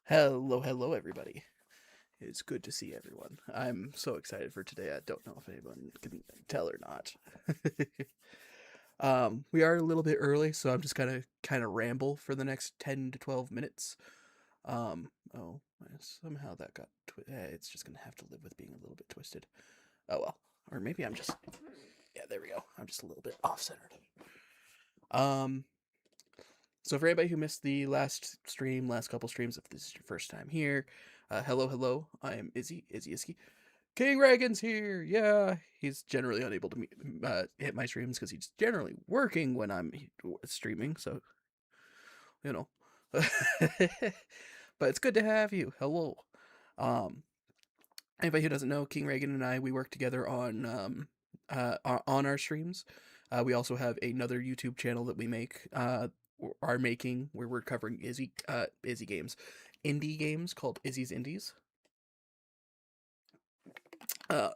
Hello, everybody. It's good to see everyone. I'm so excited for today. I don't know if anyone can tell or not. We are a little bit early, so I'm just gonna kind of ramble for the next 10 to 12 minutes. Oh, somehow that got it's just gonna have to live with being a little bit twisted. Oh well, or maybe I'm just yeah, there we go. I'm just a little bit off-centered. Um, So for anybody who missed the last couple streams, if this is your first time here, hello. I am Izzy. King Reagan's here. Yeah, he's generally unable to hit my streams because he's generally working when I'm streaming. So you know, but it's good to have you. Hello. Um, Anybody who doesn't know, King Reagan and I we work together on our streams. We also have another YouTube channel that we are making where we're covering Izzy games, indie games called Izzy's Indies. Uh,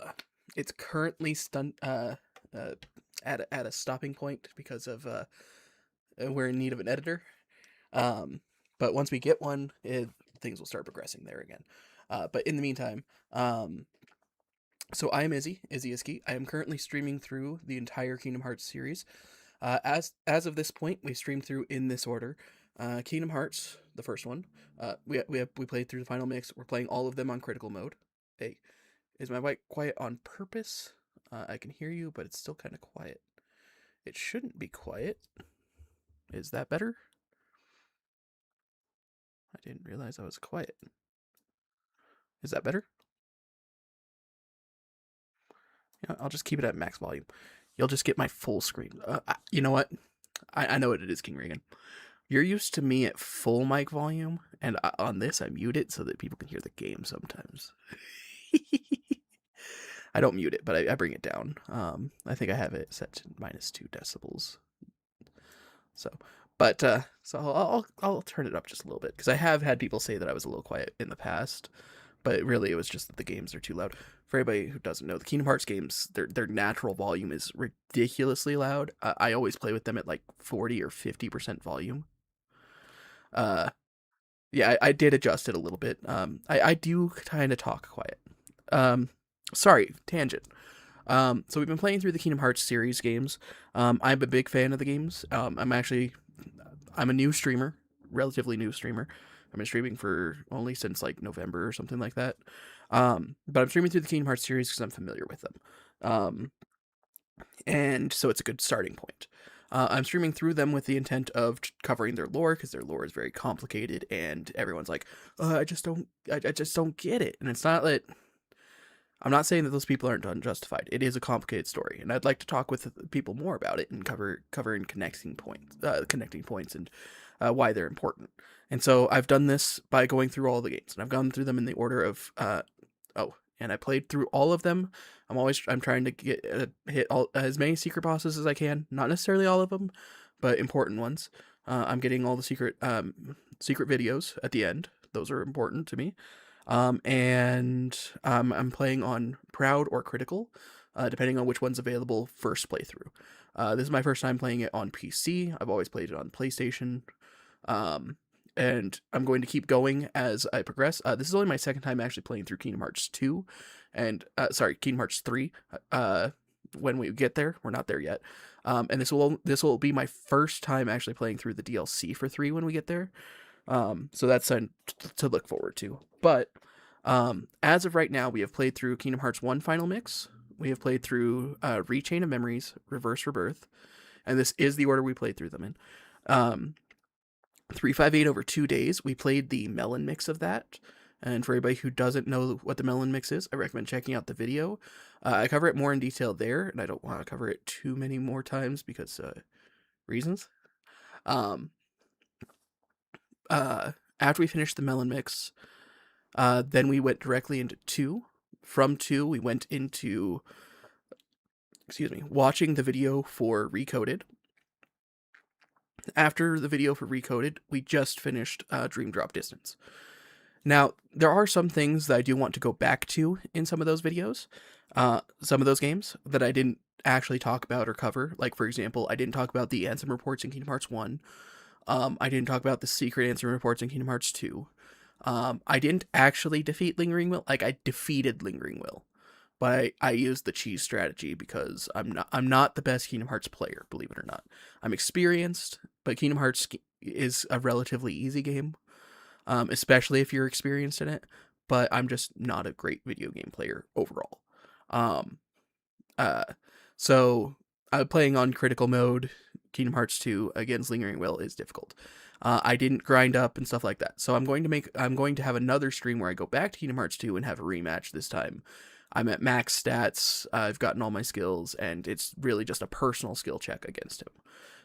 it's currently at a stopping point because of we're in need of an editor. But once we get one, things will start progressing there again. But in the meantime, so I am Izzy Iski. I am currently streaming through the entire Kingdom Hearts series. As of this point, we streamed through in this order: Kingdom Hearts, the first one. We played through the final mix. We're playing all of them on critical mode. Hey, is my mic quiet on purpose? I can hear you, but it's still kind of quiet. It shouldn't be quiet. Is that better? I didn't realize I was quiet. Is that better? Yeah, I'll just keep it at max volume. You'll just get my full screen. You know what? I know what it is, King Reagan. You're used to me at full mic volume, and on this I mute it so that people can hear the game sometimes. I don't mute it, but I bring it down. I think I have it set to -2 decibels. So, but so I'll turn it up just a little bit because I have had people say that I was a little quiet in the past, but really it was just that the games are too loud. For anybody who doesn't know, the Kingdom Hearts games, their natural volume is ridiculously loud. I always play with them at like 40 or 50% volume. Yeah, I did adjust it a little bit. I do kind of talk quiet. Sorry, tangent. So we've been playing through the Kingdom Hearts series games. I'm a big fan of the games. I'm a new streamer, relatively new streamer. I've been streaming for only since like November or something like that. But I'm streaming through the Kingdom Hearts series because I'm familiar with them. And so it's a good starting point. I'm streaming through them with the intent of covering their lore because their lore is very complicated, and everyone's like, I just don't get it. And it's not that I'm not saying that those people aren't unjustified. It is a complicated story, and I'd like to talk with people more about it and cover connecting points, and why they're important. And so I've done this by going through all the games, and I've gone through them in the order of and I played through all of them. I'm trying to hit as many secret bosses as I can. Not necessarily all of them, but important ones. I'm getting all the secret videos at the end. Those are important to me. I'm playing on Proud or Critical, depending on which one's available first playthrough. This is my first time playing it on PC. I've always played it on PlayStation. And I'm going to keep going as I progress. This is only my second time actually playing through Kingdom Hearts 2, and Kingdom Hearts 3. When we get there, we're not there yet. And this will be my first time actually playing through the DLC for 3 when we get there. So that's something to look forward to. But as of right now, we have played through Kingdom Hearts 1 Final Mix. We have played through Rechain of Memories, Reverse Rebirth, and this is the order we played through them in. 358 over 2 days. We played the melon mix of that. And for anybody who doesn't know what the melon mix is, I recommend checking out the video. I cover it more in detail there, and I don't want to cover it too many more times because reasons. After we finished the melon mix, then we went directly into 2. From 2, we went into, watching the video for Recoded. After the video for Recoded, we just finished Dream Drop Distance. Now, there are some things that I do want to go back to in some of those videos, some of those games that I didn't actually talk about or cover. Like, for example, I didn't talk about the Ansem reports in Kingdom Hearts 1. I didn't talk about the secret Ansem reports in Kingdom Hearts 2. I didn't actually defeat Lingering Will. Like, I defeated Lingering Will, but I used the cheese strategy because I'm not the best Kingdom Hearts player, believe it or not. I'm experienced, but Kingdom Hearts is a relatively easy game, especially if you're experienced in it. But I'm just not a great video game player overall. Um, uh, so playing on critical mode, Kingdom Hearts 2 against Lingering Will is difficult. I didn't grind up and stuff like that. So I'm going to have another stream where I go back to Kingdom Hearts 2 and have a rematch this time. I'm at max stats, I've gotten all my skills, and it's really just a personal skill check against him.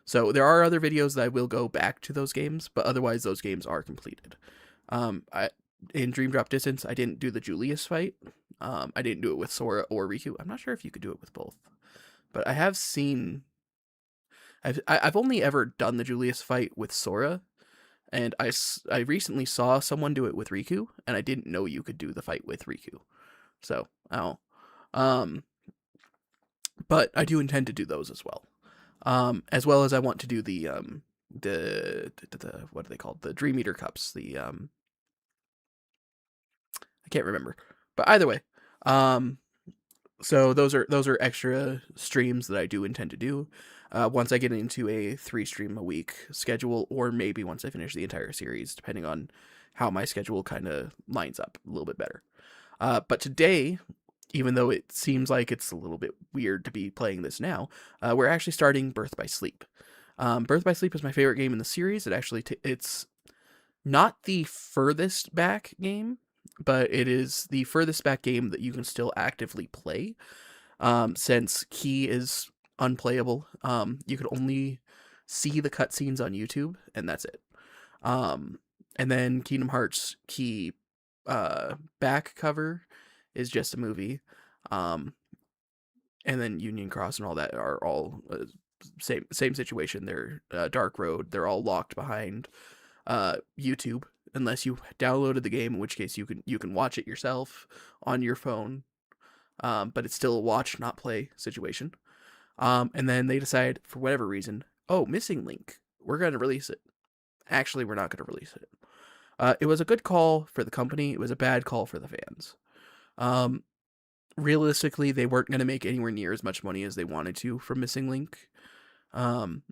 So there are other videos that I will go back to those games, but otherwise those games are completed. In Dream Drop Distance, I didn't do the Julius fight. I didn't do it with Sora or Riku. I'm not sure if you could do it with both, but I have seen. I've only ever done the Julius fight with Sora, and I recently saw someone do it with Riku, and I didn't know you could do the fight with Riku. So, um, but I do intend to do those as well as I want to do the what are they called? The Dream Eater Cups. I can't remember, but either way, so those are extra streams that I do intend to do. Once I get into a 3 stream a week schedule, or maybe once I finish the entire series, depending on how my schedule kind of lines up a little bit better. But today, even though it seems like it's a little bit weird to be playing this now, we're actually starting Birth by Sleep. Birth by Sleep is my favorite game in the series. It's not the furthest back game, but it is the furthest back game that you can still actively play. Since Key is unplayable, you can only see the cutscenes on YouTube, and that's it. And then Kingdom Hearts Key back cover is just a movie. And then Union Cross and all that are all same situation. They're Dark Road. They're all locked behind YouTube unless you downloaded the game, in which case you can watch it yourself on your phone. But it's still a watch, not play situation. And then they decide, for whatever reason, oh, Missing Link, we're going to release it. Actually, we're not going to release it. It was a good call for the company. It was a bad call for the fans. Realistically, they weren't going to make anywhere near as much money as they wanted to from Missing Link. Um,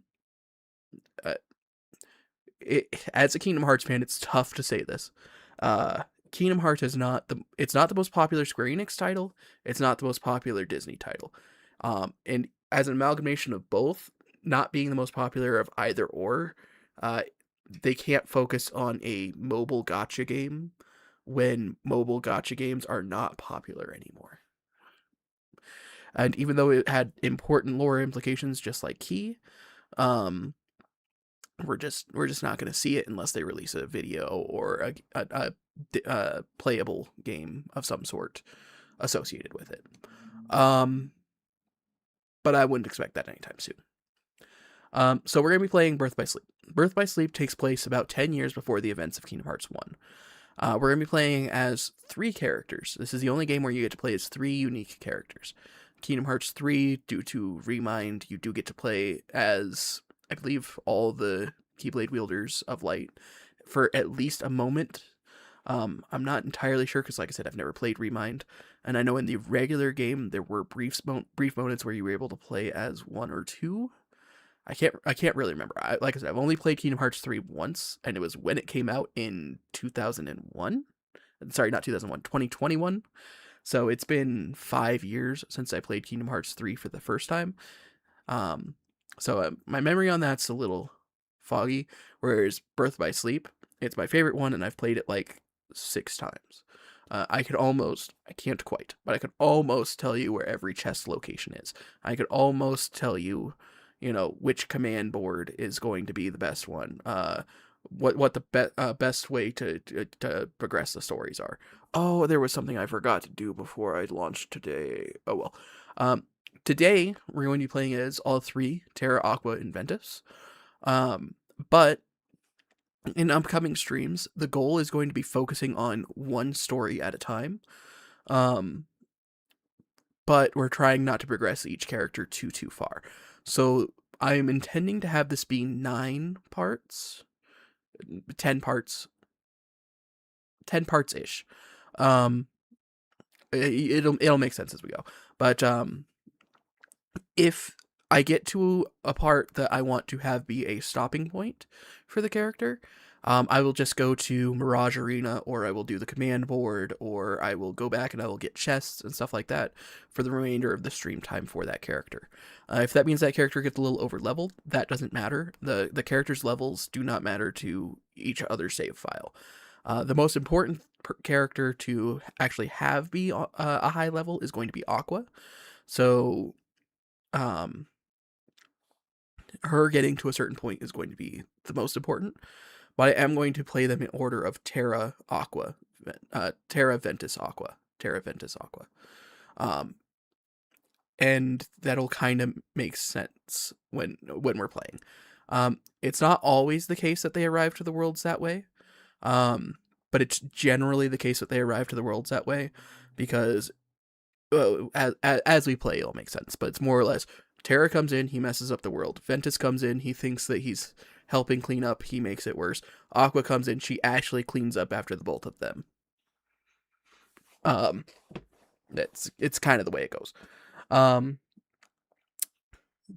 as a Kingdom Hearts fan, it's tough to say this. Kingdom Hearts is it's not the most popular Square Enix title. It's not the most popular Disney title. And as an amalgamation of both, not being the most popular of either or, they can't focus on a mobile gacha game when mobile gacha games are not popular anymore. And even though it had important lore implications, just like Key, we're just not going to see it unless they release a video or a playable game of some sort associated with it. But I wouldn't expect that anytime soon. So we're going to be playing Birth by Sleep. Birth by Sleep takes place about 10 years before the events of Kingdom Hearts 1. We're going to be playing as 3 characters. This is the only game where you get to play as 3 unique characters. Kingdom Hearts 3, due to Remind, you do get to play as, I believe, all the keyblade wielders of light for at least a moment. I'm not entirely sure because, like I said, I've never played Remind, and I know in the regular game there were brief moments where you were able to play as 1 or 2. I can't really remember. Like I said, I've only played Kingdom Hearts 3 once, and it was when it came out in 2001. Sorry, not 2001, 2021. So it's been 5 years since I played Kingdom Hearts 3 for the first time. So my memory on that's a little foggy, whereas Birth by Sleep, it's my favorite one, and I've played it like 6 times. I can't quite, but I could almost tell you where every chest location is. I could almost tell you, which command board is going to be the best one. What the best way to progress the stories are. Oh, there was something I forgot to do before I launched today. Oh well. Today we're going to be playing as all 3, Terra, Aqua, and Ventus. But in upcoming streams, the goal is going to be focusing on one story at a time. But we're trying not to progress each character too far. So I'm intending to have this be 9 parts, 10 parts, 10 parts ish. Um, it'll make sense as we go. But if I get to a part that I want to have be a stopping point for the character, I will just go to Mirage Arena, or I will do the command board, or I will go back and I will get chests and stuff like that for the remainder of the stream time for that character. If that means that character gets a little over leveled, that doesn't matter. The character's levels do not matter to each other save file. The most important character to actually have be a high level is going to be Aqua. So her getting to a certain point is going to be the most important. But I am going to play them in order of Terra, Aqua, Terra, Ventus, Aqua, Terra, Ventus, Aqua. And that'll kind of make sense when we're playing. It's not always the case that they arrive to the worlds that way. But it's generally the case that they arrive to the worlds that way because as we play, it'll make sense. But it's more or less Terra comes in, he messes up the world. Ventus comes in, he thinks that he's helping clean up, he makes it worse. Aqua comes in, she actually cleans up after the both of them. It's kind of the way it goes.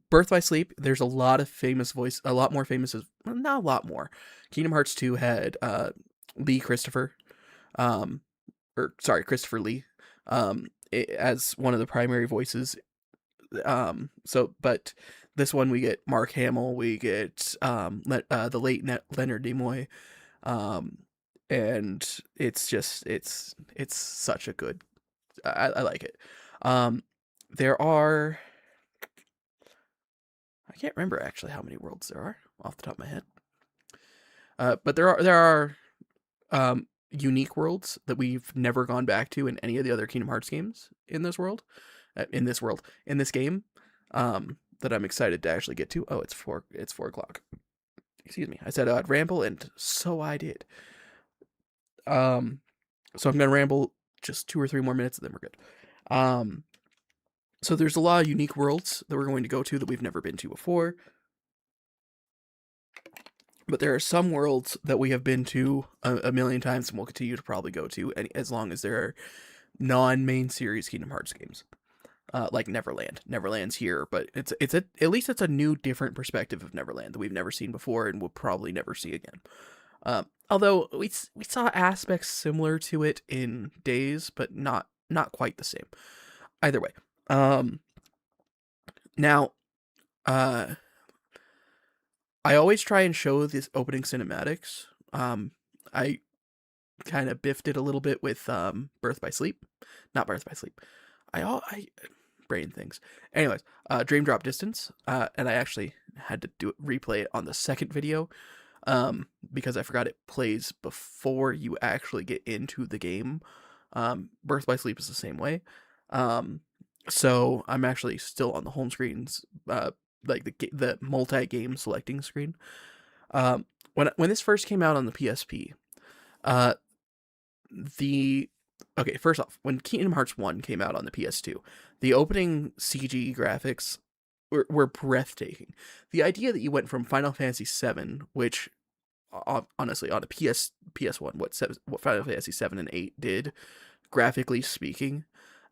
Birth by Sleep, there's a lot of famous voice, a lot more famous, not a lot more. Kingdom Hearts 2 had Lee Christopher, Christopher Lee, as one of the primary voices. But this one we get Mark Hamill, we get the late Leonard Nimoy, and it's such a good. I like it. There are. I can't remember actually how many worlds there are off the top of my head. But there are unique worlds that we've never gone back to in any of the other Kingdom Hearts games in this game, that I'm excited to actually get to. Oh, it's 4:00. Excuse me. I said I'd ramble, and so I did. So I'm gonna ramble just 2 or 3 more minutes, and then we're good. So there's a lot of unique worlds that we're going to go to that we've never been to before. But there are some worlds that we have been to a million times and will continue to probably go to as long as there are non-main series Kingdom Hearts games. Like Neverland. Neverland's here, but at least it's a new, different perspective of Neverland that we've never seen before and will probably never see again. Although we saw aspects similar to it in Days, but not quite the same. Either way. Now, I always try and show this opening cinematics. I kind of biffed it a little bit with Birth by Sleep. Not Birth by Sleep. I brain things. Anyways, Dream Drop Distance. And I actually had to replay it on the second video. Because I forgot it plays before you actually get into the game. Birth by Sleep is the same way. So I'm actually still on the home screens, like the multi-game selecting screen. When this first came out on the PSP, first off, when Kingdom Hearts 1 came out on the PS2, the opening CG graphics were breathtaking. The idea that you went from Final Fantasy VII, which honestly on a PS1, what Final Fantasy 7 and 8 did, graphically speaking,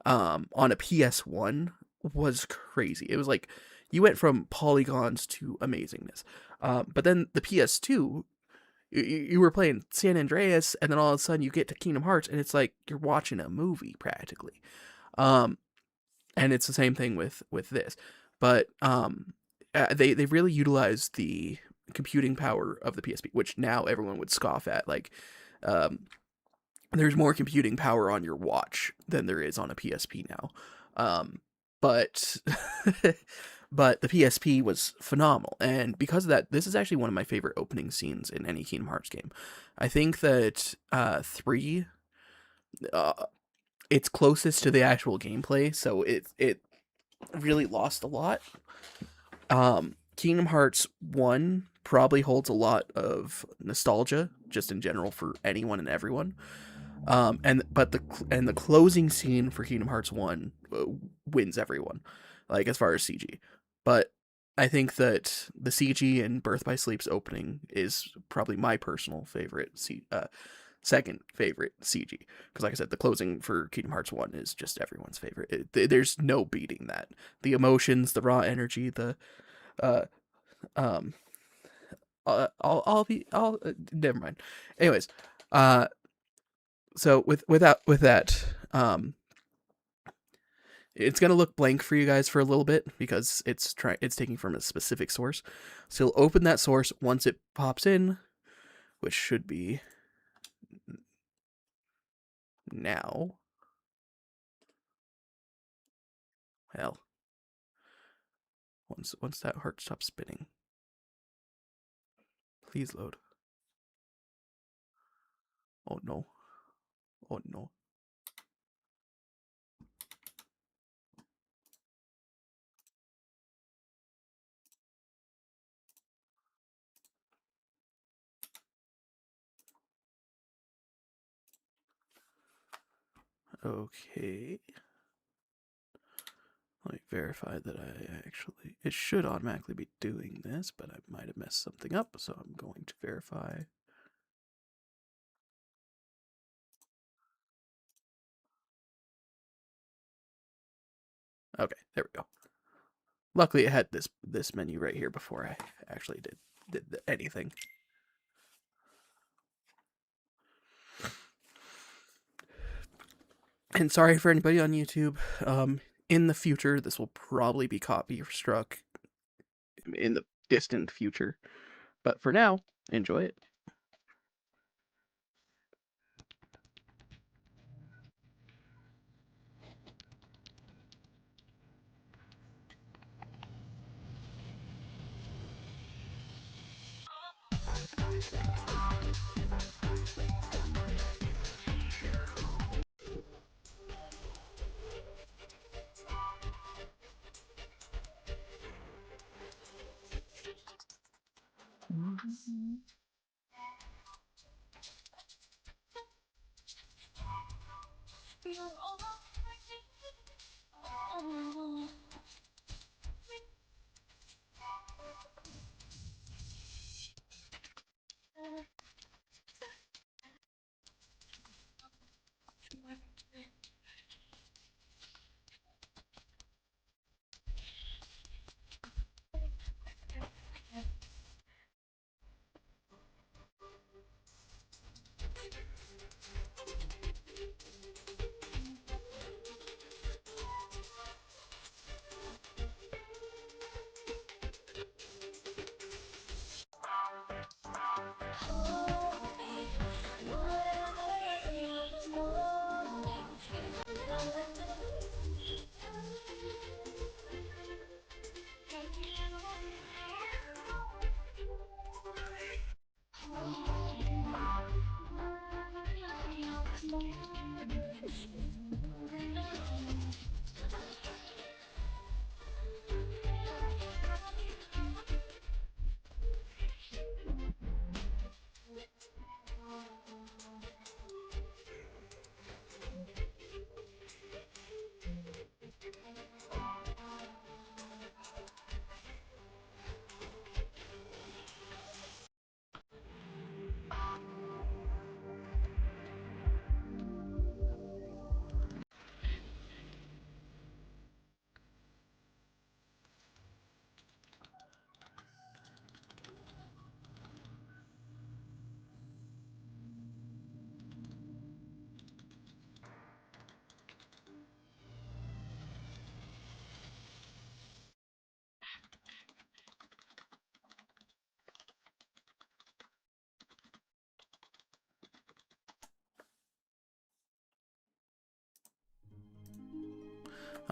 on a PS1 was crazy. It was like you went from polygons to amazingness. But then the PS2, you were playing San Andreas, and then all of a sudden you get to Kingdom Hearts, and it's like you're watching a movie practically. And it's the same thing with this, but they really utilized the computing power of the PSP, which now everyone would scoff at. Like, there's more computing power on your watch than there is on a PSP now. But but the PSP was phenomenal, and because of that, this is actually one of my favorite opening scenes in any Kingdom Hearts game. I think that 3, it's closest to the actual gameplay, so it really lost a lot. Kingdom Hearts 1 probably holds a lot of nostalgia, just in general, for anyone and everyone. But the closing scene for Kingdom Hearts 1 wins everyone, like as far as CG. But I think that the CG in Birth by Sleep's opening is probably my personal favorite second favorite CG. Because like I said, the closing for Kingdom Hearts 1 is just everyone's favorite. There's no beating that. The emotions, the raw energy, the uh um I'll never mind. Anyways, so with that, it's gonna look blank for you guys for a little bit because it's taking from a specific source. So you'll open that source once it pops in, which should be now. Hell, once that heart stops spinning, please load. Oh no, oh no. Okay. Let me verify that it should automatically be doing this, but I might have messed something up, so I'm going to verify. Okay, there we go. Luckily, it had this menu right here before I actually did anything. And sorry for anybody on YouTube. In the future, this will probably be copy struck in the distant future. But for now, enjoy it.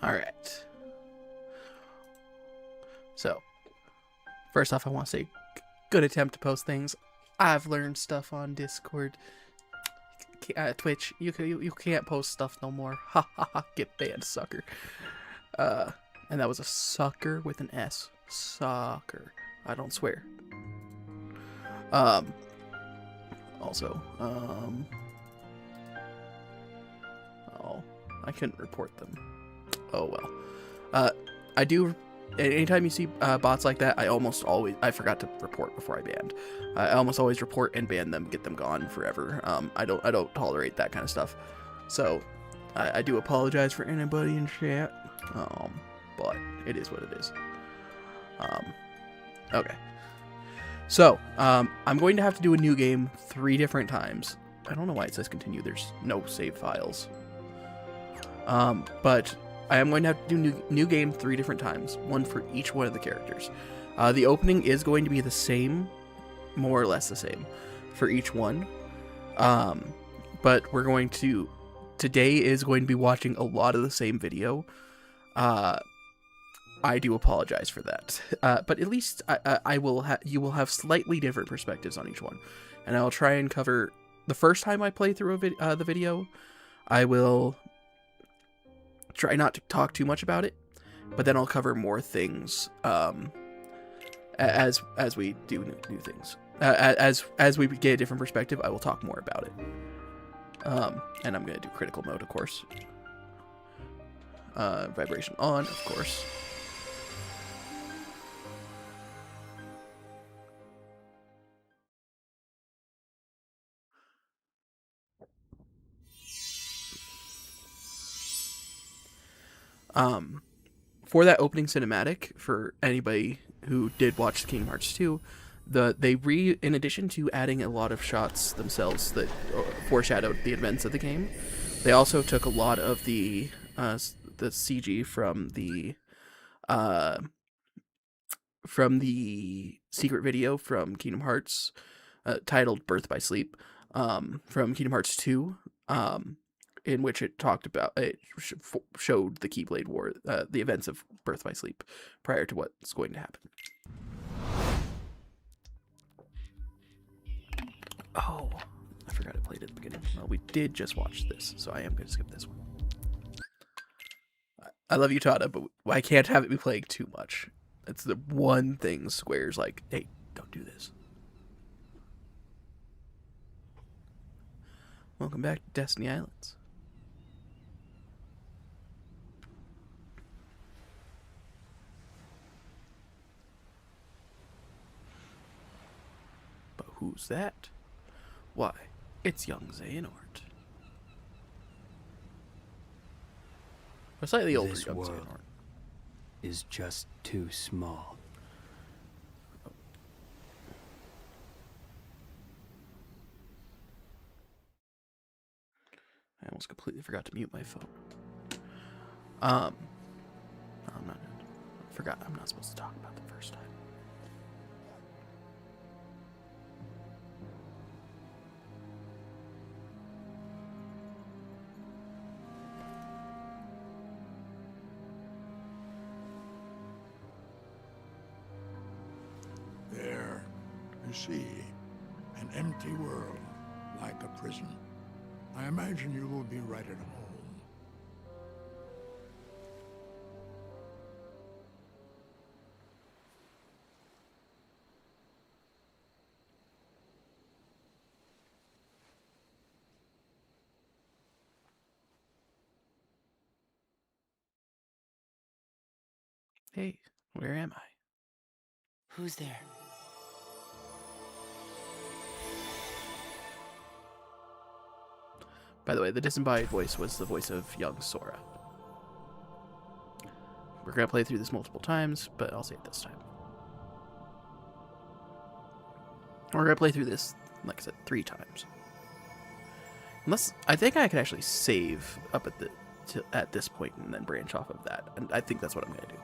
All right. So, first off, I want to say, good attempt to post things. I've learned stuff on Discord, Twitch. You can't post stuff no more. Ha ha ha! Get banned, sucker. And that was a sucker with an S. Sucker. I don't swear. Also, oh, I couldn't report them. Oh well. I do anytime you see bots like that, I forgot to report before I banned. I almost always report and ban them, get them gone forever. I don't tolerate that kind of stuff. So I do apologize for anybody in chat. But it is what it is. Okay. So, I'm going to have to do a new game 3 different times. I don't know why it says continue. There's no save files. But I am going to have to do new game 3 different times. One for each one of the characters. The opening is going to be the same, more or less the same, for each one. But we're going to... Today is going to be watching a lot of the same video. I do apologize for that, but at least you will have slightly different perspectives on each one, and I'll try and cover the first time I play through the video. I will try not to talk too much about it, but then I'll cover more things as we do new things. As we get a different perspective, I will talk more about it. And I'm gonna do critical mode, of course. Vibration on, of course. For that opening cinematic, for anybody who did watch Kingdom Hearts 2, in addition to adding a lot of shots themselves that foreshadowed the events of the game, they also took a lot of the CG from the secret video from Kingdom Hearts, titled "Birth by Sleep," from Kingdom Hearts 2. In which it showed the Keyblade War, the events of Birth by Sleep, prior to what's going to happen. Oh, I forgot I played at the beginning. Well, we did just watch this, so I am going to skip this one. I love you, Tada, but I can't have it be playing too much. It's the one thing Square's like, hey, don't do this. Welcome back to Destiny Islands. Who's that? Why, it's young Xehanort. A slightly older young Xehanort. Is just too small. I almost completely forgot to mute my phone. I'm not. Forgot I'm not supposed to talk about the first time. There, you see, an empty world, like a prison. I imagine you will be right at home. Hey, where am I? Who's there? By the way, the disembodied voice was the voice of young Sora. We're going to play through this multiple times, but I'll say it this time. We're going to play through this, like I said, 3 times. Unless, I think I can actually save up at this point and then branch off of that. And I think that's what I'm going to do.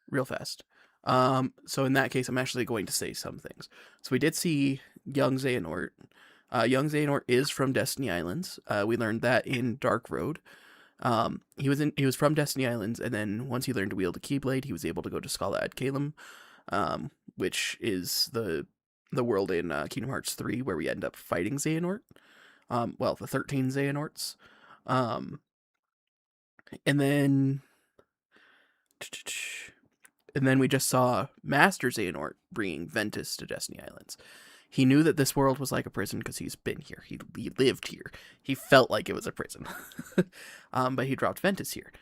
Real fast. So in that case, I'm actually going to say some things. So we did see young Xehanort. Young Xehanort is from Destiny Islands. We learned that in Dark Road. He was from Destiny Islands, and then once he learned to wield a keyblade, he was able to go to Scala ad Caelum, which is the world in Kingdom Hearts 3 where we end up fighting Xehanort. Well, the 13 Xehanorts. And then we just saw Master Xehanort bringing Ventus to Destiny Islands. He knew that this world was like a prison because he's been here. He lived here. He felt like it was a prison. But he dropped Ventus here.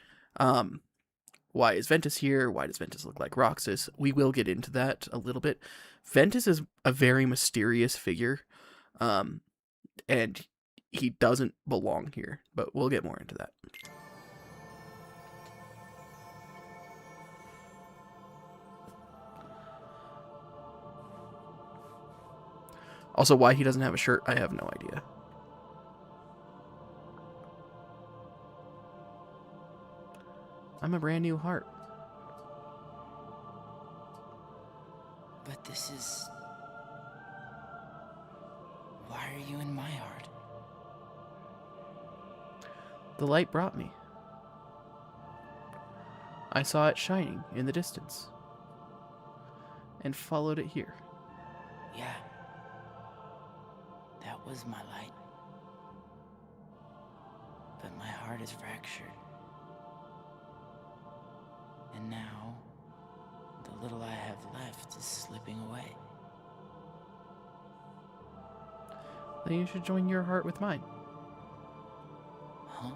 Why is Ventus here? Why does Ventus look like Roxas? We will get into that a little bit. Ventus is a very mysterious figure, and he doesn't belong here, but we'll get more into that. Also, why he doesn't have a shirt, I have no idea. I'm a brand new heart. But this is... Why are you in my heart? The light brought me. I saw it shining in the distance and followed it here. Yeah. That was my light. But my heart is fractured. And now, the little I have left is slipping away. Then you should join your heart with mine. Huh?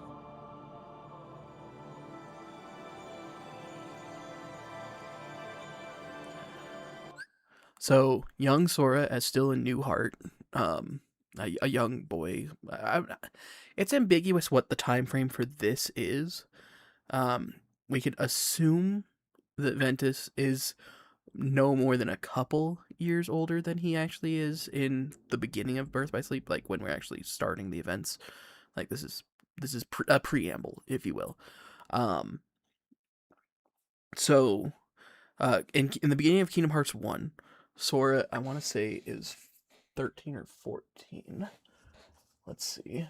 So, young Sora as still a new heart, a young boy. It's ambiguous what the time frame for this is. We could assume that Ventus is no more than a couple years older than he actually is in the beginning of Birth by Sleep, like when we're actually starting the events. Like this is a preamble, if you will. So, in the beginning of Kingdom Hearts 1, Sora, I want to say, is 13 or 14. Let's see.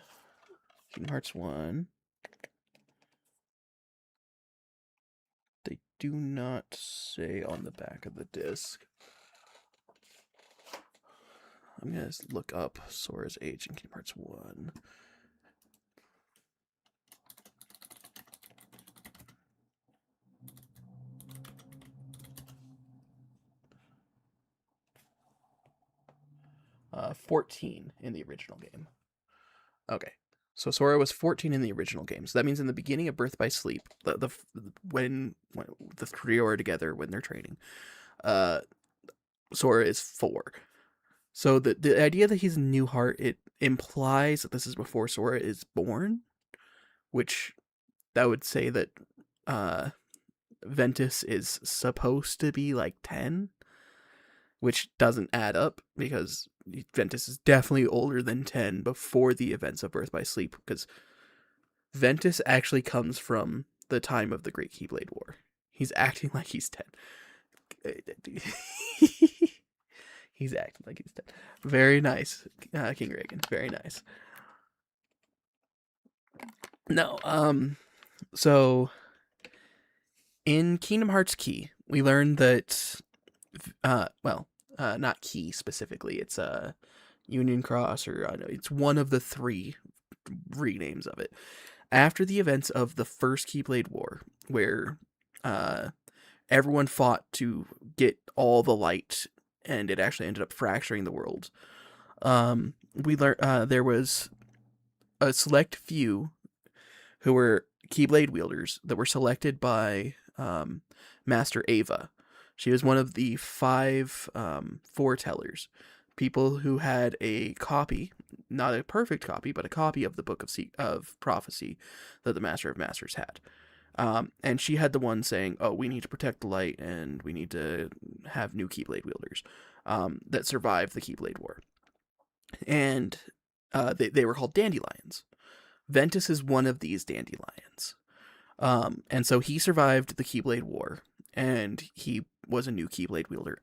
Kingdom Hearts 1. They do not say on the back of the disc. I'm going to look up Sora's age in Kingdom Hearts 1. Uh, 14 in the original game. Okay. So Sora was 14 in the original game. So that means in the beginning of Birth by Sleep, when the trio are together when they're training, Sora is 4. So the idea that he's a new heart, it implies that this is before Sora is born, which that would say that Ventus is supposed to be like 10, which doesn't add up because Ventus is definitely older than 10 before the events of Birth by Sleep, because Ventus actually comes from the time of the Great Keyblade War. He's acting like he's 10. He's acting like he's 10. Very nice, King Reagan. Very nice. No, so in Kingdom Hearts Key, we learned that, not Key specifically, it's Union Cross, or it's one of the 3 renames of it. After the events of the first Keyblade War, where everyone fought to get all the light, and it actually ended up fracturing the world, we learned there was a select few who were Keyblade wielders that were selected by Master Ava. She was one of the 5 foretellers, people who had a copy, not a perfect copy, but a copy of the Book of Prophecy that the Master of Masters had. And she had the one saying, oh, we need to protect the light, and we need to have new Keyblade wielders that survived the Keyblade War. And they were called dandelions. Ventus is one of these dandelions. And so he survived the Keyblade War, and he was a new Keyblade wielder.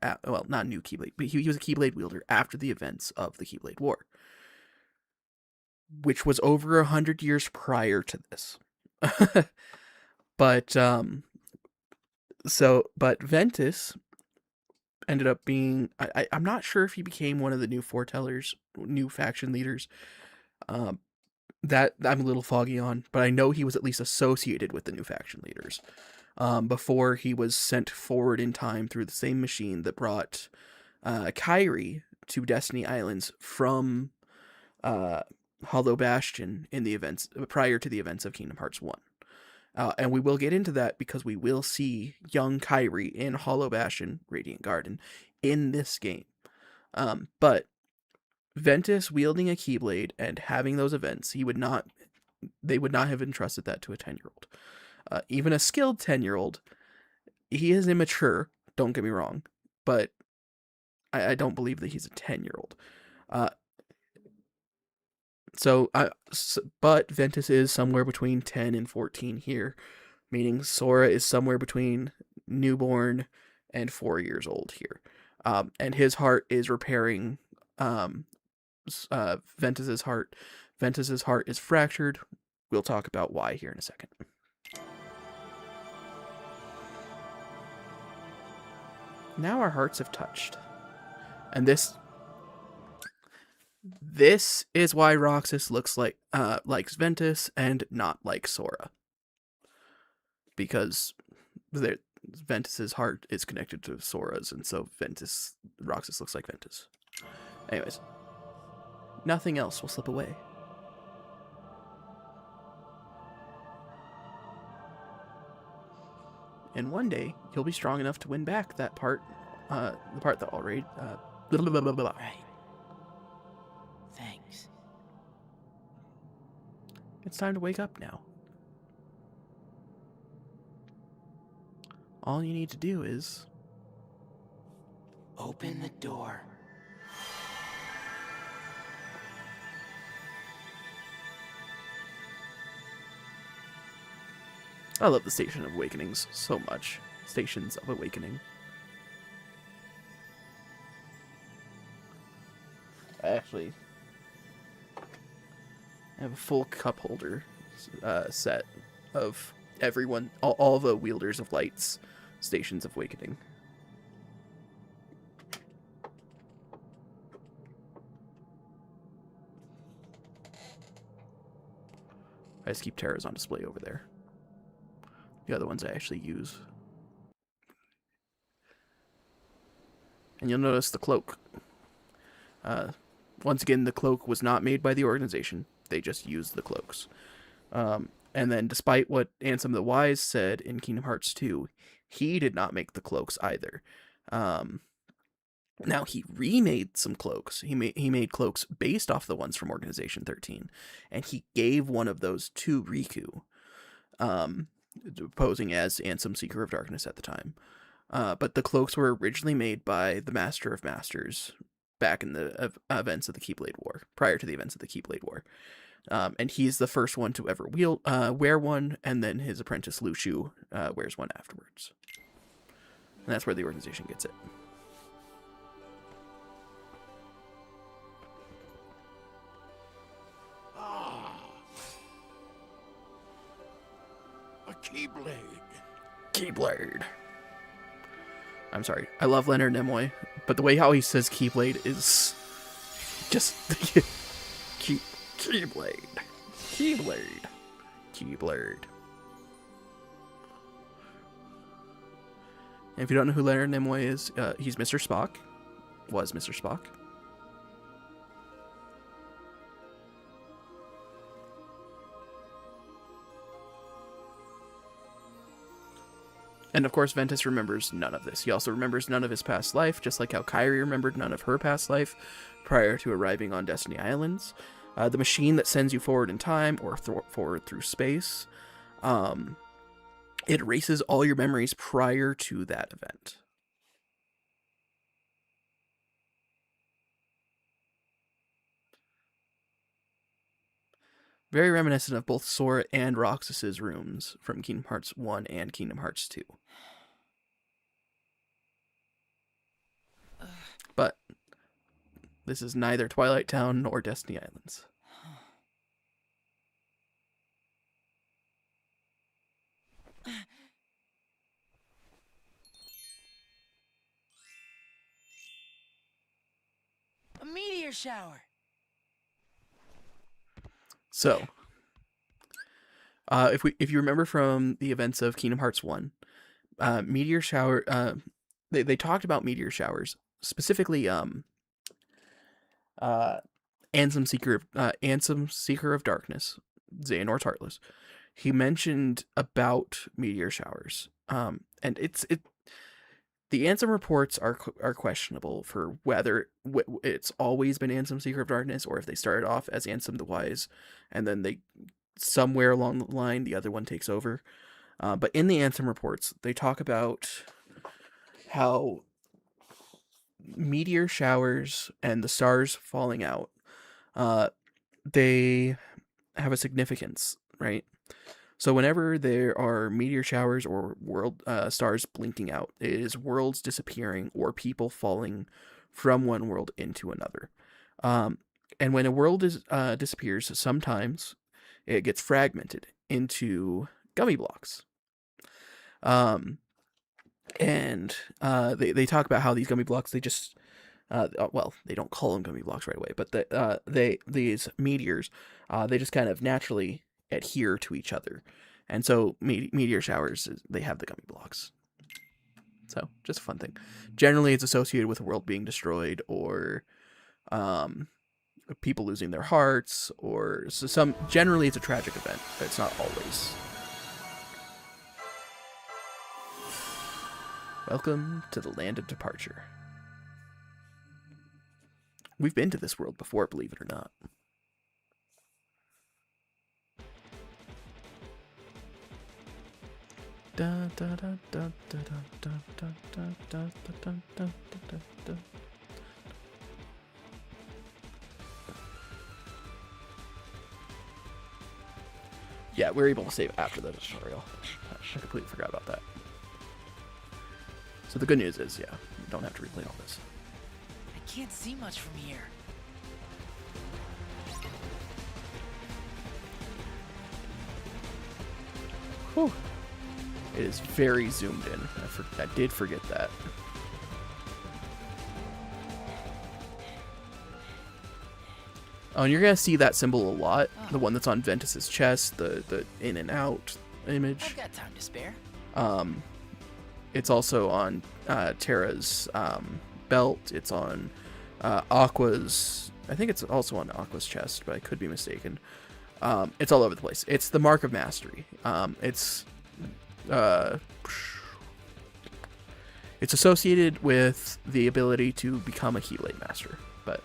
Not new Keyblade, but he was a Keyblade wielder after the events of the Keyblade War, which was over 100 years prior to this. But Ventus ended up being, I'm not sure if he became one of the new foretellers, new faction leaders. That I'm a little foggy on, but I know he was at least associated with the new faction leaders before he was sent forward in time through the same machine that brought Kairi to Destiny Islands from Hollow Bastion in the events prior to the events of Kingdom Hearts 1. And we will get into that because we will see young Kairi in Hollow Bastion, Radiant Garden, in this game. But Ventus wielding a keyblade and having those events, they would not have entrusted that to a 10-year-old. Even a skilled 10-year-old, he is immature, don't get me wrong, but I don't believe that he's a 10-year-old. But Ventus is somewhere between 10 and 14 here, meaning Sora is somewhere between newborn and 4 years old here. And his heart is repairing Ventus's heart. Ventus's heart is fractured. We'll talk about why here in a second. Now our hearts have touched. And this is why Roxas looks likes Ventus and not like Sora. Because Ventus's heart is connected to Sora's, and so Roxas looks like Ventus. Anyways, nothing else will slip away. And one day, you'll be strong enough to win back that part, the part that already, Right. Thanks. It's time to wake up now. All you need to do is... Open the door. I love the Station of Awakenings so much. Stations of Awakening. I actually have a full cup holder set of everyone, all the wielders of lights, Stations of Awakening. I just keep Terra's on display over there. The other ones I actually use. And you'll notice the cloak. Once again, the cloak was not made by the organization. They just used the cloaks. And then despite what Ansem the Wise said in Kingdom Hearts 2, he did not make the cloaks either. Now, he remade some cloaks. He made cloaks based off the ones from Organization 13. And he gave one of those to Riku. Posing as Ansem, Seeker of Darkness at the time. But the cloaks were originally made by the Master of Masters back in the events of the Keyblade War, prior to the events of the Keyblade War. And he's the first one to ever wear one, and then his apprentice Lushu wears one afterwards. And that's where the organization gets it. A keyblade. Keyblade. I'm sorry. I love Leonard Nimoy, but the way how he says Keyblade is just Keyblade. Keyblade. Keyblade. And if you don't know who Leonard Nimoy is, he's Mr. Spock. Was Mr. Spock. And of course, Ventus remembers none of this. He also remembers none of his past life, just like how Kairi remembered none of her past life prior to arriving on Destiny Islands. The machine that sends you forward in time or forward through space, it erases all your memories prior to that event. Very reminiscent of both Sora and Roxas's rooms from Kingdom Hearts 1 and Kingdom Hearts 2. But this is neither Twilight Town nor Destiny Islands. A meteor shower. So, if you remember from the events of Kingdom Hearts 1, meteor shower, they talked about meteor showers. Specifically, uh, Ansem Seeker of Darkness, Xehanor's Heartless. He mentioned about meteor showers. And the Ansem reports are questionable for whether it's always been Ansem Seeker of Darkness or if they started off as Ansem the Wise, and then they somewhere along the line the other one takes over. But in the Ansem reports, they talk about how meteor showers and the stars falling out, they have a significance, right? So whenever there are meteor showers or world stars blinking out, it is worlds disappearing or people falling from one world into another. And when a world disappears, sometimes it gets fragmented into gummy blocks. And they talk about how these gummy blocks, they just well, they don't call them gummy blocks right away, but these meteors, they just kind of naturally adhere to each other, and so meteor showers, they have the gummy blocks. So just a fun thing. Generally, it's associated with a world being destroyed or people losing their hearts, or some. Generally, it's a tragic event, but it's not always. Welcome to the land of departure. We've been to this world before, believe it or not. Yeah, we're able to save after the tutorial. I completely forgot about that. So the good news is, yeah, you don't have to replay all this. I can't see much from here. Whew. It is very zoomed in. I did forget that. Oh, and you're gonna see that symbol a lot. The one that's on Ventus's chest, the in and out image. I've got time to spare. It's also on Terra's belt. It's on Aqua's. I think it's also on Aqua's chest, but I could be mistaken. It's all over the place. It's the Mark of Mastery. It's associated with the ability to become a keyblade master, but.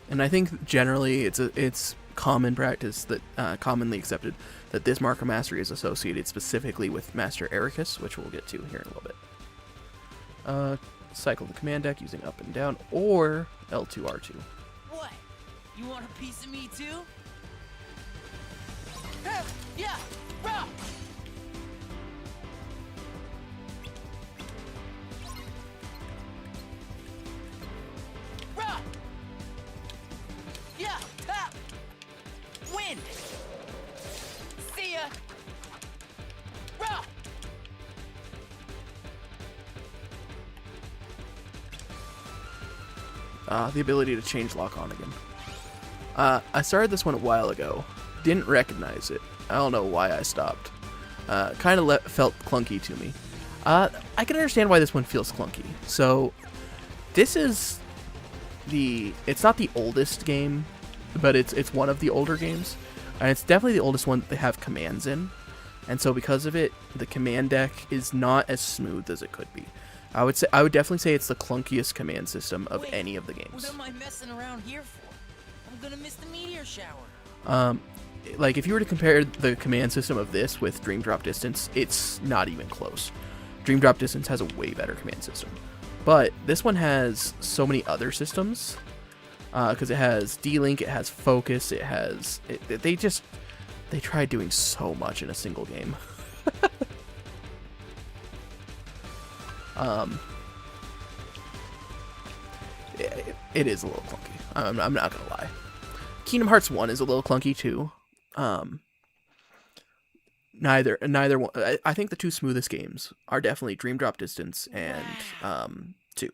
And I think generally it's common practice that commonly accepted that this Mark of Mastery is associated specifically with Master Ericus, which we'll get to here in a little bit. Cycle the command deck using up and down or L2 R2. What? You want a piece of me too? Yeah, rah! Rah! Yeah, tap! Win! See ya! Rah! The ability to change lock on again. I started this one a while ago. Didn't recognize it. I don't know why I stopped. Kind of felt clunky to me. I can understand why this one feels clunky. So, this is it's not the oldest game, but it's one of the older games, and it's definitely the oldest one that they have commands in. And so because of it, the command deck is not as smooth as it could be. I would definitely say it's the clunkiest command system of any of the games. What am I messing around here for? I'm gonna miss the meteor shower. Like if you were to compare the command system of this with Dream Drop Distance, it's not even close. Dream Drop Distance has a way better command system. But this one has so many other systems, because it has D-Link, it has Focus, it has... They tried doing so much in a single game. It is a little clunky. I'm not gonna lie. Kingdom Hearts 1 is a little clunky too. Neither one. I think the two smoothest games are definitely Dream Drop Distance and 2.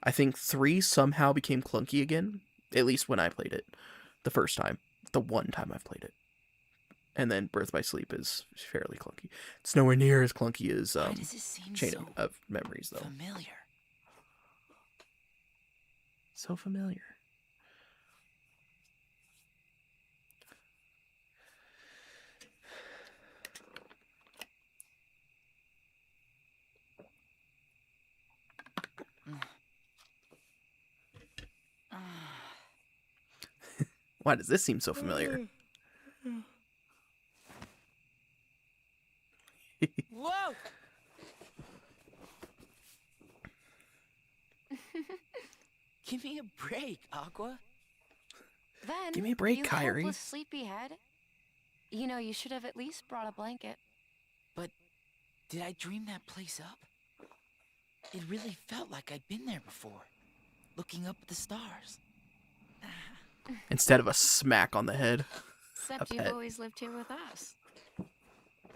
I think 3 somehow became clunky again, at least when I played it the first time. the one time I've played it. And then Birth by Sleep is fairly clunky. It's nowhere near as clunky as Why does it seem Chain so of Memories, though. familiar? So familiar. Why does this seem so familiar? Whoa! Give me a break, Aqua. Then, Give me a break, you Kyrie. helpless sleepyhead. You know, you should have at least brought a blanket. But did I dream that place up? It really felt like I'd been there before, looking up at the stars. Instead of a smack on the head. Except A you've pet. always lived here with us.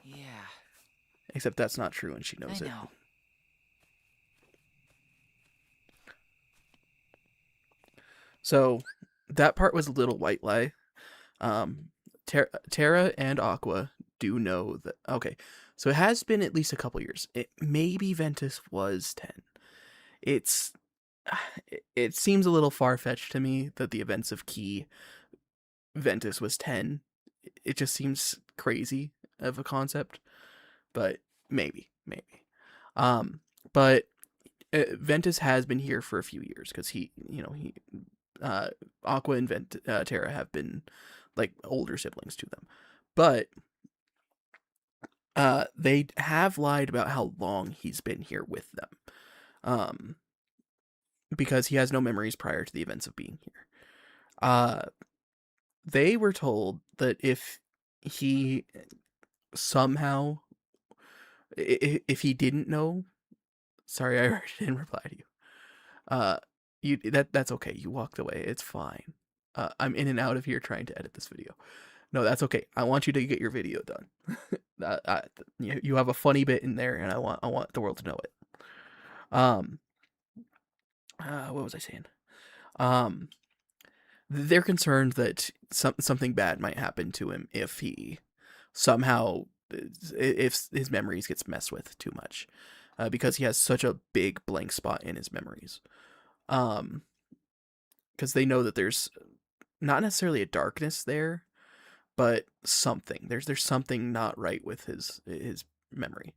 Yeah, Except that's not true and she I knows it. know. So that part was a little white lie. Terra and Aqua do know that. Okay, so it has been at least a couple years. Maybe Ventus was 10. It seems a little far-fetched to me that the events of Key Ventus was 10. It just seems crazy of a concept, but maybe. But Ventus has been here for a few years because Aqua and Terra have been like older siblings to them, but they have lied about how long he's been here with them, because he has no memories prior to the events of being here. They were told that if he somehow, if he didn't know, sorry, I didn't reply to you. That's okay. You walked away. It's fine. I'm in and out of here trying to edit this video. No, that's okay. I want you to get your video done. You have a funny bit in there, and I want the world to know it. What was I saying? They're concerned that something bad might happen to him if he somehow, if his memories gets messed with too much, because he has such a big blank spot in his memories. Because they know that there's not necessarily a darkness there, but something. There's something not right with his memory.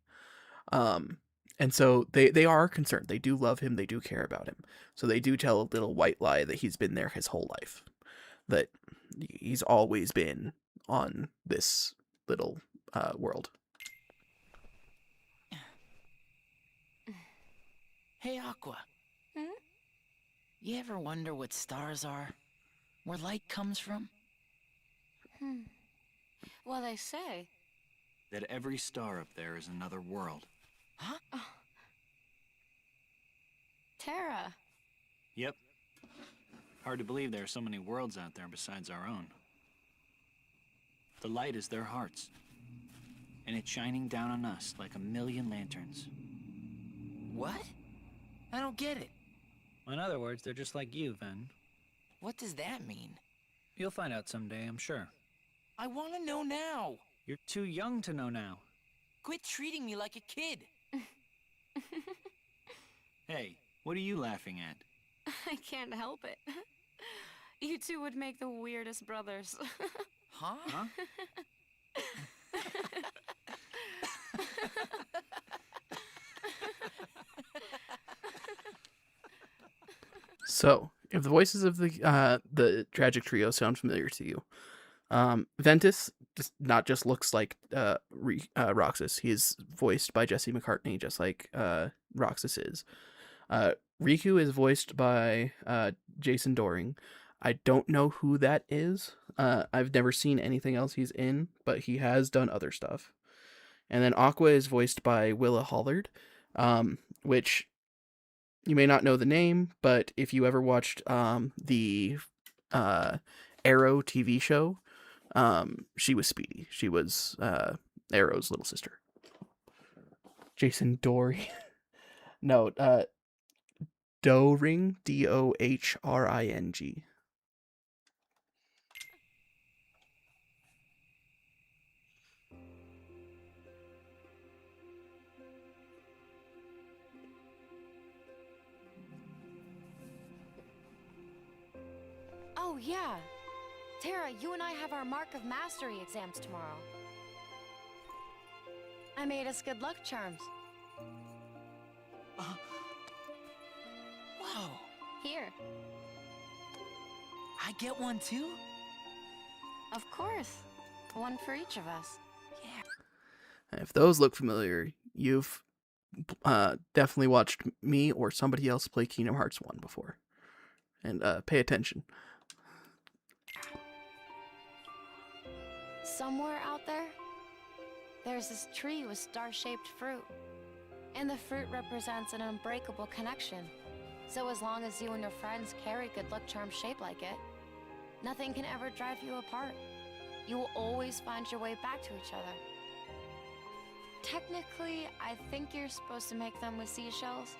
And so they are concerned. They do love him. They do care about him. So they do tell a little white lie that he's been there his whole life, that he's always been on this little world. Hey, Aqua. Hmm? You ever wonder what stars are? Where light comes from? Well, they say. That every star up there is another world. Huh? Terra. Yep. Hard to believe there are so many worlds out there besides our own. The light is their hearts. And it's shining down on us like a million lanterns. What? I don't get it. In other words, they're just like you, Ven. What does that mean? You'll find out someday, I'm sure. I want to know now. You're too young to know now. Quit treating me like a kid. Hey, what are you laughing at? I can't help it. You two would make the weirdest brothers. Huh? Huh? So, if the voices of the tragic trio sound familiar to you, Ventus not just looks like Roxas. He is voiced by Jesse McCartney, just like Roxas is. Riku is voiced by Jason Doring. I don't know who that is. I've never seen anything else he's in, but he has done other stuff. And then Aqua is voiced by Willa Hollard, which you may not know the name, but if you ever watched the Arrow TV show, she was Speedy. She was Arrow's little sister. Jason Dory. No, Dohring, Dohring. yeah. Terra, you and I have our Mark of Mastery exams tomorrow. I made us good luck charms. Whoa. Here. I get one too? Of course. One for each of us. Yeah. If those look familiar, you've definitely watched me or somebody else play Kingdom Hearts 1 before. And pay attention. Somewhere out there, there's this tree with star-shaped fruit. And the fruit represents an unbreakable connection. So as long as you and your friends carry good luck charms shaped like it, nothing can ever drive you apart. You will always find your way back to each other. Technically, I think you're supposed to make them with seashells.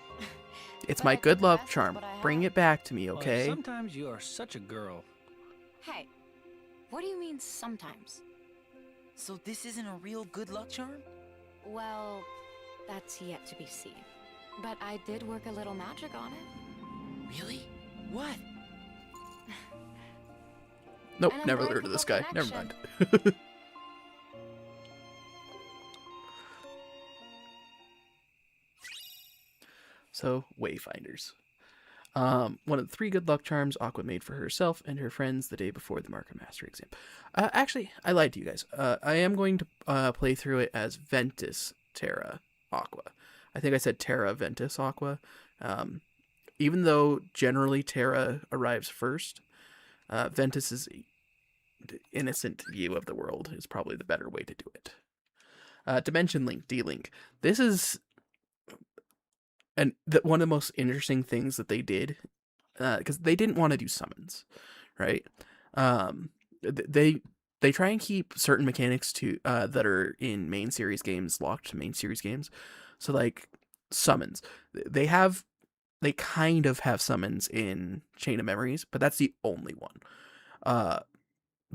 It's But my I good did the luck best with charm. what I Bring had. it back to me, Well, okay? sometimes you are such a girl. Hey, what do you mean sometimes? So this isn't a real good luck charm? Well, that's yet to be seen. But I did work a little magic on it. Really? What? Nope, An never heard of this guy. unbreakable Never mind. So, Wayfinders. One of the 3 good luck charms Aqua made for herself and her friends the day before the Mark of Mastery exam. Actually, I lied to you guys. I am going to play through it as Ventus, Terra, Aqua. I think I said Terra, Ventus, Aqua. Even though generally Terra arrives first, Ventus's innocent view of the world is probably the better way to do it. Dimension Link, D-Link. This is one of the most interesting things that they did, because they didn't want to do summons, right? They try and keep certain mechanics to that are in main series games locked to main series games. So like summons, they kind of have summons in Chain of Memories, but that's the only one.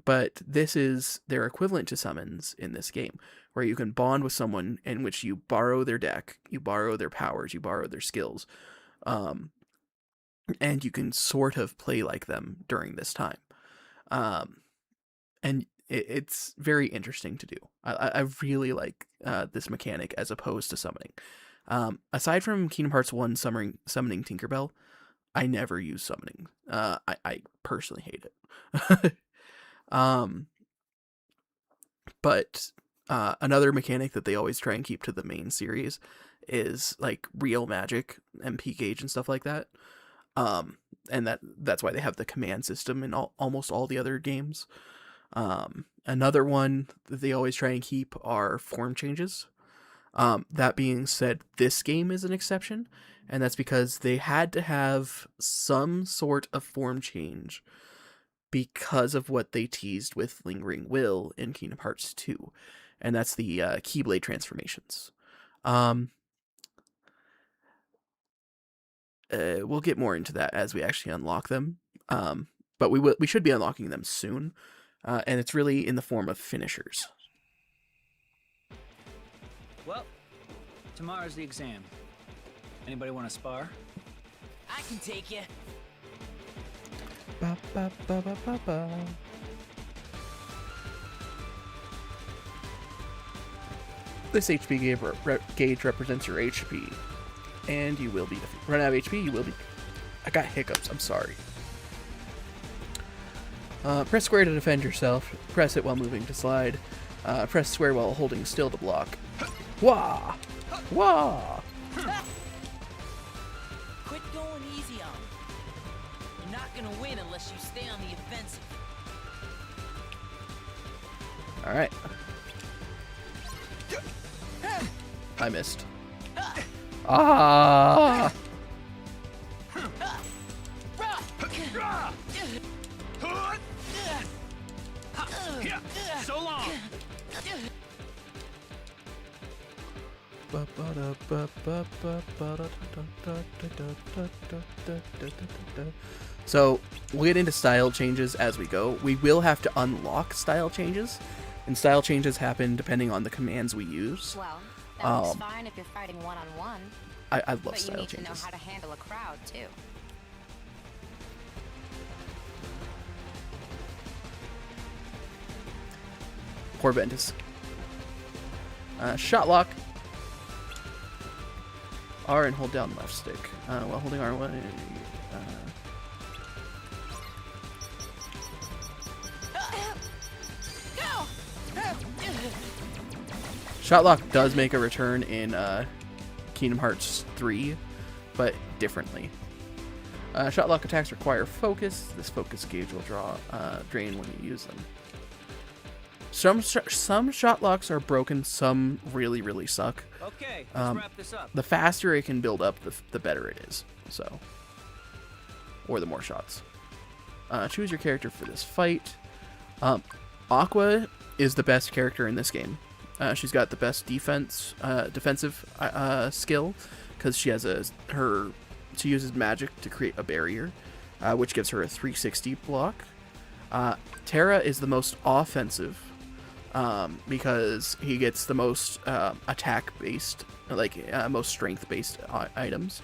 But this is their equivalent to summons in this game, where you can bond with someone in which you borrow their deck, you borrow their powers, you borrow their skills, and you can sort of play like them during this time. And it's very interesting to do. I really like this mechanic as opposed to summoning. Aside from Kingdom Hearts 1 summoning Tinkerbell, I never use summoning. I personally hate it. But another mechanic that they always try and keep to the main series is like real magic, MP gauge and stuff like that. And that's why they have the command system in almost all the other games. Another one that they always try and keep are form changes. That being said, this game is an exception, and that's because they had to have some sort of form change because of what they teased with Lingering Will in Kingdom Hearts 2, and that's the keyblade transformations. We'll get more into that as we actually unlock them, but we should be unlocking them soon, and it's really in the form of finishers. Well, tomorrow's the exam. Anybody want to spar? I can take you. Ba, ba, ba, ba, ba, ba. This HP gauge represents your HP, and you will be run out of HP. You will be. I got hiccups. I'm sorry. Press square to defend yourself. Press it while moving to slide. Press square while holding still to block. Wah! Wah! Quit going easy on me. You're not gonna win unless you stay on the offensive. Alright. I missed. Ah! So long! So, we'll get into style changes as we go. We will have to unlock style changes, and style changes happen depending on the commands we use. Well, that works fine if you're fighting one-on-one. I love But you style need to know changes. how to handle a crowd, too. poor Ventus. Shot lock. R and hold down left stick. While holding R1. Shot lock does make a return in Kingdom Hearts 3, but differently. Shot lock attacks require focus. This focus gauge will drain when you use them. Some shot locks are broken. Some really suck. Okay, let's wrap this up. The faster it can build up, the better it is. So, or the more shots. Choose your character for this fight. Aqua is the best character in this game. She's got the best defensive skill because she has she uses magic to create a barrier, which gives her a 360 block. Terra is the most offensive because he gets the most attack based, most strength based items.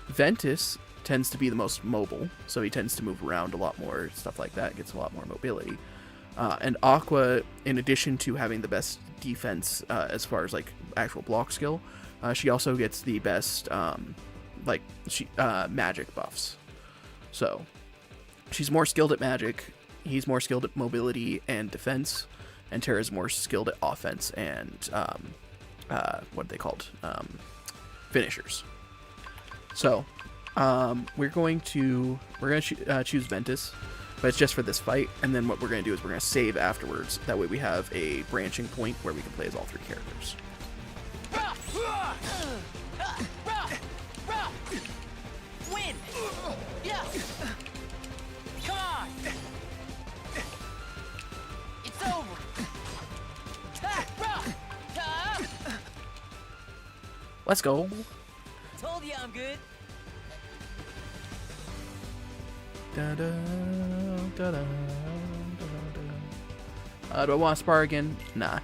Ventus tends to be the most mobile, so he tends to move around a lot more, stuff like that, gets a lot more mobility. And Aqua, in addition to having the best defense as far as like actual block skill, she also gets the best magic buffs. So she's more skilled at magic, he's more skilled at mobility and defense, and Terra's more skilled at offense and what are they called? Finishers. So we're gonna choose Ventus, but it's just for this fight, and then what we're going to do is we're going to save afterwards. That way we have a branching point where we can play as all three characters. Win! Yeah! Come on! It's over! Let's go! Told you I'm good! Da-da, da-da, da-da. Do I want to spar again? Nah.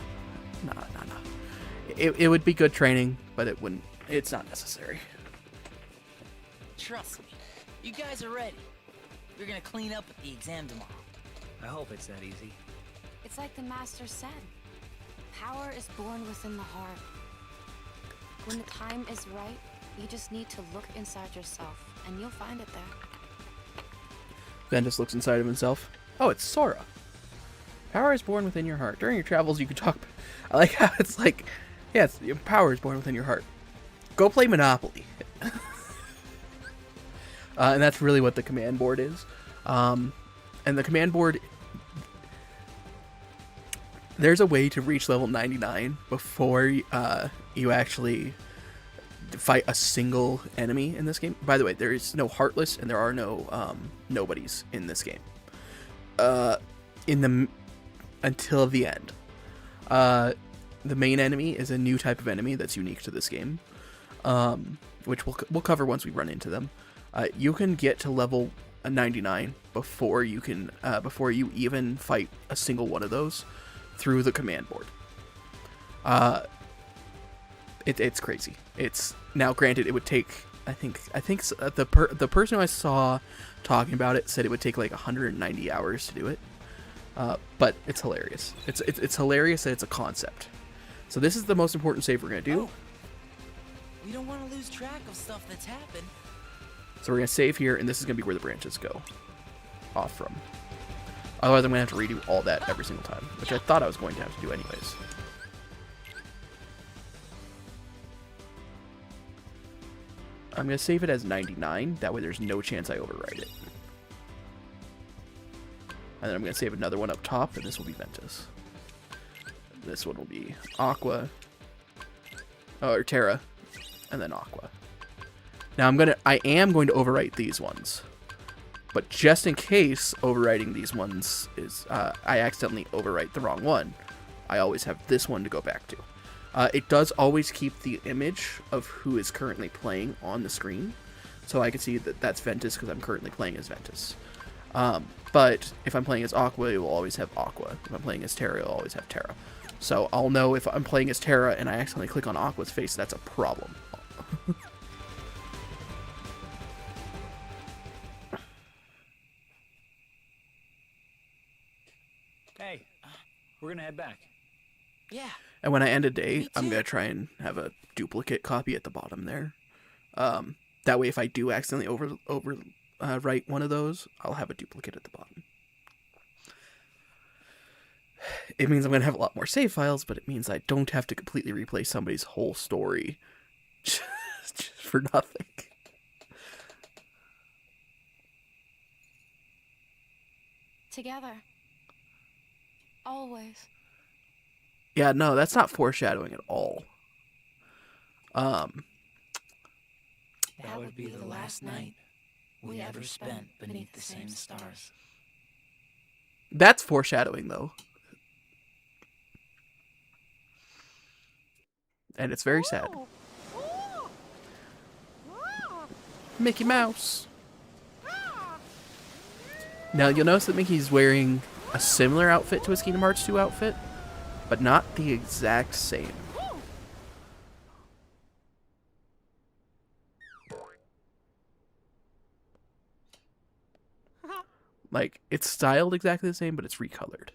It would be good training, but it's not necessary. Trust me, you guys are ready. You're gonna clean up at the exam tomorrow. I hope it's that easy. It's like the Master said. Power is born within the heart. When the time is right, you just need to look inside yourself, and you'll find it there. Ventus looks inside of himself. Oh, it's Sora. Power is born within your heart. During your travels, you can talk. I like how it's like, yes, your power is born within your heart. Go play Monopoly. And that's really what the command board is. And the command board, there's a way to reach level 99 before you actually fight a single enemy in this game. By the way, there is no Heartless and there are no nobodies in this game. Until the end. The main enemy is a new type of enemy that's unique to this game, which we'll cover once we run into them. You can get to level 99 before you even fight a single one of those through the command board. It's crazy. It's now granted it would take I think the person who I saw talking about it said it would take like 190 hours to do it. But it's hilarious. It's hilarious that it's a concept. So this is the most important save we're gonna do. Oh, we don't want to lose track of stuff that's happened. So we're gonna save here, and this is gonna be where the branches go off from. Otherwise, I'm gonna have to redo all that every single time, which I thought I was going to have to do anyways. I'm gonna save it as 99. That way, there's no chance I overwrite it. And then I'm gonna save another one up top, and this will be Ventus. This one will be Aqua, or Terra, and then Aqua. Now I am going to overwrite these ones, but just in case overwriting these ones is I accidentally overwrite the wrong one, I always have this one to go back to. It does always keep the image of who is currently playing on the screen, so I can see that that's Ventus because I'm currently playing as Ventus. But if I'm playing as Aqua, it will always have Aqua. If I'm playing as Terra, it will always have Terra. So I'll know if I'm playing as Terra and I accidentally click on Aqua's face, that's a problem. Hey, We're gonna head back. Yeah. And when I end a day, Me I'm too. gonna try and have a duplicate copy at the bottom there. That way, if I do accidentally write one of those, I'll have a duplicate at the bottom. It means I'm gonna have a lot more save files, but it means I don't have to completely replay somebody's whole story just for nothing. Together. Always. Yeah, no, that's not foreshadowing at all. That would be the last night we ever spent beneath the same stars. That's foreshadowing, though. And it's very sad. Mickey Mouse. Now, you'll notice that Mickey's wearing a similar outfit to his Kingdom Hearts 2 outfit, but not the exact same. Like, it's styled exactly the same, but it's recolored.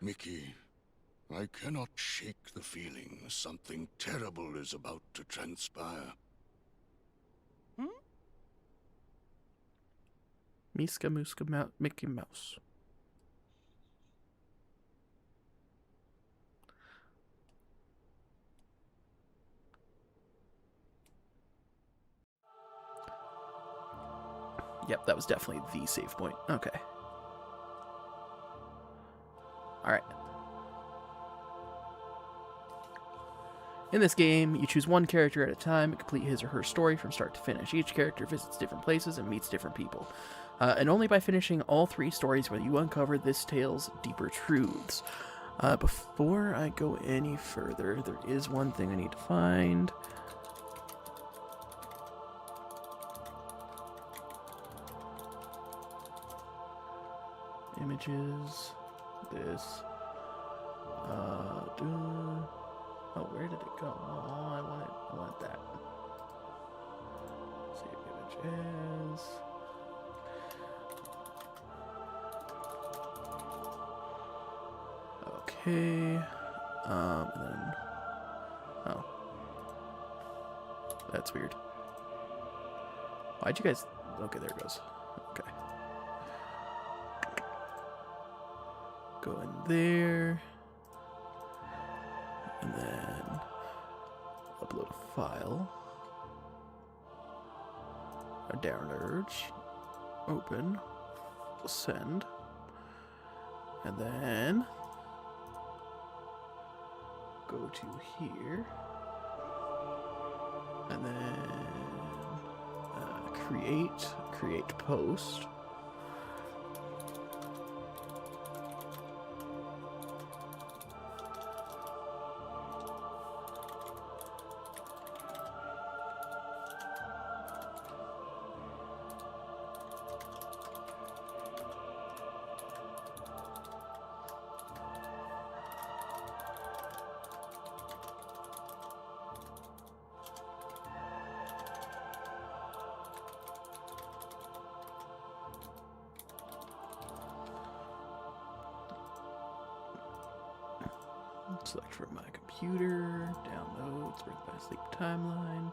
Mickey, I cannot shake the feeling something terrible is about to transpire. Miska Muska Mickey Mouse. Yep, that was definitely the save point. Okay. Alright. In this game, you choose one character at a time and complete his or her story from start to finish. Each character visits different places and meets different people. And only by finishing all 3 stories will you uncover this tale's deeper truths. Before I go any further, there is one thing I need to find. Images. This. Oh, where did it go? Oh, I want that. Save images. Okay. And then. Oh. That's weird. Why'd you guys. Okay, there it goes. Okay. Go in there. And then. Upload a file. A download. Open. Send. And then. Go to here. And then. Create post. Select from my computer, downloads, Birth by Sleep timeline.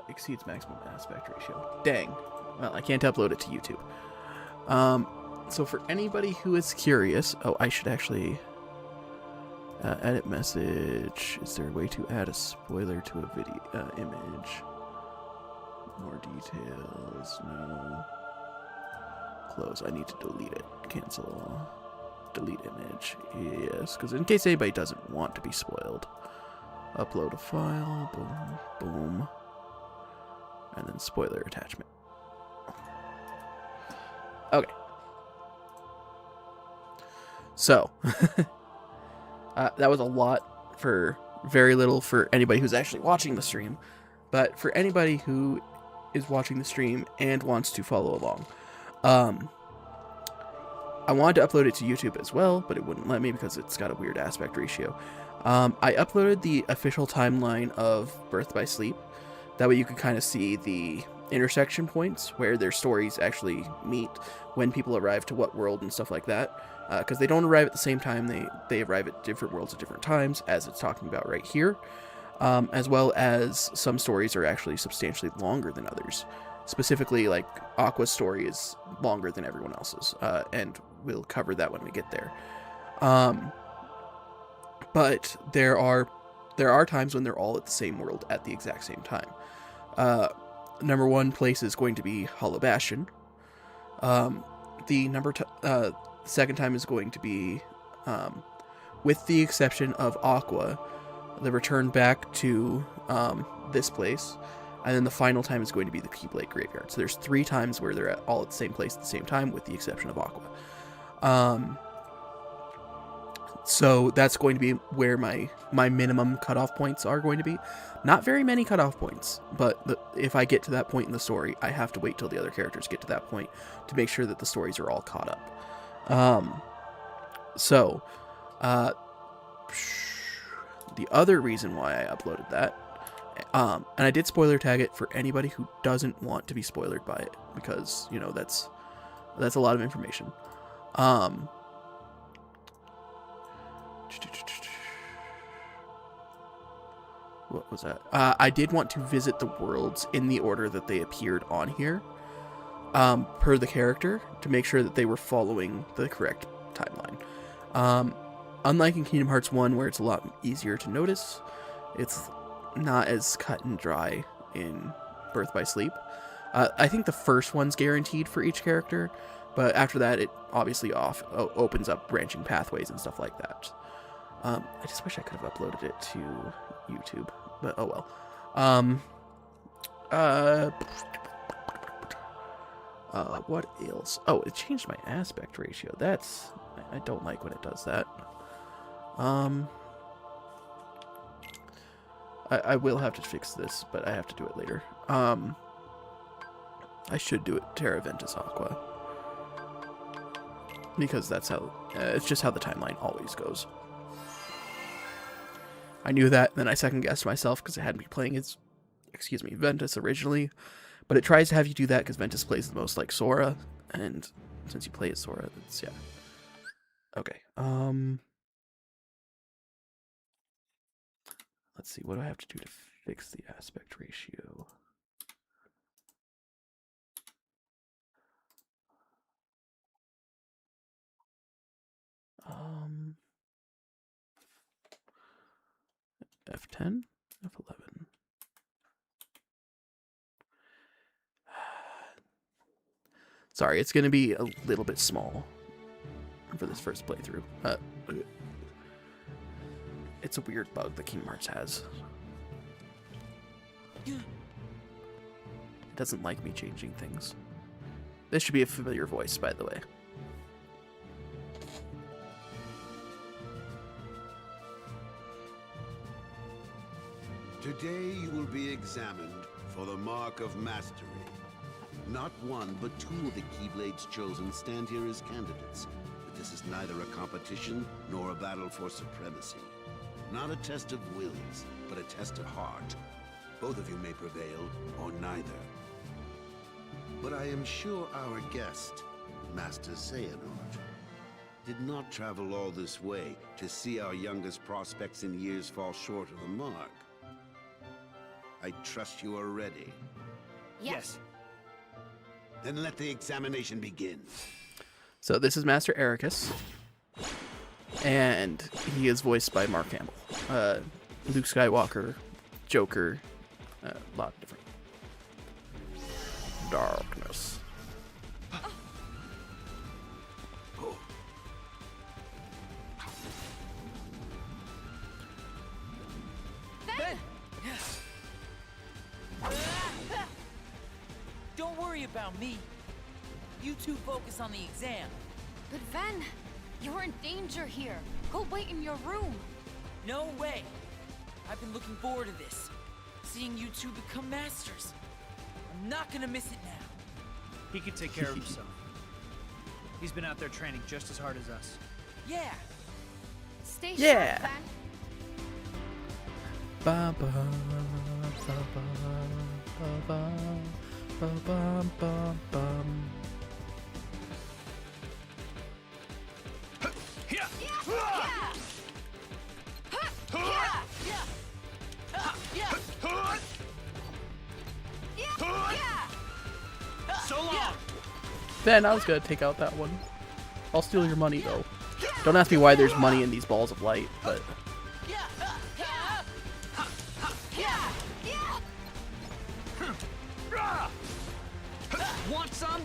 Exceeds maximum aspect ratio. Dang. Well, I can't upload it to YouTube. So for anybody who is curious, I should actually edit message. Is there a way to add a spoiler to a video image? More details. No. Close. I need to delete it. Cancel. Delete image. Yes, because in case anybody doesn't want to be spoiled. Upload a file. Boom. Boom. And then spoiler attachment. Okay. So. That was a lot for very little for anybody who's actually watching the stream. But for anybody who is watching the stream and wants to follow along. I wanted to upload it to YouTube as well, but it wouldn't let me because it's got a weird aspect ratio. I uploaded the official timeline of Birth by Sleep That way you can kind of see the intersection points where their stories actually meet when people arrive to what world and stuff like that. Because they don't arrive at the same time, they arrive at different worlds at different times, as it's talking about right here. As well as some stories are actually substantially longer than others. Specifically, like, Aqua's story is longer than everyone else's, and we'll cover that when we get there. But there are times when they're all at the same world at the exact same time. Number one place is going to be Hollow Bastion. The second time is going to be, with the exception of Aqua, the return back to this place, and then the final time is going to be the Keyblade Graveyard. So there's 3 times where they're all at the same place at the same time, with the exception of Aqua. So that's going to be where my minimum cutoff points are going to be. Not very many cutoff points, but if I get to that point in the story, I have to wait till the other characters get to that point to make sure that the stories are all caught up. The other reason why I uploaded that, and I did spoiler tag it for anybody who doesn't want to be spoilered by it, because, you know, that's a lot of information. What was that? I did want to visit the worlds in the order that they appeared on here, per the character, to make sure that they were following the correct timeline. Unlike in Kingdom Hearts 1, where it's a lot easier to notice, it's not as cut and dry in Birth by Sleep. I think the first one's guaranteed for each character, but after that, it obviously opens up branching pathways and stuff like that. I just wish I could have uploaded it to YouTube, but oh well. What else? Oh, it changed my aspect ratio. I don't like when it does that. I will have to fix this, but I have to do it later. I should do it Terra, Ventus, Aqua, because that's how, it's just how the timeline always goes. I knew that, and then I second-guessed myself because I hadn't been playing Ventus originally, but it tries to have you do that because Ventus plays the most like Sora, and since you play as Sora, that's, yeah. Okay, let's see, what do I have to do to fix the aspect ratio? F10, F11. Sorry, it's going to be a little bit small for this first playthrough. It's a weird bug that Kingdom Hearts has. It doesn't like me changing things. This should be a familiar voice, by the way. Today you will be examined for the Mark of Mastery. Not one, but 2 of the Keyblades chosen stand here as candidates. But this is neither a competition nor a battle for supremacy. Not a test of wills, but a test of heart. Both of you may prevail, or neither. But I am sure our guest, Master Xehanort, did not travel all this way to see our youngest prospects in years fall short of the mark. I trust you are ready. Yes. Then let the examination begin. So this is Master Ericus, and he is voiced by Mark Hamill. Luke Skywalker, Joker, a lot of different. Darkness. Don't worry about me. You two focus on the exam. But Ven, you're in danger here. Go wait in your room. No way. I've been looking forward to this. Seeing you two become masters. I'm not gonna miss it now. He can take care of himself. He's been out there training just as hard as us. Yeah. Stay Yeah. sharp, Ven. Ba, ba, So long. Ben, I was gonna take out that one. I'll steal your money though. Don't ask me why there's money in these balls of light, but Want some?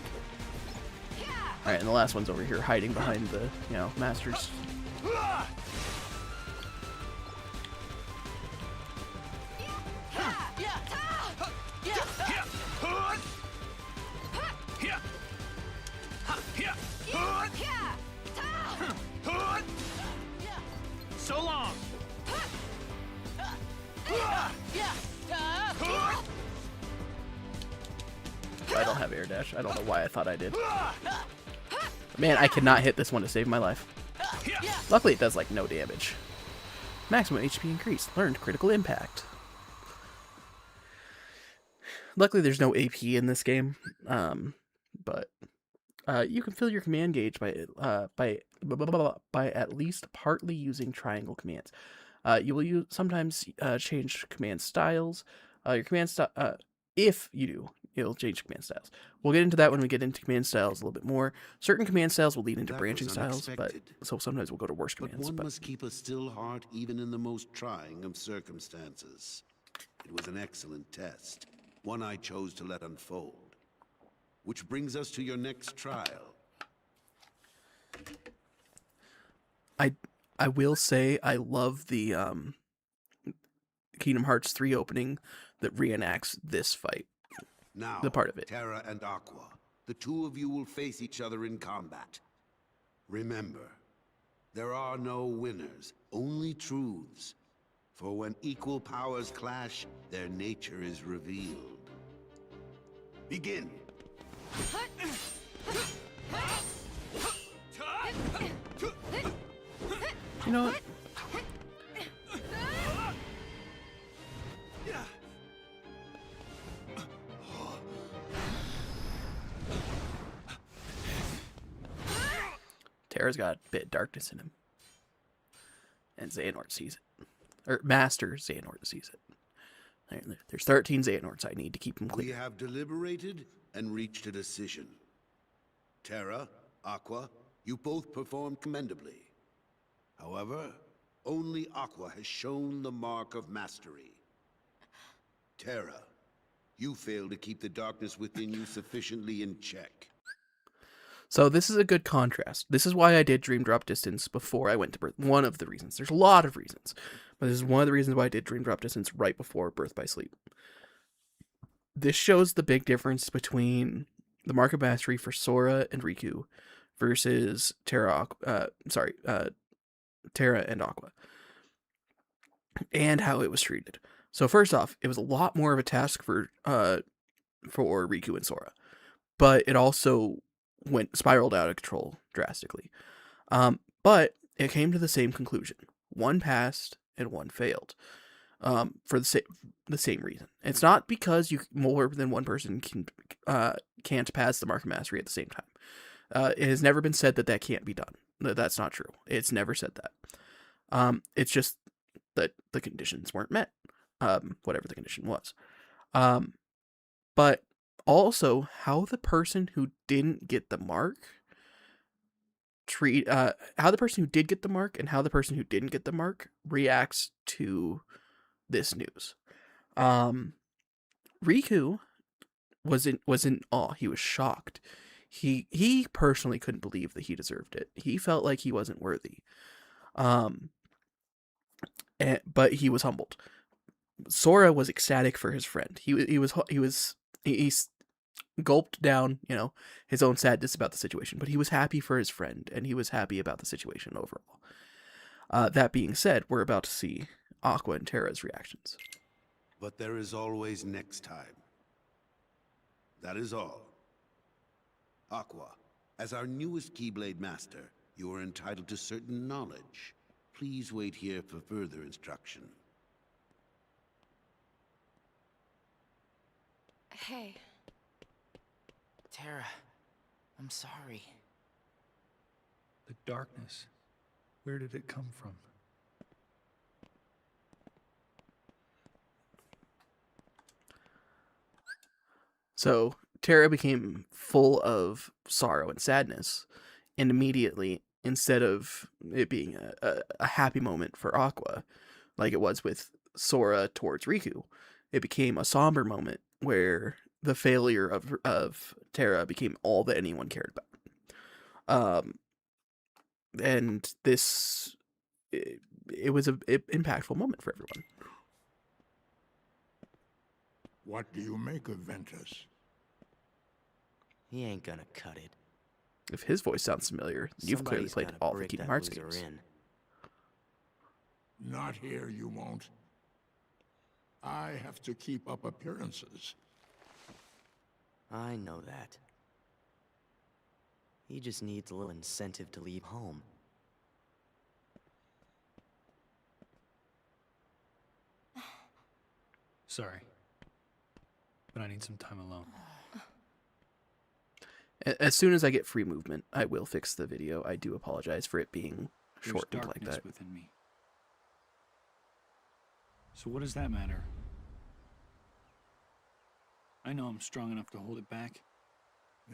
alright, and the last one's over here hiding behind the, masters. So long. I don't have air dash. I don't know why I thought I did. Man, I cannot hit this one to save my life. Luckily, it does like no damage. Maximum HP increase. Learned critical impact. Luckily, there's no AP in this game, but you can fill your command gauge by at least partly using triangle commands. You will sometimes change command styles. Your command style, if you do, it'll change command styles. We'll get into that when we get into command styles a little bit more. Certain command styles will lead into That branching was styles, but unexpected. so sometimes we'll go to worse But commands. one must keep a still heart even in the most trying of circumstances. It was an excellent test, one I chose to let unfold. Which brings us to your next trial. I will say I love the Kingdom Hearts 3 opening that reenacts this fight. Now, The part of it. Terra and Aqua, the two of you will face each other in combat. Remember, there are no winners, only truths. For when equal powers clash, their nature is revealed. Begin! You know what? Terra's got a bit of darkness in him. And Xehanort sees it. Or Master Xehanort sees it. There's 13 Xehanorts I need to keep him We clear. have deliberated and reached a decision. Terra, Aqua, you both performed commendably. However, only Aqua has shown the mark of mastery. Terra, you failed to keep the darkness within you sufficiently in check. So this is a good contrast. This is why I did Dream Drop Distance before I went to Birth. One of the reasons. There's a lot of reasons. But this is one of the reasons why I did Dream Drop Distance right before Birth by Sleep. This shows the big difference between the Mark of Mastery for Sora and Riku versus Terra and Aqua. And how it was treated. So first off, it was a lot more of a task for Riku and Sora. But it also spiraled out of control drastically. But it came to the same conclusion. One passed and one failed. For the same reason. It's not because more than one person can't pass the Mark of Mastery at the same time. It has never been said that can't be done. That's not true. It's never said that. It's just that the conditions weren't met. Whatever the condition was. But also how the person who didn't get the mark how the person who did get the mark and how the person who didn't get the mark reacts to this news. Riku was in awe. He was shocked. He personally couldn't believe that he deserved it. He felt like he wasn't worthy. But he was humbled. Sora was ecstatic for his friend. He gulped down, his own sadness about the situation, but he was happy for his friend, and he was happy about the situation overall. That being said, we're about to see Aqua and Terra's reactions. But there is always next time. That is all. Aqua, as our newest Keyblade Master, you are entitled to certain knowledge. Please wait here for further instruction. Hey, Terra, I'm sorry. The darkness. Where did it come from? So Terra became full of sorrow and sadness, and immediately, instead of it being a happy moment for Aqua, like it was with Sora towards Riku, it became a somber moment where the failure of Terra became all that anyone cared about. And this, it was an impactful moment for everyone. What do you make of Ventus? He ain't gonna cut it. If his voice sounds familiar, you've clearly Somebody's played gotta all the break Kingdom that Hearts loser games. in. Not here, you won't. I have to keep up appearances. I know that. He just needs a little incentive to leave home. Sorry. But I need some time alone. As soon as I get free movement, I will fix the video. I do apologize for it being There's shortened like darkness that. within me. So what does that matter? I know I'm strong enough to hold it back.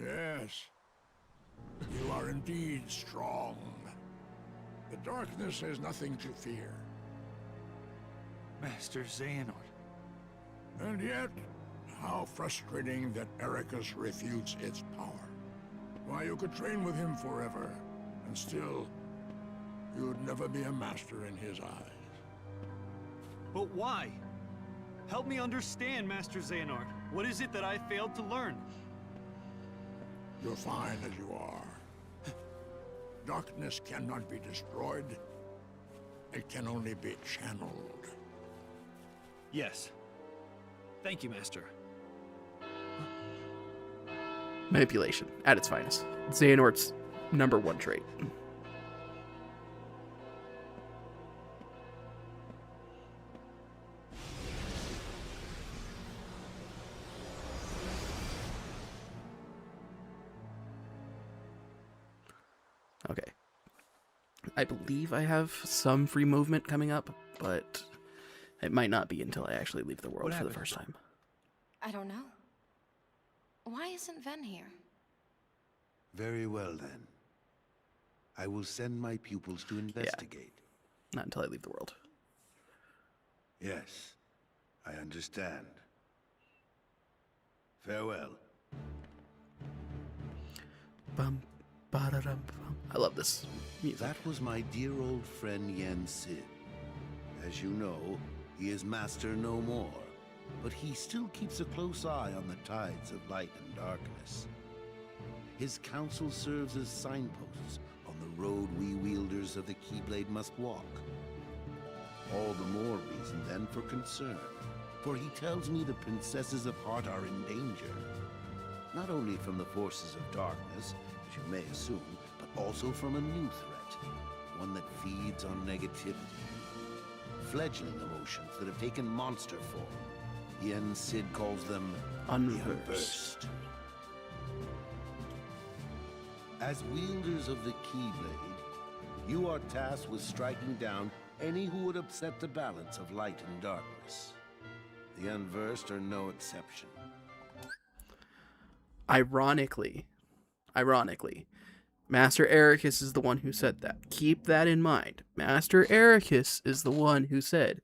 Yes, you are indeed strong. The darkness has nothing to fear. Master Xehanort. And yet, how frustrating that Ericus refutes its power. Why, you could train with him forever, and still, you'd never be a master in his eyes. But why? Help me understand, Master Xehanort. What is it that I failed to learn? You're fine as you are. Darkness cannot be destroyed. It can only be channeled. Yes. Thank you, Master. Manipulation at its finest. Xehanort's #1 trait. Okay. I believe I have some free movement coming up, but it might not be until I actually leave the world What for the happened? first time. I don't know. Why isn't Ven here? Very well, then. I will send my pupils to investigate. Not until I leave the world. Yes, I understand. Farewell. Bum, ba-da-dum, bum. I love this music. That was my dear old friend Yen Sid. As you know, he is master no more, but he still keeps a close eye on the tides of light and darkness. His counsel serves as signposts on the road we wielders of the keyblade must walk. All the more reason then for concern, for he tells me the princesses of heart are in danger. Not only from the forces of darkness, as you may assume, but also from a new threat, one that feeds on negativity. Fledgling emotions that have taken monster form. Yen Sid calls them Unversed. the Unversed. As wielders of the keyblade, you are tasked with striking down any who would upset the balance of light and darkness. The Unversed are no exception. Ironically, Master Ericus is the one who said that. Keep that in mind. Master Ericus is the one who said,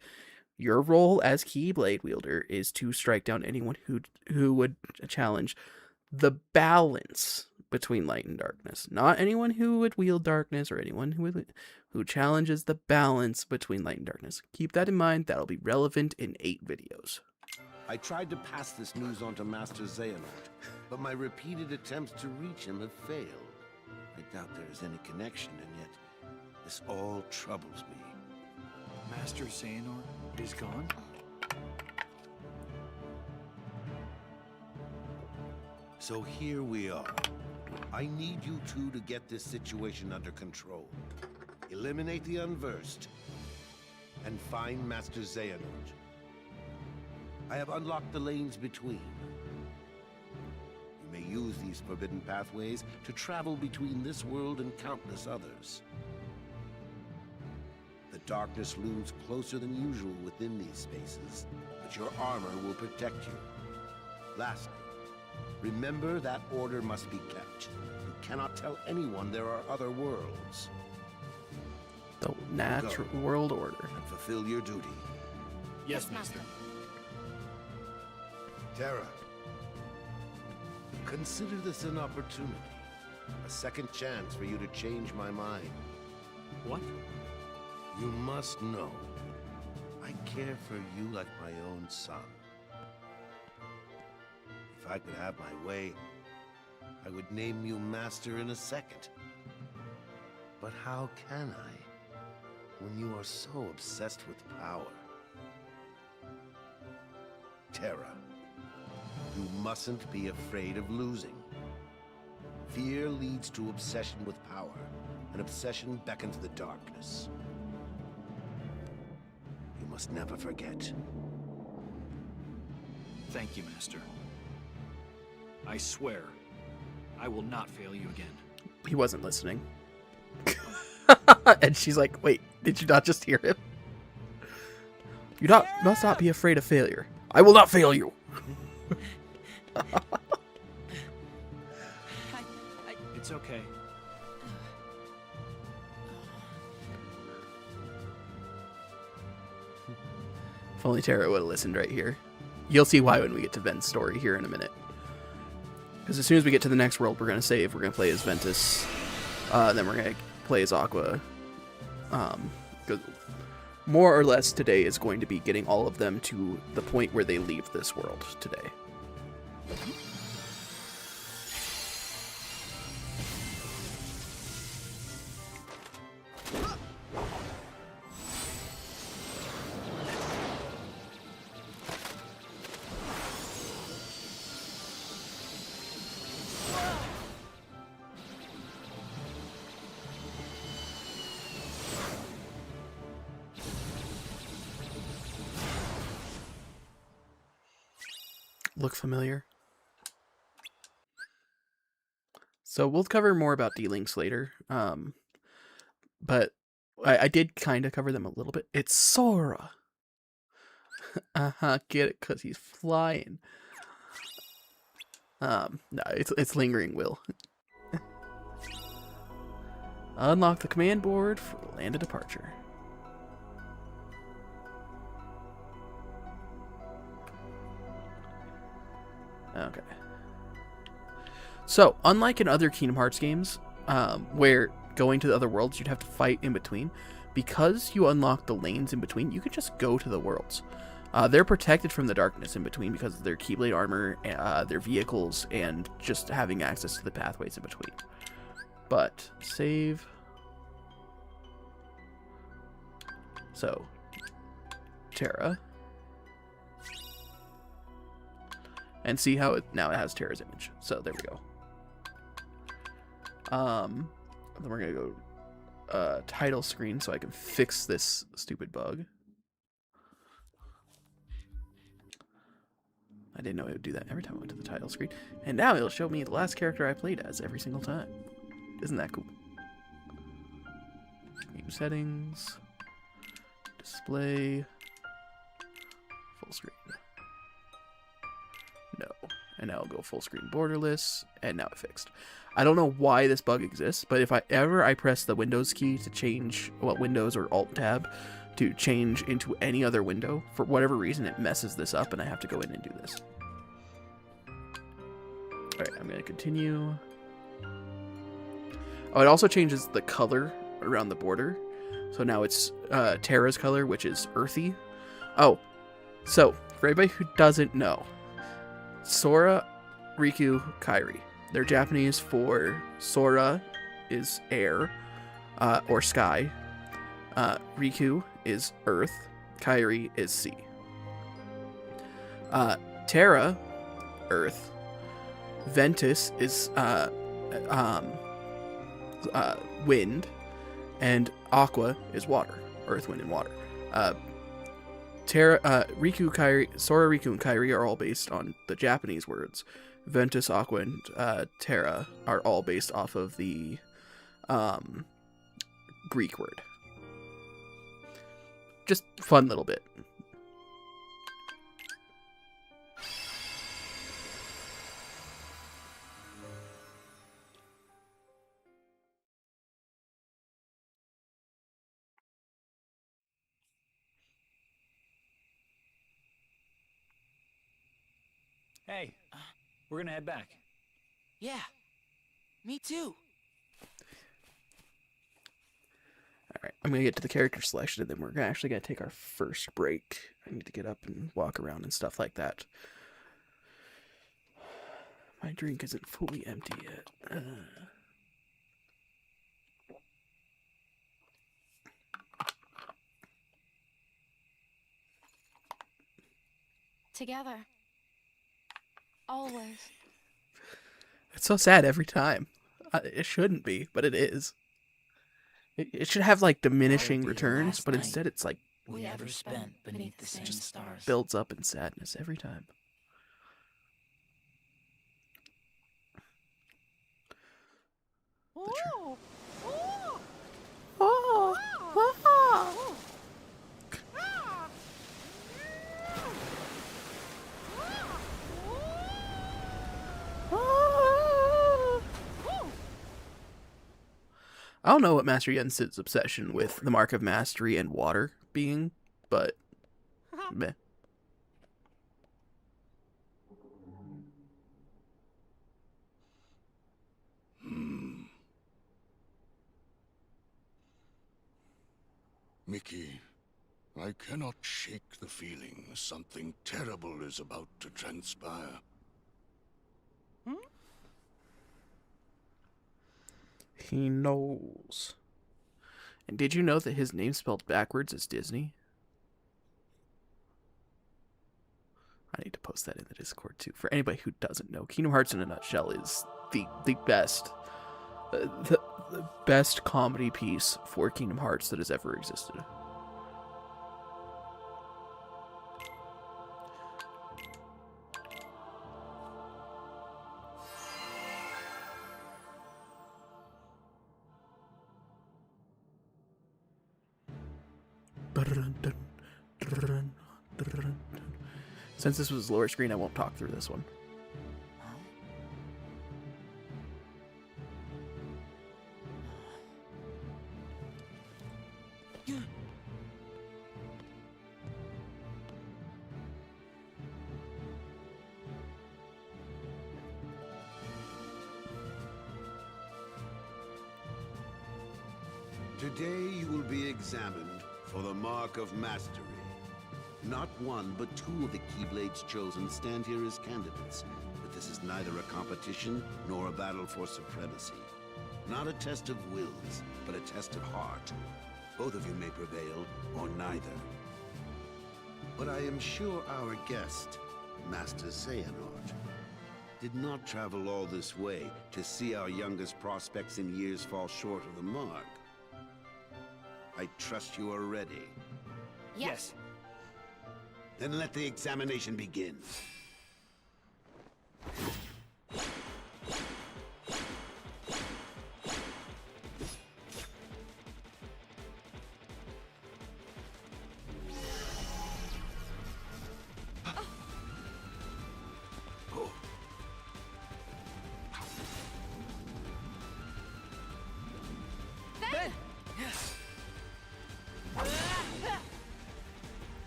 your role as Keyblade wielder is to strike down anyone who would challenge the balance between light and darkness. Not anyone who would wield darkness or anyone who challenges the balance between light and darkness. Keep that in mind. That'll be relevant in 8 videos. I tried to pass this news on to Master Xehanort, but my repeated attempts to reach him have failed. I doubt there is any connection, and yet this all troubles me. Master Xehanort is gone? So here we are. I need you two to get this situation under control. Eliminate the Unversed, and find Master Xehanort. I have unlocked the lanes between. use these forbidden pathways to travel between this world and countless others. The darkness looms closer than usual within these spaces, but your armor will protect you. Lastly, remember that order must be kept. You cannot tell anyone there are other worlds. The natural world order. And fulfill your duty. Yes, Master. Terra, consider this an opportunity. A second chance for you to change my mind. What? You must know, I care for you like my own son. If I could have my way, I would name you Master in a second. But how can I, when you are so obsessed with power? Terra, you mustn't be afraid of losing. Fear leads to obsession with power, and obsession beckons the darkness. You must never forget. Thank you, Master. I swear, I will not fail you again. He wasn't listening. And she's like, wait, did you not just hear him? You must not be afraid of failure. I will not fail you. It's okay. If only Terra would have listened right here. You'll see why when we get to Ven's story here in a minute. Because as soon as we get to the next world, we're going to save. We're going to play as Ventus. Then we're going to play as Aqua. More or less today is going to be getting all of them to the point where they leave this world today. Look familiar? So we'll cover more about D-Links later. But I did kind of cover them a little bit. It's Sora. Get it? Because he's flying. No, it's Lingering Will. Unlock the command board for the land of departure. Okay. So, unlike in other Kingdom Hearts games, where going to the other worlds you'd have to fight in between, because you unlock the lanes in between, you can just go to the worlds. They're protected from the darkness in between because of their keyblade armor, their vehicles, and just having access to the pathways in between. But, save. So, Terra. And see how now it has Terra's image. So there we go. Then we're gonna go title screen so I can fix this stupid bug. I didn't know it would do that every time I went to the title screen. And now it'll show me the last character I played as every single time. Isn't that cool? Game settings. Display. Full screen. No. And now I'll go full screen borderless, and now it fixed. I don't know why this bug exists, but if I press the Windows key to change, Windows or Alt Tab to change into any other window, for whatever reason it messes this up and I have to go in and do this. Alright, I'm going to continue. Oh, it also changes the color around the border. So now it's Terra's color, which is earthy. Oh, so for everybody who doesn't know, Sora, Riku, Kairi. They're Japanese for Sora is air, or sky. Riku is earth. Kairi is sea. Terra, earth. Ventus is wind. And Aqua is water. Earth, wind, and water. Terra, Riku, Kairi, Sora, Riku, and Kairi are all based on the Japanese words. Ventus, Aqua, and Terra are all based off of the Greek word. Just fun little bit. Hey, we're gonna head back. Yeah, me too. Alright, I'm going to get to the character selection, and then we're actually going to take our first break. I need to get up and walk around and stuff like that. My drink isn't fully empty yet. Together. Always. It's so sad every time. It shouldn't be, but it is. It should have like diminishing returns, but instead it's like We ever spent beneath the same stars. builds up in sadness every time. Ooh. Ooh. Oh, oh. I don't know what Master Yensid's obsession with the Mark of Mastery and water being, but meh. Mickey, I cannot shake the feeling something terrible is about to transpire. He knows. And did you know that his name spelled backwards is Disney? I need to post that in the Discord too. For anybody who doesn't know, Kingdom Hearts in a nutshell is the best, the best comedy piece for Kingdom Hearts that has ever existed. Since this was lower screen, I won't talk through this one. Today you will be examined for the Mark of Mastery. Not one, but two of the Keyblade's chosen stand here as candidates, but this is neither a competition nor a battle for supremacy. Not a test of wills, but a test of heart. Both of you may prevail, or neither. But I am sure our guest, Master Xehanort, did not travel all this way to see our youngest prospects in years fall short of the mark. I trust you are ready. Yes. Then let the examination begin.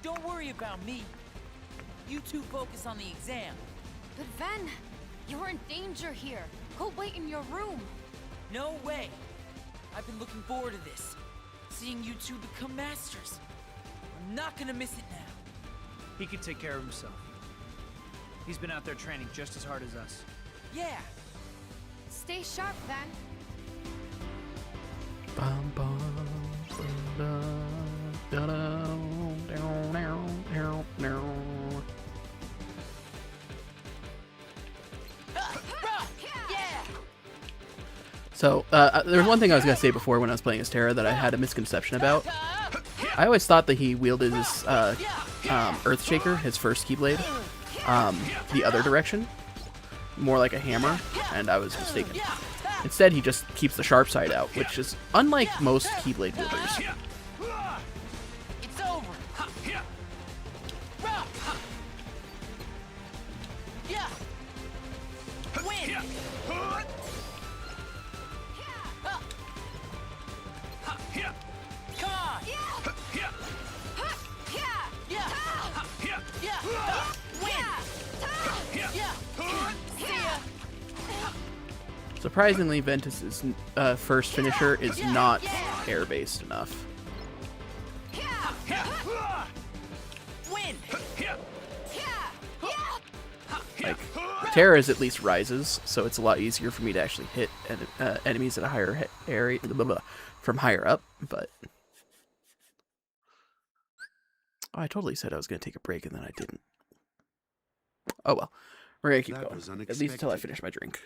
Don't worry about me. You two focus on the exam. But Ven, you're in danger here. Go wait in your room. No way. I've been looking forward to this. Seeing you two become masters. I'm not gonna miss it now. He can take care of himself. He's been out there training just as hard as us. Yeah. Stay sharp, Ven. Bum, bum, bum, da, da, down, down, down, down. Yeah. So, there's one thing I was going to say before when I was playing as Terra that I had a misconception about. I always thought that he wielded his Earth Shaker, his first Keyblade, the other direction. more like a hammer, and I was mistaken. Instead, he just keeps the sharp side out, which is unlike most keyblade wielders. It's over. Rock. Yeah. Win. Come on. Surprisingly, Ventus's first finisher is not air-based enough. Win. Like, Terra's at least rises, so it's a lot easier for me to actually hit enemies at a higher area from higher up, but... Oh, I totally said I was going to take a break, and then I didn't. Oh well. We're going to keep going. At least until I finish my drink.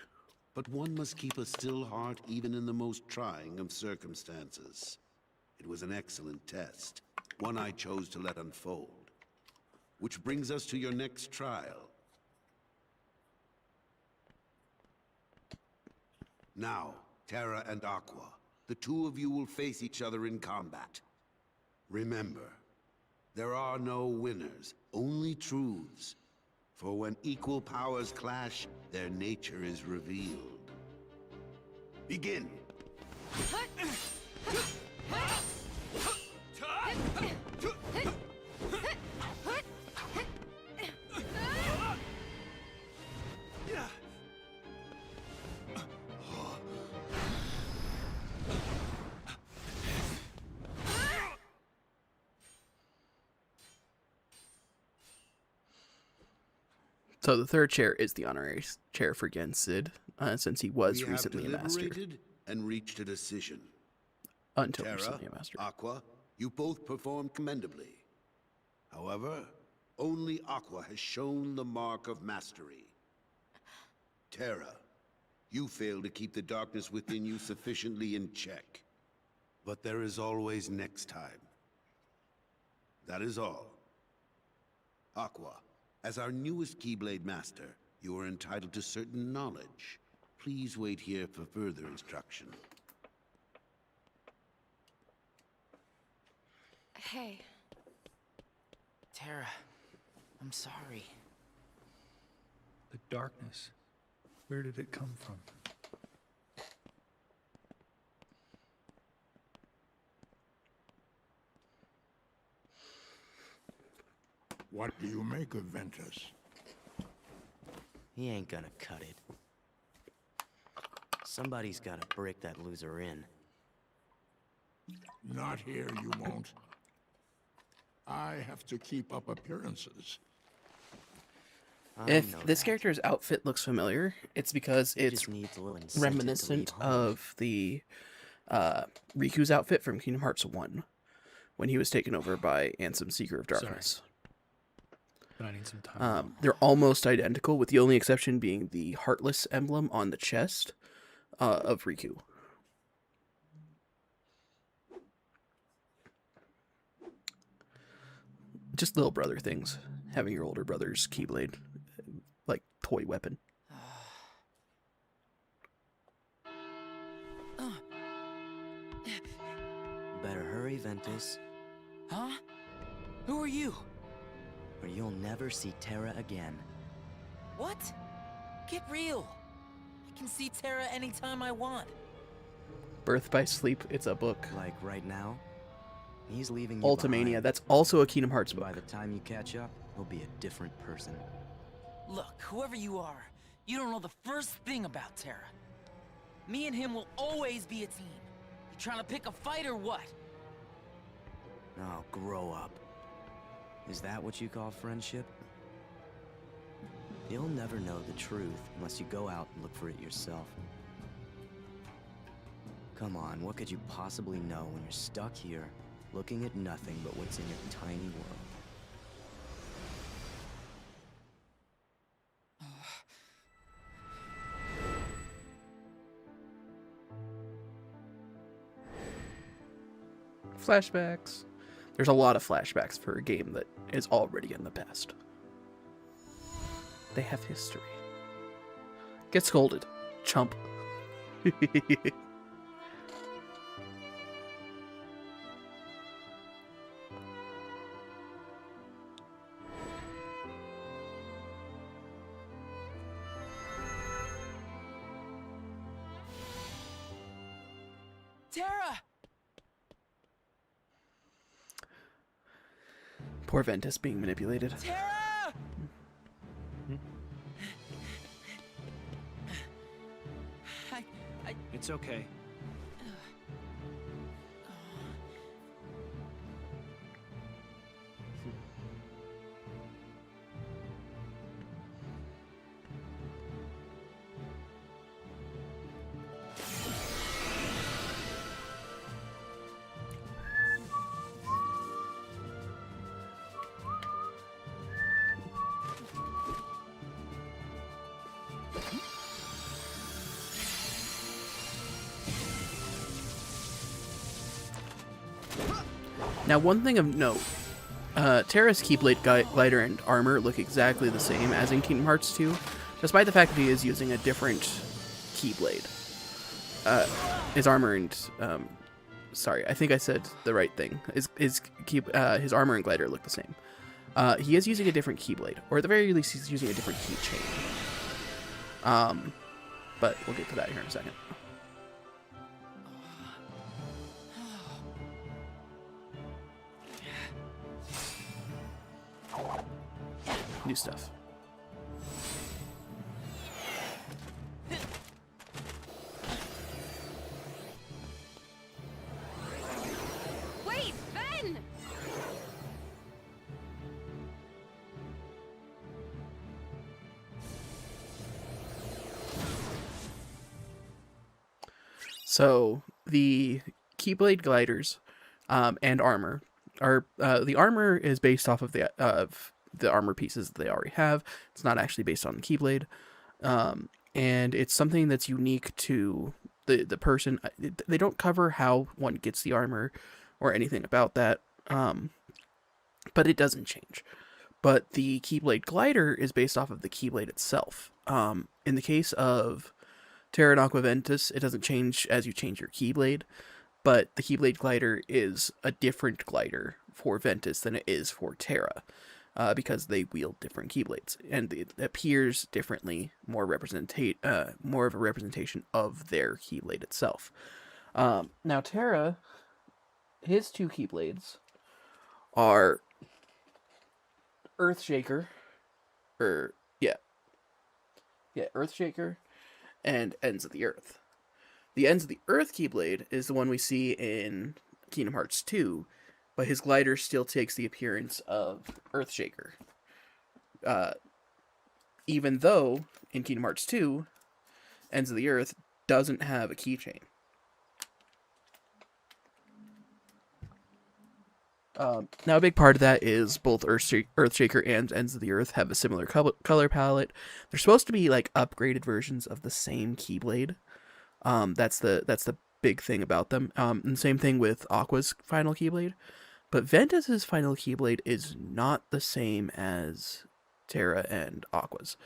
But one must keep a still heart even in the most trying of circumstances. It was an excellent test, one I chose to let unfold. Which brings us to your next trial. Now, Terra and Aqua, the two of you will face each other in combat. Remember, there are no winners, only truths. For when equal powers clash, their nature is revealed. Begin! So the third chair is the honorary chair for Sid, since he was We recently a have master. deliberated and reached a decision. Until Terra, recently a master. Aqua, you both performed commendably. However, only Aqua has shown the mark of mastery. Terra, you failed to keep the darkness within you sufficiently in check. But there is always next time. That is all. Aqua, as our newest Keyblade Master, you are entitled to certain knowledge. Please wait here for further instruction. Hey. Terra, I'm sorry. The darkness. Where did it come from? What do you make of Ventus? He ain't gonna cut it. Somebody's gotta break that loser in. Not here, you won't. I have to keep up appearances. If this character's outfit looks familiar, it's because it's reminiscent of the Riku's outfit from Kingdom Hearts 1, when he was taken over by Ansem, Seeker of Darkness. But I need some time. They're almost identical, with the only exception being the Heartless emblem on the chest of Riku. Just little brother things. Having your older brother's Keyblade, like, toy weapon. Better hurry, Ventus. Huh? Who are you? Or you'll never see Terra again. What? Get real. I can see Terra anytime I want. Birth by Sleep, it's a book. Like right now? He's leaving you Ultimania, behind. that's also a Kingdom Hearts book. By the time you catch up, he'll be a different person. Look, whoever you are, you don't know the first thing about Terra. Me and him will always be a team. You trying to pick a fight or what? Oh, grow up. Is that what you call friendship? You'll never know the truth unless you go out and look for it yourself. Come on, what could you possibly know when you're stuck here, looking at nothing but what's in your tiny world? Flashbacks. There's a lot of flashbacks for a game that is already in the past. They have history. Get scolded, chump. Terra! Poor Ventus being manipulated. Terra! It's okay. Now, one thing of note, Terra's keyblade glider and armor look exactly the same as in Kingdom Hearts 2, despite the fact that he is using a different keyblade. His armor and sorry, I think I said the right thing. His armor and glider look the same. He is using a different keyblade, or at the very least, he's using a different keychain. But we'll get to that here in a second. New stuff. Wait, Ben! So the keyblade gliders and armor are the armor is based off of the armor pieces that they already have. It's not actually based on the keyblade, and it's something that's unique to the person. They don't cover how one gets the armor or anything about that, but it doesn't change. But the keyblade glider is based off of the keyblade itself. In the case of Terra and Aqua Ventus, it doesn't change as you change your keyblade, but the keyblade glider is a different glider for Ventus than it is for Terra, because they wield different keyblades, and it appears differently, more of a representation of their keyblade itself. Now Terra, his two keyblades are Earthshaker, Earthshaker, and Ends of the Earth. The Ends of the Earth keyblade is the one we see in Kingdom Hearts 2, but his glider still takes the appearance of Earthshaker. Even though, in Kingdom Hearts 2, Ends of the Earth doesn't have a keychain. Now, a big part of that is both Earthshaker and Ends of the Earth have a similar color palette. They're supposed to be like upgraded versions of the same keyblade. That's the big thing about them. And same thing with Aqua's final keyblade. But Ventus's final keyblade is not the same as Terra and Aqua's.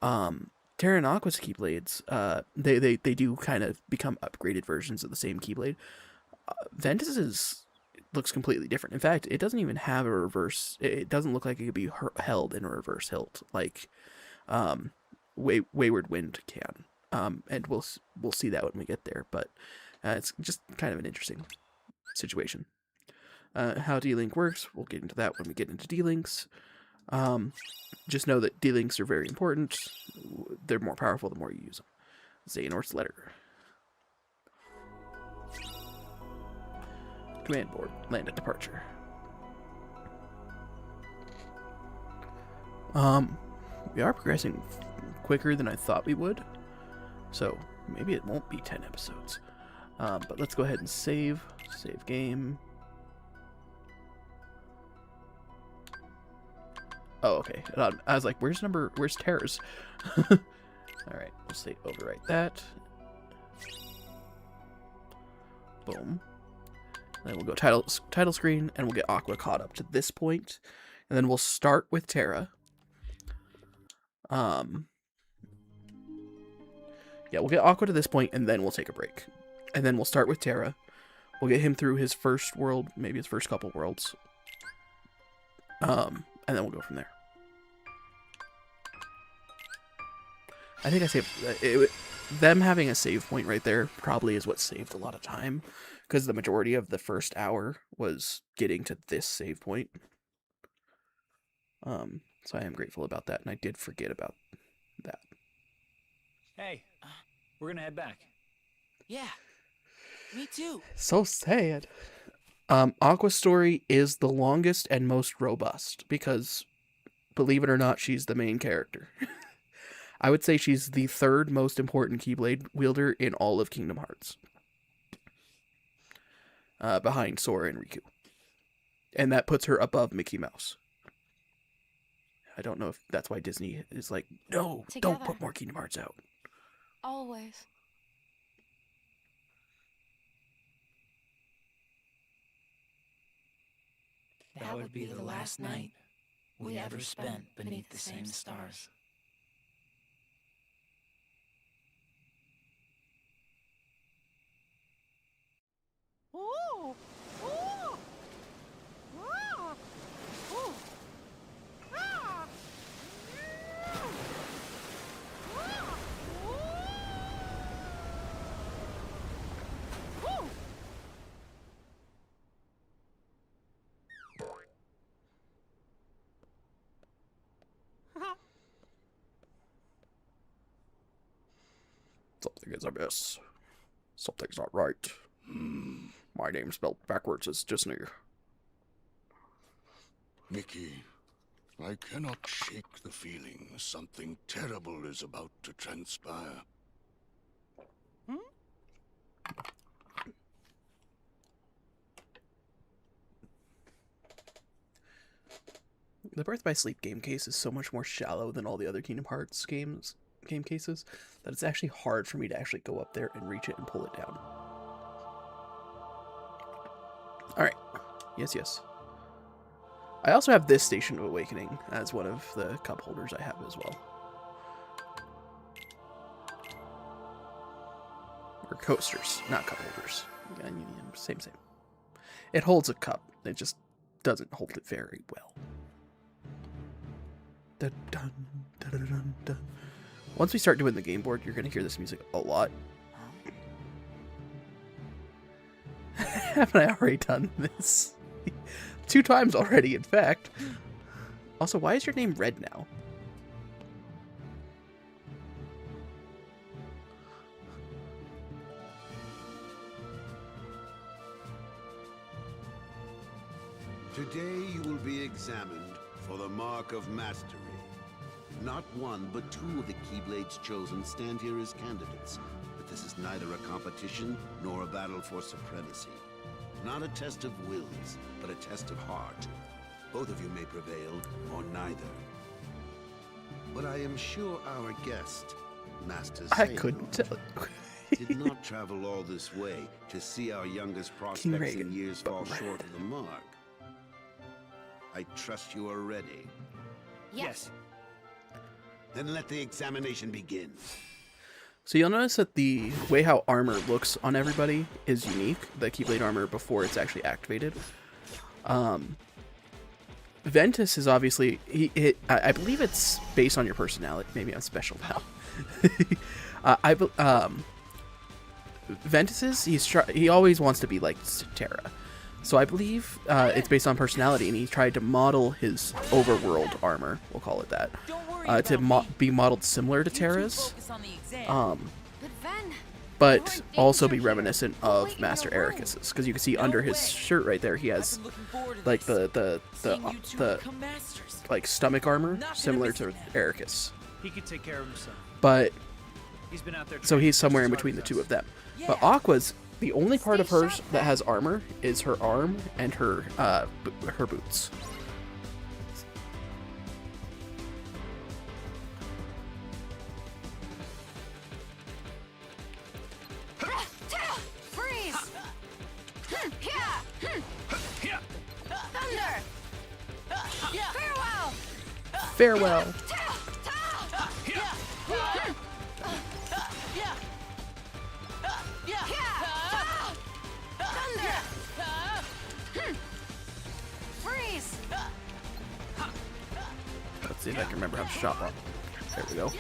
Terra and Aqua's keyblades, they do kind of become upgraded versions of the same keyblade. Ventus's looks completely different. In fact, it doesn't even have a reverse. It doesn't look like it could be held in a reverse hilt like Wayward Wind can. And we'll see that when we get there. But it's just kind of an interesting situation. How D-Link works, we'll get into that when we get into D-Links. Just know that D-Links are very important. They're more powerful the more you use them. Xehanort's letter. Command board. Land at departure. We are progressing quicker than I thought we would. So maybe it won't be 10 episodes. But let's go ahead and save. Save game. Oh, okay. I was like, where's Terra's? Alright, we'll say overwrite that. Boom. Then we'll go title screen, and we'll get Aqua caught up to this point. And then we'll start with Terra. Yeah, we'll get Aqua to this point, and then we'll take a break. And then we'll start with Terra. We'll get him through his first world, maybe his first couple worlds. And then we'll go from there. I think I saved... them having a save point right there probably is what saved a lot of time. Because the majority of the first hour was getting to this save point. So I am grateful about that, and I did forget about that. Hey, we're gonna head back. Yeah, me too. So sad. Aqua's story is the longest and most robust because, believe it or not, she's the main character. I would say she's the third most important Keyblade wielder in all of Kingdom Hearts. Behind Sora and Riku. And that puts her above Mickey Mouse. I don't know if that's why Disney is like, no, Together. don't put more Kingdom Hearts out. Always. That would be the last night we ever spent beneath the same stars. Something is amiss. Something's not right. My name spelled backwards is Disney. Mickey, I cannot shake the feeling something terrible is about to transpire. The Birth by Sleep game case is so much more shallow than all the other Kingdom Hearts game cases that it's actually hard for me to actually go up there and reach it and pull it down. Alright. Yes. I also have this Station of Awakening as one of the cup holders I have as well. Or coasters, not cup holders. Same. It holds a cup. It just doesn't hold it very well. Dun, dun, dun, dun, dun, dun. Once we start doing the game board, you're going to hear this music a lot. Haven't I already done this? 2 times already, in fact. Also, why is your name red now? Today you will be examined for the Mark of Mastery. Not one, but 2 of the Keyblade's chosen stand here as candidates. But this is neither a competition nor a battle for supremacy. Not a test of wills, but a test of heart. Both of you may prevail, or neither. But I am sure our guest, Master I Xehanort, couldn't tell. did not travel all this way to see our youngest prospects in years fall short of the mark. I trust you are ready. Yes. Then let the examination begin. So you'll notice that the way how armor looks on everybody is unique. The Keyblade armor before it's actually activated. Ventus is obviously... I believe it's based on your personality. Maybe I'm special now. Ventus he always wants to be like Terra. So I believe it's based on personality, and he tried to model his overworld armor, we'll call it that, to be modeled similar to Terra's, but also be reminiscent of Master Ericus's, because you can see under his shirt right there, he has like the like stomach armor similar to Ericus. He could take care of himself. But He's been out there. so he's somewhere in between the two of them. But Aqua's, the only part of hers that has armor is her arm and her boots. Freeze! Thunder! Farewell! Farewell. see if I can remember how to shot one. There we go.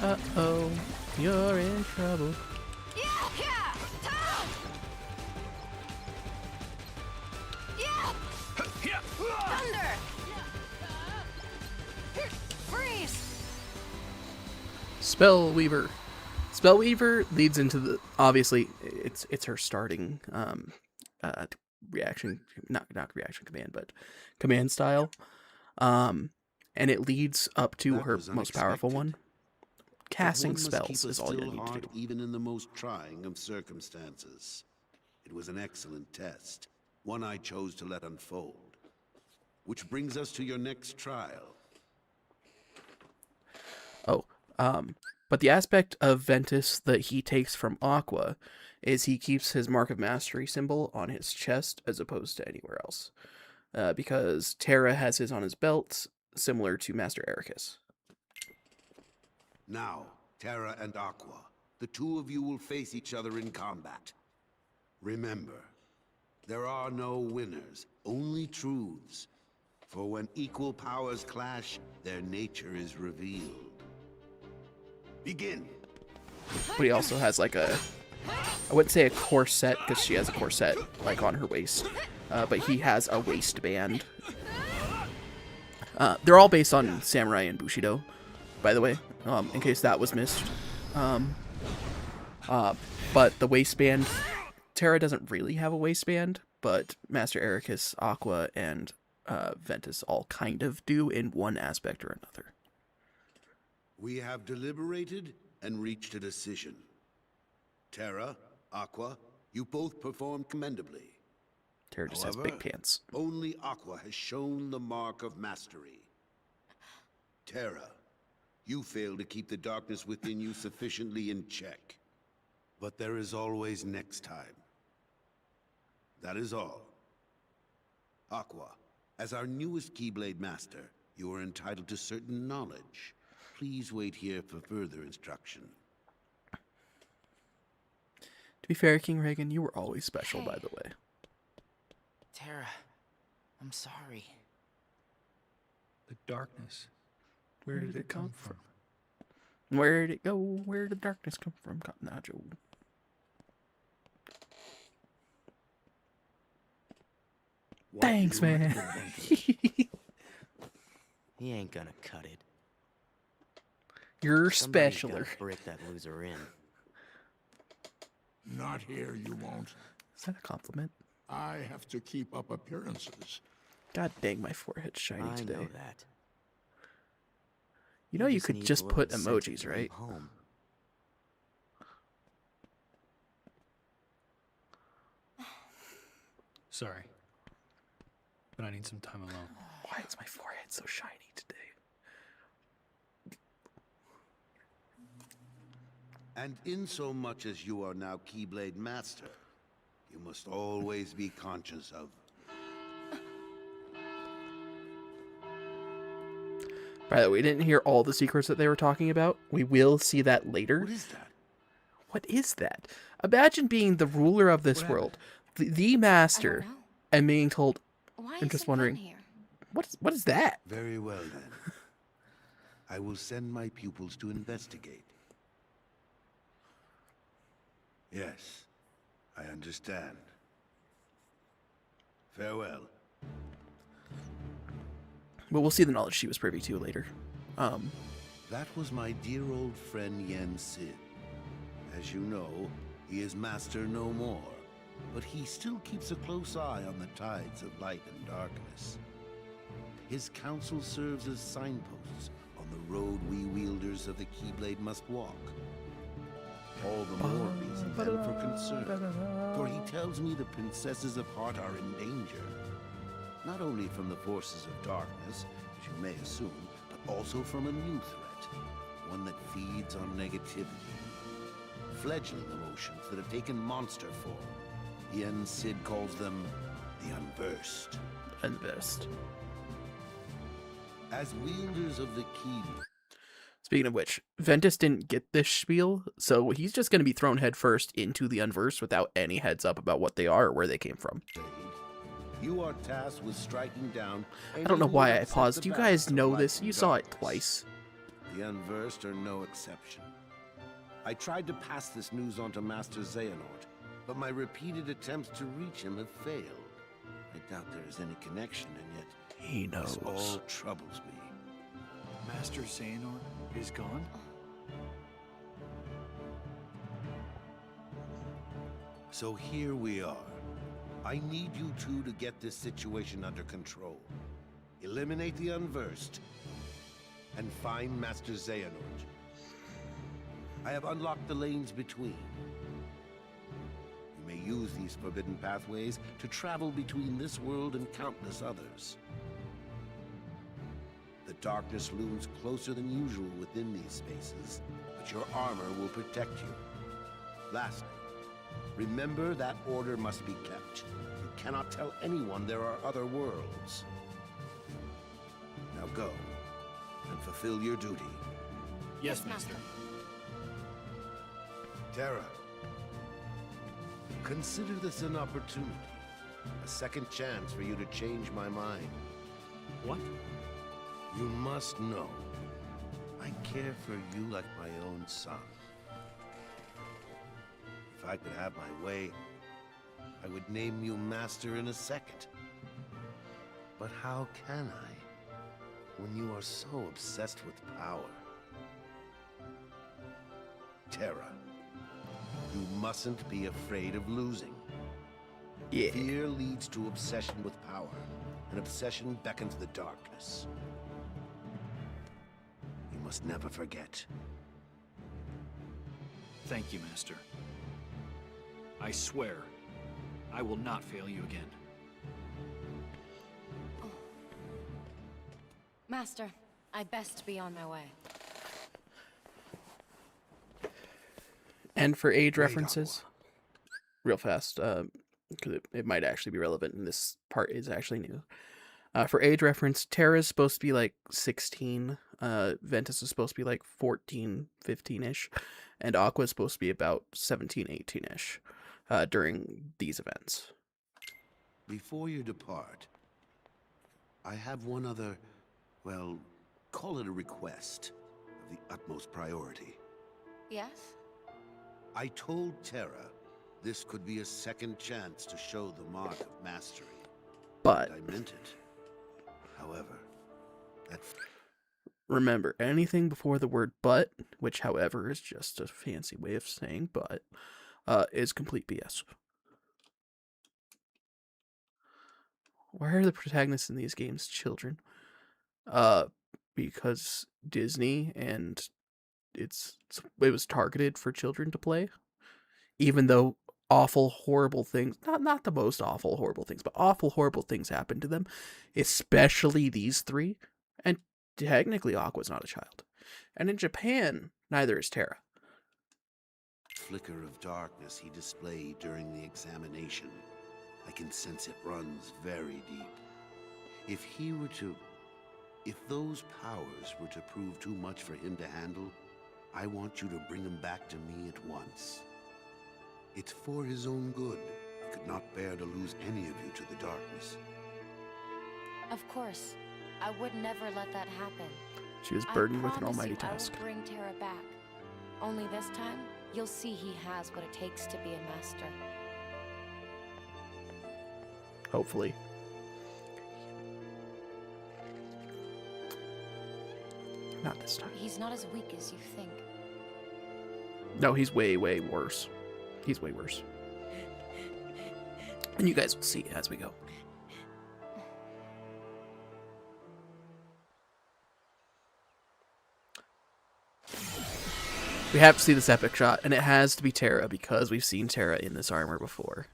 Uh-oh, you're in trouble. Thunder! Freeze! Spellweaver. Spellweaver leads into the, obviously it's her starting reaction, not reaction command, but command style. And it leads up to That her was most powerful one. Casting One must spells keep a is all you still need to heart do. even in the most trying of circumstances. It was an excellent test, one I chose to let unfold. Which brings us to your next trial. Oh, but the aspect of Ventus that he takes from Aqua is he keeps his Mark of Mastery symbol on his chest as opposed to anywhere else. Because Terra has his on his belt, similar to Master Ericus. Now, Terra and Aqua, the two of you will face each other in combat. Remember, there are no winners, only truths. For when equal powers clash, their nature is revealed. Begin! But he also has like a, I wouldn't say a corset because she has a corset like on her waist, but he has a waistband. They're all based on Samurai and Bushido, by the way, in case that was missed. But the waistband, Terra doesn't really have a waistband, but Master Ericus, Aqua, and Ventus all kind of do in one aspect or another. We have deliberated and reached a decision. Terra, Aqua, you both performed commendably. Terra just has big pants. Only Aqua has shown the mark of mastery. Terra, you failed to keep the darkness within you sufficiently in check. But there is always next time. That is all. Aqua, as our newest Keyblade Master, you are entitled to certain knowledge. Please wait here for further instruction. To be fair, King Reagan, you were always special, by the way. Terra, I'm sorry. The darkness. Where did it come from? Where'd it go? Where did the darkness come from, Cotton Eye Joe? Thanks, man. He ain't gonna cut it. You're Somebody's specialer. gotta break that loser in. Not here, you won't. Is that a compliment? I have to keep up appearances. God dang, my forehead's shiny today. I know that. You know you just could need just a put little sense of emojis, right? home. Sorry. But I need some time alone. Why is my forehead so shiny today? And insomuch as you are now Keyblade Master, you must always be conscious of. By the way, we didn't hear all the secrets that they were talking about. We will see that later. What is that? What is that? Imagine being the ruler of this world, the master, and being told, Why I'm is just it fun wondering, here? what is that? Very well then. I will send my pupils to investigate. Yes, I understand. Farewell. But we'll see the knowledge she was privy to later. That was my dear old friend Yen Sid. As you know, he is master no more, but he still keeps a close eye on the tides of light and darkness. His counsel serves as signposts on the road we wielders of the Keyblade must walk. All the more reason then for concern, for he tells me the princesses of heart are in danger. Not only from the forces of darkness, as you may assume, but also from a new threat, one that feeds on negativity. Fledgling emotions that have taken monster form. Yen Sid calls them the Unversed. Unversed. As wielders of the Keyblade. Speaking of which, Ventus didn't get this spiel, so he's just going to be thrown headfirst into the Unversed without any heads up about what they are or where they came from. You are tasked with striking down. I don't know anyone why I upset paused. the Do you balance guys of know light this? and You saw it darkness. twice. The unversed are no exception. I tried to pass this news on to Master Xehanort, but my repeated attempts to reach him have failed. I doubt there is any connection, and yet He knows. this all troubles me. Master Xehanort is gone? So here we are. I need you two to get this situation under control. Eliminate the unversed, and find Master Xehanort. I have unlocked the lanes between. You may use these forbidden pathways to travel between this world and countless others. The darkness looms closer than usual within these spaces, but your armor will protect you. Lastly, remember that order must be kept. You cannot tell anyone there are other worlds. Now go, and fulfill your duty. Yes, Master. Terra, consider this an opportunity. A second chance for you to change my mind. What? You must know, I care for you like my own son. If I could have my way, I would name you Master in a second. But how can I, when you are so obsessed with power? Terra, you mustn't be afraid of losing. Yeah. Fear leads to obsession with power, and obsession beckons the darkness. You must never forget. Thank you, Master. I swear, I will not fail you again. Master, I best be on my way. And for age Great, references, real fast, because it might actually be relevant, and this part is actually new. For age reference, Terra is supposed to be like 16, Ventus is supposed to be like 14, 15-ish, and Aqua is supposed to be about 17, 18-ish during these events. Before you depart, I have one other, well, call it a request of the utmost priority. Yes? I told Terra this could be a second chance to show the mark of mastery. But I meant it. However, that... remember, anything before the word but, which however is just a fancy way of saying but, is complete BS. Why are the protagonists in these games children? Because Disney, and it was targeted for children to play, even though awful, horrible things, not the most awful, horrible things, but awful, horrible things happen to them, especially these three, and technically Aqua's not a child. And in Japan, neither is Terra. flicker of darkness he displayed during the examination, I can sense it runs very deep. If those powers were to prove too much for him to handle, I want you to bring him back to me at once. It's for his own good. He could not bear to lose any of you to the darkness. Of course. I would never let that happen. She was burdened with an almighty I task. will bring Terra back. Only this time, you'll see he has what it takes to be a master. Hopefully. Not this time. He's not as weak as you think. No, he's way, way worse. He's way worse. And you guys will see as we go. We have to see this epic shot, and it has to be Terra because we've seen Terra in this armor before.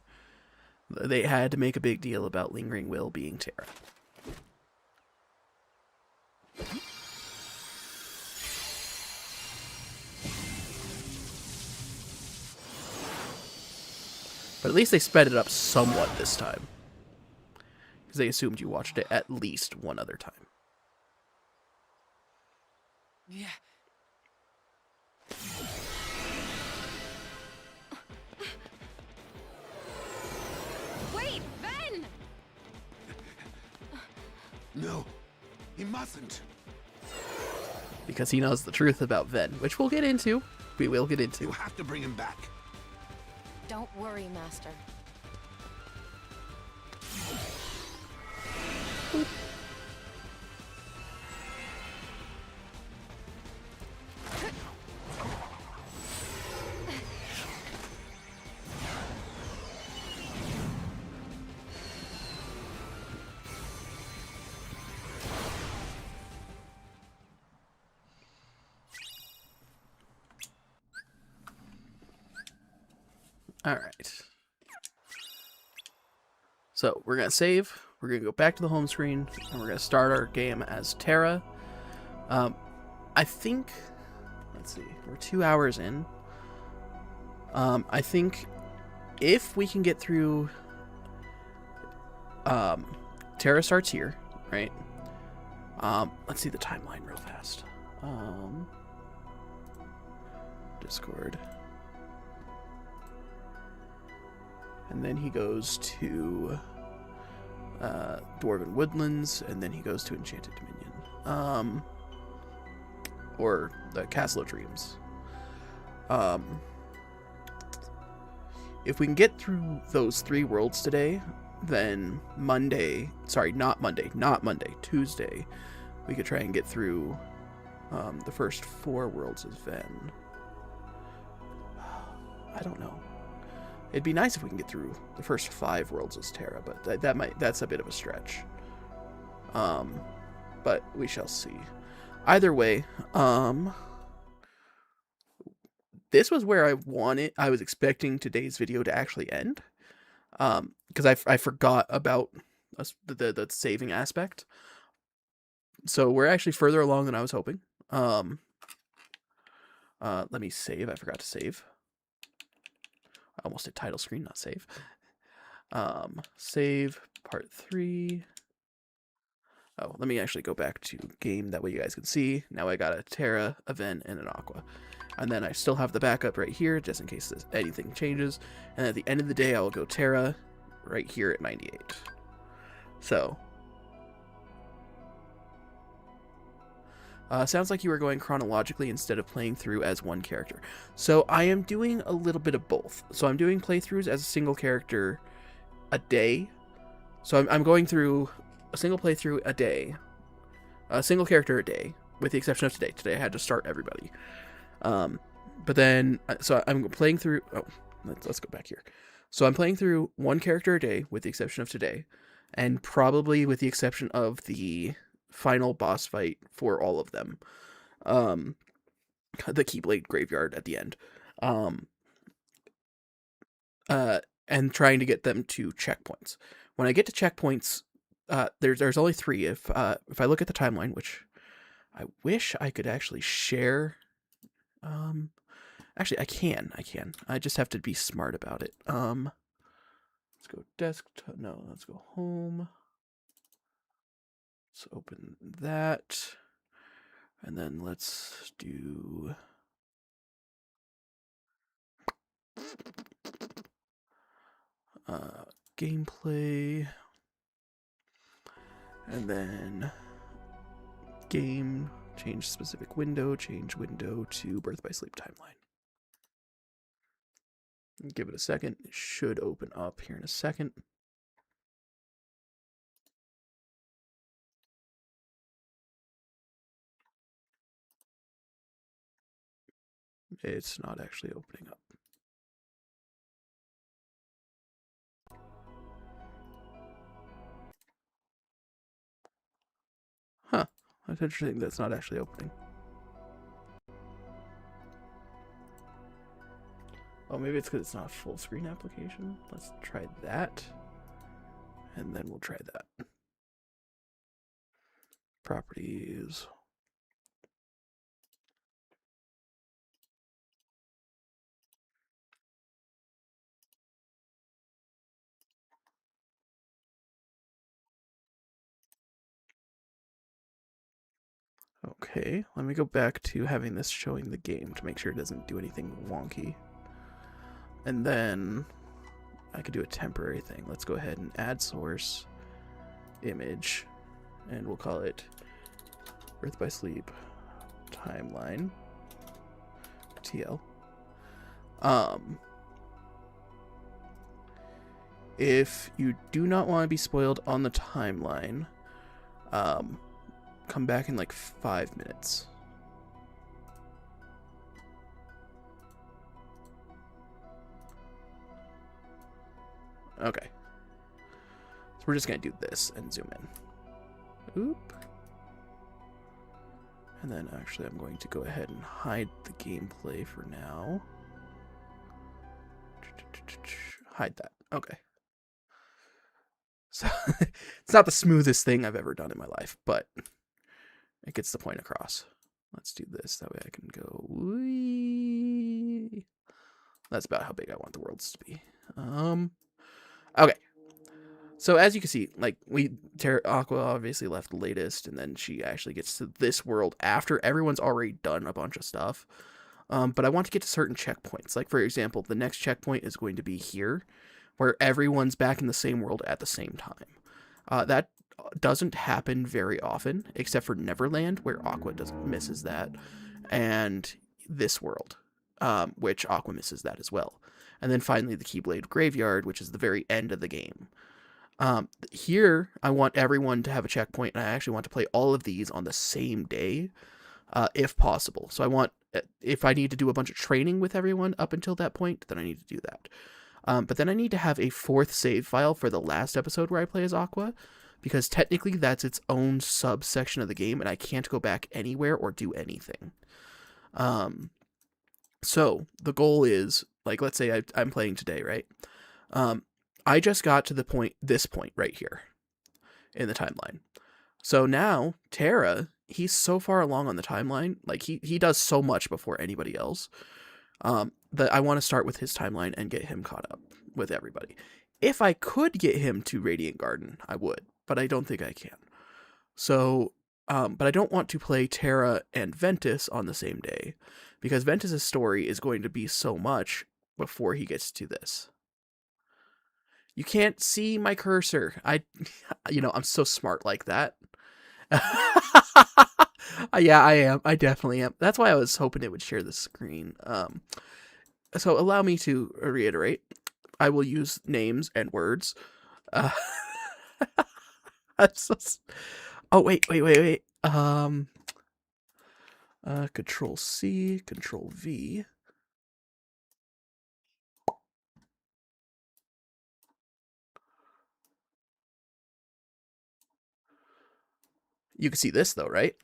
They had to make a big deal about Lingering Will being Terra. But at least they sped it up somewhat this time. Because they assumed you watched it at least one other time. Yeah. Wait, Ben! No, he mustn't. Because he knows the truth about Ven, which we'll get into. We will get into. You have to bring him back. Don't worry, Master. All right. So we're going to save. We're going to go back to the home screen, and we're going to start our game as Terra. I think, let's see, we're 2 hours in. I think if we can get through, Terra starts here, right? Let's see the timeline real fast. Discord. And then he goes to Dwarven Woodlands, and then he goes to Enchanted Dominion. Or the Castle of Dreams. If we can get through those 3 worlds today, then Tuesday, we could try and get through the first 4 worlds as Ven. I don't know. It'd be nice if we can get through the first 5 worlds as Terra, but that's a bit of a stretch. But we shall see. Either way, this was where I was expecting today's video to actually end. Because I forgot about the saving aspect. So we're actually further along than I was hoping. Let me save. I forgot to save. I almost did title screen, not save. Save part 3. Oh, let me actually go back to game. That way you guys can see. Now I got a Terra, a Ven, and an Aqua. And then I still have the backup right here, just in case anything changes. And at the end of the day, I will go Terra right here at 98. So. Sounds like you were going chronologically instead of playing through as one character. So I am doing a little bit of both. So I'm doing playthroughs as a single character a day. So I'm going through a single playthrough a day. A single character a day, with the exception of today. Today I had to start everybody. But then, so I'm playing through, let's go back here. So I'm playing through one character a day, with the exception of today. And probably with the exception of the final boss fight for all of them. The keyblade graveyard at the end. And trying to get them to checkpoints. When I get to checkpoints, there's only 3. If I look at the timeline, which I wish I could actually share. Actually, I can. I just have to be smart about it. Let's go desktop. No, let's go home. Let's open that. And then let's do gameplay. And then game, change specific window, change window to Birth by Sleep timeline. Give it a second. It should open up here in a second. It's not actually opening up. Huh. That's interesting. That's not actually opening. Oh, maybe it's because it's not a full screen application. Let's try that. And then we'll try that. Properties. Okay, let me go back to having this showing the game to make sure it doesn't do anything wonky. And then I could do a temporary thing. Let's go ahead and add source, image, and we'll call it Birth by Sleep Timeline TL. If you do not want to be spoiled on the timeline, come back in like 5 minutes. Okay. So we're just going to do this and zoom in. Oop. And then actually I'm going to go ahead and hide the gameplay for now. Hide that. Okay. So it's not the smoothest thing I've ever done in my life, but it gets the point across. Let's do this. That way I can go. Whee. That's about how big I want the worlds to be. Okay. So as you can see, like Aqua obviously left the latest, and then she actually gets to this world after everyone's already done a bunch of stuff. But I want to get to certain checkpoints. Like for example, the next checkpoint is going to be here, where everyone's back in the same world at the same time. That doesn't happen very often, except for Neverland, where Aqua misses that, and this world, which Aqua misses that as well. And then finally the Keyblade Graveyard, which is the very end of the game. Here, I want everyone to have a checkpoint, and I actually want to play all of these on the same day, if possible. So I want, if I need to do a bunch of training with everyone up until that point, then I need to do that. But then I need to have a 4th save file for the last episode where I play as Aqua, because technically that's its own subsection of the game, and I can't go back anywhere or do anything. So the goal is, like, let's say I'm playing today, right? I just got to this point right here in the timeline. So now Terra, he's so far along on the timeline, like he does so much before anybody else, that I want to start with his timeline and get him caught up with everybody. If I could get him to Radiant Garden, I would, but I don't think I can. So, but I don't want to play Terra and Ventus on the same day, because Ventus's story is going to be so much before he gets to this. You can't see my cursor. I'm so smart like that. Yeah, I am. I definitely am. That's why I was hoping it would share the screen. So allow me to reiterate. I will use names and words. Oh, wait. Control C, Control V. You can see this though, right?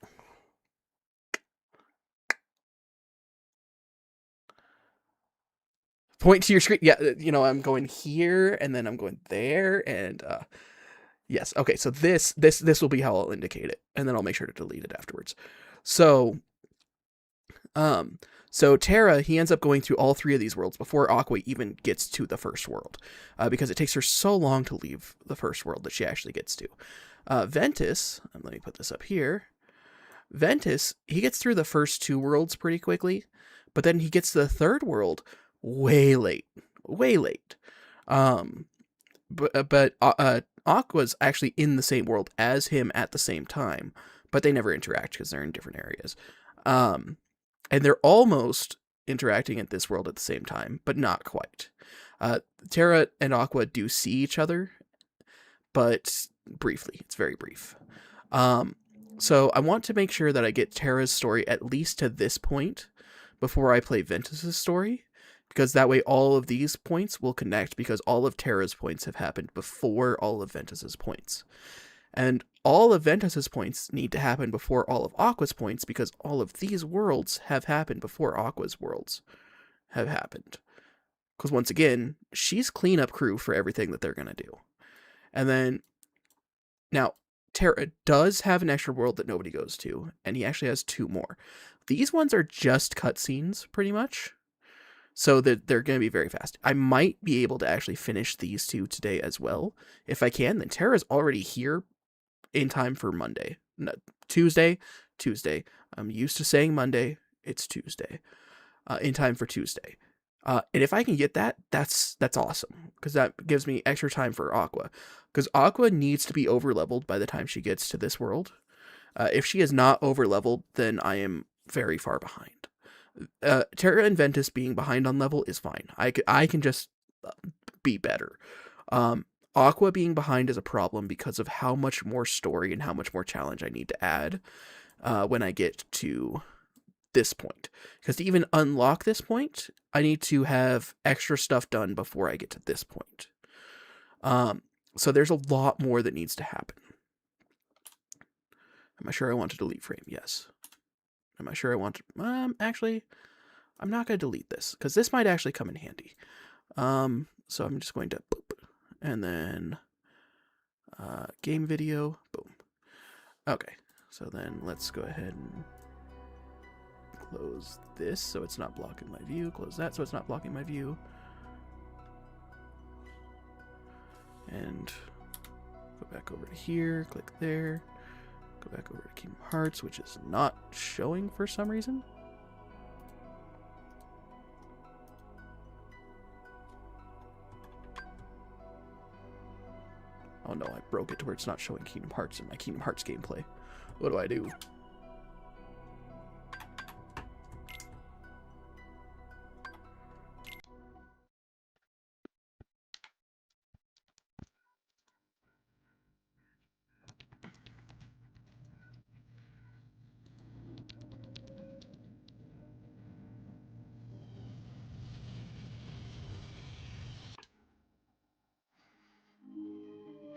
Point to your screen. Yeah, I'm going here and then I'm going there, and yes. Okay, so this will be how I'll indicate it, and then I'll make sure to delete it afterwards. So Terra, he ends up going through all 3 of these worlds before Aqua even gets to the first world, because it takes her so long to leave the first world that she actually gets to. Ventus, let me put this up here. Ventus, he gets through the first 2 worlds pretty quickly, but then he gets to the 3rd world way late. But Aqua's actually in the same world as him at the same time, but they never interact because they're in different areas. And they're almost interacting at this world at the same time, but not quite. Terra and Aqua do see each other, but briefly. It's very brief. So I want to make sure that I get Terra's story at least to this point before I play Ventus's story, because that way all of these points will connect, because all of Terra's points have happened before all of Ventus's points. And all of Ventus's points need to happen before all of Aqua's points, because all of these worlds have happened before Aqua's worlds have happened. Because once again, she's cleanup crew for everything that they're going to do. And then, now, Terra does have an extra world that nobody goes to, and he actually has 2 more. These ones are just cutscenes, pretty much, so that they're going to be very fast. I might be able to actually finish these 2 today as well. If I can, then Terra's already here in time for Monday. No, Tuesday. I'm used to saying Monday. It's Tuesday. In time for Tuesday. And if I can get that, that's awesome, because that gives me extra time for Aqua. Because Aqua needs to be over leveled by the time she gets to this world. If she is not over leveled, then I am very far behind. Terra and Ventus being behind on level is fine. I can just be better. Aqua being behind is a problem because of how much more story and how much more challenge I need to add when I get to this point. Because to even unlock this point, I need to have extra stuff done before I get to this point. So there's a lot more that needs to happen. Am I sure I want to delete frame? Yes. Am I sure I want to... actually, I'm not going to delete this, because this might actually come in handy. So I'm just going to... boop, and then... game video. Boom. Okay. So then let's go ahead and... close this so it's not blocking my view. Close that so it's not blocking my view. And go back over to here. Click there. Go back over to Kingdom Hearts, which is not showing for some reason. Oh no, I broke it to where it's not showing Kingdom Hearts in my Kingdom Hearts gameplay. What do I do?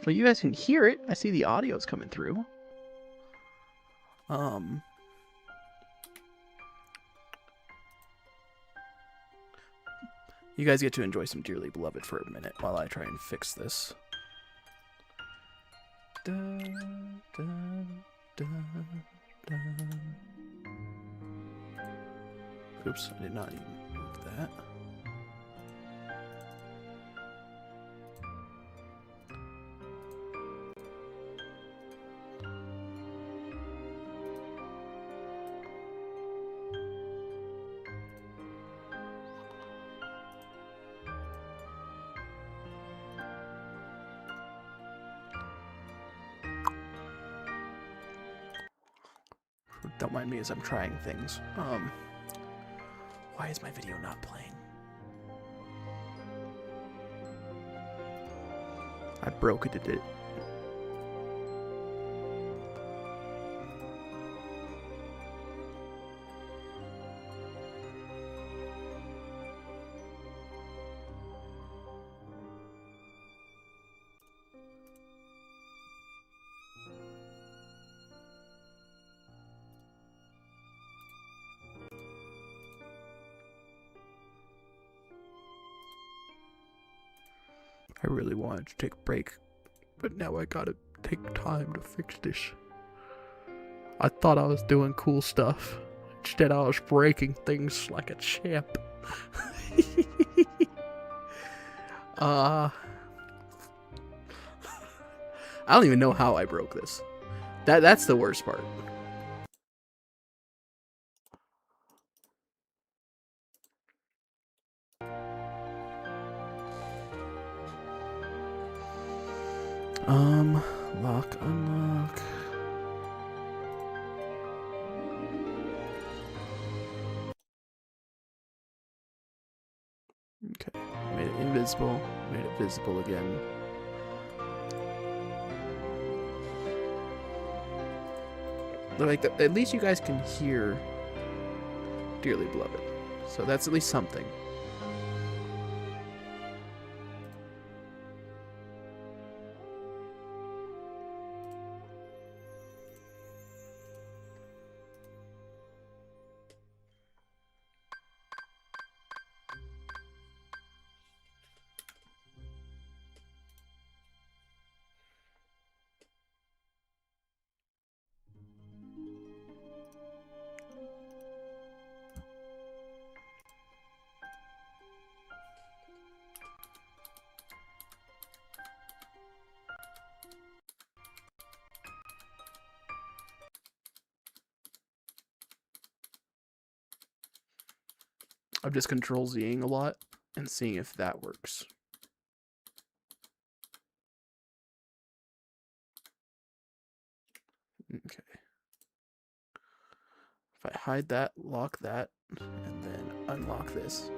Well, you guys can hear it. I see the audio's coming through. You guys get to enjoy some Dearly Beloved for a minute while I try and fix this. Dun, dun, dun, dun. Oops, I did not even move that. Don't mind me as I'm trying things. Why is my video not playing? I broke it, did it? I really wanted to take a break, but now I gotta take time to fix this. I thought I was doing cool stuff. Instead, I was breaking things like a champ. I don't even know how I broke this. That's the worst part. Lock, unlock. Okay, made it invisible, made it visible again. Like, at least you guys can hear Dearly Beloved, so that's at least something. I'm just Control-Zing a lot and seeing if that works. Okay. If I hide that, lock that, and then unlock this.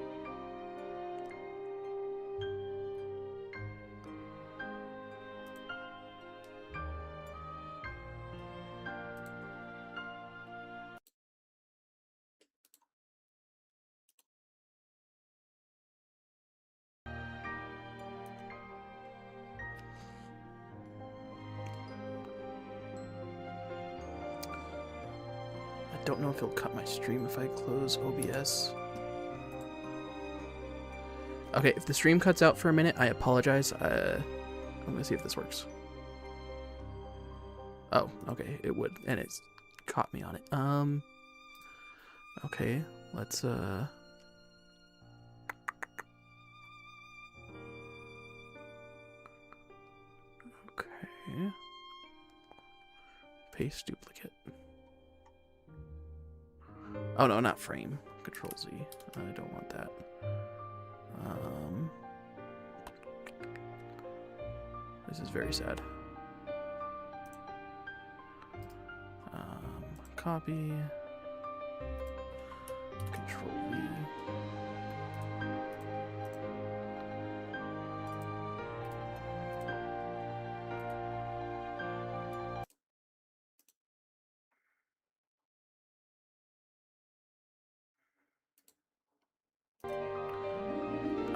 I don't know if it'll cut my stream if I close OBS. Okay, if the stream cuts out for a minute, I apologize. I'm gonna see if this works. Oh, okay, it would, and it's caught me on it. Okay, let's okay. Paste duplicate. Oh no, not frame. Control-Z. I don't want that. This is very sad. Copy. Control-V.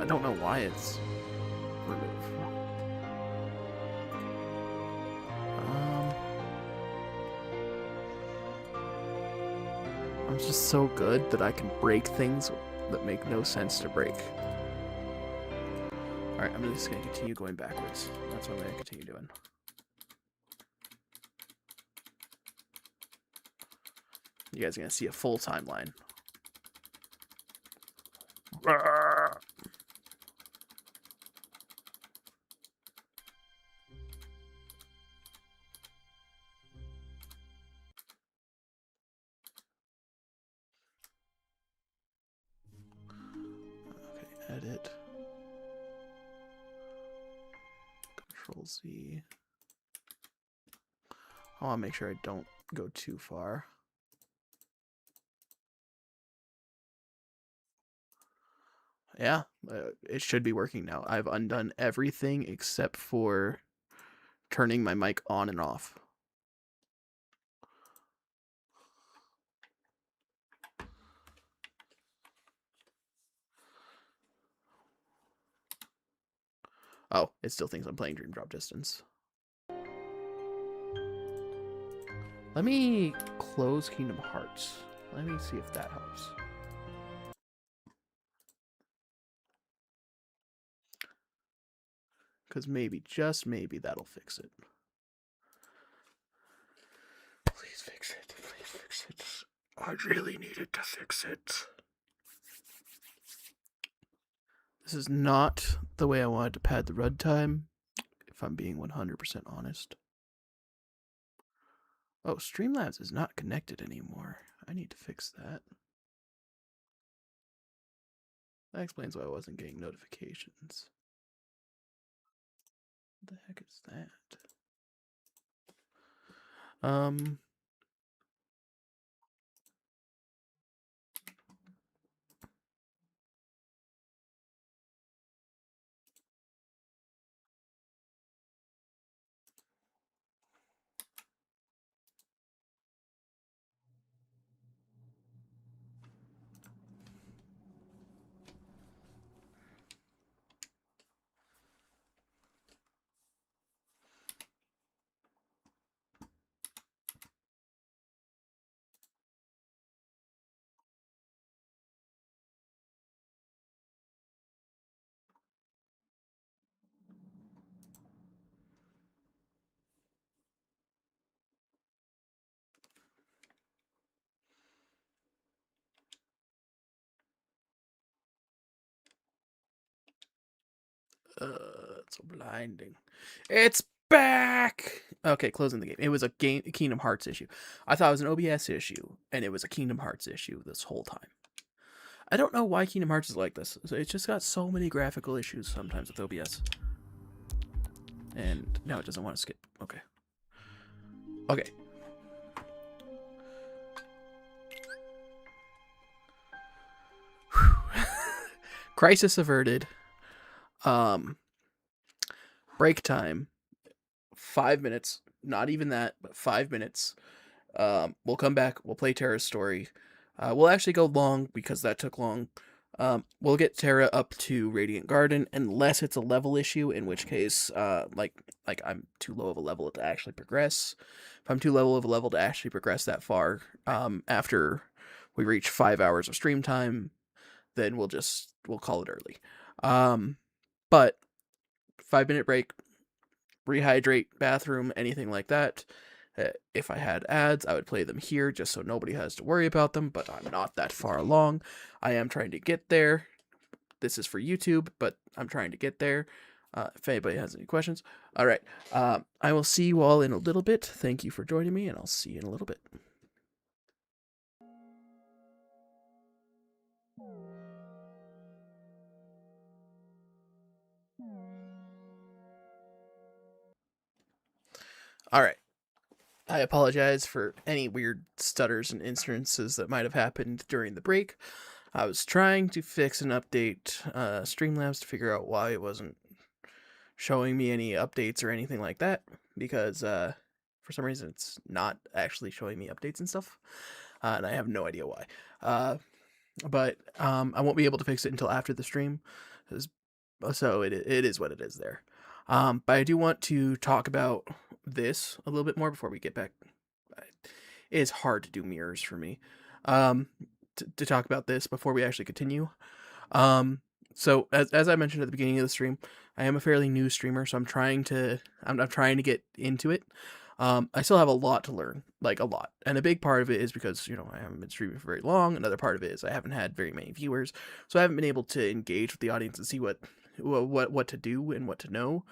I don't know why it's remove. I'm just so good that I can break things that make no sense to break. Alright, I'm just going to continue going backwards. That's what I'm going to continue doing. You guys are going to see a full timeline. Edit. Control-Z. I want to make sure I don't go too far. Yeah, it should be working now. I've undone everything except for turning my mic on and off. Oh, it still thinks I'm playing Dream Drop Distance. Let me close Kingdom Hearts. Let me see if that helps. Because maybe, just maybe, that'll fix it. Please fix it. Please fix it. I really needed to fix it. This is not the way I wanted to pad the runtime, if I'm being 100% honest. Oh, Streamlabs is not connected anymore. I need to fix that. That explains why I wasn't getting notifications. What the heck is that? It's so blinding. It's back! Okay, closing the game. It was a Kingdom Hearts issue. I thought it was an OBS issue, and it was a Kingdom Hearts issue this whole time. I don't know why Kingdom Hearts is like this. It's just got so many graphical issues sometimes with OBS. And now it doesn't want to skip. Okay. Okay. Crisis averted. Break time. 5 minutes. Not even that, but 5 minutes. We'll come back. We'll play Terra's story. We'll actually go long because that took long. We'll get Terra up to Radiant Garden unless it's a level issue, in which case, like I'm too low of a level to actually progress. If I'm too low of a level to actually progress that far, after we reach 5 hours of stream time, then we'll call it early. But 5-minute break, rehydrate, bathroom, anything like that. If I had ads, I would play them here just so nobody has to worry about them, but I'm not that far along. I am trying to get there. This is for YouTube, but I'm trying to get there. If anybody has any questions. All right. I will see you all in a little bit. Thank you for joining me, and I'll see you in a little bit. All right. I apologize for any weird stutters and instances that might have happened during the break. I was trying to fix and update Streamlabs to figure out why it wasn't showing me any updates or anything like that, because for some reason it's not actually showing me updates and stuff, and I have no idea why. But I won't be able to fix it until after the stream, so it is what it is there. But I do want to talk about this a little bit more before we get back. It is hard to do mirrors for me. To talk about this before we actually continue. So as I mentioned at the beginning of the stream, I am a fairly new streamer, so I'm trying to get into it. I still have a lot to learn, like a lot. And a big part of it is because, I haven't been streaming for very long. Another part of it is I haven't had very many viewers, so I haven't been able to engage with the audience and see what to do and what to know.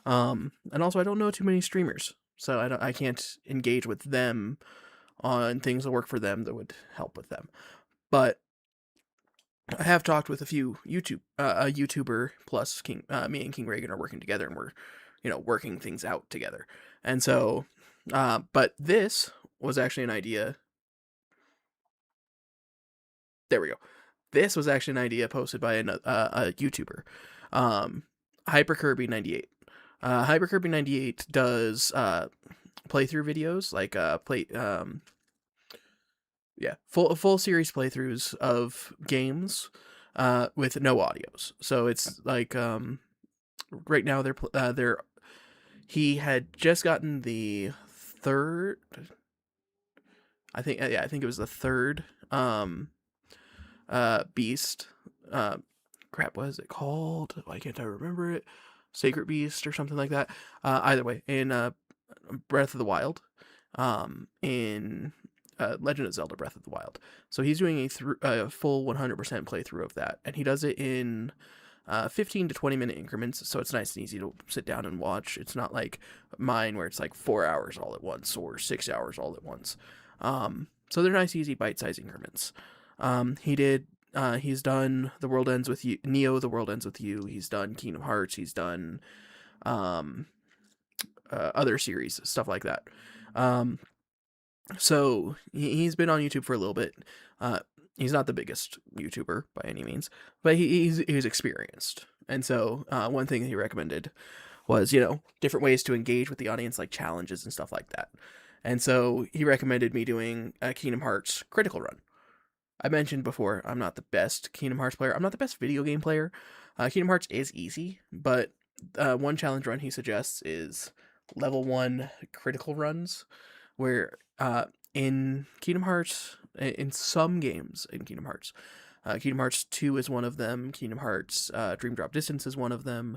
And also I don't know too many streamers, so I can't engage with them on things that work for them that would help with them. But I have talked with a few a YouTuber plus King, me and King Reagan are working together, and we're, working things out together. And so, but this was actually an idea. There we go. This was actually an idea posted by a YouTuber, Hyper Kirby 98. Hyper Kirby 98 does playthrough videos, like full series playthroughs of games with no audios. So it's like right now he had just gotten the third, I think it was the third beast. Crap, what is it called? Why can't I remember it? Sacred Beast or something like that. Either way, in Breath of the Wild, in Legend of Zelda Breath of the Wild. So he's doing a full 100% playthrough of that, and he does it in 15 to 20 minute increments, so it's nice and easy to sit down and watch. It's not like mine where it's like 4 hours all at once or 6 hours all at once. So they're nice, easy, bite-sized increments. He's done The World Ends With You, Neo, The World Ends With You. He's done Kingdom Hearts. He's done other series, stuff like that. So he's been on YouTube for a little bit. He's not the biggest YouTuber by any means, but he's experienced. And so one thing he recommended was, different ways to engage with the audience, like challenges and stuff like that. And so he recommended me doing a Kingdom Hearts critical run. I mentioned before, I'm not the best Kingdom Hearts player. I'm not the best video game player. Kingdom Hearts is easy, but one challenge run he suggests is level 1 critical runs, where in Kingdom Hearts, in some games in Kingdom Hearts 2 is one of them. Kingdom Hearts Dream Drop Distance is one of them.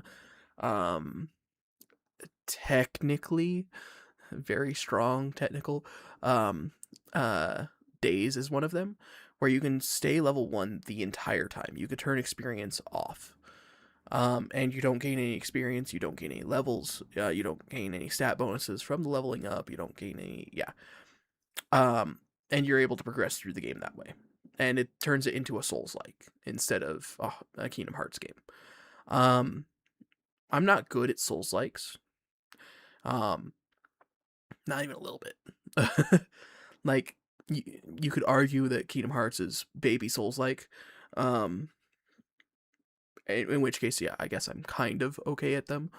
Technically, very strong technical. Days is one of them, where you can stay level 1 the entire time. You could turn experience off. And you don't gain any experience, you don't gain any levels, you don't gain any stat bonuses from the leveling up, you don't gain any, and you're able to progress through the game that way. and it turns it into a Souls-like instead of a Kingdom Hearts game. I'm not good at Souls-likes. Not even a little bit. Like, you could argue that Kingdom Hearts is baby Souls-like. In which case, yeah, I guess I'm kind of okay at them.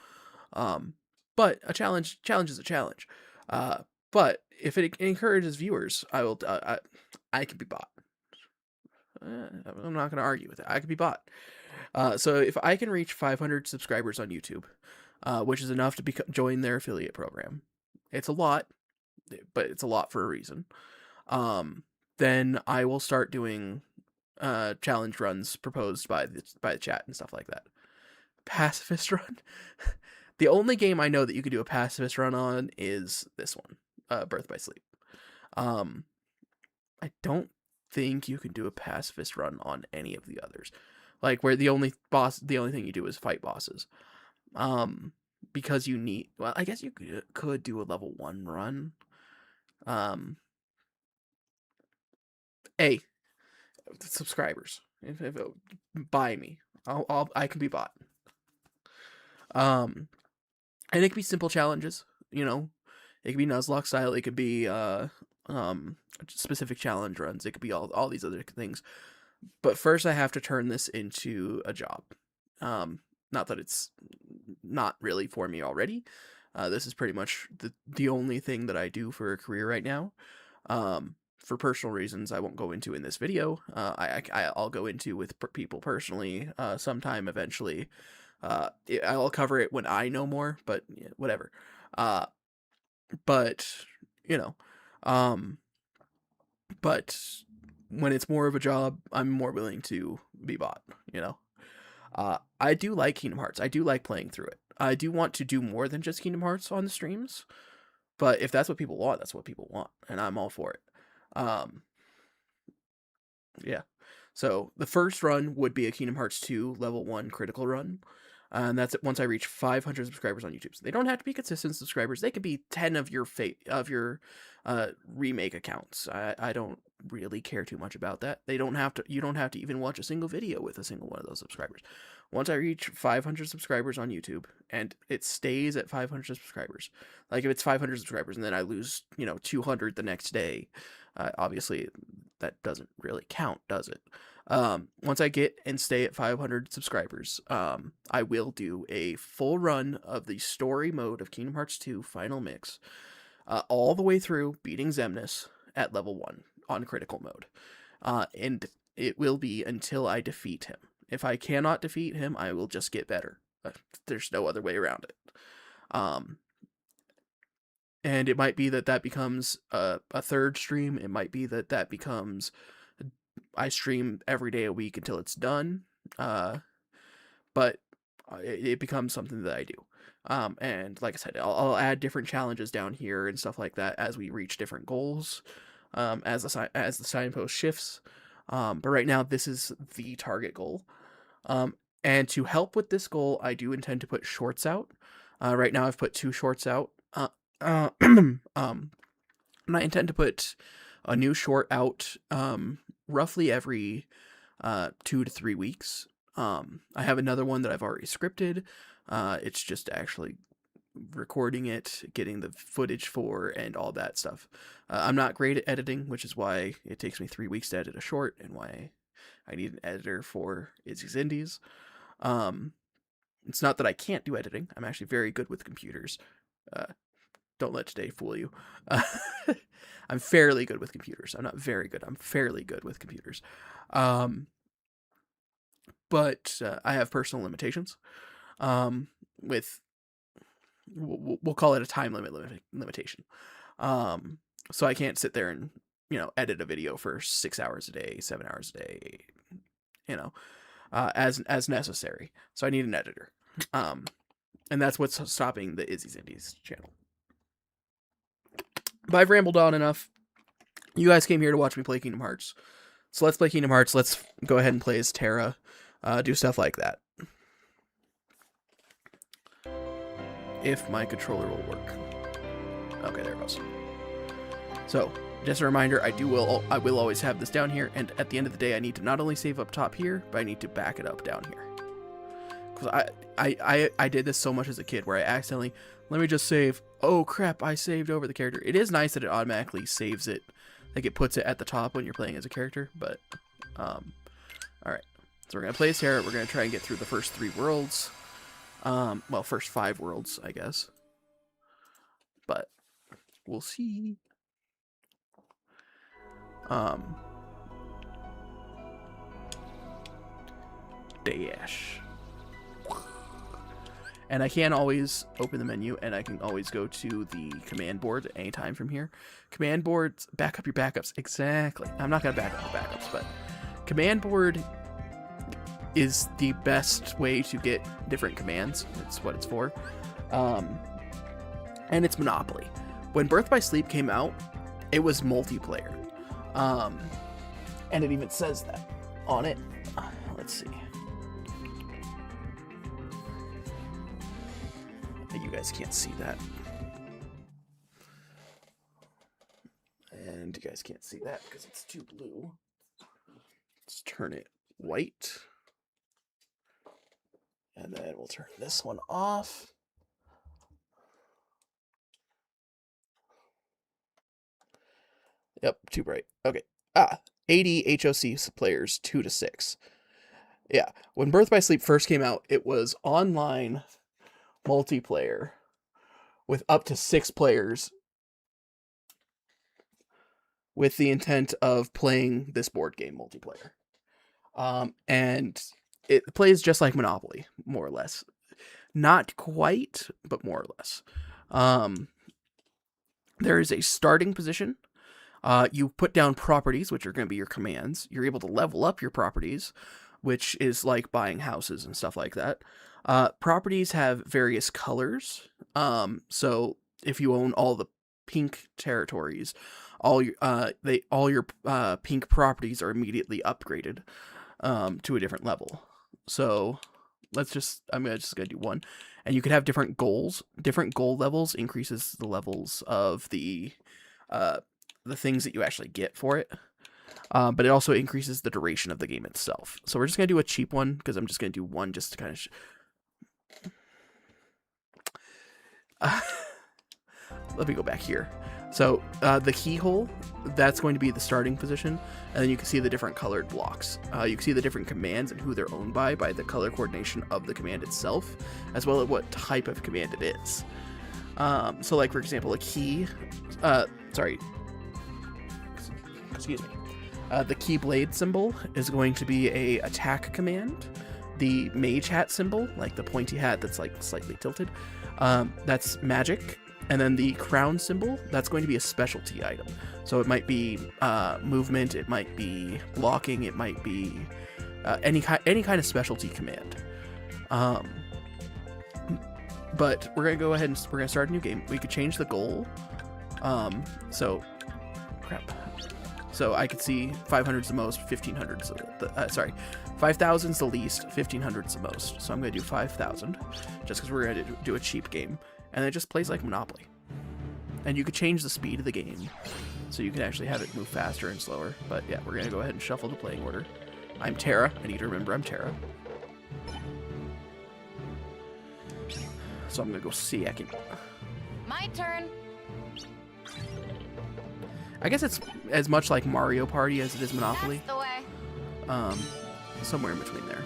But a challenge is a challenge. But if it encourages viewers, I can be bought. I'm not going to argue with it. I can be bought. So if I can reach 500 subscribers on YouTube, which is enough to join their affiliate program, it's a lot, but it's a lot for a reason. Then I will start doing challenge runs proposed by the chat and stuff like that. Pacifist run. The only game I know that you could do a pacifist run on is this one, Birth by Sleep. I don't think you can do a pacifist run on any of the others, like where the only thing you do is fight bosses. Because you need, well, I guess you could do a level 1 run. Subscribers, if buy me, I can be bought. And it could be simple challenges, you know. It could be Nuzlocke style. It could be specific challenge runs. It could be all these other things. But first, I have to turn this into a job. Not that it's not really for me already. This is pretty much the only thing that I do for a career right now. For personal reasons I won't go into in this video. I'll go into with people personally sometime eventually. I'll cover it when I know more, but yeah, whatever. But you know, but when it's more of a job, I'm more willing to be bought, you know. I do like Kingdom Hearts. I do like playing through it. I do want to do more than just Kingdom Hearts on the streams, but if that's what people want, that's what people want, and I'm all for it. Yeah. So the first run would be a Kingdom Hearts 2 level 1 critical run. And that's it once I reach 500 subscribers on YouTube. So they don't have to be consistent subscribers. They could be 10 of your remake accounts. I don't really care too much about that. You don't have to even watch a single video with a single one of those subscribers. Once I reach 500 subscribers on YouTube, and it stays at 500 subscribers. Like if it's 500 subscribers and then I lose, 200 the next day, obviously that doesn't really count, does it? Once I get and stay at 500 subscribers, I will do a full run of the story mode of Kingdom Hearts 2 Final Mix, all the way through beating Xemnas at level 1 on critical mode. And it will be until I defeat him. If I cannot defeat him, I will just get better. There's no other way around it. And it might be that becomes a third stream. It might be that becomes I stream every day a week until it's done. But it becomes something that I do. And like I said, I'll add different challenges down here and stuff like that as we reach different goals. As the signpost shifts. But right now, this is the target goal. And to help with this goal, I do intend to put shorts out. Right now, I've put 2 shorts out. And I intend to put a new short out roughly every 2 to 3 weeks. I have another one that I've already scripted. It's just actually recording it, getting the footage for, and all that stuff. I'm not great at editing, which is why it takes me 3 weeks to edit a short, and why I need an editor for Izzy's Indies. It's not that I can't do editing. I'm actually very good with computers. Don't let today fool you. I'm fairly good with computers. I'm not very good. I'm fairly good with computers. But I have personal limitations. We'll call it a time limitation. So I can't sit there and, edit a video for 6 hours a day, 7 hours a day, as necessary. So I need an editor. And that's what's stopping the Izzy's Indies channel. But I've rambled on enough. You guys came here to watch me play Kingdom Hearts. So let's play Kingdom Hearts. Let's go ahead and play as Terra. Do stuff like that. If my controller will work. Okay, there it goes. So, Just a reminder, I will always have this down here, and at the end of the day, I need to not only save up top here, but I need to back it up down here. Because I did this so much as a kid, where I accidentally, let me just save, oh crap, I saved over the character. It is nice that it automatically saves it, like it puts it at the top when you're playing as a character, but, alright. So we're going to play as Terra, we're going to try and get through the first 3 worlds. Well, first 5 worlds, I guess. But, we'll see. Dash. And I can always open the menu, and I can always go to the command board at any time from here. Command boards, back up your backups. Exactly. I'm not going to back up the backups, but command board is the best way to get different commands. It's what it's for. And it's Monopoly. When Birth by Sleep came out, it was multiplayer. And it even says that on it. Let's see. You guys can't see that. And you guys can't see that because it's too blue. Let's turn it white. And then we'll turn this one off. Yep, too bright. Okay. 80 HOC players, 2 to 6. Yeah, when Birth by Sleep first came out, it was online multiplayer with up to 6 players with the intent of playing this board game multiplayer. And it plays just like Monopoly, more or less. Not quite, but more or less. There is a starting position. You put down properties, which are going to be your commands. You're able to level up your properties, which is like buying houses and stuff like that. Properties have various colors. So if you own all the pink territories, all your pink properties are immediately upgraded to a different level. So I'm just gonna do one, and you could have different goals. Different goal levels increases the levels of the things that you actually get for it. But it also increases the duration of the game itself. So we're just going to do a cheap one, because I'm just going to do one just to kind of... Let me go back here. So the keyhole, that's going to be the starting position. And then you can see the different colored blocks. You can see the different commands and who they're owned by the color coordination of the command itself, as well as what type of command it is. So like, for example, a key... Excuse me. The keyblade symbol is going to be a attack command. The mage hat symbol, like the pointy hat that's like slightly tilted, that's magic. And then the crown symbol, that's going to be a specialty item. So it might be movement, it might be blocking, it might be any kind of specialty command. But we're gonna go ahead and we're gonna start a new game. We could change the goal. So I could see 500's the most, 1500's 5,000's the least, 1500's the most. So I'm going to do 5,000, just because we're going to do a cheap game. And it just plays like Monopoly. And you could change the speed of the game, so you can actually have it move faster and slower. But yeah, we're going to go ahead and shuffle the playing order. I'm Terra. I need to remember I'm Terra. So I'm going to go see. My turn. I guess it's as much like Mario Party as it is Monopoly. That's the way. Somewhere in between there.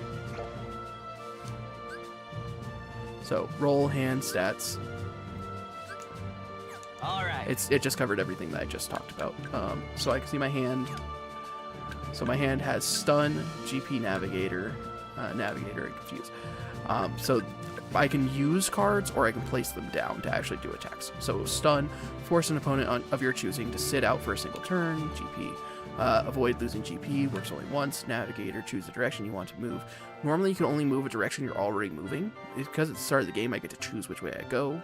So roll, hand, stats. All right. It just covered everything that I just talked about. So I can see my hand. So my hand has stun, GP, navigator, and confuse. So I can use cards or I can place them down to actually do attacks. So stun, force an opponent of your choosing to sit out for a single turn. GP, avoid losing GP, works only once. Navigator, choose the direction you want to move. Normally you can only move a direction you're already moving. Because at the start of the game I get to choose which way I go.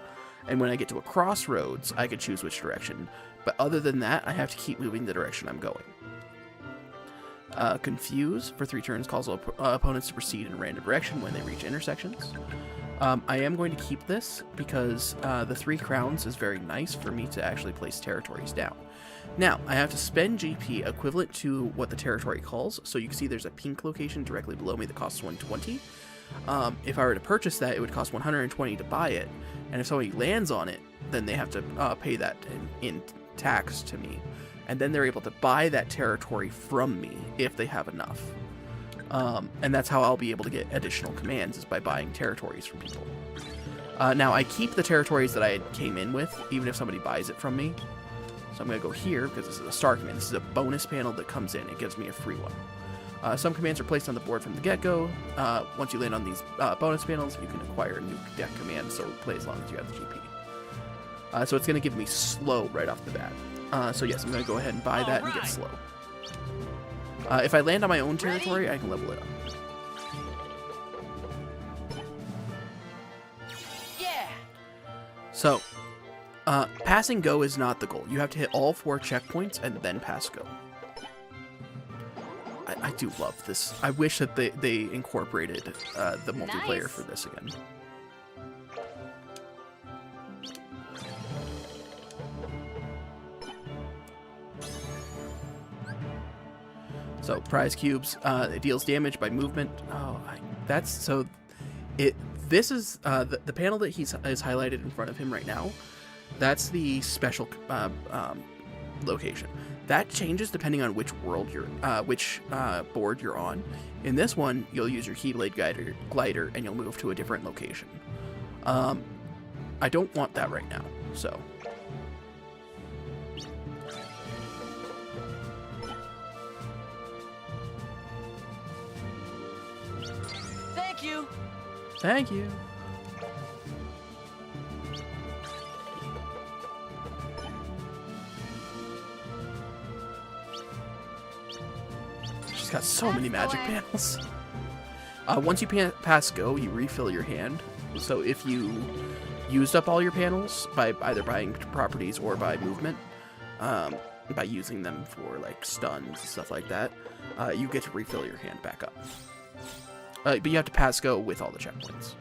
And when I get to a crossroads, I can choose which direction. But other than that, I have to keep moving the direction I'm going. Confuse, for 3 turns, calls opponents to proceed in a random direction when they reach intersections. I am going to keep this because the 3 crowns is very nice for me to actually place territories down. Now, I have to spend GP equivalent to what the territory calls, so you can see there's a pink location directly below me that costs 120. If I were to purchase that, it would cost 120 to buy it, and if somebody lands on it, then they have to pay that in tax to me, and then they're able to buy that territory from me if they have enough. And that's how I'll be able to get additional commands, is by buying territories from people. Now, I keep the territories that I came in with, even if somebody buys it from me. So I'm going to go here, because this is a star command. This is a bonus panel that comes in. It gives me a free one. Some commands are placed on the board from the get-go. Once you land on these bonus panels, you can acquire a new deck command, so play as long as you have the GP. So it's going to give me slow right off the bat. So yes, I'm going to go ahead and buy that and get slow. If I land on my own territory, I can level it up. Yeah. So, passing go is not the goal. You have to hit all 4 checkpoints and then pass go. I do love this. I wish that they incorporated the multiplayer for this again. So prize cubes, it deals damage by movement. Oh, that's so. This is the panel that is highlighted in front of him right now. That's the special location. That changes depending on which world board you're on. In this one, you'll use your keyblade glider, and you'll move to a different location. I don't want that right now, so. Thank you. Thank you. She's got so many magic panels. Once you pass go, you refill your hand. So if you used up all your panels by either buying properties or by movement, by using them for like stuns and stuff like that, you get to refill your hand back up. But you have to pass go with all the checkpoints.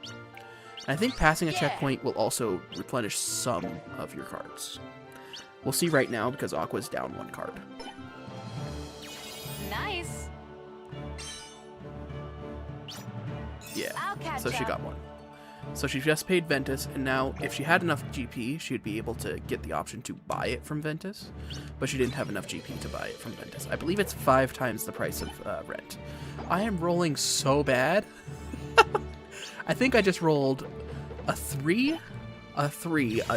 And I think passing a checkpoint will also replenish some of your cards. We'll see right now because Aqua's down 1 card. Nice. Yeah, I'll catch so she up. got 1. So she just paid Ventus, and now if she had enough GP, she would be able to get the option to buy it from Ventus, but she didn't have enough GP to buy it from Ventus. I believe it's 5 times the price of rent. I am rolling so bad. I think I just rolled a 3, a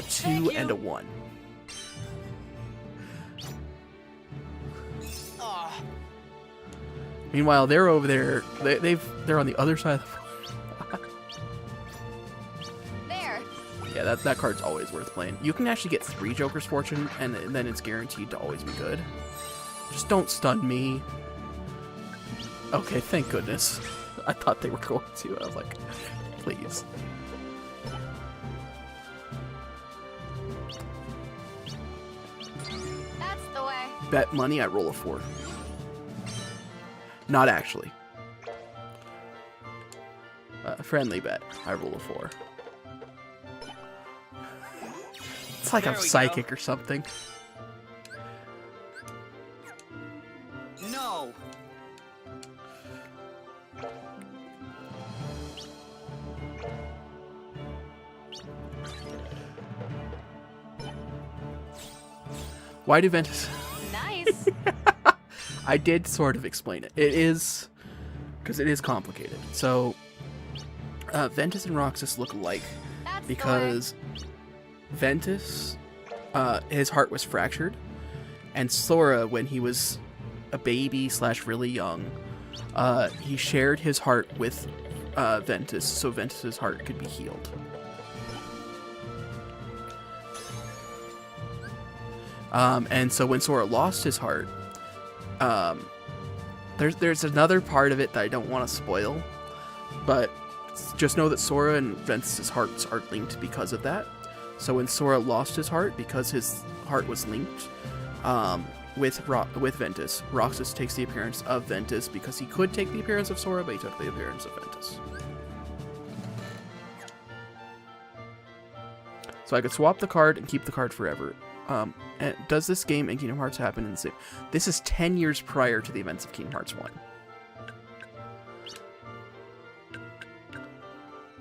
2, and a 1. Meanwhile, they're over there. They're on the other side of the floor. There. Yeah, that card's always worth playing. You can actually get 3 Joker's Fortune, and then it's guaranteed to always be good. Just don't stun me. Okay, thank goodness. I thought they were going to. I was like, please. That's the way. Bet money, I roll a 4. Not actually. Friendly bet, I roll a 4. It's like I'm psychic or something. No. Why do Ventus? Nice. I did sort of explain it. It is, because it is complicated. So, Ventus and Roxas look alike because Ventus, his heart was fractured, and Sora, when he was a baby / really young, he shared his heart with Ventus, so Ventus's heart could be healed. And so when Sora lost his heart, there's another part of it that I don't want to spoil, but just know that Sora and Ventus' hearts are linked because of that. So when Sora lost his heart, because his heart was linked with Ventus, Roxas takes the appearance of Ventus because he could take the appearance of Sora, but he took the appearance of Ventus. So I could swap the card and keep the card forever. And does this game in Kingdom Hearts happen in the same? This is 10 years prior to the events of Kingdom Hearts 1.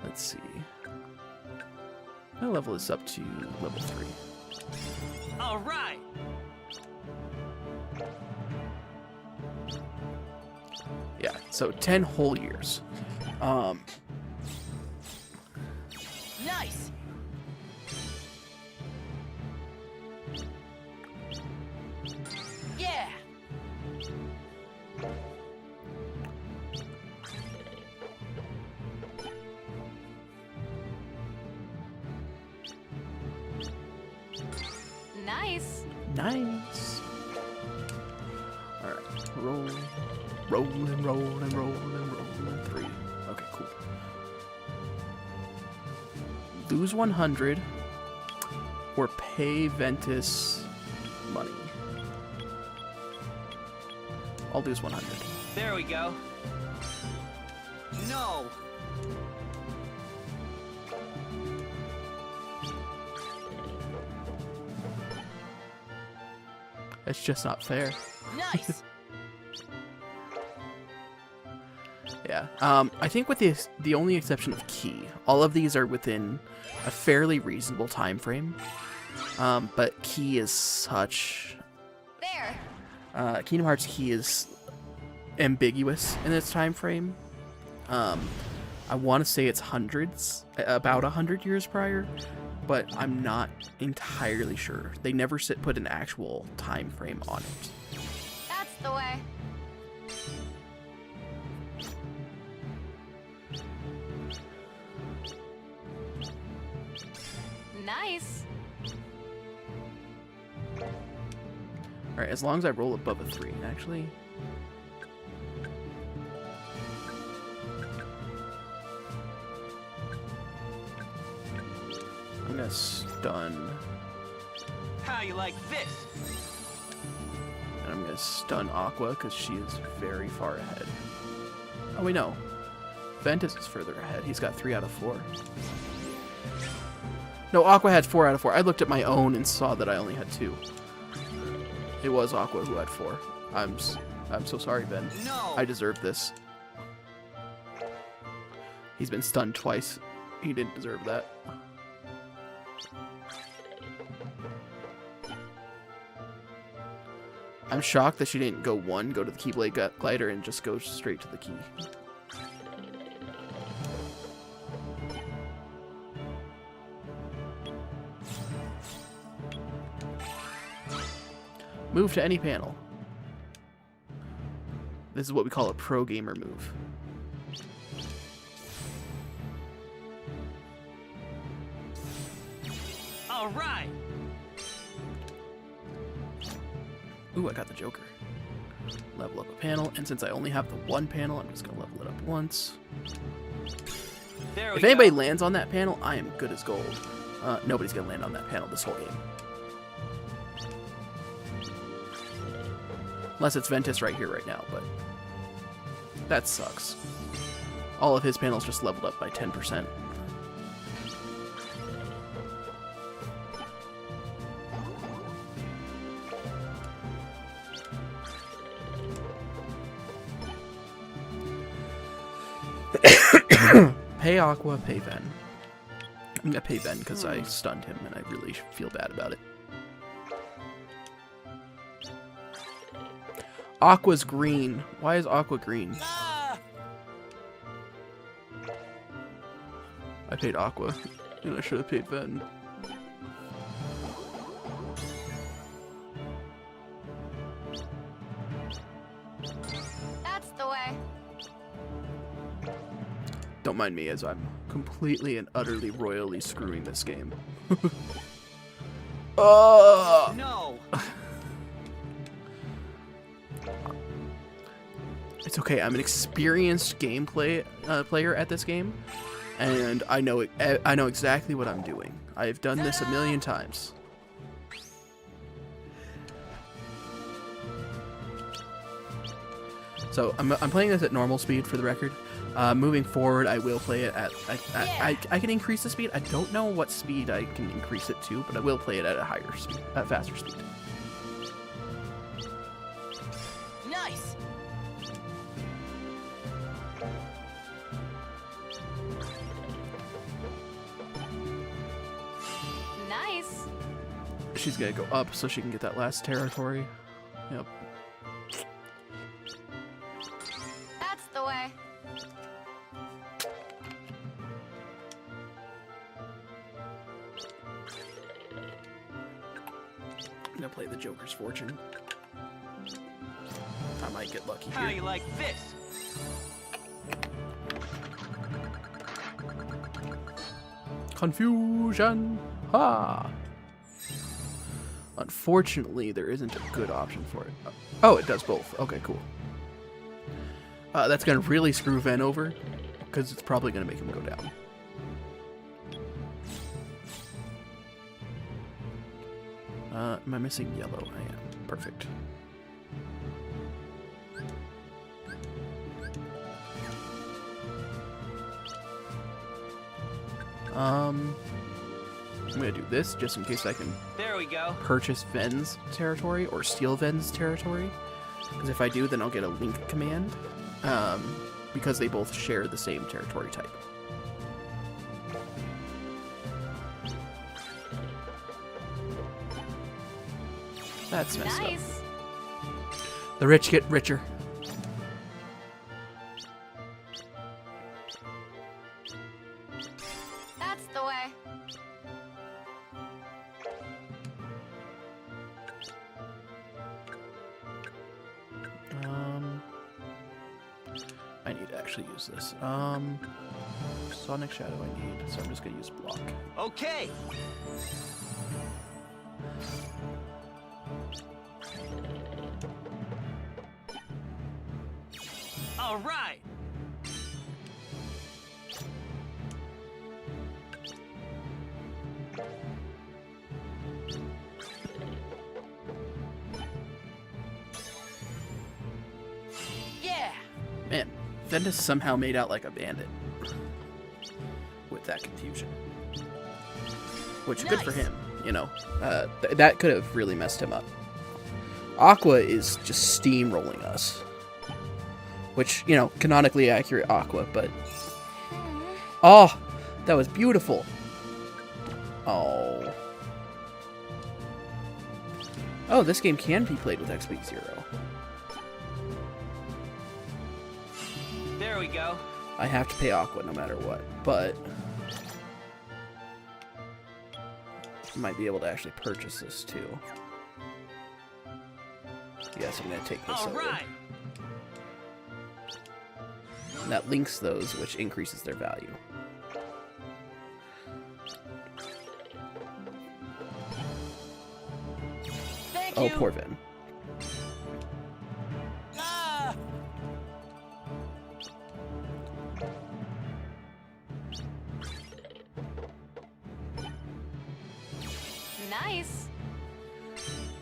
Let's see. I'll level this up to level 3. All right. Yeah, so 10 whole years. Nice. Yeah. Nice. Nice. Alright, roll. Rolling, rolling, rolling, rolling. 3. Okay, cool. Lose 100 or pay Ventus money. I'll lose 100. There we go. No. It's just not fair. Nice. Yeah. I think with the only exception of Key, all of these are within a fairly reasonable time frame. But Key is such... There. Kingdom Hearts Key is ambiguous in its time frame. I want to say it's hundreds, about 100 years prior, but I'm not entirely sure. They never put an actual time frame on it. That's the way. Nice. Alright, as long as I roll above a 3, actually. I'm gonna stun. How you like this? And I'm gonna stun Aqua, because she is very far ahead. Oh, wait, no. Ventus is further ahead. He's got 3 out of 4. No, Aqua had 4 out of 4. I looked at my own and saw that I only had 2. It was Aqua who had 4. I'm so sorry, Ben. No. I deserve this. He's been stunned twice. He didn't deserve that. I'm shocked that she didn't go to the keyblade glider and just go straight to the key. Move to any panel. This is what we call a pro gamer move. All right. Ooh, I got the Joker. Level up a panel, and since I only have the one panel, I'm just gonna level it up once. There we If anybody go. lands on that panel, I am good as gold. Nobody's gonna land on that panel this whole game. Unless it's Ventus right here, right now, but that sucks. All of his panels just leveled up by 10%. Pay Aqua, pay Ven. I'm gonna pay Ven because I stunned him and I really feel bad about it. Aqua's green. Why is Aqua green? Ah! I paid Aqua, and I should have paid Ven. That's the way. Don't mind me as I'm completely and utterly royally screwing this game. No. It's okay. I'm an experienced gameplay player at this game, and I know exactly what I'm doing. I've done this a million times. So I'm playing this at normal speed for the record. Moving forward, I will play it at I can increase the speed. I don't know what speed I can increase it to, but I will play it at a higher speed, at faster speed. Nice. Nice. She's gonna go up so she can get that last territory. Yep. That's the way. I'm gonna play the Joker's Fortune. I might get lucky How here. you like this? Confusion! Ha! Unfortunately, there isn't a good option for it. Oh, it does both. Okay, cool. That's gonna really screw Ven over, because it's probably gonna make him go down. Am I missing yellow? I am. Perfect. I'm gonna do this just in case I can There we go. purchase Ven's territory or steal Ven's territory. Because if I do, then I'll get a link command. Because they both share the same territory type. That's messed up. Nice. The rich get richer. That's the way. I need to actually use this. Sonic Shadow I need, so I'm just gonna use block. Okay. All right. Yeah. Man, Ventus somehow made out like a bandit. With that confusion. Which, good for Nice. him, you know. That could have really messed him up. Aqua is just steamrolling us. Which, you know, canonically accurate Aqua, but... Oh! That was beautiful! Oh. Oh, this game can be played with XP 0. There we go. I have to pay Aqua no matter what, but... I might be able to actually purchase this, too. Yes, I'm going to take this All over. right. And that links those, which increases their value. Thank Oh, you. poor Ven. Ah. Nice.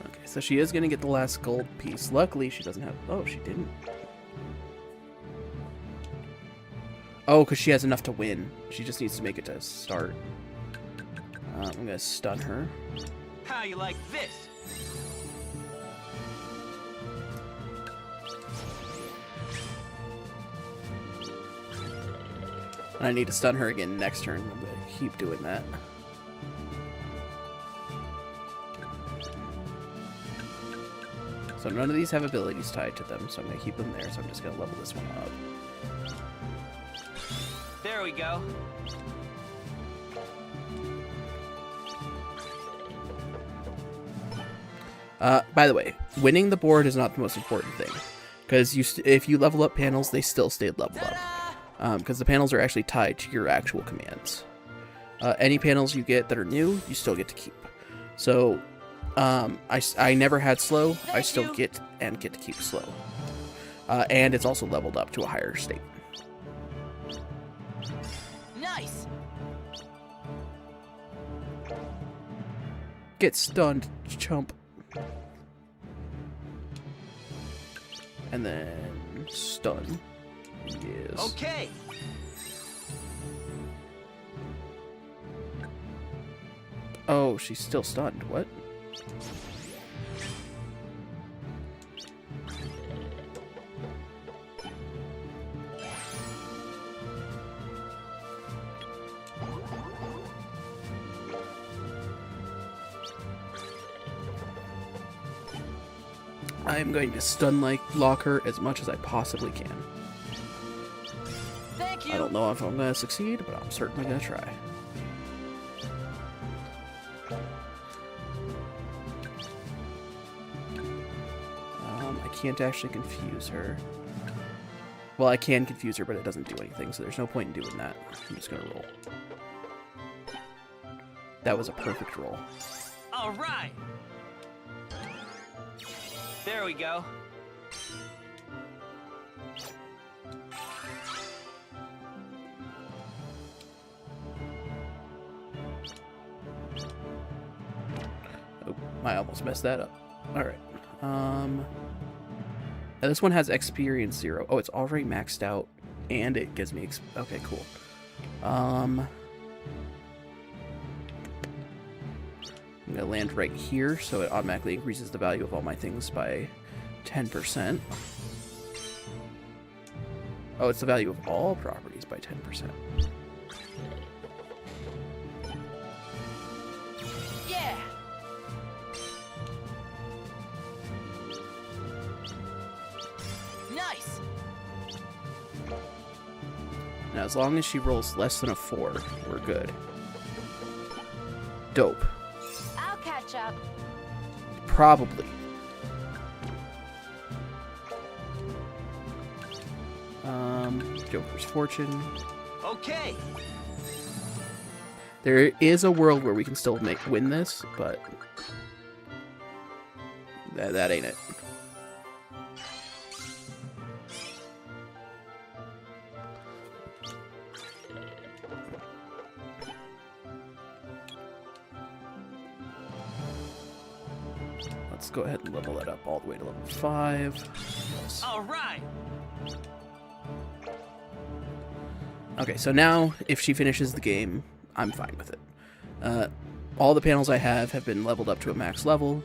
Okay, so she is going to get the last gold piece. Luckily, she doesn't have... Oh, she didn't. Oh, because she has enough to win. She just needs to make it to start. I'm going to stun her. How you like this? And I need to stun her again next turn. I'm going to keep doing that. So none of these have abilities tied to them, so I'm going to keep them there. So I'm just going to level this one up. There we go. By the way, winning the board is not the most important thing. Because if you level up panels, they still stay leveled up. Because the panels are actually tied to your actual commands. Any panels you get that are new, you still get to keep. So, I never had slow. I still get to keep slow. And it's also leveled up to a higher state. Nice. Get stunned, chump. And then stun. Yes. Okay. Oh, she's still stunned. What? I am going to lock her as much as I possibly can. Thank you. I don't know if I'm going to succeed, but I'm certainly going to try. I can't actually confuse her. Well, I can confuse her, but it doesn't do anything, so there's no point in doing that. I'm just going to roll. That was a perfect roll. All right. There we go. Oh, I almost messed that up. Alright. Now this one has experience 0. Oh, it's already maxed out, and it gives me okay, cool. I'm gonna land right here, so it automatically increases the value of all my things by 10%. Oh, it's the value of all properties by 10%. Yeah. Nice. Now, as long as she rolls less than a 4, we're good. Dope. I'll catch up. Probably. Joker's Fortune. Okay. There is a world where we can still win this, but that ain't it. Let's go ahead and level that up all the way to level 5. Yes. All right. Okay, so now if she finishes the game, I'm fine with it. All the panels I have been leveled up to a max level.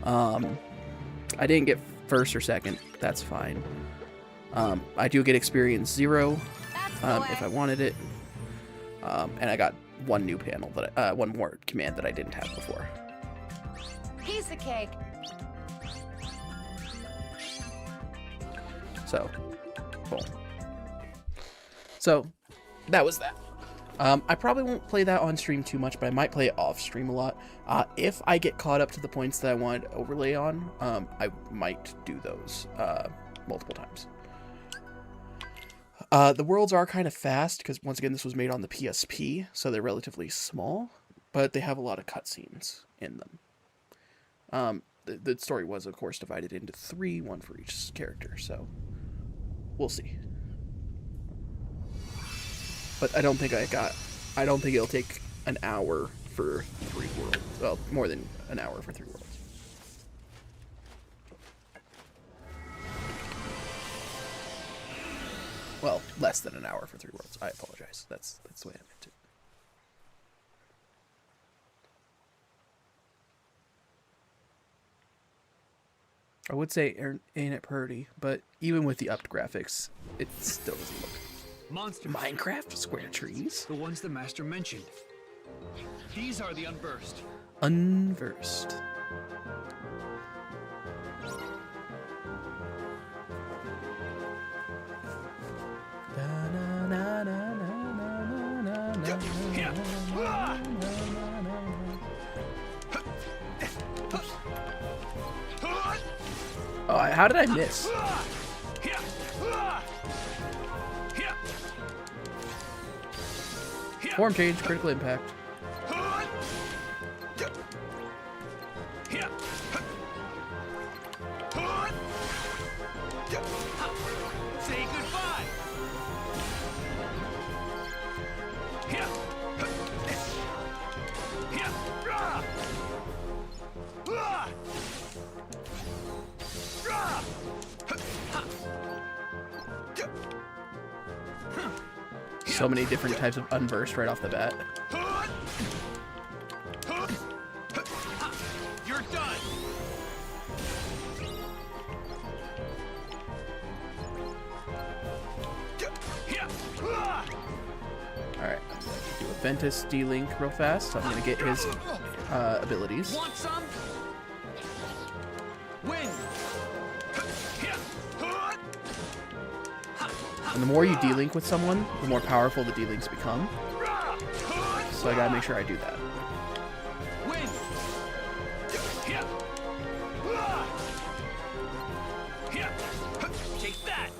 I didn't get first or second. That's fine. I do get experience 0 if I wanted it. And I got one new panel one more command that I didn't have before. Piece of cake. So, cool. So, that was that. I probably won't play that on stream too much, but I might play it off stream a lot. If I get caught up to the points that I wanted to overlay on, I might do those multiple times. The worlds are kind of fast, because once again, this was made on the PSP, so they're relatively small, but they have a lot of cutscenes in them. The story was, of course, divided into 3, one for each character, so we'll see. But I don't think it'll take an hour for 3 worlds. Well, more than an hour for 3 worlds. Well, less than an hour for 3 worlds. I apologize. That's the way I meant it. I would say ain't it pretty, but even with the upped graphics, it still doesn't look. Monsters. Minecraft square trees? The ones the master mentioned. These are the unversed. Unversed. Oh, how did I miss? Form change, critical impact. Say goodbye. so many different types of unburst right off the bat. You're done. Alright, I'm going to do a Ventus D-Link real fast. I'm going to get his abilities. Want some? Win. And the more you D-Link with someone, the more powerful the D-Links become. So I gotta make sure I do that. Win. Take that.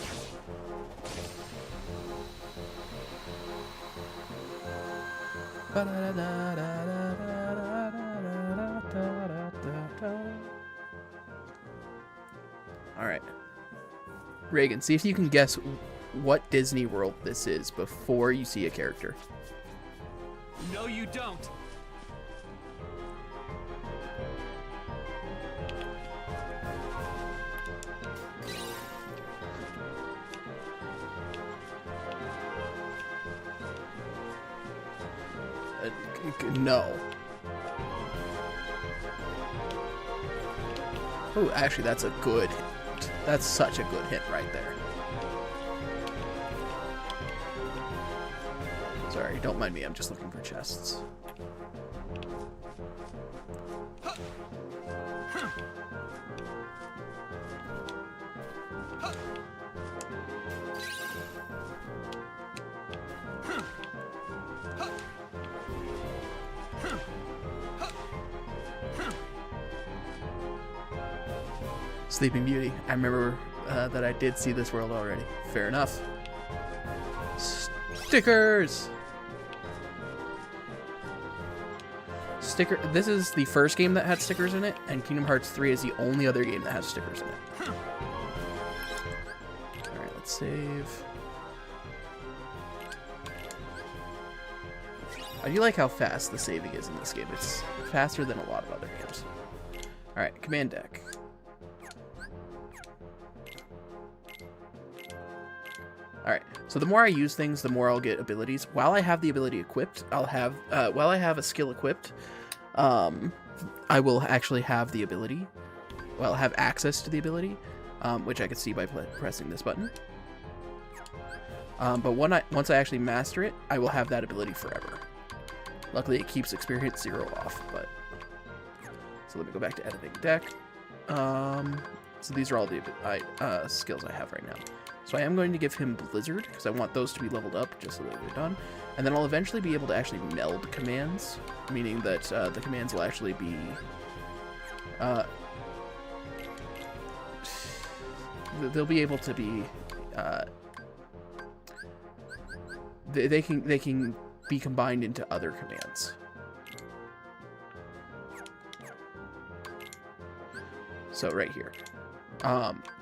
Alright. Reagan, see if you can guess what Disney World this is before you see a character. No, you don't. No. Oh, actually, that's a good hint. That's such a good hint right there. Sorry, don't mind me. I'm just looking for chests. Sleeping Beauty. I remember that I did see this world already. Fair enough. Stickers! This is the first game that had stickers in it, and Kingdom Hearts 3 is the only other game that has stickers in it. Alright, let's save. I do like how fast the saving is in this game. It's faster than a lot of other games. Alright, command deck. Alright, so the more I use things, the more I'll get abilities. While I have the ability equipped, while I have a skill equipped, I will actually have the ability. Well, have access to the ability, which I can see by pressing this button. But once I actually master it, I will have that ability forever. Luckily, it keeps experience 0 off, but... So let me go back to editing deck. So these are all the skills I have right now. So I am going to give him Blizzard, because I want those to be leveled up, just so that they're done. And then I'll eventually be able to actually meld commands, meaning that the commands will actually be... they'll be able to be... they can be combined into other commands. So right here.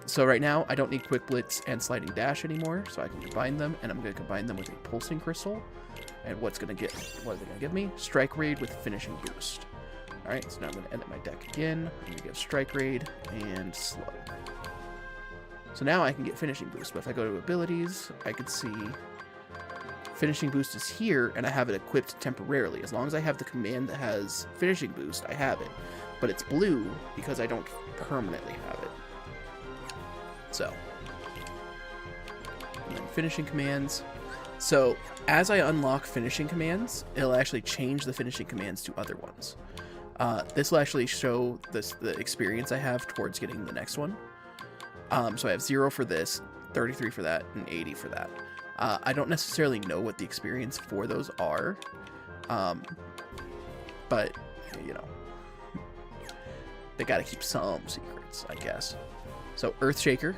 So right now, I don't need Quick Blitz and Sliding Dash anymore, so I can combine them, and I'm going to combine them with a Pulsing Crystal. And what are they going to give me? Strike Raid with Finishing Boost. Alright, so now I'm going to edit my deck again. I'm going to give Strike Raid and Slow. So now I can get Finishing Boost, but if I go to Abilities, I can see Finishing Boost is here, and I have it equipped temporarily. As long as I have the command that has Finishing Boost, I have it. But it's blue because I don't permanently have it. So, and then finishing commands. So, as I unlock finishing commands, it'll actually change the finishing commands to other ones. This will actually show the experience I have towards getting the next one. So I have 0 for this, 33 for that, and 80 for that. I don't necessarily know what the experience for those are, but, you know, they gotta keep some secrets, I guess. So, Earthshaker.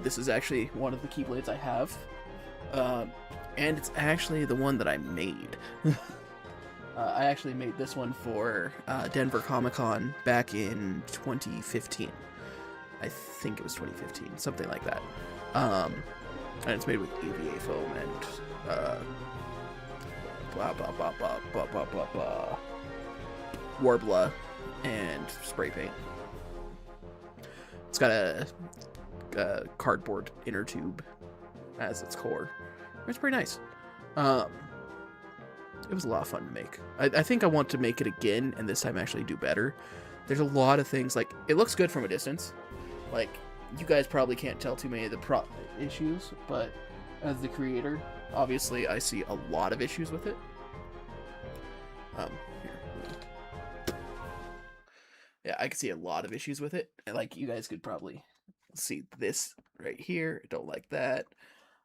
This is actually one of the keyblades I have. And it's actually the one that I made. I actually made this one for Denver Comic-Con back in 2015. I think it was 2015, something like that. And it's made with EVA foam and blah blah blah blah blah blah blah blah Warbler and spray paint. It's got a cardboard inner tube as its core. It's pretty nice. It was a lot of fun to make. I think I want to make it again, and this time actually do better. There's a lot of things, like, it looks good from a distance. Like, you guys probably can't tell too many of the issues, but as the creator, obviously I see a lot of issues with it. Here. Yeah, I can see a lot of issues with it. And, like, you guys could probably see this right here. I don't like that.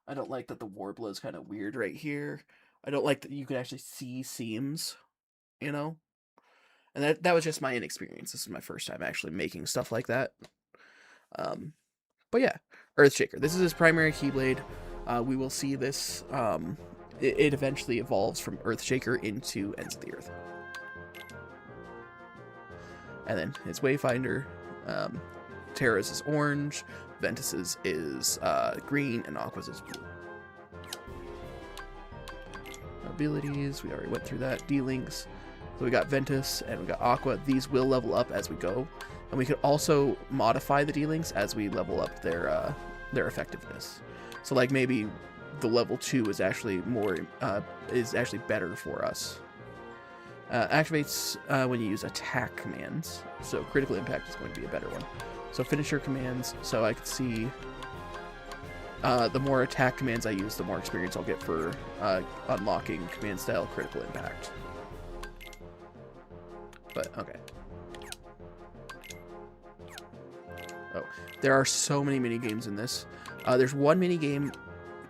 I don't like that the Warbler is kind of weird right here. I don't like that you can actually see seams, you know? And that was just my inexperience. This is my first time actually making stuff like that. But yeah, Earthshaker. This is his primary Keyblade. We will see this. It eventually evolves from Earthshaker into Ends of the Earth. And then his Wayfinder. Terra's is orange. Ventus's is green, and Aqua's is blue. Abilities, we already went through that. D-Links. So we got Ventus and we got Aqua. These will level up as we go. And we could also modify the D-Links as we level up their effectiveness. So like maybe the level 2 is actually better for us. Activates when you use attack commands. So critical impact is going to be a better one. So finisher commands. So I can see the more attack commands I use, the more experience I'll get for unlocking command style critical impact. But okay. Oh, there are so many mini games in this. There's one mini game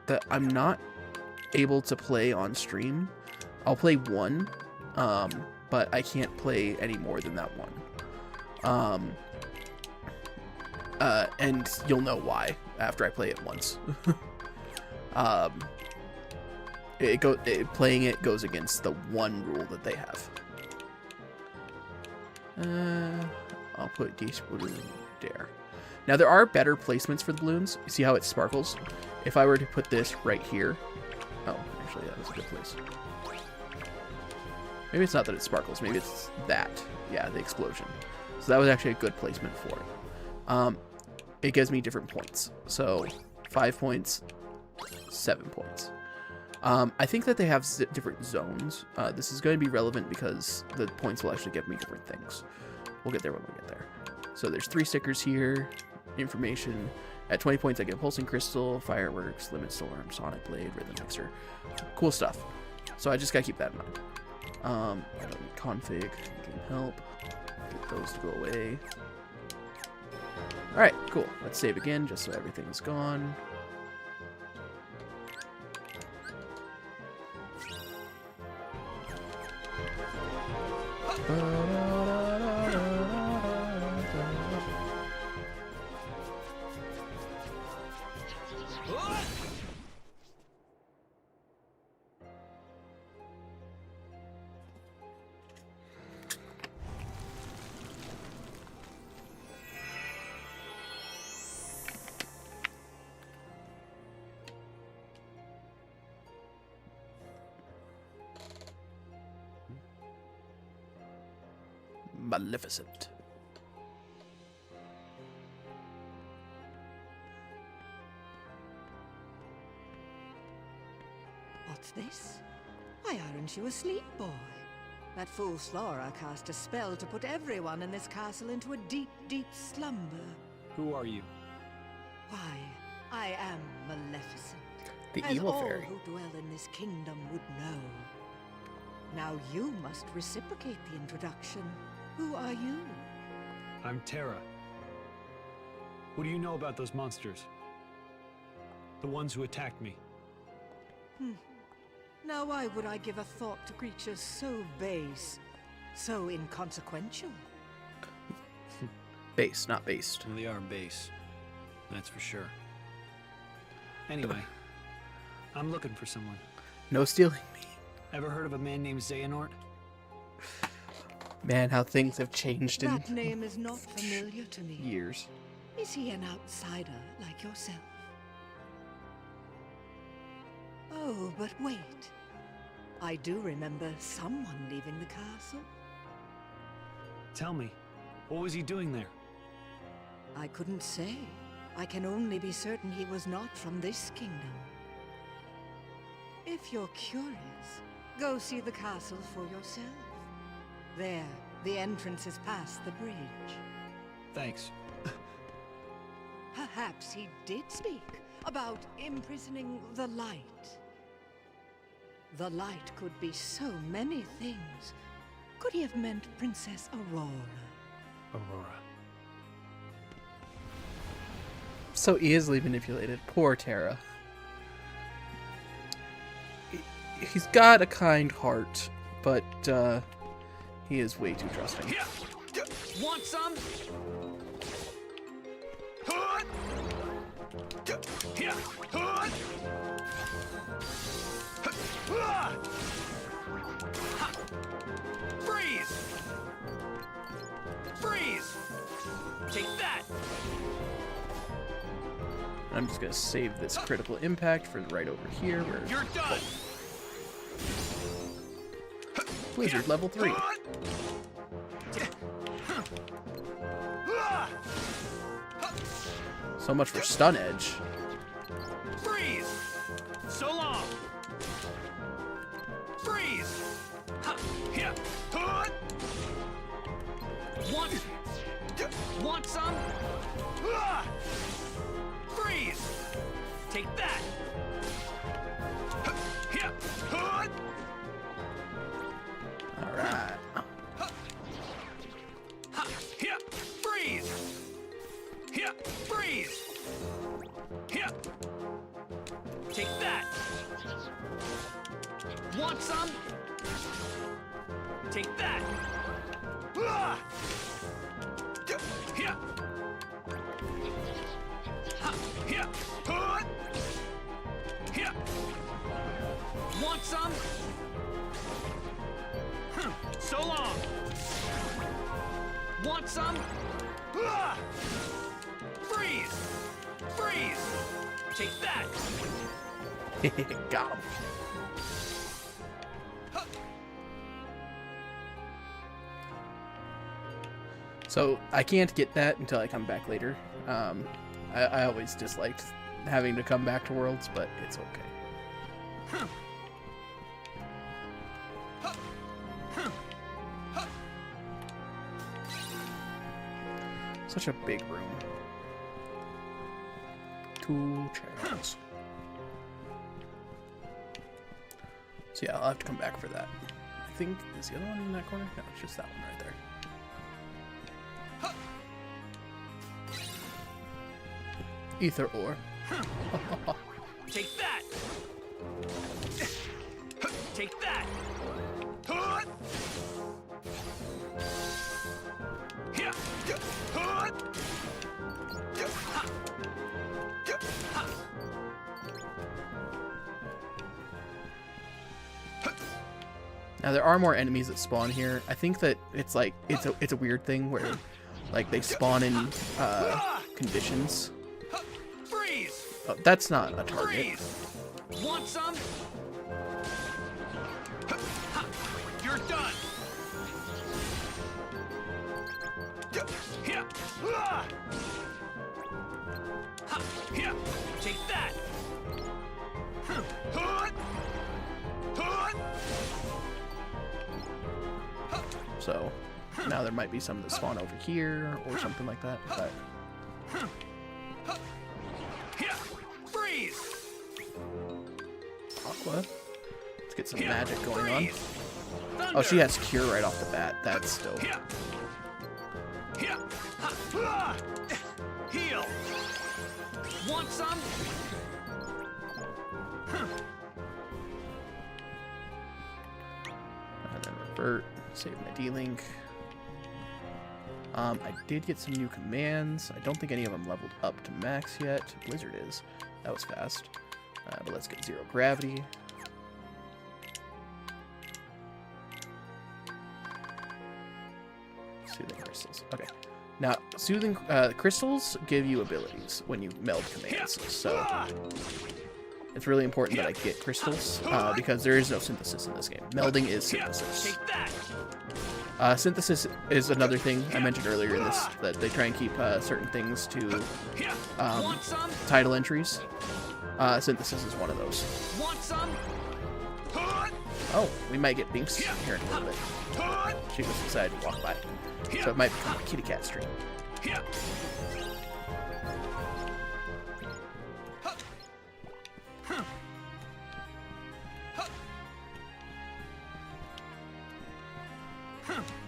that I'm not able to play on stream. I'll play one, but I can't play any more than that one. And you'll know why after I play it once. Playing it goes against the one rule that they have. I'll put this balloon there. Now there are better placements for the balloons. You see how it sparkles? If I were to put this right here, oh, actually that was a good place. Maybe it's not that it sparkles. Maybe it's that. Yeah, the explosion. So that was actually a good placement for it. It gives me different points. So 5 points, 7 points. I think that they have different zones. This is going to be relevant because the points will actually give me different things. We'll get there when we get there. So there's 3 stickers here. Information. At 20 points, I get Pulsing Crystal, Fireworks, Limit Storm, Sonic Blade, Rhythm Mixer. Cool stuff. So I just gotta keep that in mind. I don't need config, game help. Get those to go away. Alright, cool. Let's save again just so everything's gone. Maleficent. What's this? Why aren't you asleep, boy? That fool Slora cast a spell to put everyone in this castle into a deep, deep slumber. Who are you? Why, I am Maleficent. The as evil all fairy. who dwell in this kingdom would know. Now you must reciprocate the introduction. Who are you? I'm Terra. What do you know about those monsters? The ones who attacked me. Now why would I give a thought to creatures so base, so inconsequential? Base, not based. Well, they are base. That's for sure. Anyway, I'm looking for someone. No stealing me. Ever heard of a man named Xehanort? Man, how things have changed in That name is not familiar to me. years. Is he an outsider like yourself? Oh, but wait. I do remember someone leaving the castle. Tell me, what was he doing there? I couldn't say. I can only be certain he was not from this kingdom. If you're curious, go see the castle for yourself. There, the entrance is past the bridge. Thanks. Perhaps he did speak about imprisoning the light. The light could be so many things. Could he have meant Princess Aurora? Aurora. So easily manipulated. Poor Terra. He's got a kind heart, but he is way too trusting. Want some? Freeze! Freeze! Take that! I'm just gonna save this critical impact for right over here. Where You're done! Blizzard level 3. So much for stun edge. Freeze! So long! Freeze! Here! Want some? Freeze! Take that! Here! Alright. Here! Freeze! Here! Freeze! Here! Take that! Want some? Take that! Here! Here! Here! Want some? So long! Want some? Freeze! Freeze! Take that! Got him. So I can't get that until I come back later. I always disliked having to come back to Worlds, but it's okay. Such a big room. 2 chairs. So yeah, I'll have to come back for that. I think, is the other one in that corner? No, it's just that one right there. Ether ore. Take that! Take that! Here! Now there are more enemies that spawn here. I think that it's like it's a weird thing where like they spawn in conditions. Freeze! Oh, that's not a target. Freeze! Want some? You're done! Here! Here! Take that! So now there might be some that spawn over here or something like that. But Here! Freeze! Aqua, let's get some magic going on. Freeze! Oh, she has cure right off the bat. That's still. Here! Here! Heal! Want some? And then revert. Save my D-Link. I did get some new commands. I don't think any of them leveled up to max yet. Blizzard is. That was fast. But let's get 0 gravity. Soothing crystals. Okay. Now, soothing crystals give you abilities when you meld commands. So it's really important that I get crystals because there is no synthesis in this game. Melding is synthesis. Synthesis is another thing I mentioned earlier in this, that they try and keep certain things to title entries. Synthesis is one of those. Want some? Oh, we might get Binks here in a little bit. She was decided to walk by. So it might become a kitty cat stream.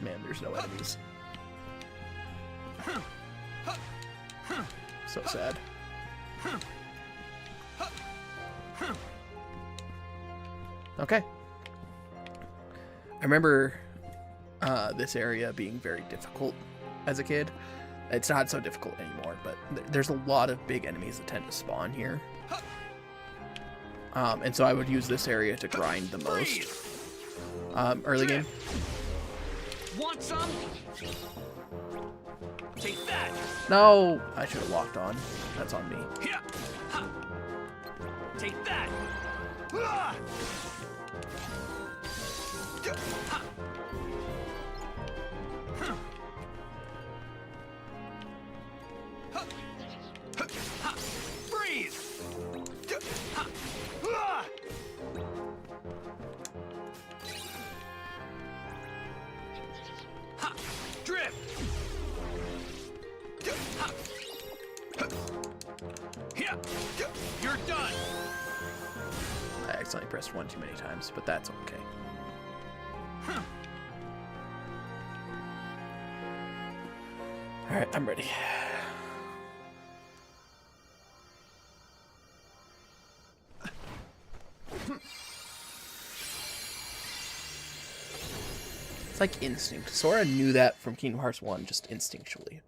Man, there's no enemies. So sad. Okay. I remember this area being very difficult as a kid. It's not so difficult anymore, but there's a lot of big enemies that tend to spawn here. And so I would use this area to grind the most. Early game. Want some? Take that. No, I should have locked on. That's on me. Take that. Breathe. Drift. You're done. I accidentally pressed 1 too many times, but that's okay. Alright, I'm ready. It's like instinct. Sora knew that from Kingdom Hearts 1 just instinctually.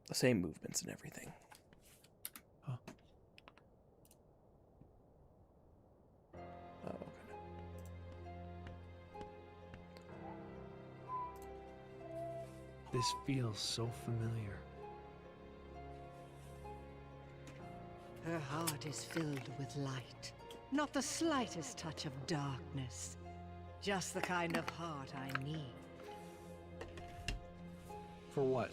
The same movements and everything. Huh. Oh, okay. This feels so familiar. Her heart is filled with light. Not the slightest touch of darkness. Just the kind of heart I need. For what?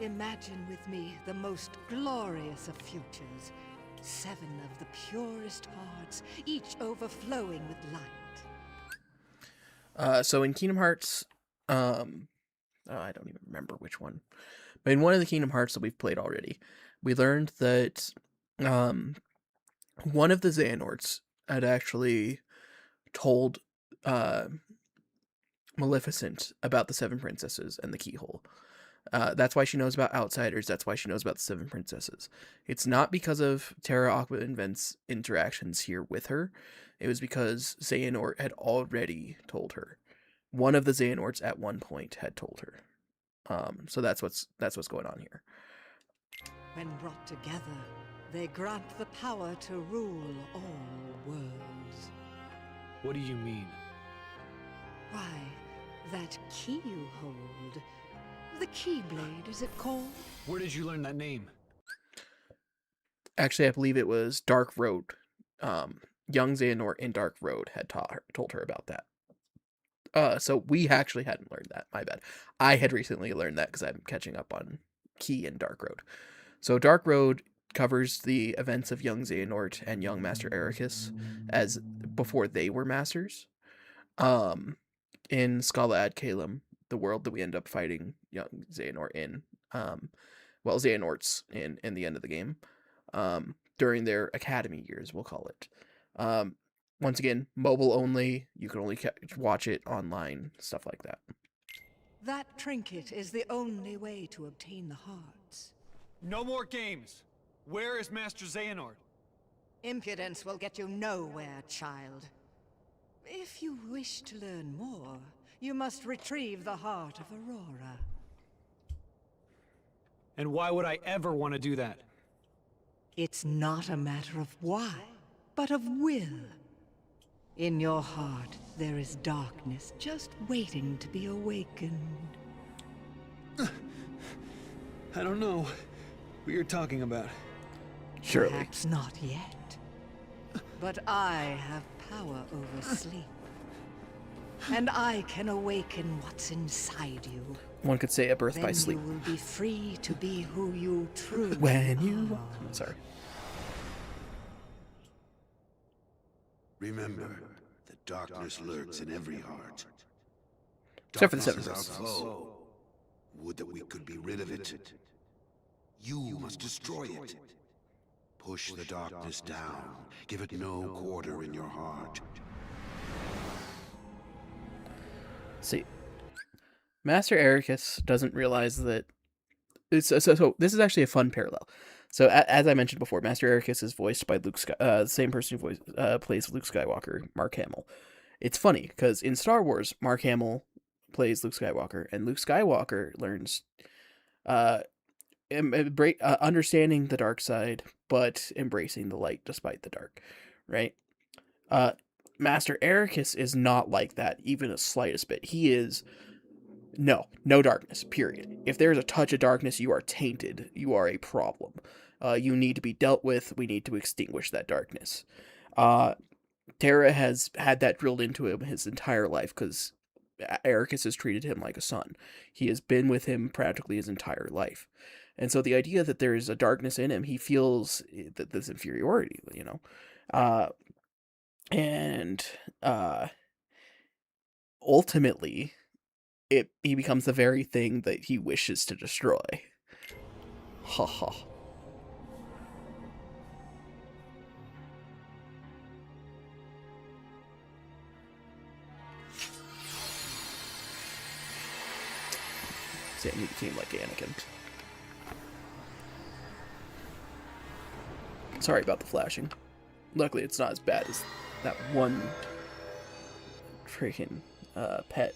Imagine with me the most glorious of futures. 7 of the purest hearts, each overflowing with light. So in Kingdom Hearts, oh, I don't even remember which one, but in one of the Kingdom Hearts that we've played already, we learned that one of the Xehanorts had actually told Maleficent about the 7 princesses and the keyhole. That's why she knows about outsiders. That's why she knows about the 7 princesses. It's not because of Terra, Aqua, and Ventus' interactions here with her. It was because Xehanort had already told her. One of the Xehanorts at one point had told her. So that's what's going on here. When brought together, they grant the power to rule all worlds. What do you mean? Why, that key you hold. The keyblade, is it called? Where did you learn that name? Actually, I believe it was Dark Road. Young Xehanort in Dark Road had told her about that. So we actually hadn't learned that. My bad. I had recently learned that because I'm catching up on Key and Dark Road. So Dark Road covers the events of young Xehanort and young Master Ericus as before they were masters. In Scala ad Caelum, the world that we end up fighting young Xehanort in, Xehanorts in the end of the game, during their academy years, we'll call it. Once again, mobile only. You can only watch it online, stuff like that. That trinket is the only way to obtain the hearts. No more games. Where is Master Xehanort? Impudence will get you nowhere, child. If you wish to learn more, you must retrieve the heart of Aurora. And why would I ever want to do that? It's not a matter of why, but of will. In your heart, there is darkness just waiting to be awakened. I don't know what you're talking about. Surely. Perhaps not yet. But I have power over sleep. And I can awaken what's inside you. One could say a birth by sleep. Then you will be free to be who you truly When you are. Sorry. Remember, the darkness lurks in every heart. Except for the Darkness Seven is our foe. Would that we could be rid of it. You must destroy it. Push the darkness down. Give it no quarter in your heart. See, Master Ericus doesn't realize that. So this is actually a fun parallel. So as I mentioned before, Master Ericus is voiced by the same person who plays Luke Skywalker, Mark Hamill. It's funny because in Star Wars, Mark Hamill plays Luke Skywalker, and Luke Skywalker learns understanding the dark side, but embracing the light despite the dark, right? Master Ericus is not like that, even the slightest bit. He is, no darkness, period. If there's a touch of darkness, you are tainted. You are a problem. You need to be dealt with. We need to extinguish that darkness. Terra has had that drilled into him his entire life because Ericus has treated him like a son. He has been with him practically his entire life. And so the idea that there is a darkness in him, he feels that this inferiority, you know. And ultimately, he becomes the very thing that he wishes to destroy. Ha ha. See, I need a team like Anakin. Sorry about the flashing. Luckily, it's not as bad as that one freaking pet.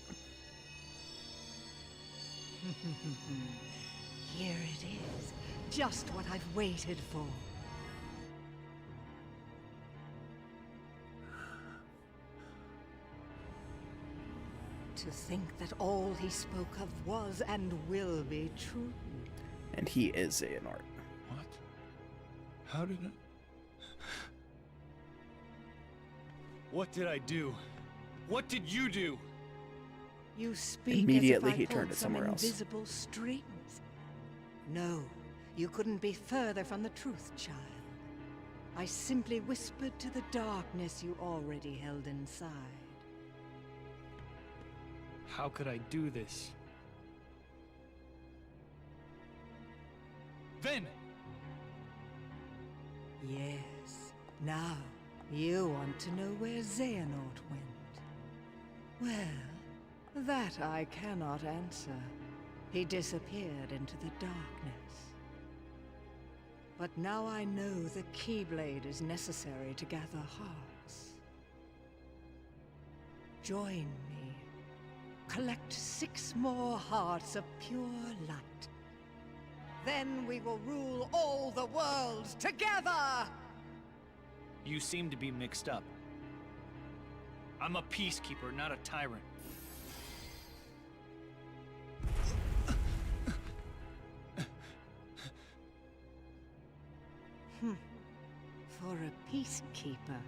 Here it is. Just what I've waited for. To think that all he spoke of was and will be true. And he is Xehanort. What? How did I... What did I do? What did you do? You speak Immediately as if I he turned pulled to somewhere some else. invisible strings. No, you couldn't be further from the truth, child. I simply whispered to the darkness you already held inside. How could I do this? Ven! Yes. Now, you want to know where Xehanort went. Well, that I cannot answer. He disappeared into the darkness. But now I know the keyblade is necessary to gather hearts. Join me. Collect 6 more hearts of pure light. Then we will rule all the worlds together! You seem to be mixed up. I'm a peacekeeper, not a tyrant. For a peacekeeper,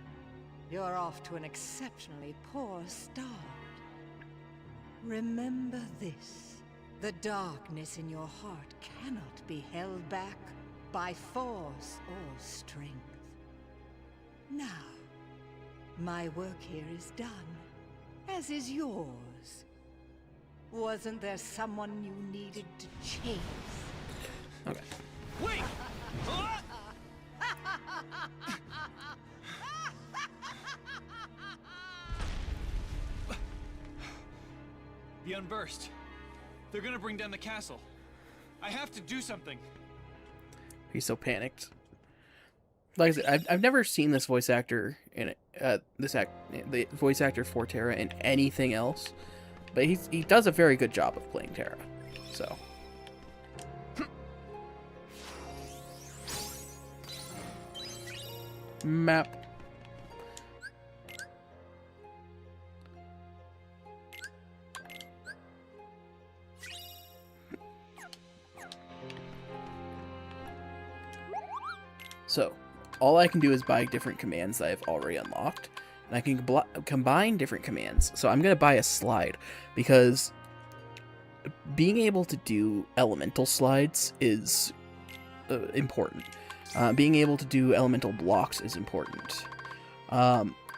you're off to an exceptionally poor start. Remember this. The darkness in your heart cannot be held back by force or strength. Now, my work here is done, as is yours. Wasn't there someone you needed to chase? Okay. Wait! The Unburst. They're gonna bring down the castle. I have to do something. He's so panicked. Like I said, I've never seen this voice actor in the voice actor for Terra in anything else, but he does a very good job of playing Terra. So. Map. So, all I can do is buy different commands that I've already unlocked, and I can combine different commands. So I'm going to buy a slide, because being able to do elemental slides is important. Being able to do elemental blocks is important.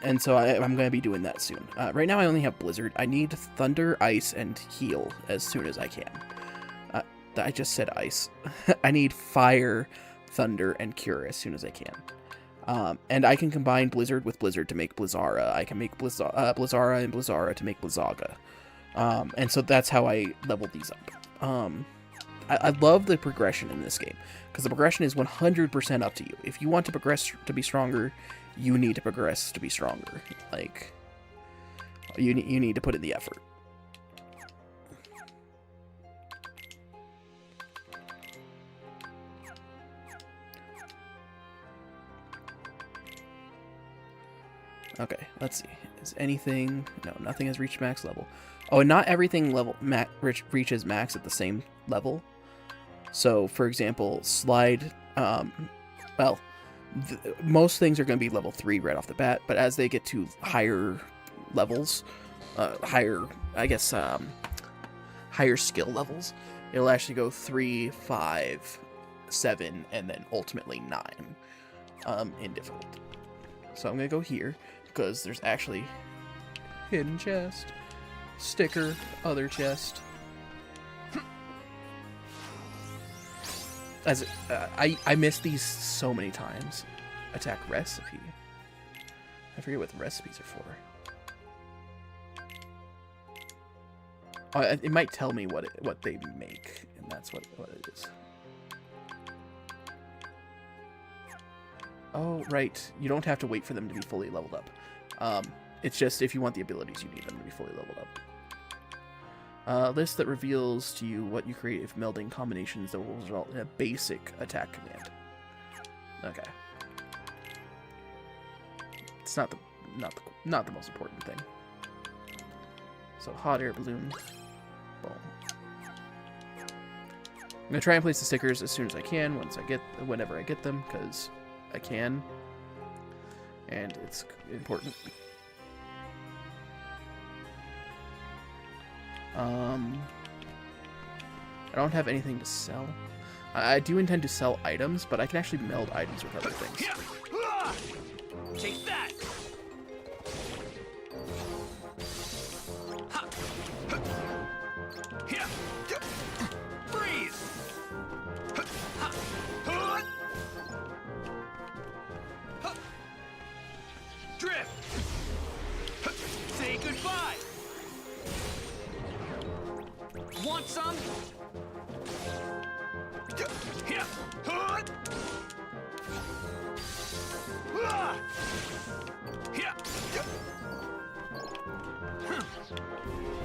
And so I'm going to be doing that soon. Right now I only have Blizzard. I need Thunder, Ice, and Heal as soon as I can. I just said Ice. I need Fire, Thunder, and Cure as soon as I can. And I can combine Blizzard with Blizzard to make Blizzara. I can make Blizzara and Blizzara to make Blizzaga. And so that's how I leveled these up. I love the progression in this game, because the progression is 100% up to you. If you want to progress to be stronger, you need to progress to be stronger. Like, you need to put in the effort. Okay, let's see. Is anything... No, nothing has reached max level. Oh, and not everything reaches max at the same level. So, for example, Slide... well, most things are going to be level 3 right off the bat, but as they get to higher levels, higher skill levels, it'll actually go 3, 5, 7, and then ultimately 9 in difficulty. So I'm going to go here, because there's actually hidden chest, sticker, other chest. As I missed these so many times. Attack recipe. I forget what the recipes are for. Oh, it might tell me what they make, and that's what it is. Oh, right. You don't have to wait for them to be fully leveled up. It's just if you want the abilities, you need them to be fully leveled up. List that reveals to you what you create if melding combinations that will result in a basic attack command. Okay. It's not the most important thing. So hot air balloon. Boom. I'm gonna try and place the stickers as soon as I can whenever I get them, because I can, and it's important. I don't have anything to sell. I do intend to sell items, but I can actually meld items with other things. Take that! Freeze! Drift! Say goodbye! Want some?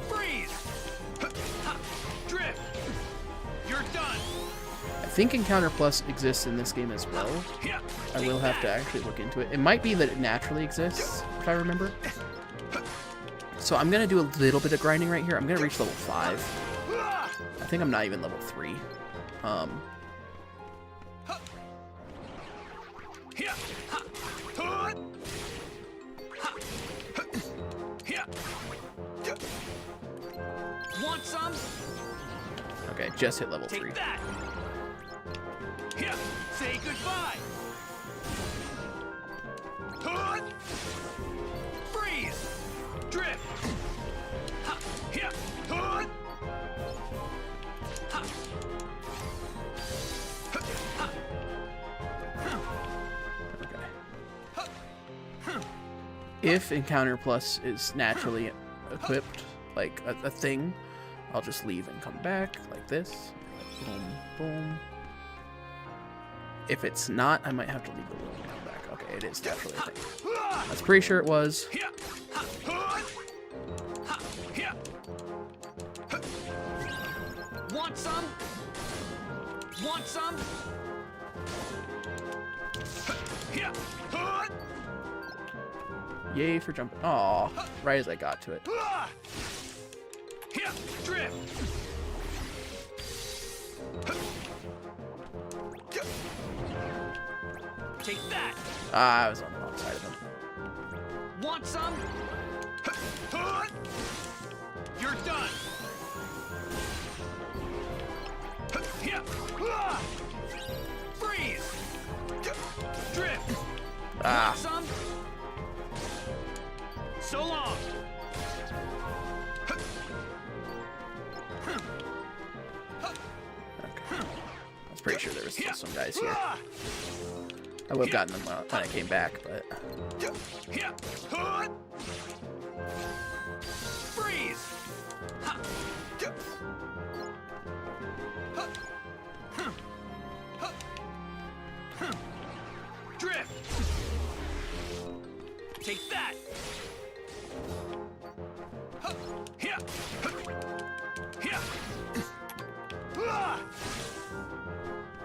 Freeze! Drift! You're done! I think Encounter Plus exists in this game as well. I will have to actually look into it. It might be that it naturally exists, if I remember. So I'm going to do a little bit of grinding right here. I'm going to reach level 5. I think I'm not even level 3. Want some? Okay, just hit level 3. Take that. Say goodbye. Freeze. Drift. If Encounter Plus is naturally equipped, like a thing, I'll just leave and come back like this. Boom, boom. If it's not, I might have to leave the room and come back. Okay, it is naturally a thing. I was pretty sure it was. Want some? Want some? Yay for jumping. Aw, right as I got to it. Drift. Take that. I was on the wrong side of him. Want some? You're done. Freeze. Drift. Want some? So long! Okay. I was pretty sure there was still some guys here. I would have gotten them when I came back, but... Freeze! Drift! Take that!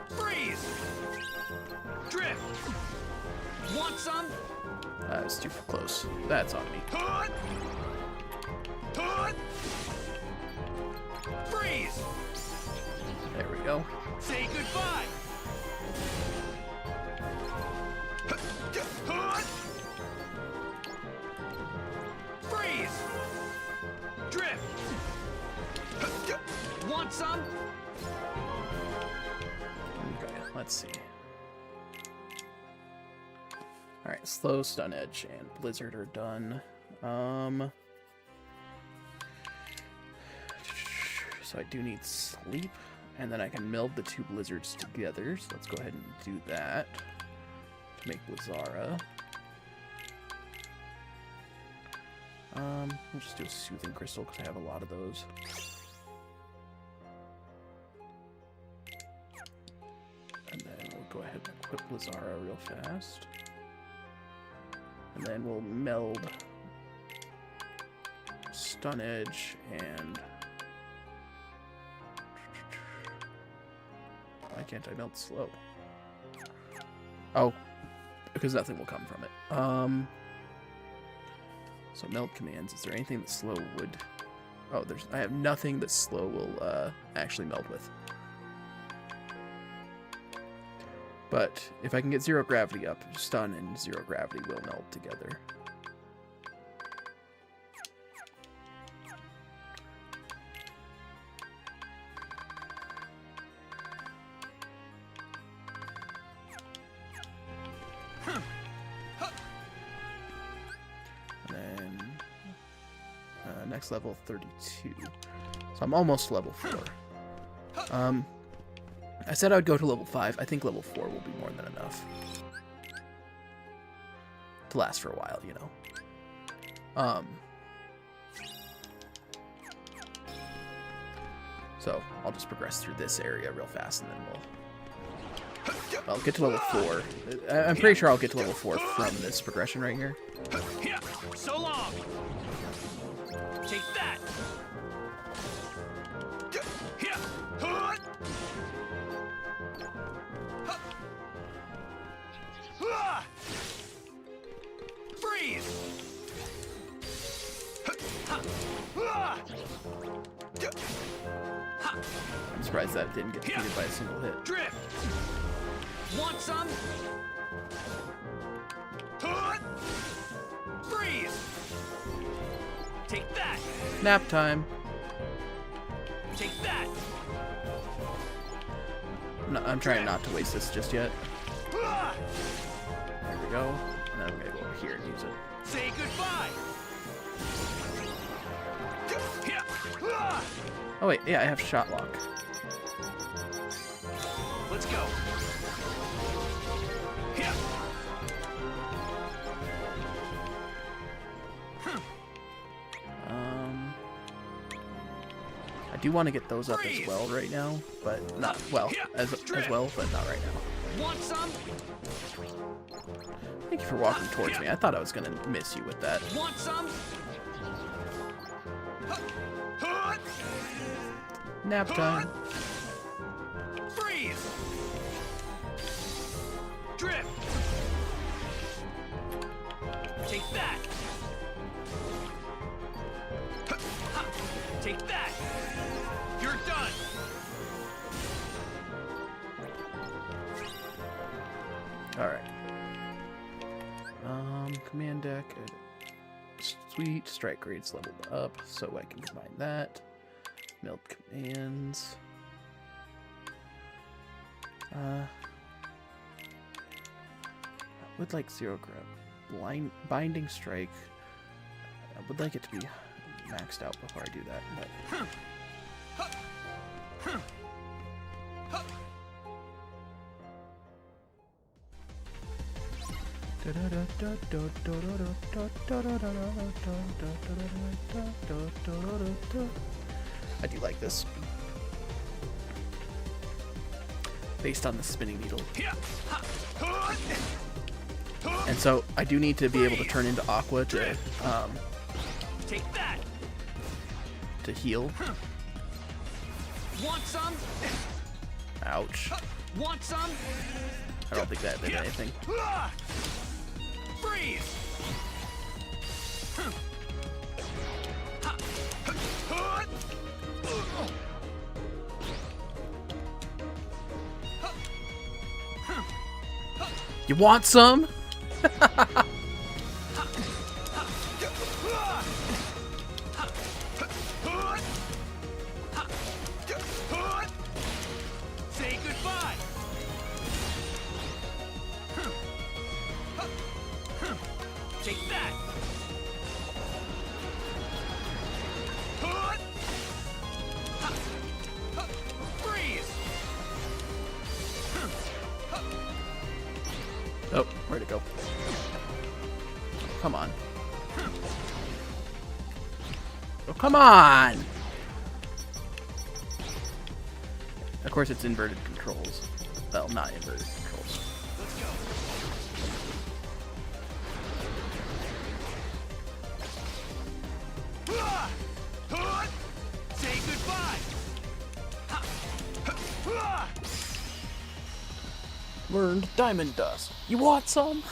Freeze! Drift! Want some? That was too close. That's on me. Freeze! There we go. Say goodbye! Freeze! Drift! Want some? Okay, let's see. Alright, slow, stun edge, and blizzard are done. So I do need sleep, and then I can meld the two blizzards together, so let's go ahead and do that to make Blizzara. We'll just do a soothing crystal because I have a lot of those. And then we'll go ahead and equip Blizzara real fast. And then we'll meld Stun Edge and... Why can't I melt slow? Oh, because nothing will come from it. So meld commands. Is there anything that slow would... Oh, I have nothing that slow will actually meld with. But if I can get zero gravity up, stun and zero gravity will meld together. And then next level 32. So I'm almost level 4. I said I would go to level 5. I think level 4 will be more than enough to last for a while, you know. So I'll just progress through this area real fast, and then I'll get to level 4. I'm pretty sure I'll get to level 4 from this progression right here. So long. Take that. Freeze! I'm surprised that didn't get defeated by a single hit. Drift! Want some? Freeze! Take that! Nap time. Take that! I'm trying not to waste this just yet. There we go. And then I'm gonna go over here and use it. Say goodbye! Oh wait, yeah, I have shot lock. Let's go. I do want to get those up as well right now, but not well as well, but not right now. Want some? Thank you for walking towards me. I thought I was gonna miss you with that. Want some? Nap time. Freeze! Drift! Take that! Take that! You're done! Alright. Command deck. Sweet. Strike grades leveled up, so I can combine that. Meld commands. I would like zero grab. Binding strike. would like it to be maxed out before I do that, but... I do like this. Based on the spinning needle. And so I do need to be able to turn into Aqua to Take that. to heal. Want some? Ouch. Want some? I don't think that did anything. Freeze. You want some? Say goodbye. Take that. Freeze. Oh, where'd it go? Come on. Oh, come on! Of course, it's inverted controls. Well, not inverted controls. Let's go. Say goodbye. Learned diamond dust. You want some?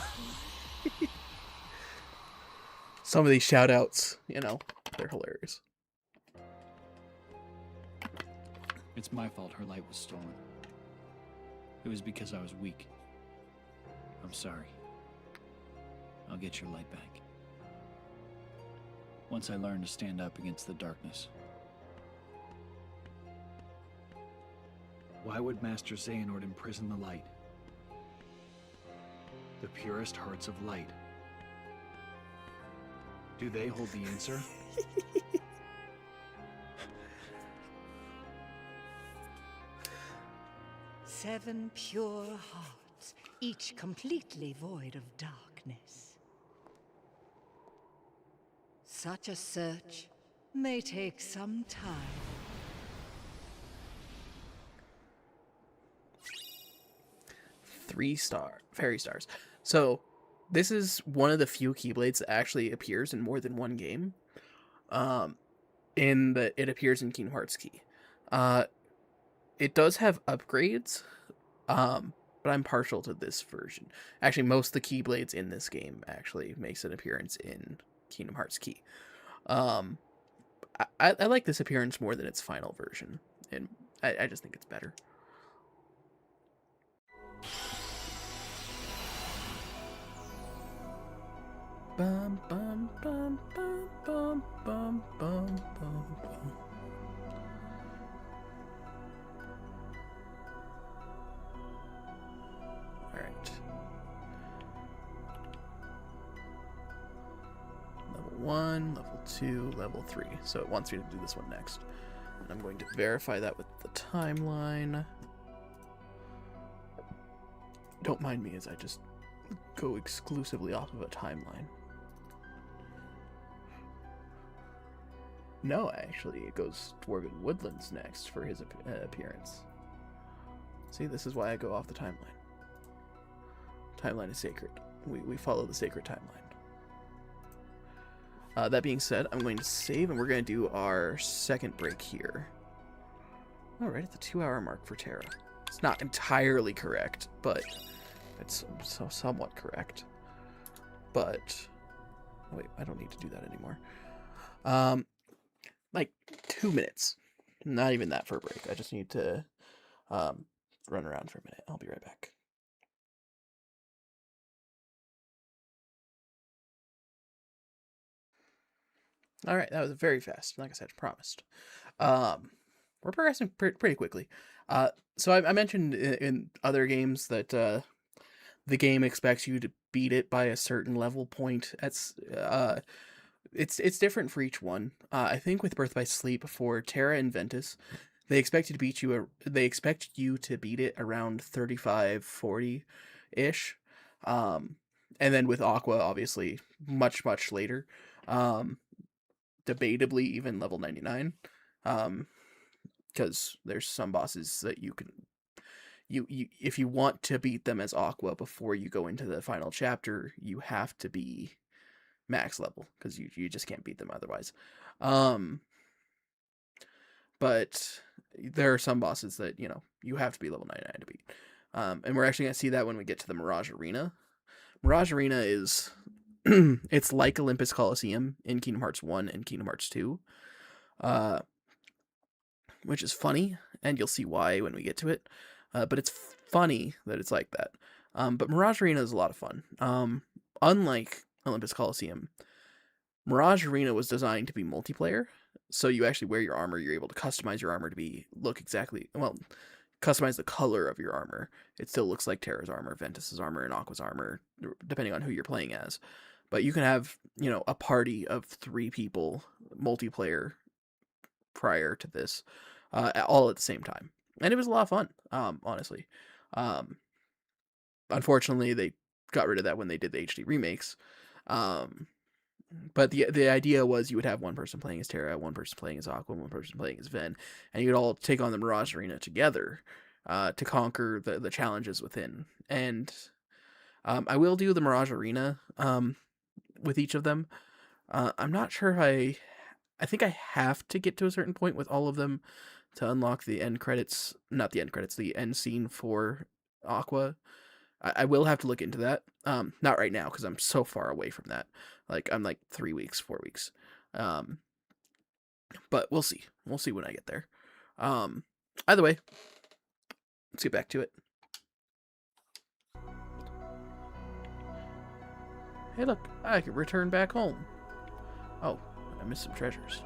Some of these shout outs, you know, they're hilarious. It's my fault her light was stolen. It was because I was weak. I'm sorry. I'll get your light back. Once I learn to stand up against the darkness. Why would Master Xehanort imprison the light? The purest hearts of light. Do they hold the answer? Seven pure hearts, each completely void of darkness. Such a search may take some time. Fairy stars. So this is one of the few keyblades that actually appears in more than one game. It appears in Kingdom Hearts Key. It does have upgrades, but I'm partial to this version. Actually, most of the keyblades in this game actually makes an appearance in Kingdom Hearts Key. I like this appearance more than its final version, and I just think it's better. Bum, bum, bum, bum, bum, bum, bum, bum, bum. All right. Level 1, level 2, level 3. So it wants me to do this one next. And I'm going to verify that with the timeline. Don't mind me as I just go exclusively off of a timeline. No, actually, it goes Dwarven Woodlands next for his appearance. See, this is why I go off the timeline. Timeline is sacred. We follow the sacred timeline. That being said, I'm going to save, and we're going to do our second break here. All right, at the 2-hour mark for Terra. It's not entirely correct, but it's somewhat correct. But wait, I don't need to do that anymore. Like 2 minutes. Not even that for a break. I just need to run around for a minute. I'll be right back. All right, that was very fast. Like I said, promised. We're progressing pretty quickly. So I mentioned in other games that the game expects you to beat it by a certain level point. That's it's different for each one. I think with Birth by Sleep for Terra and Ventus, they expect you to beat you. They expect you to beat it around 35, 40 ish, and then with Aqua, obviously much later, debatably even level 99, because there's some bosses that you can you if you want to beat them as Aqua before you go into the final chapter, you have to be max level because you just can't beat them otherwise. But there are some bosses that you have to be level 99 to beat. And we're actually gonna see that when we get to the Mirage Arena. Mirage Arena is it's like Olympus Coliseum in Kingdom Hearts 1 and Kingdom Hearts 2. Which is funny, and you'll see why when we get to it. But it's funny that it's like that. But Mirage Arena is a lot of fun. Unlike Olympus Coliseum, Mirage Arena was designed to be multiplayer, so you actually wear your armor. You're able to customize your armor to customize the color of your armor. It still looks like Terra's armor, Ventus's armor, and Aqua's armor, depending on who you're playing as. But you can have, a party of 3 people multiplayer prior to this, all at the same time. And it was a lot of fun, honestly. Unfortunately, they got rid of that when they did the HD remakes. But the idea was you would have one person playing as Terra, one person playing as Aqua, one person playing as Ven, and you'd all take on the Mirage Arena together to conquer the challenges within. And I will do the Mirage Arena with each of them. I'm not sure if I think I have to get to a certain point with all of them to unlock the end credits, not the end credits, the end scene for Aqua. I will have to look into that. Not right now because I'm so far away from that. I'm 3 weeks, 4 weeks. But we'll see. We'll see when I get there. Either way, let's get back to it. Hey, look, I can return back home. Oh, I missed some treasures.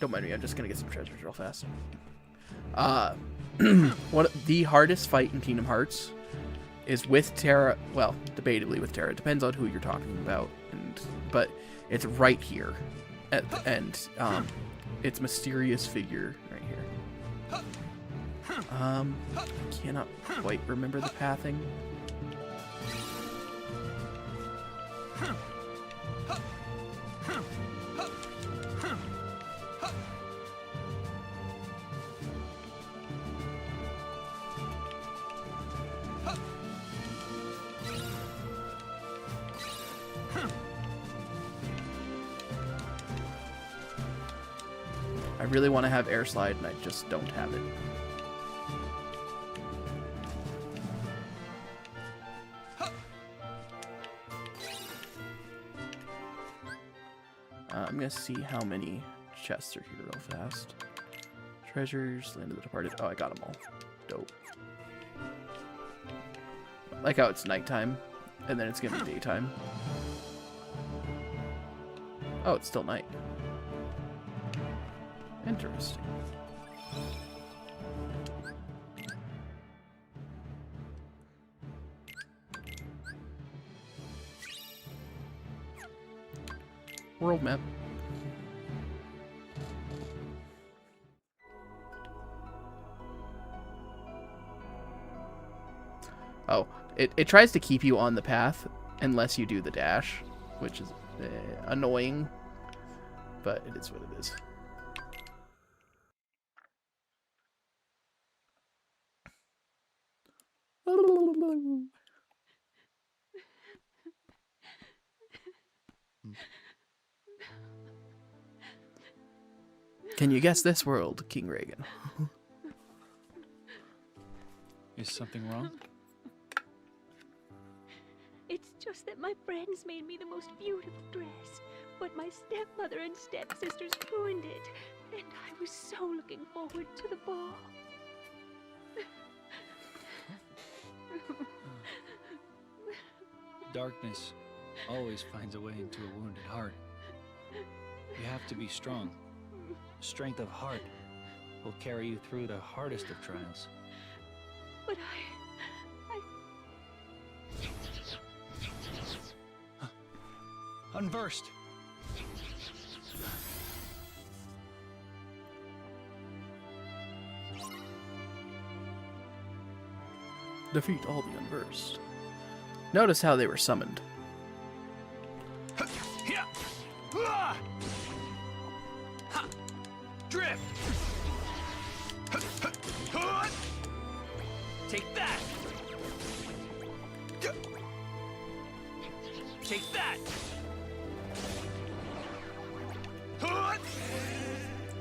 Don't mind me, I'm just gonna get some treasures real fast. The hardest fight in Kingdom Hearts is with Terra. Well, debatably with Terra. It depends on who you're talking about. But it's right here at the end. It's mysterious figure right here. I cannot quite remember the pathing. I really want to have air slide, and I just don't have it. I'm gonna see how many chests are here real fast. Treasures, Land of the Departed. Oh, I got them all. Dope. Like how it's nighttime, and then it's gonna be daytime. Oh, it's still night. Interesting. World map. Oh, it tries to keep you on the path unless you do the dash, which is annoying, but it is what it is. Can you guess this world, King Reagan? Is something wrong? It's just that my friends made me the most beautiful dress, but my stepmother and stepsisters ruined it, and I was so looking forward to the ball. Darkness always finds a way into a wounded heart. You have to be strong. Strength of heart will carry you through the hardest of trials. But Unversed. Defeat all the unversed. Notice how they were summoned. Drift! Take that! Take that!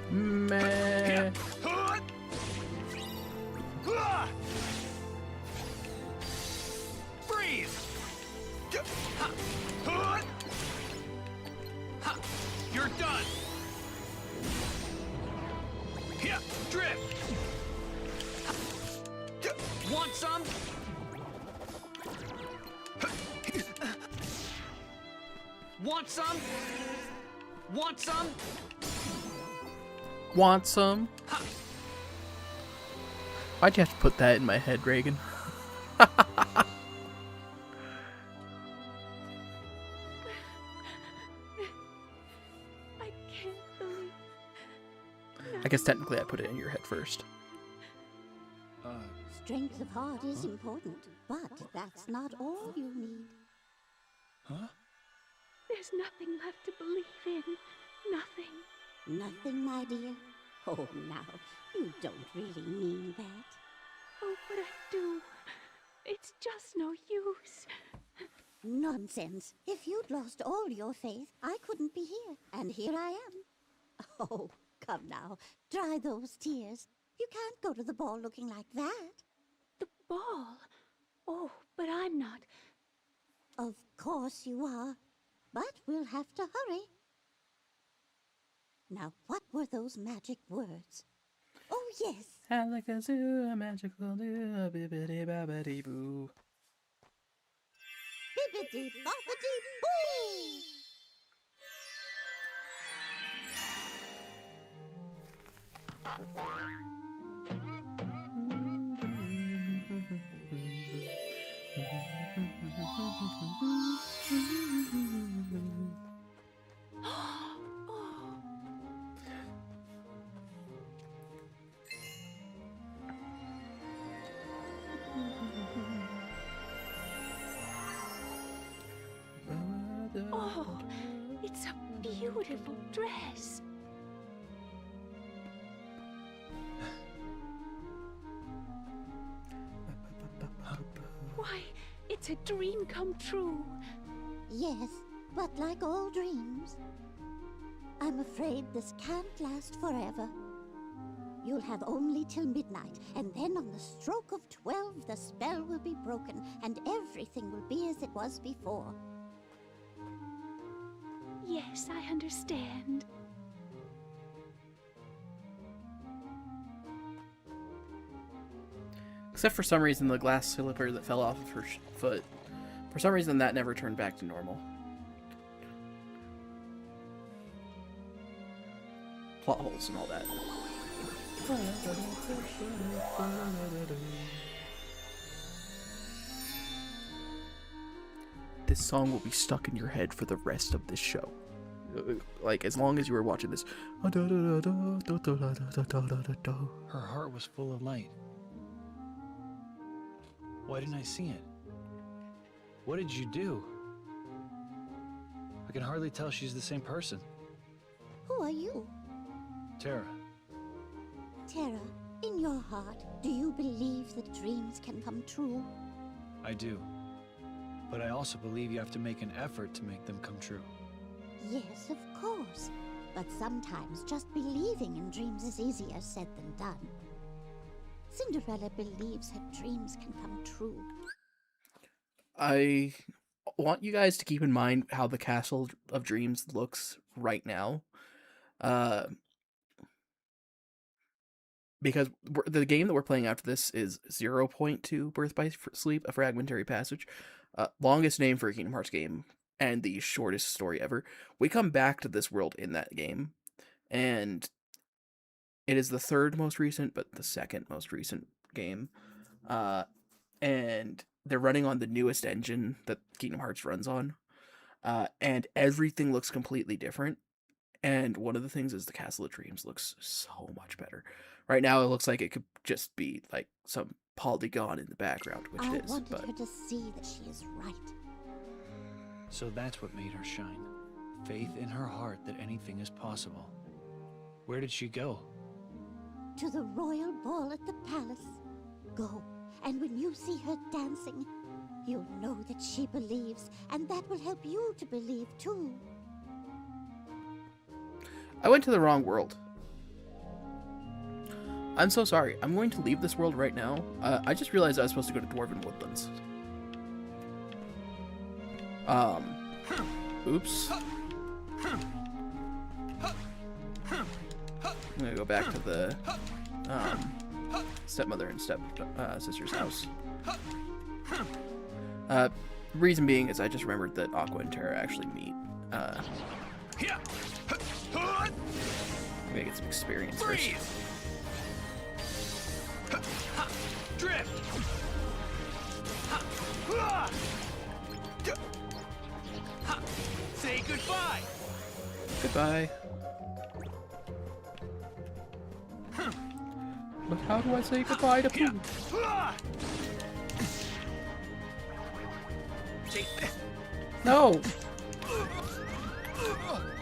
Meh. Freeze! You're done! Drift! Want some? Want some? Want some? Want some? Why'd you have to put that in my head, Reagan? I can't believe... I guess technically I put it in your head first. Strength of heart is important, but that's not all you need. Huh? There's nothing left to believe in. Nothing. Nothing, my dear? Oh, now, you don't really mean that. Oh, but I do. It's just no use. Nonsense. If you'd lost all your faith, I couldn't be here. And here I am. Oh, come now. Dry those tears. You can't go to the ball looking like that. The ball? Oh, but I'm not. Of course you are. But we'll have to hurry. Now, what were those magic words? Oh, yes. Alakazoo, a magical do, a bibbidi babbidi boo. Bibbidi bobbidi boo! Oh, it's a beautiful dress. Why, it's a dream come true. Yes, but like all dreams, I'm afraid this can't last forever. You'll have only till midnight, and then on the stroke of 12, the spell will be broken, and everything will be as it was before. Yes, I understand. Except for some reason, the glass slipper that fell off of her foot. For some reason, that never turned back to normal. Plot holes and all that. This song will be stuck in your head for the rest of this show. Like, as long as you were watching this. Her heart was full of light. Why didn't I see it? What did you do? I can hardly tell she's the same person. Who are you? Terra. Terra, in your heart, do you believe that dreams can come true? I do. But I also believe you have to make an effort to make them come true. Yes, of course. But sometimes just believing in dreams is easier said than done. Cinderella believes her dreams can come true. I want you guys to keep in mind how the Castle of Dreams looks right now. Because the game that we're playing after this is 0.2 Birth by Sleep, A Fragmentary Passage. Longest name for a Kingdom Hearts game, and the shortest story ever. We come back to this world in that game, and it is the third most recent, but the second most recent game. And they're running on the newest engine that Kingdom Hearts runs on. and everything looks completely different. And one of the things is the Castle of Dreams looks so much better. Right now, it looks like it could just be like some polygon in the background, which I it is. wanted But her to see that she is right. So that's what made her shine. Faith in her heart that anything is possible. Where did she go? To the royal ball at the palace. Go, and when you see her dancing, you'll know that she believes, and that will help you to believe too. I went to the wrong world. I'm so sorry. I'm going to leave this world right now. I just realized I was supposed to go to Dwarven Woodlands. Oops. I'm gonna go back to the stepmother and sister's house. Reason being is I just remembered that Aqua and Terra actually meet. I'm gonna get some experience first. Drift. Say goodbye. Goodbye. But how do I say goodbye to Pooh? No!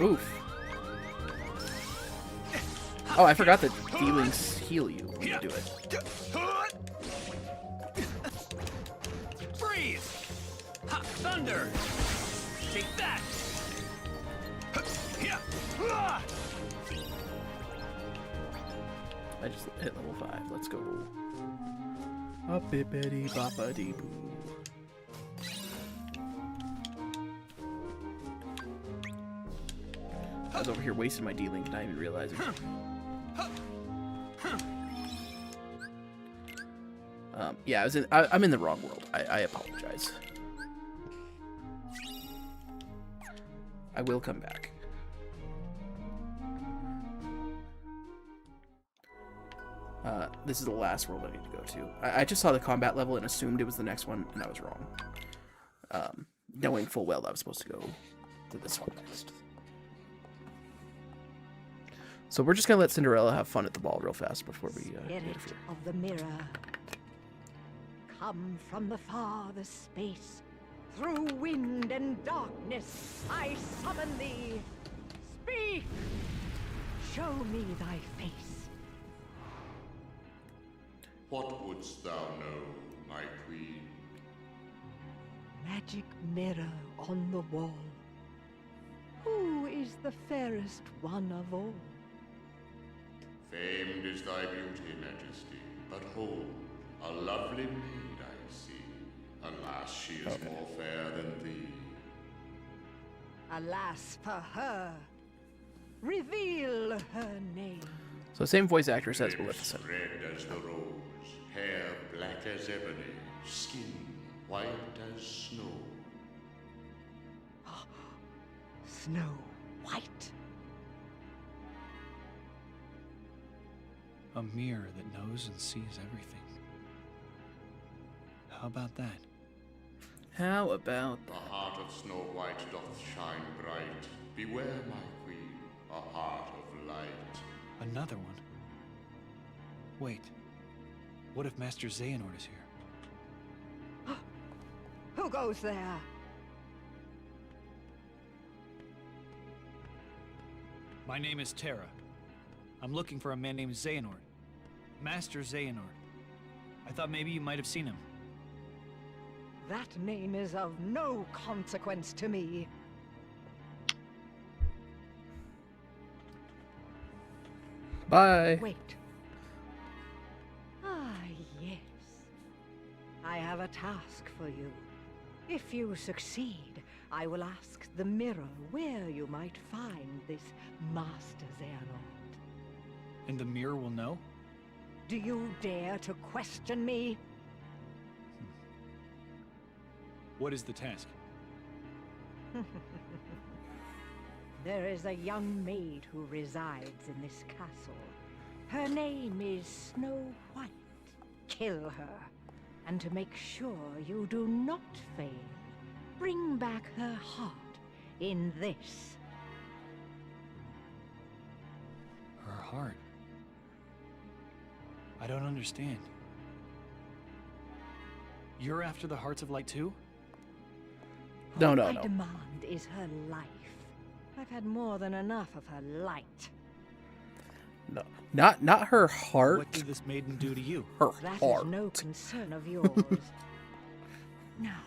Oof. Oh, I forgot that feelings heal you when you do it. Freeze! Thunder! Take that! I just hit level 5. Let's go. A bippity boppity boo. I was over here wasting my D-Link, not even realizing. Yeah, I'm in the wrong world. I apologize. I will come back. This is the last world I need to go to. I just saw the combat level and assumed it was the next one, and I was wrong. Knowing full well that I was supposed to go to this one next. So we're just gonna let Cinderella have fun at the ball real fast before we interfere. Of the mirror, come from the farthest space. Through wind and darkness, I summon thee. Speak! Show me thy face. What wouldst thou know, my queen? Magic mirror on the wall. Who is the fairest one of all? Famed is thy beauty, Majesty, but hold, a lovely maid I see. Alas, she is more fair than thee. Alas for her. Reveal her name. So same voice actress as Maleficent. Red as the rose, hair black as ebony, skin white as snow. Snow White. A mirror that knows and sees everything. How about that? How about that? The heart of Snow White doth shine bright. Beware, my queen, a heart of light. Another one? Wait. What if Master Xehanort is here? Who goes there? My name is Terra. I'm looking for a man named Xehanort. Master Xehanort. I thought maybe you might have seen him. That name is of no consequence to me. Bye. Wait. Ah, yes. I have a task for you. If you succeed, I will ask the mirror where you might find this Master Xehanort. And the mirror will know? Do you dare to question me? What is the task? There is a young maid who resides in this castle. Her name is Snow White. Kill her, and to make sure you do not fail, bring back her heart in this. Her heart. I don't understand. You're after the Hearts of Light too? No. What I demand is her life. I've had more than enough of her light. No, not her heart. What did this maiden do to you? Her That heart. is no concern of yours. Now,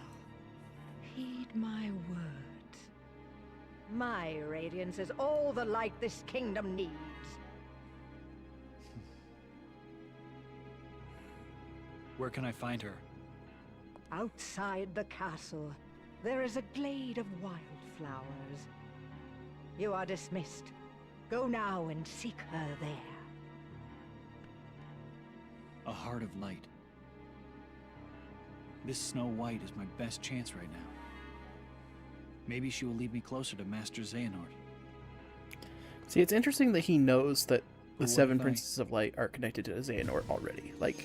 heed my words. My radiance is all the light this kingdom needs. Where can I find her? Outside the castle, there is a glade of wildflowers. You are dismissed. Go now and seek her there. A Heart of Light. This Snow White is my best chance right now. Maybe she will lead me closer to Master Xehanort. See, it's interesting that he knows that the But what 7 if I- Princesses of Light are connected to Xehanort already. Like,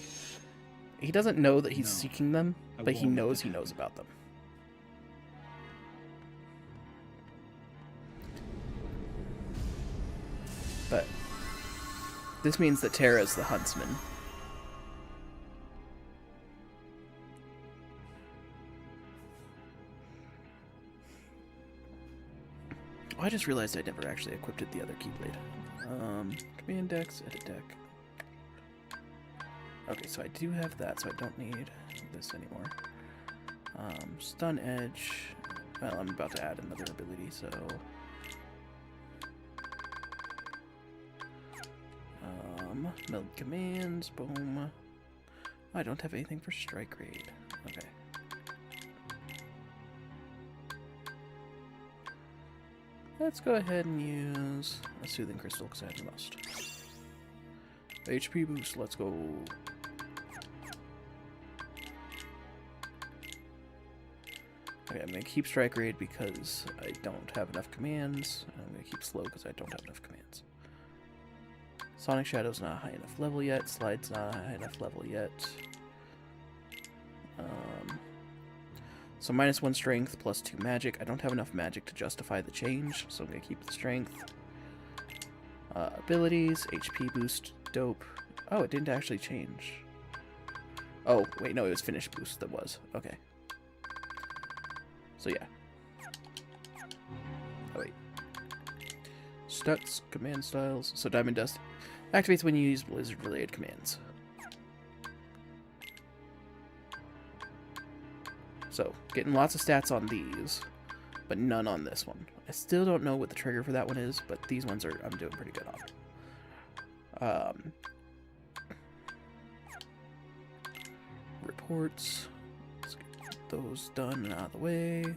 he doesn't know that he's No, seeking them, I but he won't knows let that about them. But this means that Terra is the huntsman. Oh, I just realized I never actually equipped the other keyblade. Command decks, edit deck. Okay, so I do have that, so I don't need this anymore. Stun edge. Well, I'm about to add another ability, so... meld commands, boom. I don't have anything for strike rate. Okay. Let's go ahead and use a soothing crystal because I must. HP boost, let's go. Okay, I'm going to keep strike rate because I don't have enough commands. I'm going to keep slow because I don't have enough commands. Sonic Shadow's not a high enough level yet. Slide's not a high enough level yet. So -1 strength, +2 magic. I don't have enough magic to justify the change, so I'm going to keep the strength. Abilities, HP boost, dope. Oh, it didn't actually change. Oh, wait, no, it was finish boost that was. Okay. So yeah. Oh, wait. Stats, command styles. So Diamond Dust activates when you use blizzard-related commands. So, getting lots of stats on these, but none on this one. I still don't know what the trigger for that one is, but these ones I'm doing pretty good on. Reports. Let's get those done and out of the way.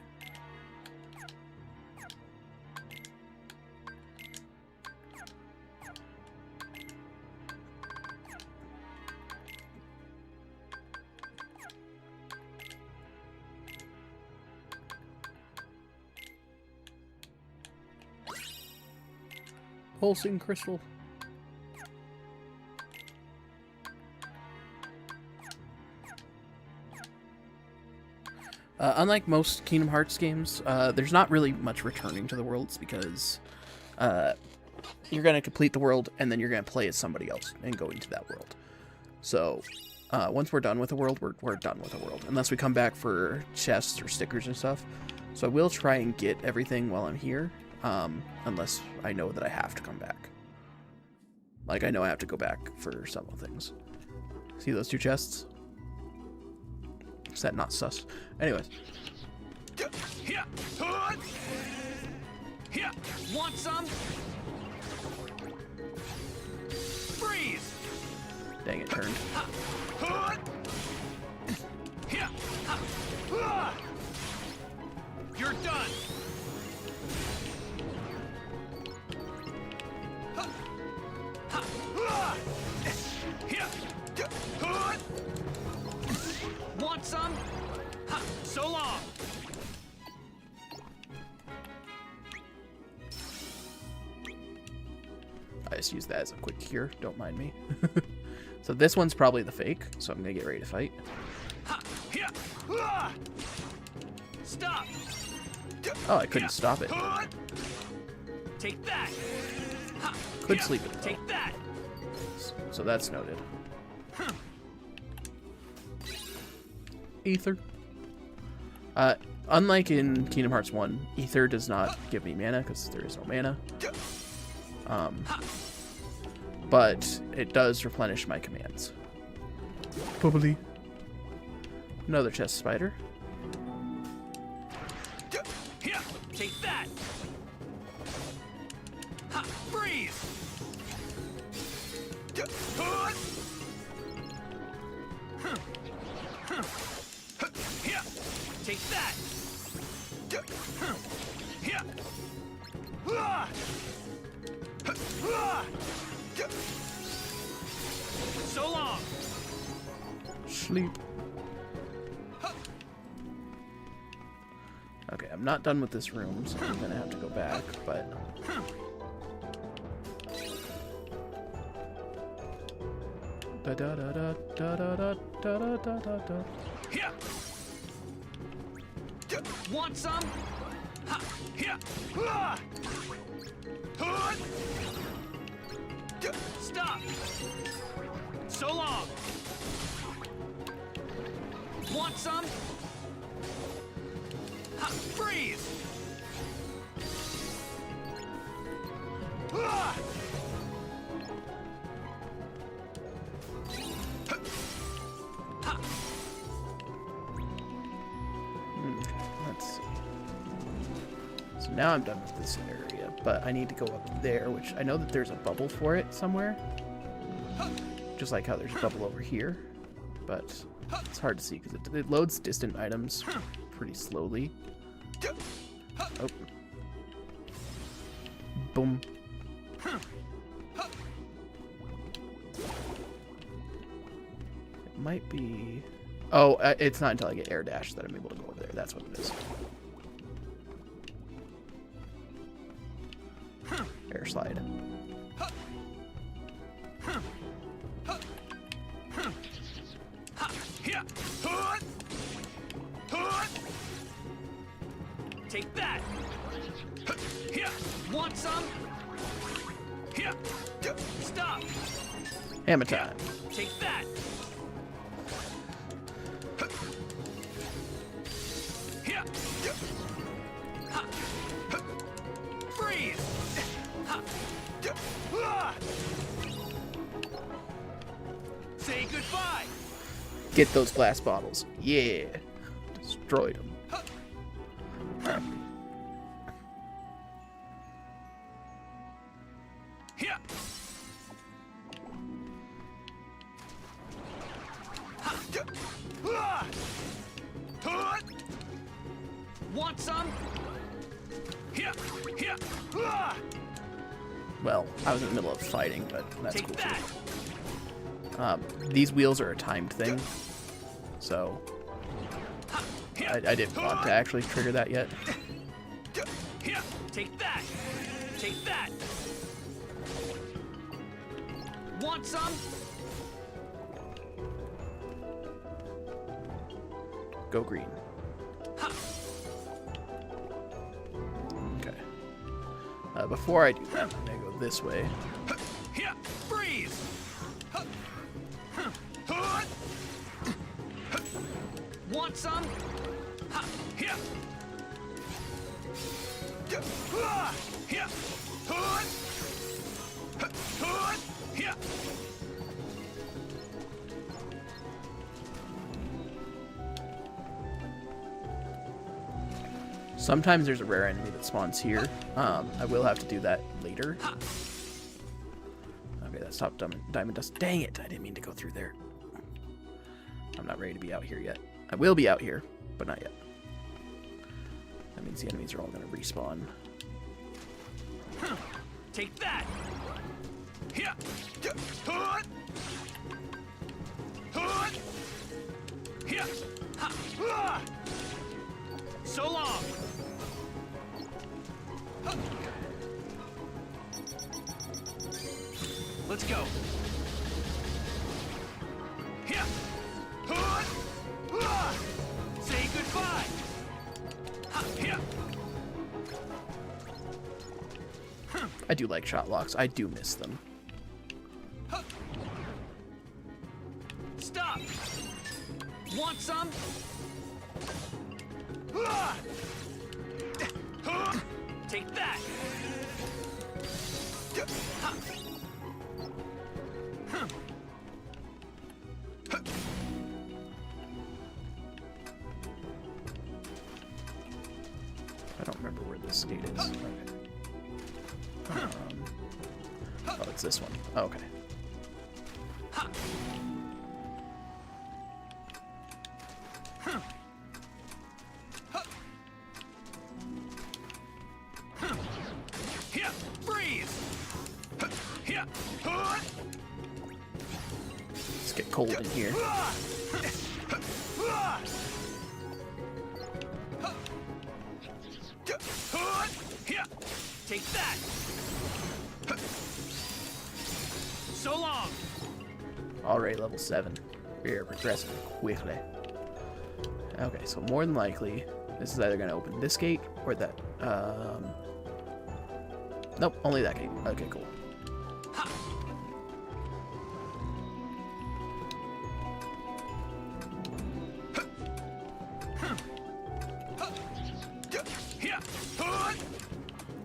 Pulsing crystal. Unlike most Kingdom Hearts games, there's not really much returning to the worlds because you're going to complete the world and then you're going to play as somebody else and go into that world. So once we're done with the world, we're done with the world. Unless we come back for chests or stickers and stuff. So I will try and get everything while I'm here. Unless I know that I have to come back. Like, I know I have to go back for several things. See those 2 chests? Is that not sus? Anyways. Want some? Freeze! Dang it, turned. You're done! Want some? So long! I just use that as a quick cure, don't mind me. So this one's probably the fake, so I'm gonna get ready to fight. Stop! Oh, I couldn't stop it. Take that. Could sleep it though. Take that. So that's noted. Ether. Unlike in Kingdom Hearts 1, Ether does not give me mana because there is no mana. But it does replenish my commands. Probably. Another chest spider. Here, take that. Ha, freeze. Here, take that. Here. So long. Sleep. Okay, I'm not done with this room, so I'm gonna have to go back, but... Da da da da da da da da da da da. Here. Want some? Ha. Here. Stop. So long. Want some? Ha. Freeze. Let's see. So now I'm done with this area, but I need to go up there, which I know that there's a bubble for it somewhere. Just like how there's a bubble over here, but it's hard to see because it loads distant items pretty slowly. Oh. Boom. It might be... Oh, it's not until I get air dash that I'm able to go over there. That's what it is. Air slide. Take that. Here. Want some? Here. Stop. Hammer time. Take that. Here. Freeze. Say goodbye. Get those glass bottles. Yeah. Destroyed them. Right. Here. Want some? Here. Here. Well, I was in the middle of fighting, but that's Take cool that. too. These wheels are a timed thing, so I didn't want to actually trigger that yet. Here. Take that. Take that. Want some? Go green. Okay. Before I do that, I'm gonna go this way. Here. Freeze. Want some? Here. Here. Here. Sometimes there's a rare enemy that spawns here. I will have to do that later. Okay, that's top diamond dust. Dang it! I didn't mean to go through there. I'm not ready to be out here yet. I will be out here, but not yet. That means the enemies are all going to respawn. Take that. Here. Here. So long. Let's go. Here. Say goodbye. Here. I do like shot locks. I do miss them. Stop! Want some? Take that! I don't remember where this gate is. Okay. Oh, it's this one. Oh, okay. Let's get cold in here. Take that! So long! Alright, level 7. We are progressing quickly. Okay, so more than likely, this is either going to open this gate or that. Nope, only that gate. Okay, cool.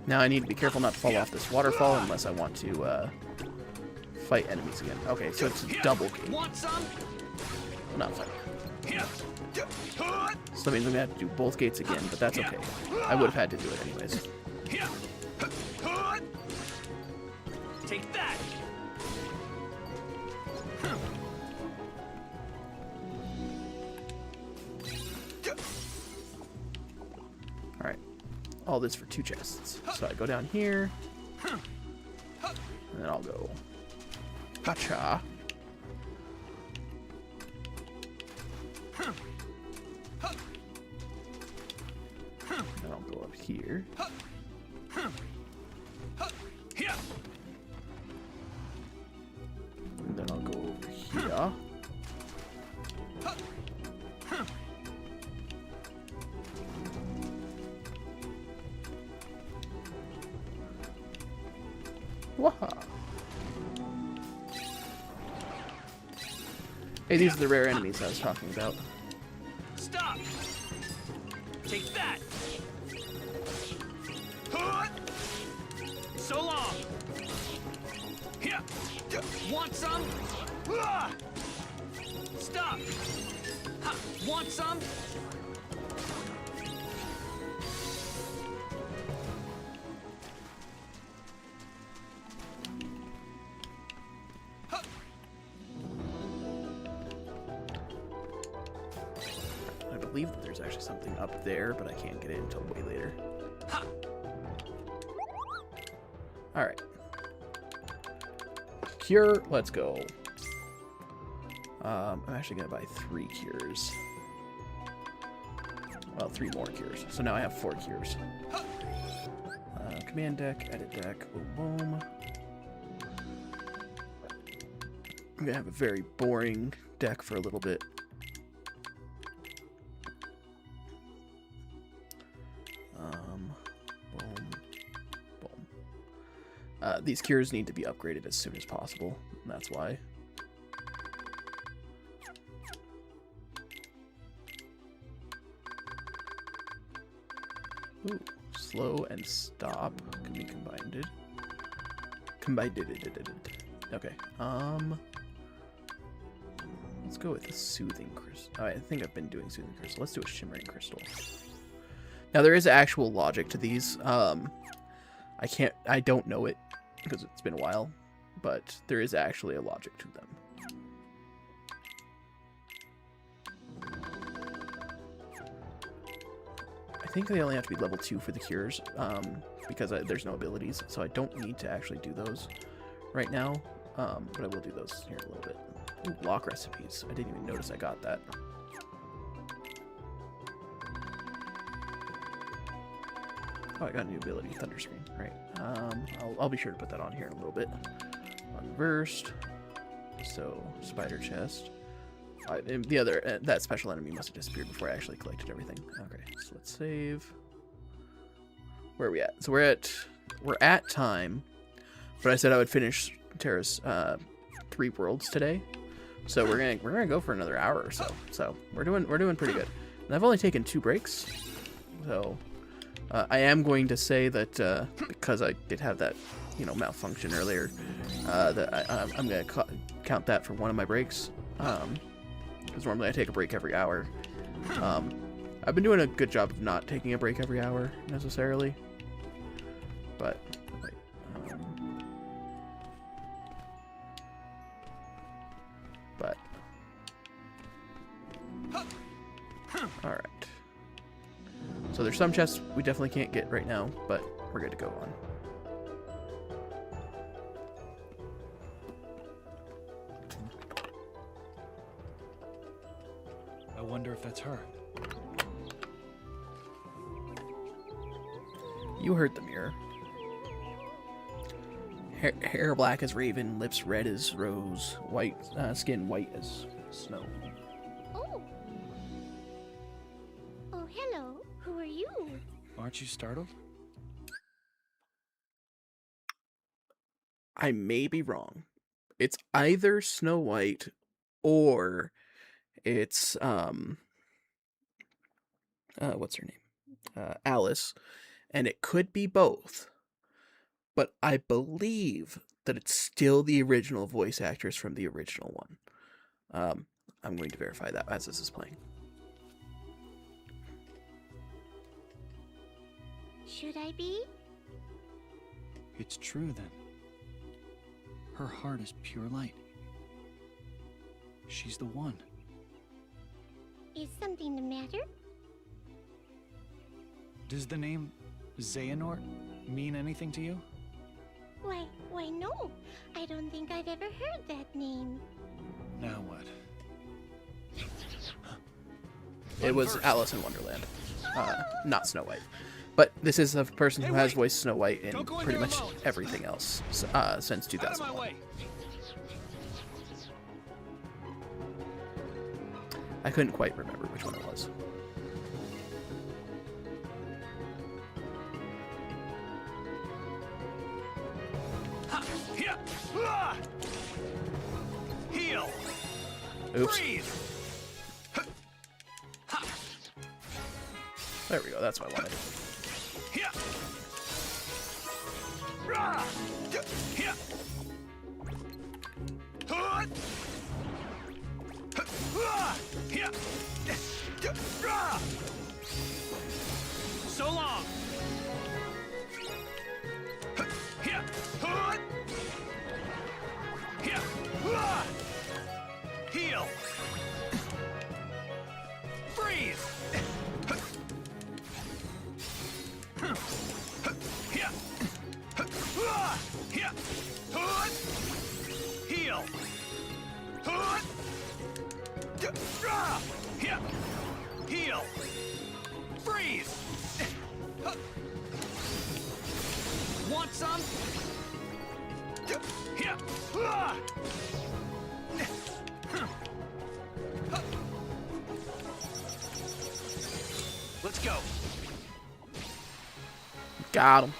Now I need to be careful not to fall off this waterfall unless I want to fight enemies again. Okay, so it's a double gate. Want some? Not fighting. So that means I'm going to have to do both gates again, but that's okay. I would have had to do it anyways. Take that! Alright. All this for 2 chests. So I go down here. And then I'll go. Gotcha. Then I'll go up here. And then I'll go over here. Waha. Hey, these are the rare enemies I was talking about. Stop! Take that! So long! Want some? Stop! Want some? I believe that there's actually something up there, but I can't get it until way later. Alright. Cure, let's go. I'm actually going to buy 3 cures. Well, 3 more cures. So now I have 4 cures. Command deck, edit deck, boom, boom. I'm going to have a very boring deck for a little bit. Boom, boom. These cures need to be upgraded as soon as possible. And that's why. Ooh, slow and stop can be combined. Okay. Let's go with the soothing crystal. Oh, I think I've been doing soothing crystal. Let's do a shimmering crystal. Now there is actual logic to these. I don't know it because it's been a while, but there is actually a logic to them. I think they only have to be level 2 for the cures, because there's no abilities, so I don't need to actually do those right now, but I will do those here in a little bit. Ooh, lock recipes. I didn't even notice I got that. Oh, I got a new ability, Thunder Screen. Right. I'll be sure to put that on here in a little bit. Unversed. So, spider chest. The other, that special enemy must have disappeared before I actually collected everything. Okay, so let's save. Where are we at? So we're at time. But I said I would finish Terra's 3 worlds today, so we're gonna go for another hour or so. So we're doing pretty good. And I've only taken 2 breaks, so I am going to say that because I did have that malfunction earlier, that I'm gonna count that for one of my breaks. Because normally I take a break every hour. I've been doing a good job of not taking a break every hour necessarily, but. Alright. So there's some chests we definitely can't get right now, but we're good to go on. I wonder if that's her. You heard the mirror. Hair black as raven, lips red as rose, white skin white as snow. Oh, hello. Who are you? Aren't you startled? I may be wrong. It's either Snow White or it's what's her name? Alice, and it could be both. But I believe that it's still the original voice actress from the original one. I'm going to verify that as this is playing. Should I be? It's true then. Her heart is pure light. She's the one. Is something the matter? Does the name Xehanort mean anything to you? Why no. I don't think I've ever heard that name. Now what? It was Alice in Wonderland, not Snow White. But this is a person who has voiced Snow White in pretty much everything else since 2001. I couldn't quite remember which one it was. Heal. Oops. Breathe. There we go. That's what I wanted. So long. Heal. Breathe. Heal. Heal. Breathe. Want some? Let's go. Got him.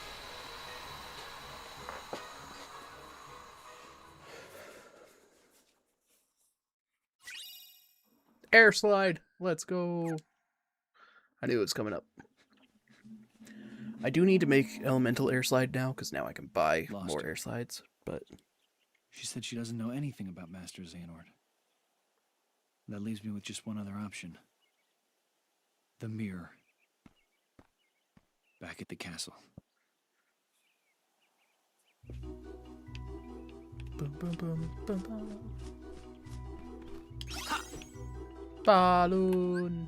Air slide. Let's go. I knew it was coming up. I do need to make elemental air slide now, because now I can buy more air slides, but... She said she doesn't know anything about Master Xehanort. That leaves me with just one other option. The mirror. Back at the castle. Boom, boom, boom, boom, boom. Balloon.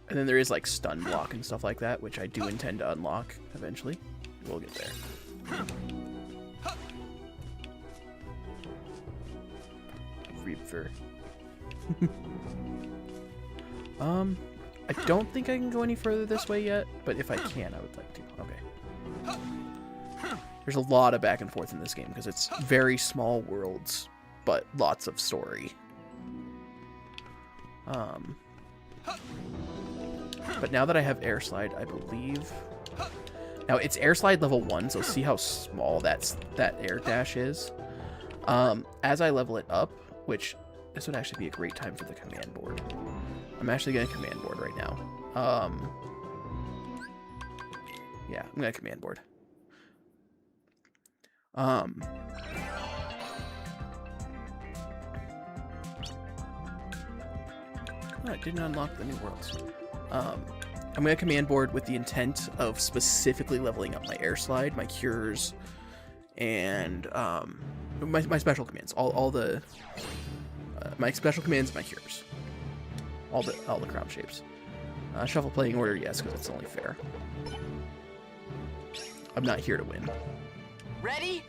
And then there is like stun block and stuff like that, which I do intend to unlock eventually. We'll get there. Reaper. I don't think I can go any further this way yet, but if I can, I would like to. Okay. There's a lot of back and forth in this game because it's very small worlds. but lots of story. But now that I have air slide, I believe. Now it's air slide level 1, so see how small that air dash is. As I level it up, which this would actually be a great time for the command board. I'm actually going to command board right now. Yeah, I'm going to command board. I didn't unlock the new worlds. I'm going to command board with the intent of specifically leveling up my air slide, my cures, and my special commands. All the my special commands, my cures, all the crown shapes. Shuffle playing order, yes, because it's only fair. I'm not here to win. Ready?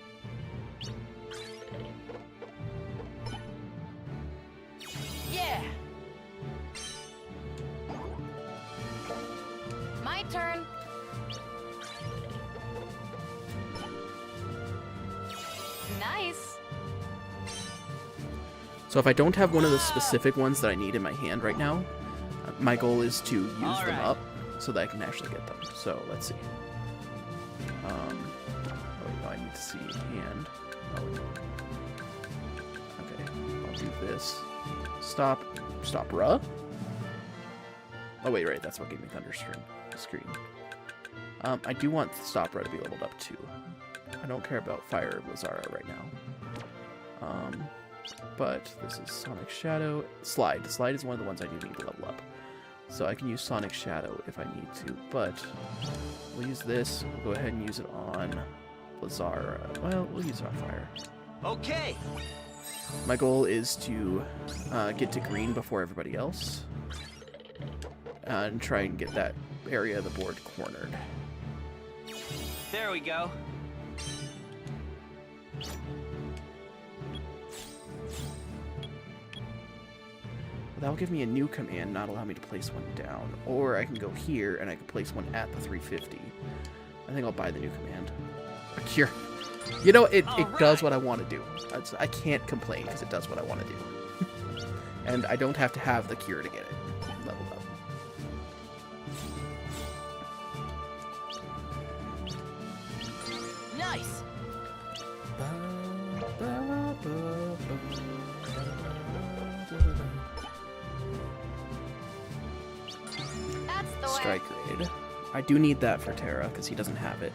Yeah. My turn. Nice. So if I don't have one of the specific ones that I need in my hand right now, my goal is to use them up so that I can actually get them. So let's see. Oh, no, I need to see hand. Oh, okay, I'll do this. Stop, ruh. Oh wait, right, that's what gave me Thunder Screen. I do want Stop Ruh to be leveled up too. I don't care about Fire Lazara right now. But this is Sonic Shadow. Slide. Slide is one of the ones I do need to level up. So I can use Sonic Shadow if I need to, but we'll use this. We'll go ahead and use it on Lazara. Well, we'll use it on Fire. Okay. My goal is to get to green before everybody else. And try and get that area of the board cornered. There we go. That will give me a new command, not allow me to place one down. Or I can go here and I can place one at the 350. I think I'll buy the new command. A cure. You know, it does what I want to do. I can't complain because it does what I want to do. And I don't have to have the cure to get it leveled up. Nice. That's the way. Strike grade. I do need that for Terra because he doesn't have it.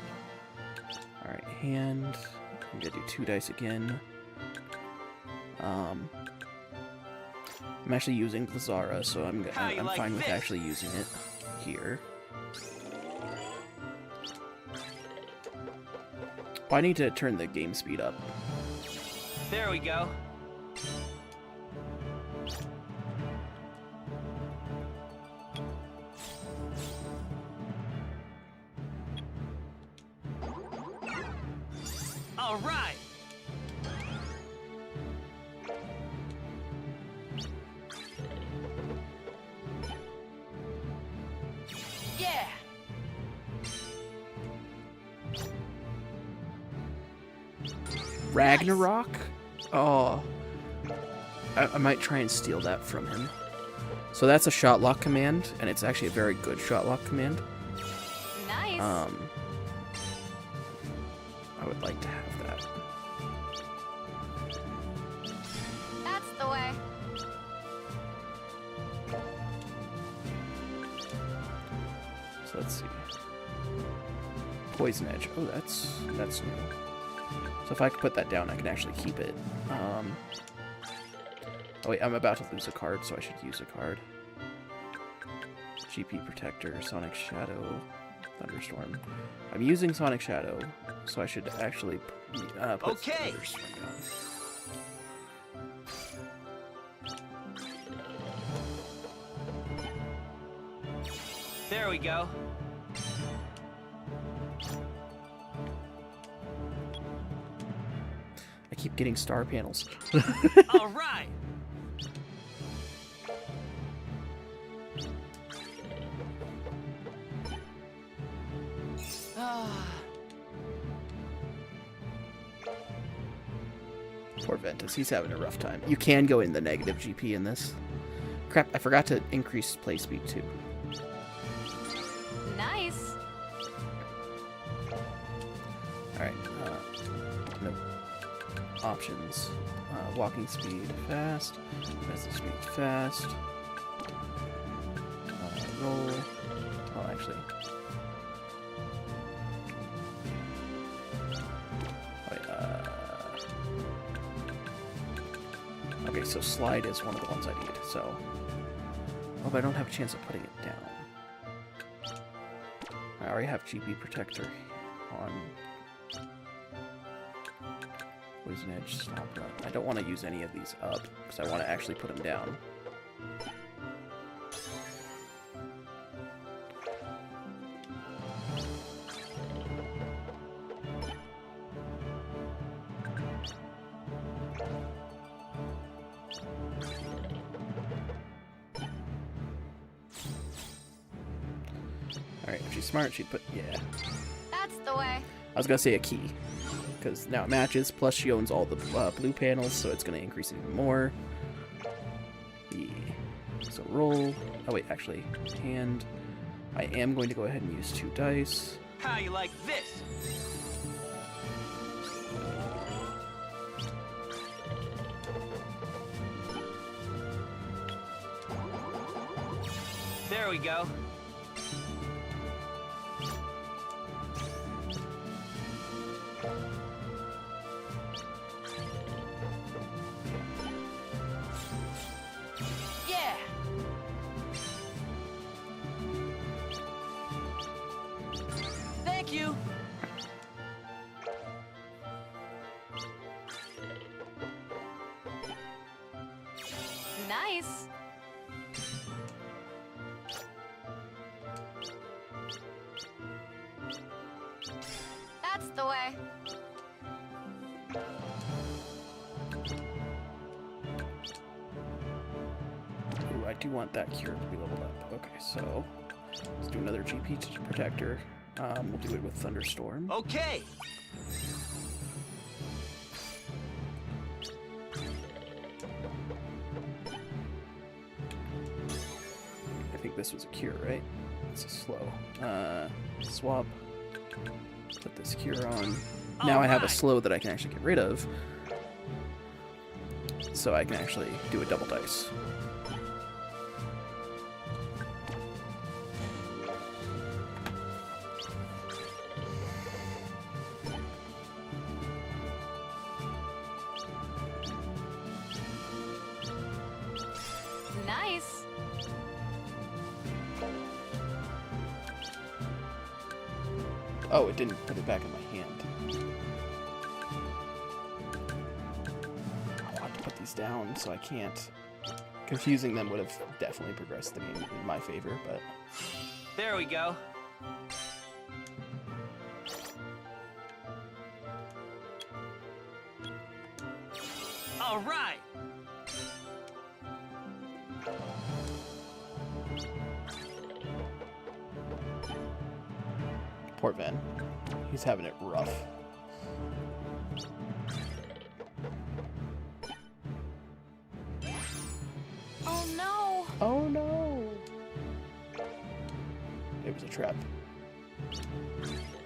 Alright, hand. I'm gonna do 2 dice again. I'm actually using Lazara, so I'm fine with actually using it here. Oh, I need to turn the game speed up. There we go. All right. Yeah. Ragnarok? Oh. I might try and steal that from him. So that's a shot lock command, and it's actually a very good shot lock command. Nice. I would like to have that. That's the way. So let's see. Poison Edge. Oh, that's new. So if I could put that down, I can actually keep it. Oh wait, I'm about to lose a card, so I should use a card. GP Protector, Sonic Shadow, Thunderstorm. I'm using Sonic Shadow, so I should actually put Thunderstorm down. There we go. I keep getting star panels. All right. Poor Ventus, he's having a rough time. You can go in the negative GP in this. Crap, I forgot to increase play speed too. Nice. Alright, no options. Walking speed, fast. Message speed, fast. Roll. Oh, actually. Wait, okay, so slide is one of the ones I need, so... Oh, but I don't have a chance of putting it down. I already have GP Protector on Poison Edge, Stop Run. I don't want to use any of these up, because I want to actually put them down. Alright, if she's smart, she'd put... yeah. That's the way. I was gonna say a key, because now it matches, plus she owns all the blue panels, so it's gonna increase even more. So roll... oh wait, actually, hand. I am going to go ahead and use 2 dice. How you like this? There we go. Yeah. Thank you. Nice. That's the way. Ooh, I do want that cure to be leveled up. Okay, so let's do another GP Protector. We'll do it with Thunderstorm. Okay. I think this was a cure, right? It's a slow. Swap. Put this cure on. Now I have a slow that I can actually get rid of. So I can actually do a double dice. Nice. Oh, it didn't put it back in my hand. I want to put these down, so I can't. Confusing them would have definitely progressed the game in my favor, but... There we go. All right. Poor Ven. He's having it rough. Oh no. Oh no! It was a trap.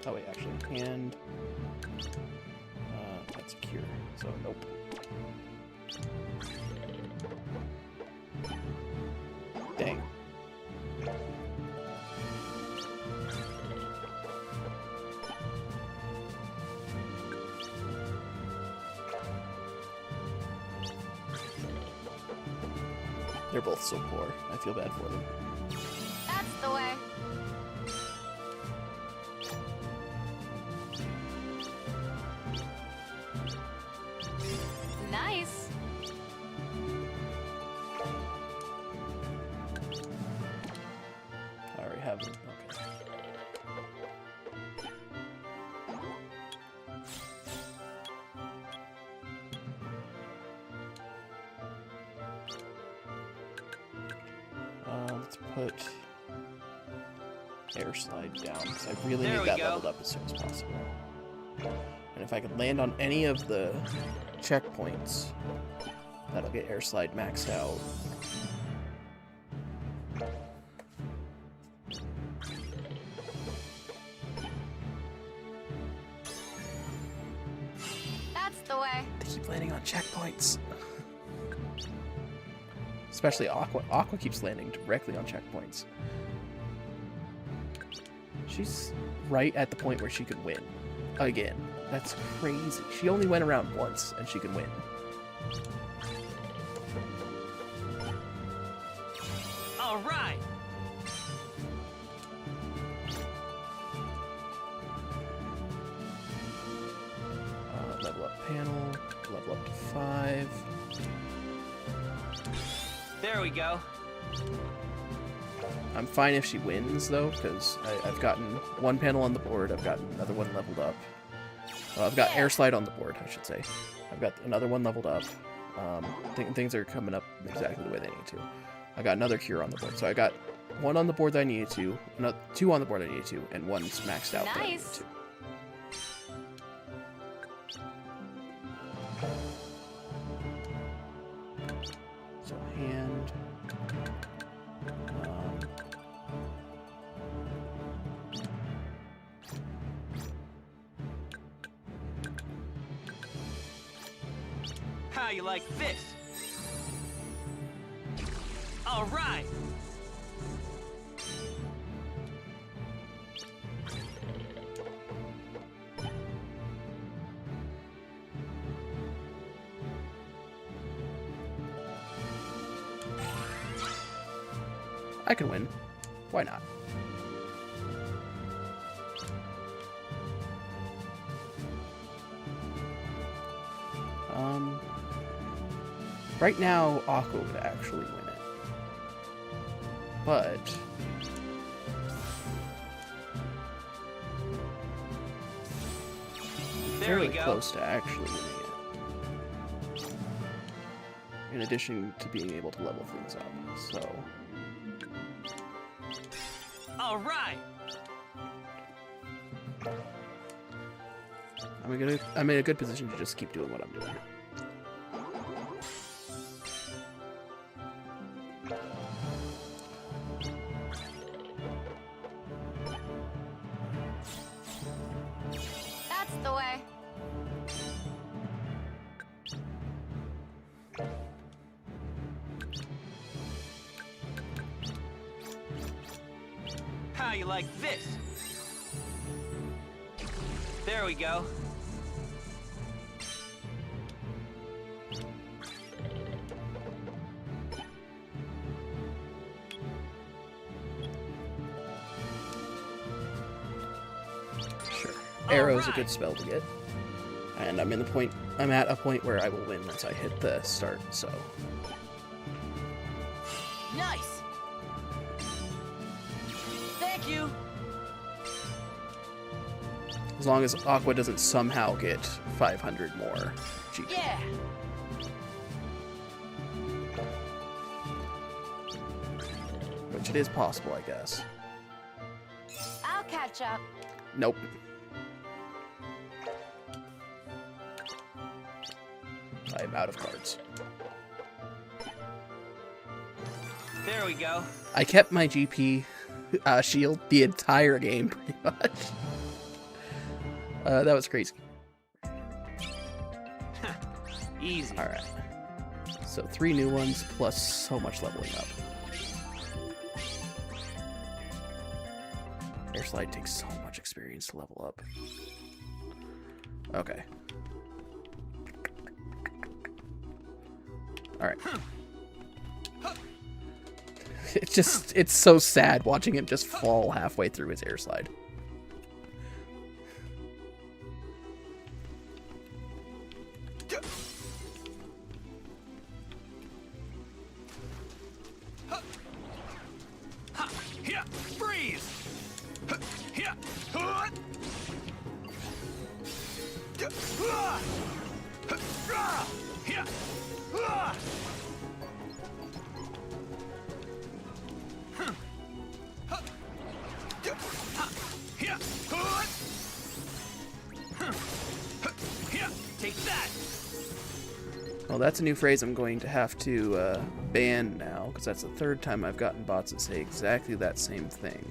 Oh wait, actually, hand. That's a cure, so nope. Dang. They're both so poor. I feel bad for them. That's the way. Nice. I already have them. Okay. Let's put air slide down because I really need that leveled up as soon as possible. And if I could land on any of the checkpoints, that'll get air slide maxed out. That's the way. They keep landing on checkpoints. Especially Aqua. Aqua keeps landing directly on checkpoints. She's right at the point where she could win. Again. That's crazy. She only went around once, and she can win. All right. Level up panel. Level up to 5. There we go. I'm fine if she wins, though, because I've gotten one panel on the board. I've gotten another one leveled up. I've got air slide on the board, I should say. I've got another one leveled up. Things are coming up exactly the way they need to. I got another cure on the board. So I got one on the board that I needed to, two on the board I needed to, and one's maxed out that I needed to. So hand. How you like this? All right. I can win. Why not? Right now, Aqua would actually win it. But Very close to actually winning it. In addition to being able to level things up, so. All right. I'm in a good position to just keep doing what I'm doing. That's the way. How you like this? There we go. Sure. Arrow's a good spell to get. And I'm at a point where I will win once I hit the start, so. Nice. Thank you. As long as Aqua doesn't somehow get 500 more GP. Yeah. Which it is possible, I guess. I'll catch up. Nope. I am out of cards. There we go. I kept my GP shield the entire game, pretty much. That was crazy. Easy. Alright. So 3 new ones plus so much leveling up. Air slide takes so much experience to level up. Okay. Alright. It's so sad watching him just fall halfway through his air slide. Freeze! Take that! Well, that's a new phrase I'm going to have to ban now, because that's the third time I've gotten bots that say exactly that same thing.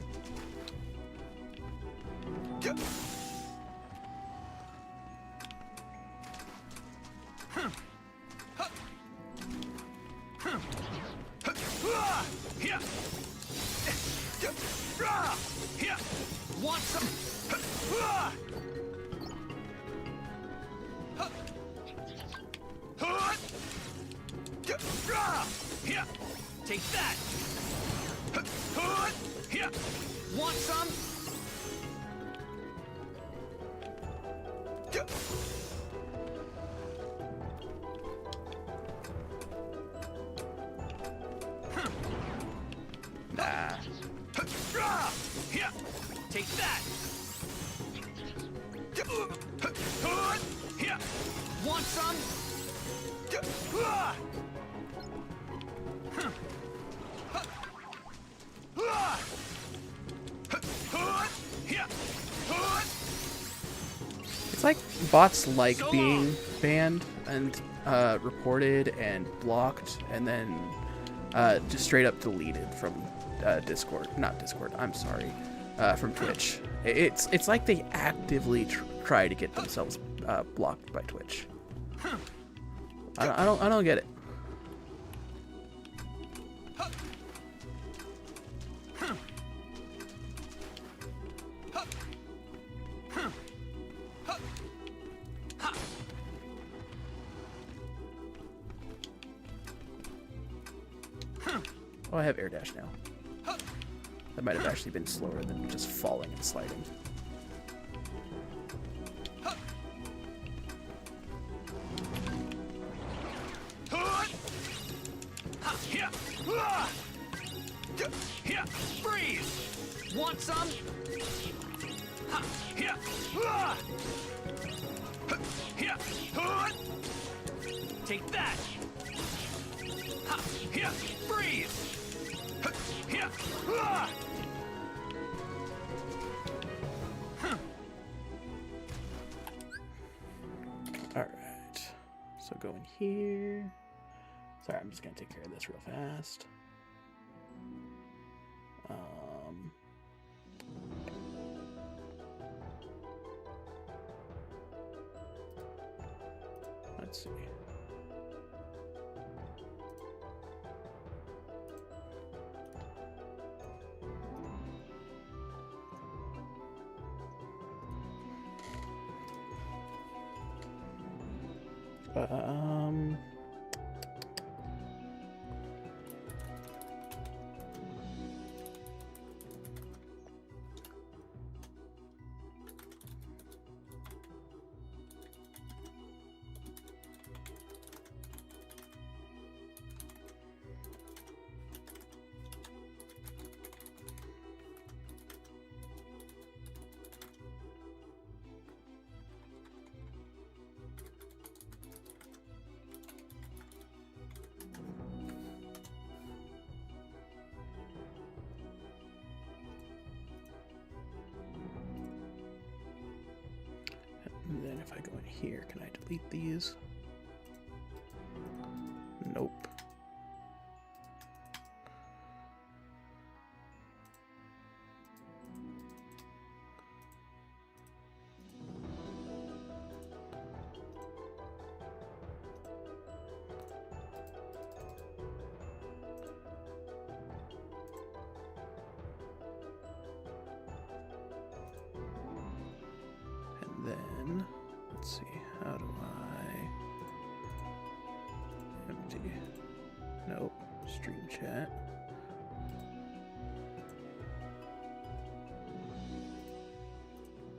Want some? Take that! Want some? Nah. Take that! Want some? It's like bots like being banned and reported and blocked and then just straight up deleted from Discord. Not Discord, I'm sorry. From Twitch. It's like they actively try to get themselves blocked by Twitch. I don't get it. Oh, I have air dash now. That might have actually been slower than just falling and sliding. Freeze! Want some? Take that! Freeze! Alright. So go in here. Sorry, I'm just gonna take care of this real fast. Let's see. And then if I go in here, can I delete these? Nope. And then, let's see, how do I empty? Nope, stream chat.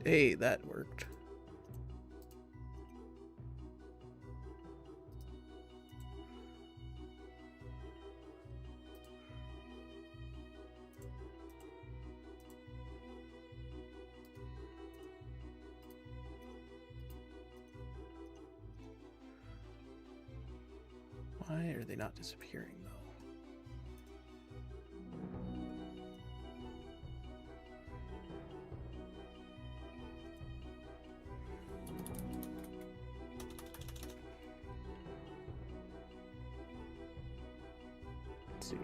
Hey, that worked. Why are they not disappearing though? Let's see.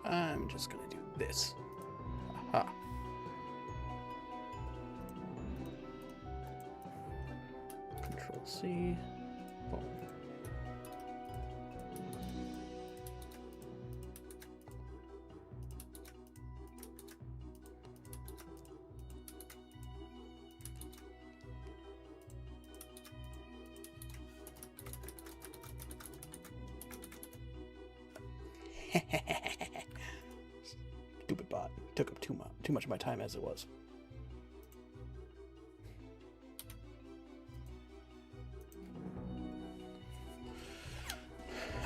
I'm just gonna do this. Aha. Control C. Boom. Stupid bot. Took up too much of my time as it was.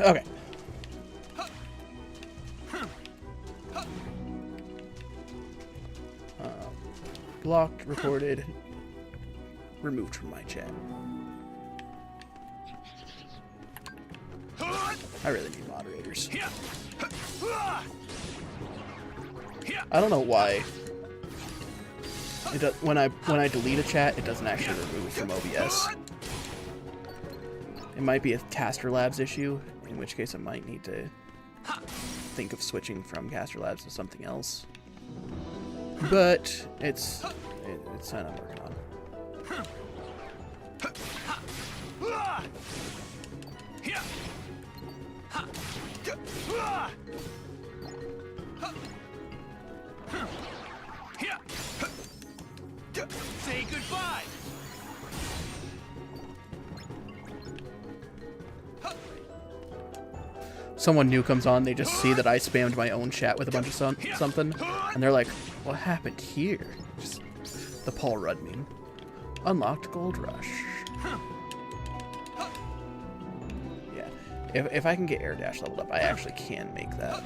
Okay. Blocked, reported, removed from my chat. I really need moderators. I don't know why. It does, when I delete a chat, it doesn't actually remove from OBS. It might be a Caster Labs issue, in which case I might need to think of switching from Caster Labs to something else. But it's something I'm working on. Say goodbye. Someone new comes on, they just see that I spammed my own chat with a bunch of something, and they're like, what happened here? Just the Paul Rudd meme. Unlocked Gold Rush. Yeah, if I can get Air Dash leveled up, I actually can make that.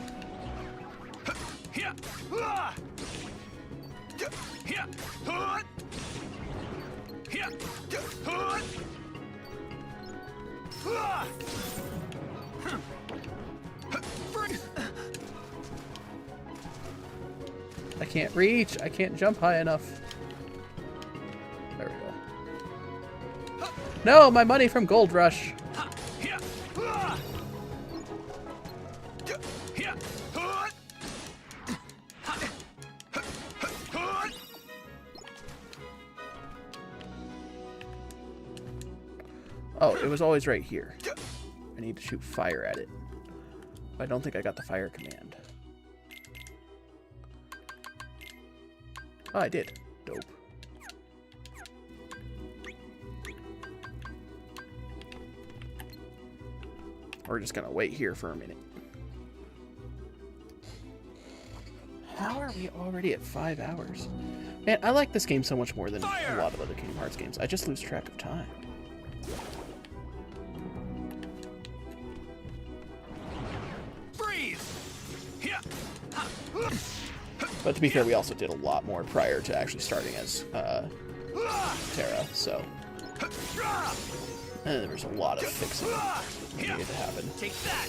I can't reach. I can't jump high enough. There we go. No, my money from Gold Rush. Oh, it was always right here. I need to shoot fire at it. But I don't think I got the fire command. Oh, I did. Dope. We're just gonna wait here for a minute. How are we already at 5 hours? Man, I like this game so much more than a lot of other Kingdom Hearts games. I just lose track of time. But to be fair, we also did a lot more prior to actually starting as Terra, so there was a lot of fixing that needed to happen. Take that.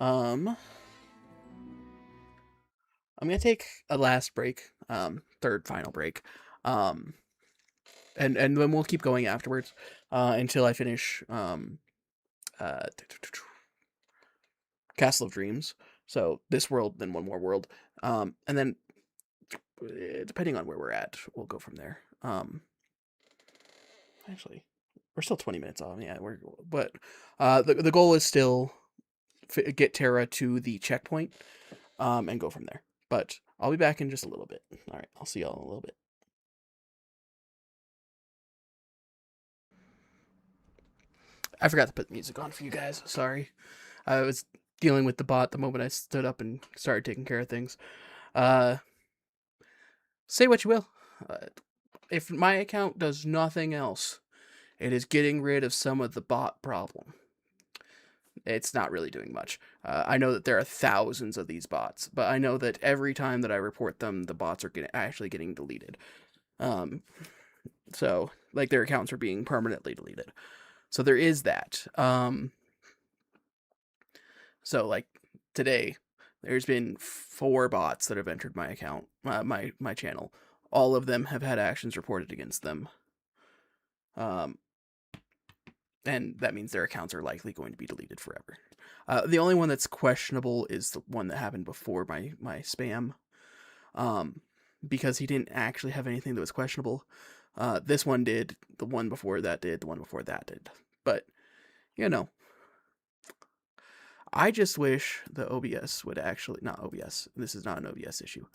I'm gonna take a last break, third final break, and then we'll keep going afterwards until I finish Castle of Dreams. So this world, then one more world, and then depending on where we're at, we'll go from there. Actually, we're still 20 minutes off. Yeah, but the goal is still get Terra to the checkpoint, and go from there. But I'll be back in just a little bit. All right, I'll see y'all in a little bit. I forgot to put music on for you guys. Sorry. I was dealing with the bot the moment I stood up and started taking care of things. Say what you will. If my account does nothing else, It is getting rid of some of the bot problem. It's not really doing much. I know that there are thousands of these bots, but I know that every time that I report them, the bots are actually getting deleted. So, like, their accounts are being permanently deleted. So there is that. So, like, today, there's been 4 bots that have entered my account, my channel. All of them have had actions reported against them. And that means their accounts are likely going to be deleted forever. The only one that's questionable is the one that happened before my spam. Because he didn't actually have anything that was questionable. This one did, the one before that did, the one before that did. But, you know, I just wish the OBS would actually, not OBS, this is not an OBS issue.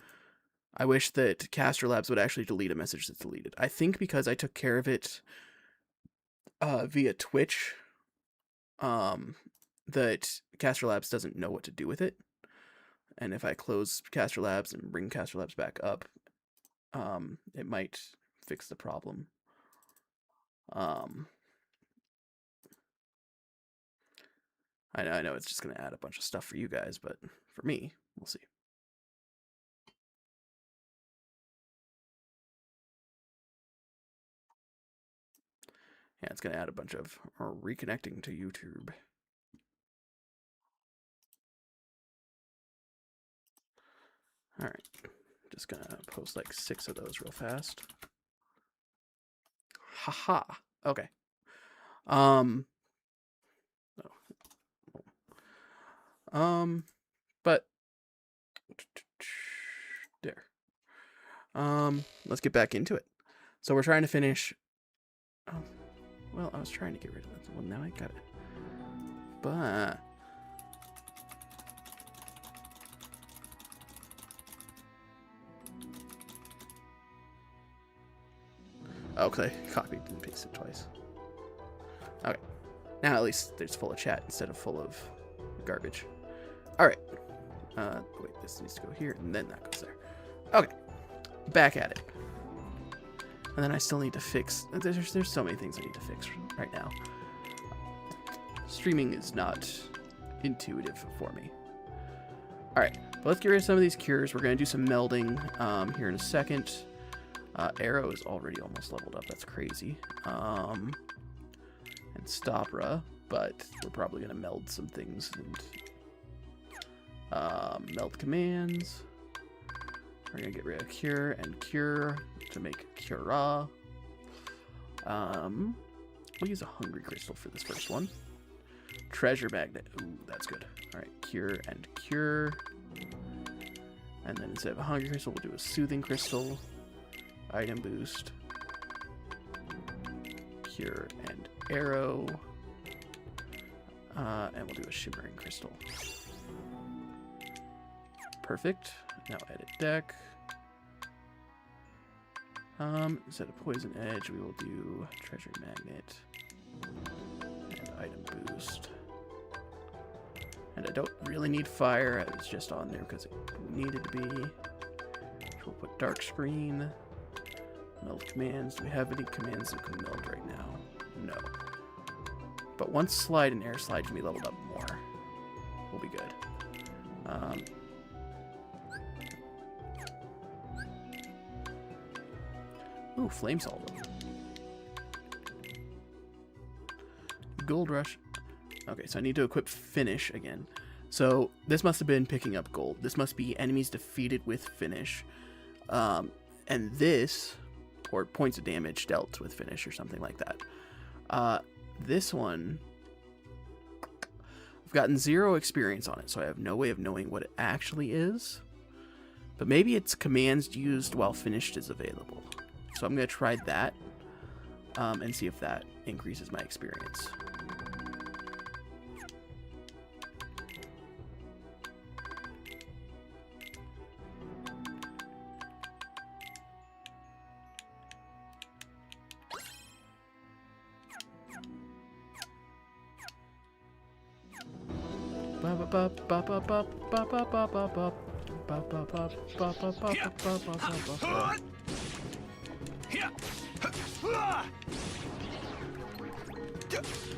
I wish that Caster Labs would actually delete a message that's deleted. I think because I took care of it via Twitch, that Caster Labs doesn't know what to do with it. And if I close Caster Labs and bring Caster Labs back up, it might fix the problem. I know it's just going to add a bunch of stuff for you guys, but for me, we'll see. Yeah, it's going to add a bunch of reconnecting to YouTube. All right, just going to post like 6 of those real fast. Haha. Okay. But there. Let's get back into it. So we're trying to finish. Oh, well, I was trying to get rid of that. Well, now I got it. But okay, copied and pasted twice. Okay, now at least it's full of chat instead of full of garbage. All right. Wait, this needs to go here, and then that goes there. Okay, back at it. And then I still need to fix. There's so many things I need to fix right now. Streaming is not intuitive for me. All right, but let's get rid of some of these cures. We're gonna do some melding here in a second. Arrow is already almost leveled up. That's crazy. And Stopra, but we're probably gonna meld some things and meld commands. We're gonna get rid of cure and cure to make cura. We'll use a hungry crystal for this first one. Treasure magnet. Ooh, that's good. All right, cure and cure. And then instead of a hungry crystal, we'll do a soothing crystal. Item boost. Cure and arrow. And we'll do a shimmering crystal. Perfect. Now edit deck. Instead of poison edge, we will do treasure magnet and item boost. And I don't really need fire. It's just on there because it needed to be. So we'll put dark screen. Meld commands. Do we have any commands that can meld right now? No. But once slide and air slide can be leveled up more, we'll be good. Ooh, flame salvo. Gold rush. Okay, so I need to equip finish again. So this must have been picking up gold. This must be enemies defeated with finish. And this, or points of damage dealt with finish or something like that. This one, I've gotten 0 experience on it, so I have no way of knowing what it actually is. But maybe it's commands used while finished is available. So I'm going to try that and see if that increases my experience.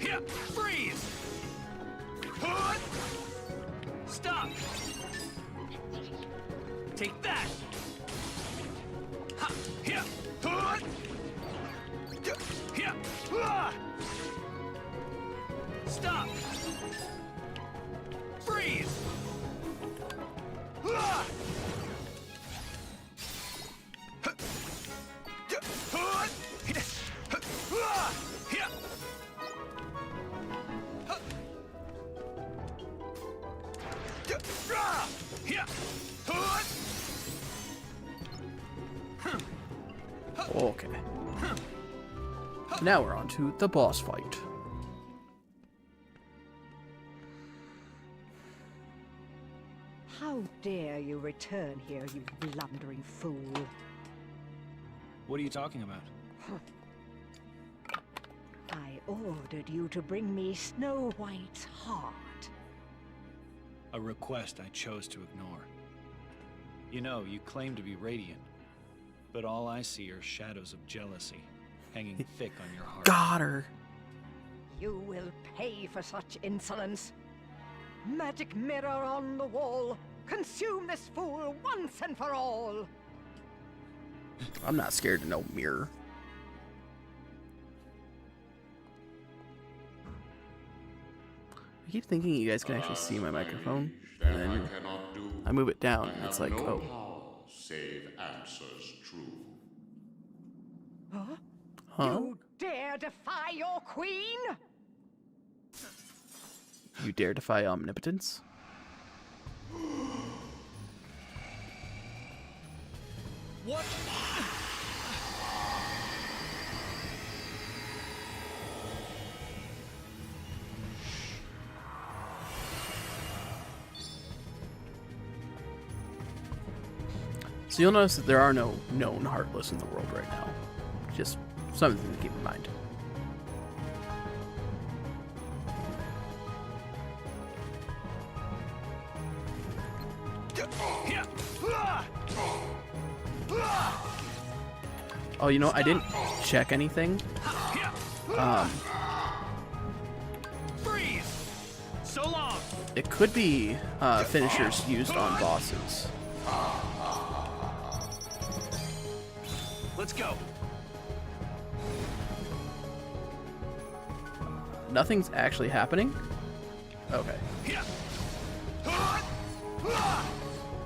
Here, freeze! Stop! Take that! Ha! Here! Here! Stop! Freeze! Okay. Now we're on to the boss fight. How dare you return here, you blundering fool? What are you talking about? I ordered you to bring me Snow White's heart. A request I chose to ignore. You know, you claim to be radiant, but all I see are shadows of jealousy hanging thick on your heart. Got her. You will pay for such insolence. Magic mirror on the wall. Consume this fool once and for all. I'm not scared of no mirror. I keep thinking you guys can actually see my microphone, and then I move it down, and it's like, oh. Save answers true. Huh? Huh? You dare defy your queen? You dare defy omnipotence? What? So you'll notice that there are no known Heartless in the world right now. Just something to keep in mind. Oh, you know, I didn't check anything. Freeze! So long! It could be finishers used on bosses. Let's go. Nothing's actually happening? Okay.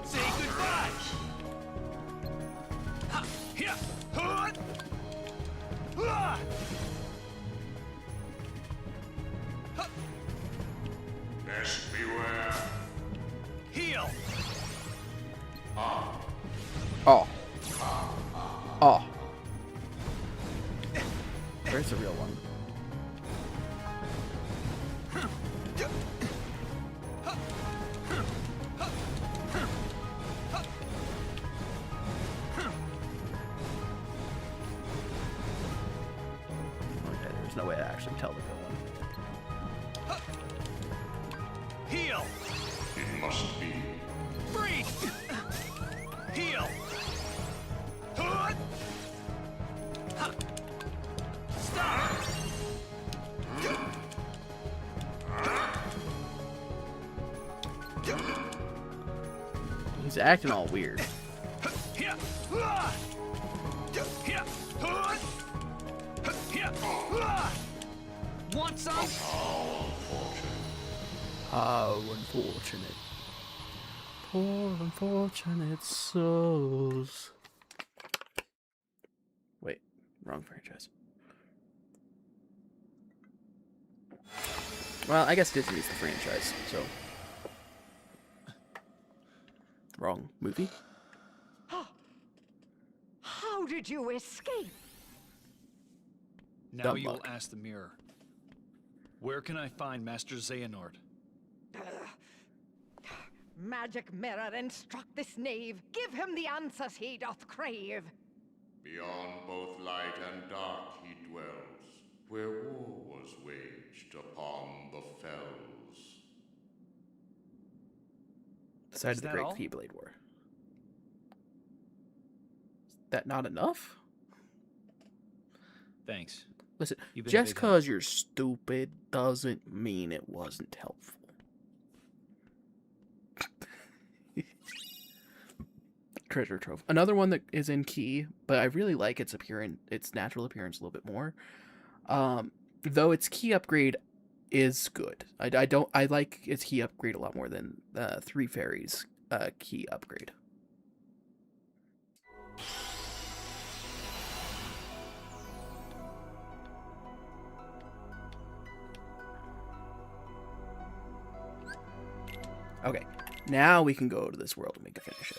Say goodbye. Best beware. Heal. Oh. Oh. Where's the real one? Okay, there's no way to actually tell the real one. Heal. It must be. Freeze. Heal. Stop. He's acting all weird. Want some? How unfortunate. Poor unfortunate souls. Wait, wrong franchise. Well, I guess Disney's the franchise, so. Wrong movie? How did you escape? Now Dumb you'll luck. ask the mirror. Where can I find Master Xehanort? Magic mirror, instruct this knave. Give him the answers he doth crave. Beyond both light and dark he dwells, where war was waged upon the fells. Side Is of the that Great all? Keyblade War. Is that not enough? Thanks. Listen, You've been a just big because you're stupid doesn't mean it wasn't helpful. Treasure trove. Another one that is in key, but I really like its appearance, its natural appearance a little bit more. Though its key upgrade is good. I like its key upgrade a lot more than Three Fairies key upgrade. Okay, now we can go to this world and we can finish it.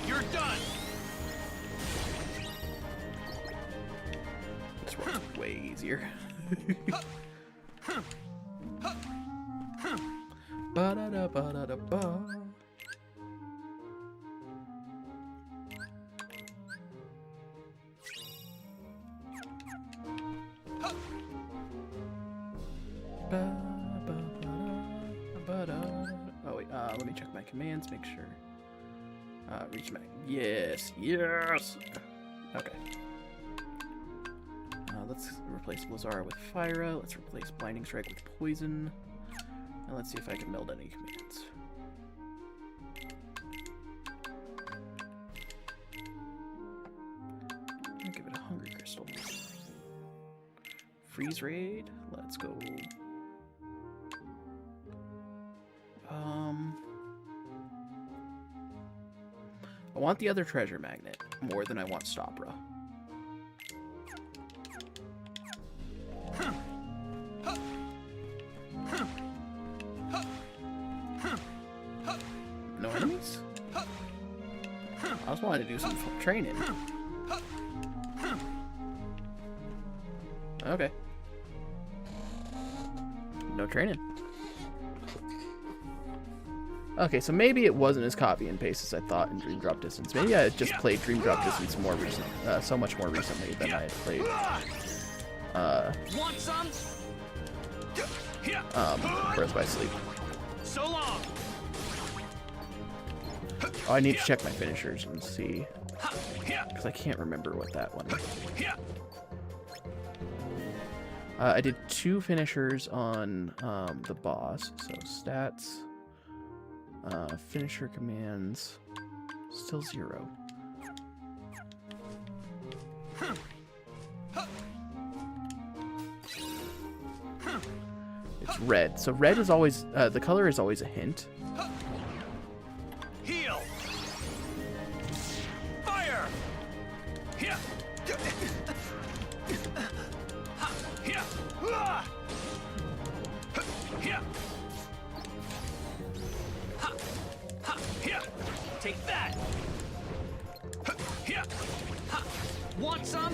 You're done. This world's way easier. Ba-da-da-ba-da-da-ba. Oh wait, let me check my commands, make sure. Reach my... Yes, yes! Okay. Let's replace Blizzara with Fyra, let's replace Blinding Strike with Poison, and let's see if I can meld any commands. I'll give it a Hungry Crystal. Freeze Raid, let's go. I want the other treasure magnet more than I want Stopra. No enemies? I just wanted to do some training. Okay. No training. Okay, so maybe it wasn't as copy and paste as I thought in Dream Drop Distance. Maybe I had just played Dream Drop Distance more recent, so much more recently than I had played Want some? Birth by Sleep. So long. Oh, I need to check my finishers and see, because I can't remember what that one was. I did 2 finishers on the boss, so stats, finisher commands, still 0. It's red, so red is always, the color is always a hint. Heal. Fire. Take that. Want some?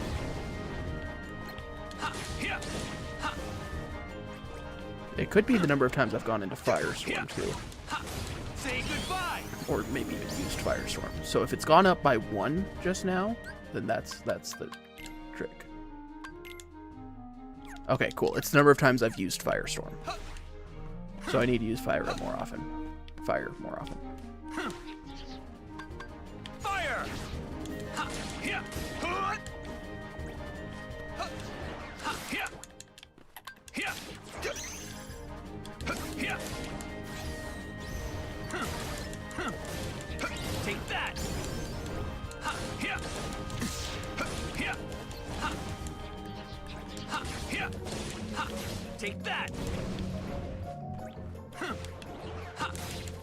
It could be the number of times I've gone into Firestorm too. Say goodbye. Or maybe even used Firestorm. So if it's gone up by 1 just now, then that's the trick. Okay, cool. It's the number of times I've used Firestorm. So I need to use Fire more often. Fire more often. Fire. Take that. Take that.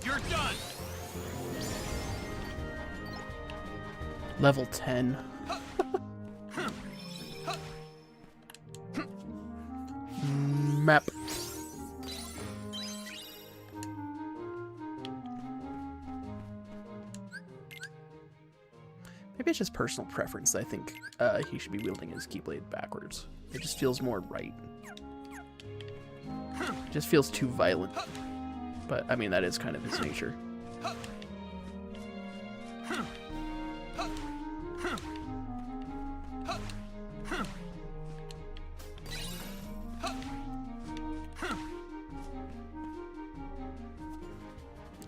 You're done. Level 10. Map. Maybe it's just personal preference. I think he should be wielding his keyblade backwards. It just feels more right. It just feels too violent. But, I mean, that is kind of his nature.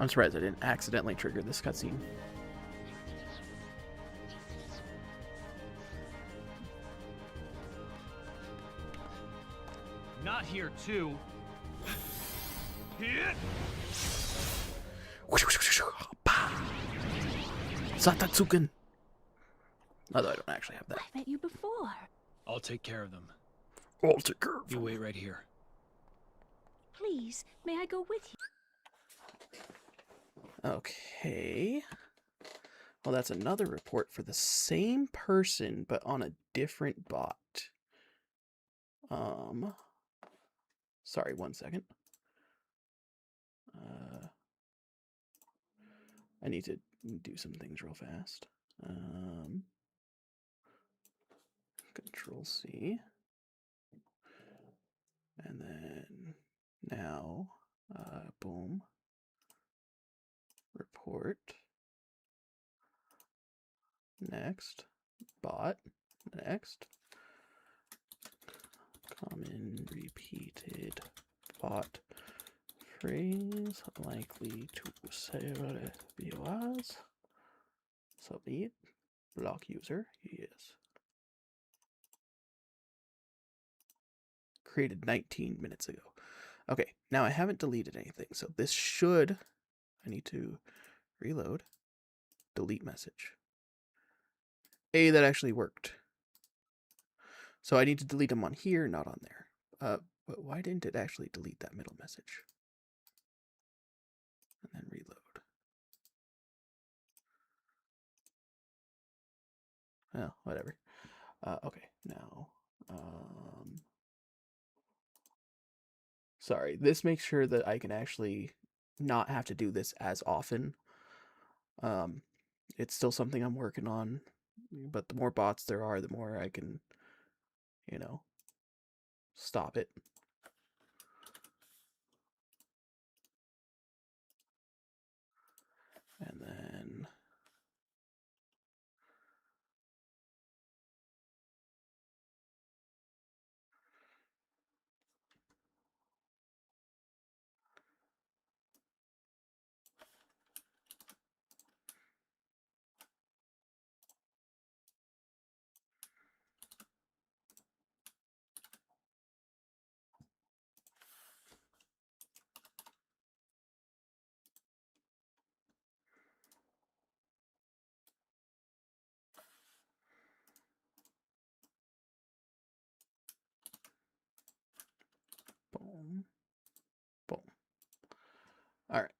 I'm surprised I didn't accidentally trigger this cutscene. Not here, too. Satatsuken. Although I don't actually have that. I met you before. I'll take care of them. I'll take care of You them. wait right here. Please, may I go with you? Okay. Well, that's another report for the same person, but on a different bot. Sorry, 1 second. I need to do some things real fast. Control C. And then now, boom. Report. Next. Bot. Next. Common repeated bot phrase likely to serve BOS. Submit. Block user. Yes. Created 19 minutes ago. Okay, now I haven't deleted anything, so this should... I need to reload. Delete message. Hey, that actually worked. So I need to delete them on here, not on there. But why didn't it actually delete that middle message? And then reload. Oh, whatever. Okay, now... Sorry, this makes sure that I can actually not have to do this as often. It's still something I'm working on, but the more bots there are, the more I can, you know, stop it. And then... Boom. Boom. All right.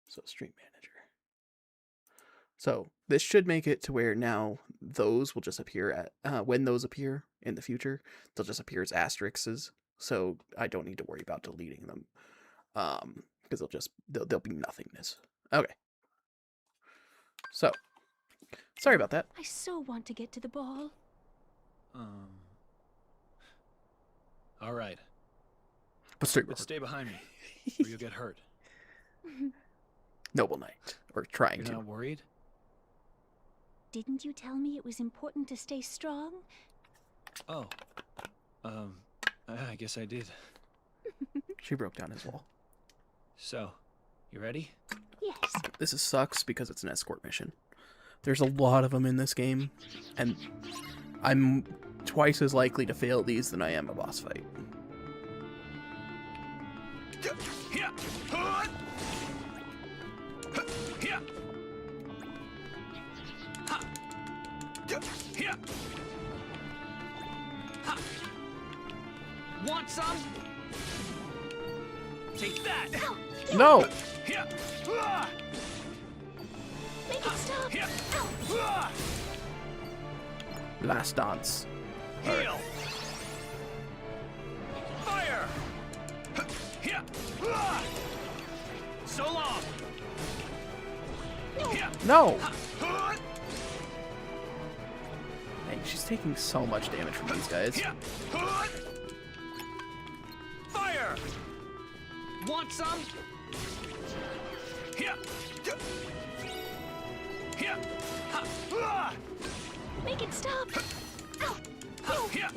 So stream manager. So this should make it to where now those will just appear at, when those appear in the future, they'll just appear as asterisks. So I don't need to worry about deleting them. Because they'll be nothingness. Okay. So, sorry about that. I so want to get to the ball. All right. But stay behind me, or you'll get hurt. Noble Knight, or trying You're to. not worried? Didn't you tell me it was important to stay strong? Oh. I guess I did. She broke down his wall. So, you ready? Yes. This sucks because it's an escort mission. There's a lot of them in this game, and I'm twice as likely to fail these than I am a boss fight. Want some? Take that! No! Make it stop! Last dance. Heal! Fire! So long! No! Dang, she's taking so much damage from these guys. Fire! Want some? Make it stop!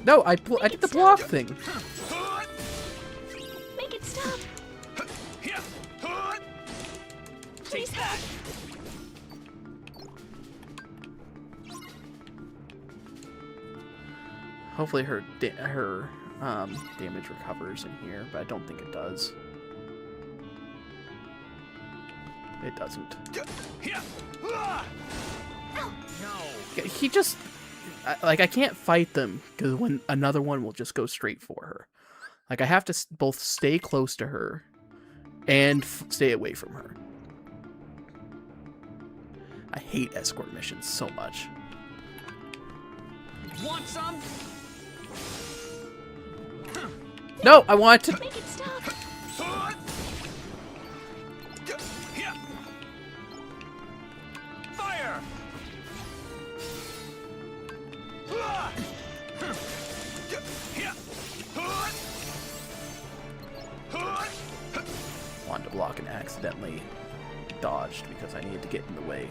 No, I did the block thing. Make it stop! Please help! Hopefully her damage recovers in here, but I don't think it does. It doesn't. No. He just I can't fight them because when another one will just go straight for her. Like I have to both stay close to her and stay away from her. I hate escort missions so much. Want some? No, I want to. Make it stop! Fire! Wanted to block and accidentally dodged because I needed to get in the way.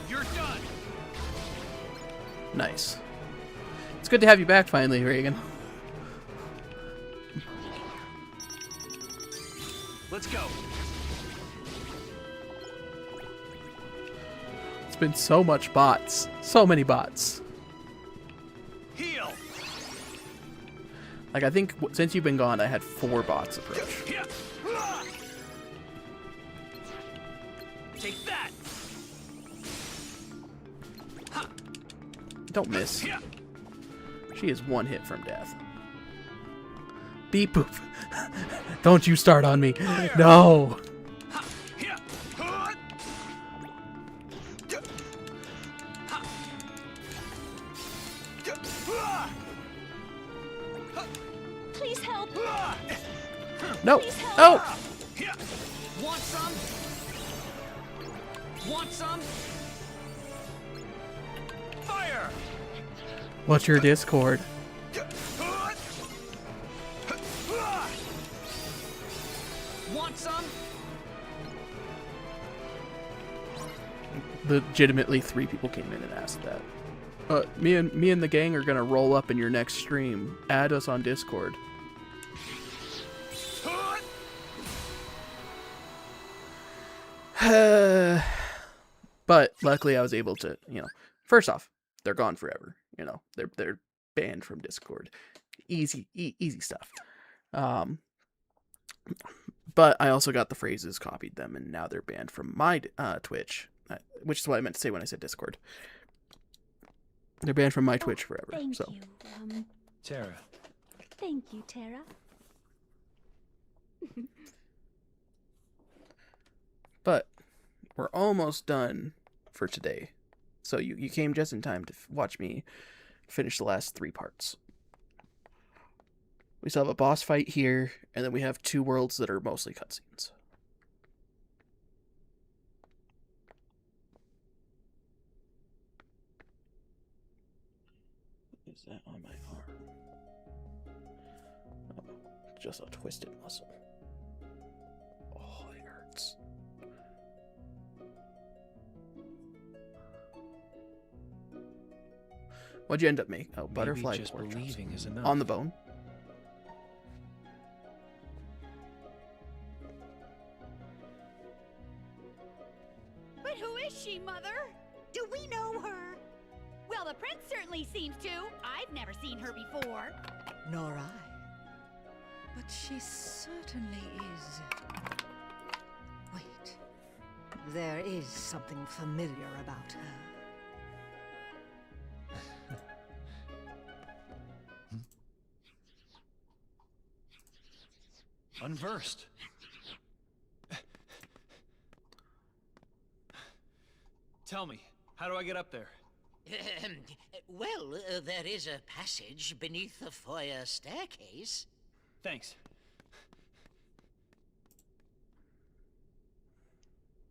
You're done. Nice. It's good to have you back finally, Reagan. Let's go. It's been so much bots. So many bots. Heal. Like, I think since you've been gone, I had 4 bots approach. Take that. Don't miss. She is 1 hit from death. Beep boop. Don't you start on me. No. Please help! No. Please help. No. Want some? Want some? Fire! What's your Discord? Want some? Legitimately 3 people came in and asked that. Me and the gang are gonna roll up in your next stream. Add us on Discord. But luckily I was able to, first off, they're gone forever. They're banned from Discord. Easy stuff. But I also got the phrases, copied them, and now they're banned from my Twitch, which is what I meant to say when I said Discord. They're banned from my Twitch forever. Thank so. you, Terra. Thank you, Terra. But we're almost done for today. So you came just in time to watch me finish the last 3 parts. We still have a boss fight here, and then we have 2 worlds that are mostly cutscenes. What is that on my arm? Oh, just a twisted muscle. Oh, it hurts. What'd you end up making? Oh, butterfly just pork chops. believing is enough. On the bone. But who is she, Mother? Do we know her? Well, the prince certainly seems to. I've never seen her before. Nor I. But she certainly is. Wait. There is something familiar about her. Unversed. Tell me, how do I get up there? Well, there is a passage beneath the foyer staircase. Thanks.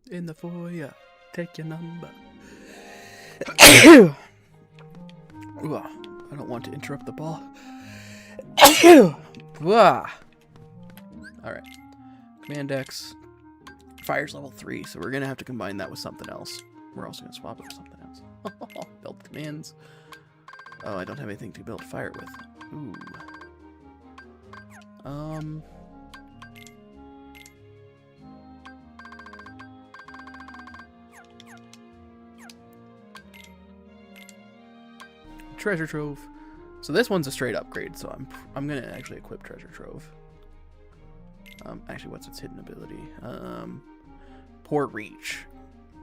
In the foyer, take your number. Ooh, I don't want to interrupt the ball. Alright. Command X. Fire's level 3, so we're gonna have to combine that with something else. We're also gonna swap it with something else. Build commands. Oh, I don't have anything to build fire with. Ooh. Treasure trove. So this one's a straight upgrade, so I'm gonna actually equip treasure trove. Actually, what's its hidden ability? Poor reach,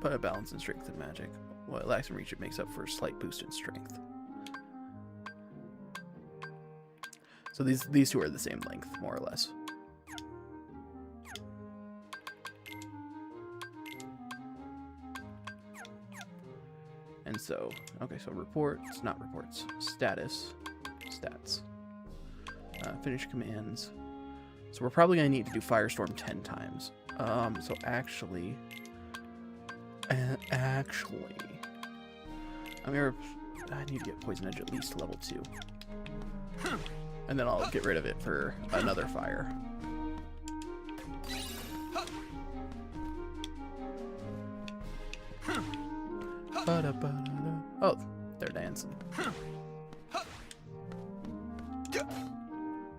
but a balance in strength and magic. Well, it lacks in reach, it makes up for a slight boost in strength. So these two are the same length, more or less. And so, okay, so reports, not reports, status, stats, finish commands. So we're probably going to need to do Firestorm 10 times. So actually, I need to get Poison Edge at least to level 2. And then I'll get rid of it for another fire. Oh, they're dancing.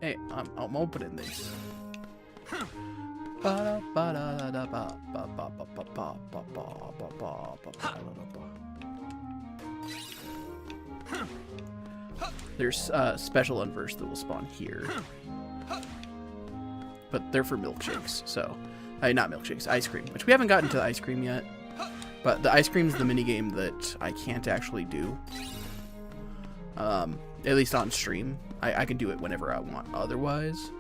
Hey, I'm opening these. There's special unverse that will spawn here. But they're for milkshakes, so... not milkshakes, ice cream. Which we haven't gotten to the ice cream yet. But the ice cream is the minigame that I can't actually do. At least on stream. I can do it whenever I want otherwise.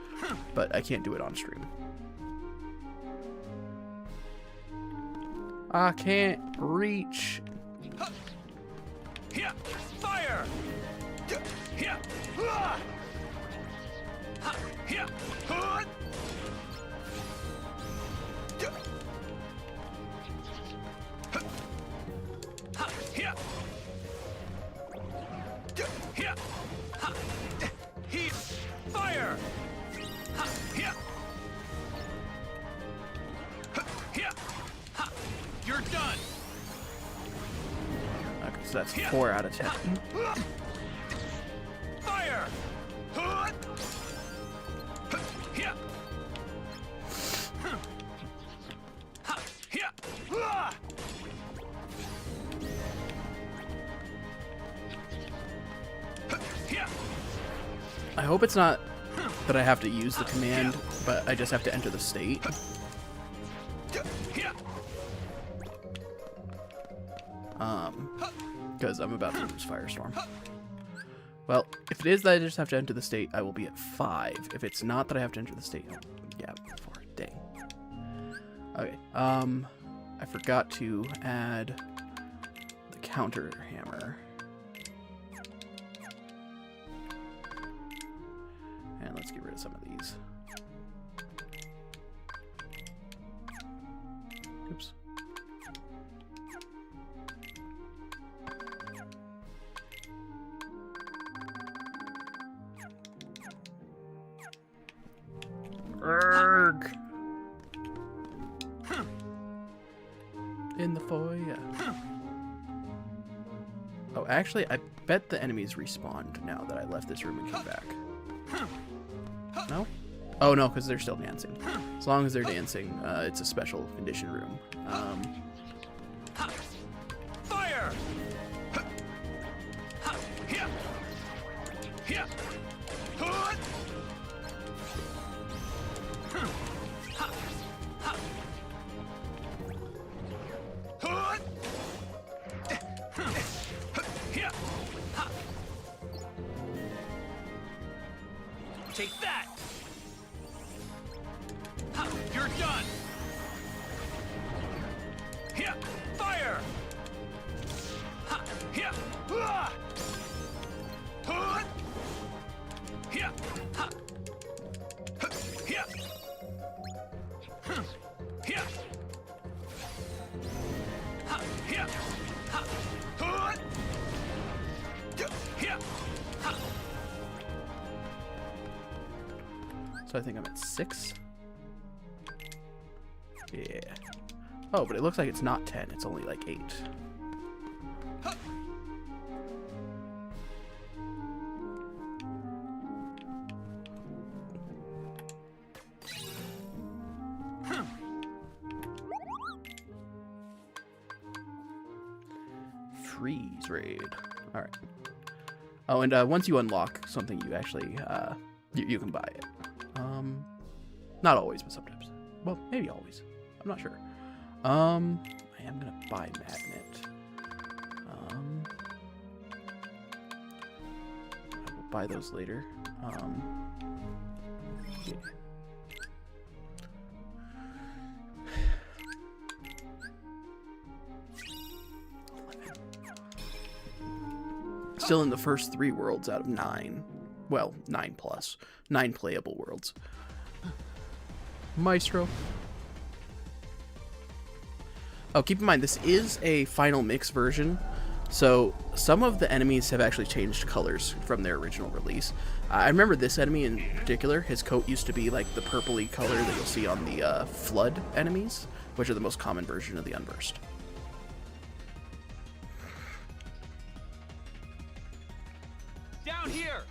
But I can't do it on stream. I can't reach. Here, fire! Here, here, here. Heat, fire! Here! Here! You're done! Okay, so that's 4 out of 10. Fire! Here! Here! I hope it's not that I have to use the command, but I just have to enter the state. Because I'm about to lose Firestorm. Well, if it is that I just have to enter the state, I will be at 5. If it's not that I have to enter the state, yeah, 4. Dang. Okay, I forgot to add the counter hammer. And let's get rid of some of these. Oops. Urgh. In the foyer. Oh, actually, I bet the enemies respawned now that I left this room and came back. No? Oh, no, because they're still dancing. As long as they're dancing, it's a special condition room. Fire! Here! Here! Take that! You're done! Here! Fire! Here! Here! Here! Here! Here! Here! So I think I'm at 6. Yeah. Oh, but it looks like it's not 10. It's only like 8. Freeze raid. All right. Oh, and once you unlock something, you actually you can buy it. Not always, but sometimes. Well, maybe always. I'm not sure. I am gonna buy magnet. I will buy those later. Yeah. Still in the first 3 worlds out of 9. Well, 9 plus. 9 playable worlds. Maestro. Oh, keep in mind, this is a final mix version, so some of the enemies have actually changed colors from their original release. I remember this enemy in particular. His coat used to be like the purpley color that you'll see on the flood enemies, which are the most common version of the Unburst. Down here!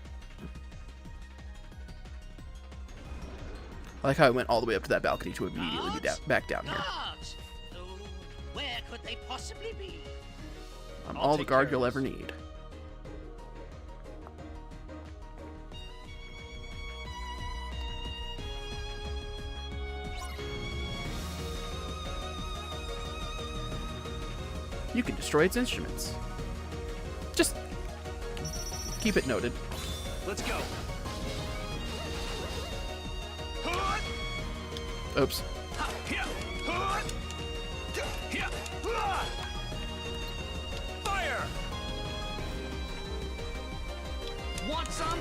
I like how I went all the way up to that balcony to immediately be back down here. Guards! Oh, where could they possibly be? I'm all the guard you'll ever need. You can destroy its instruments. Just keep it noted. Let's go. Oops. Fire! Want some?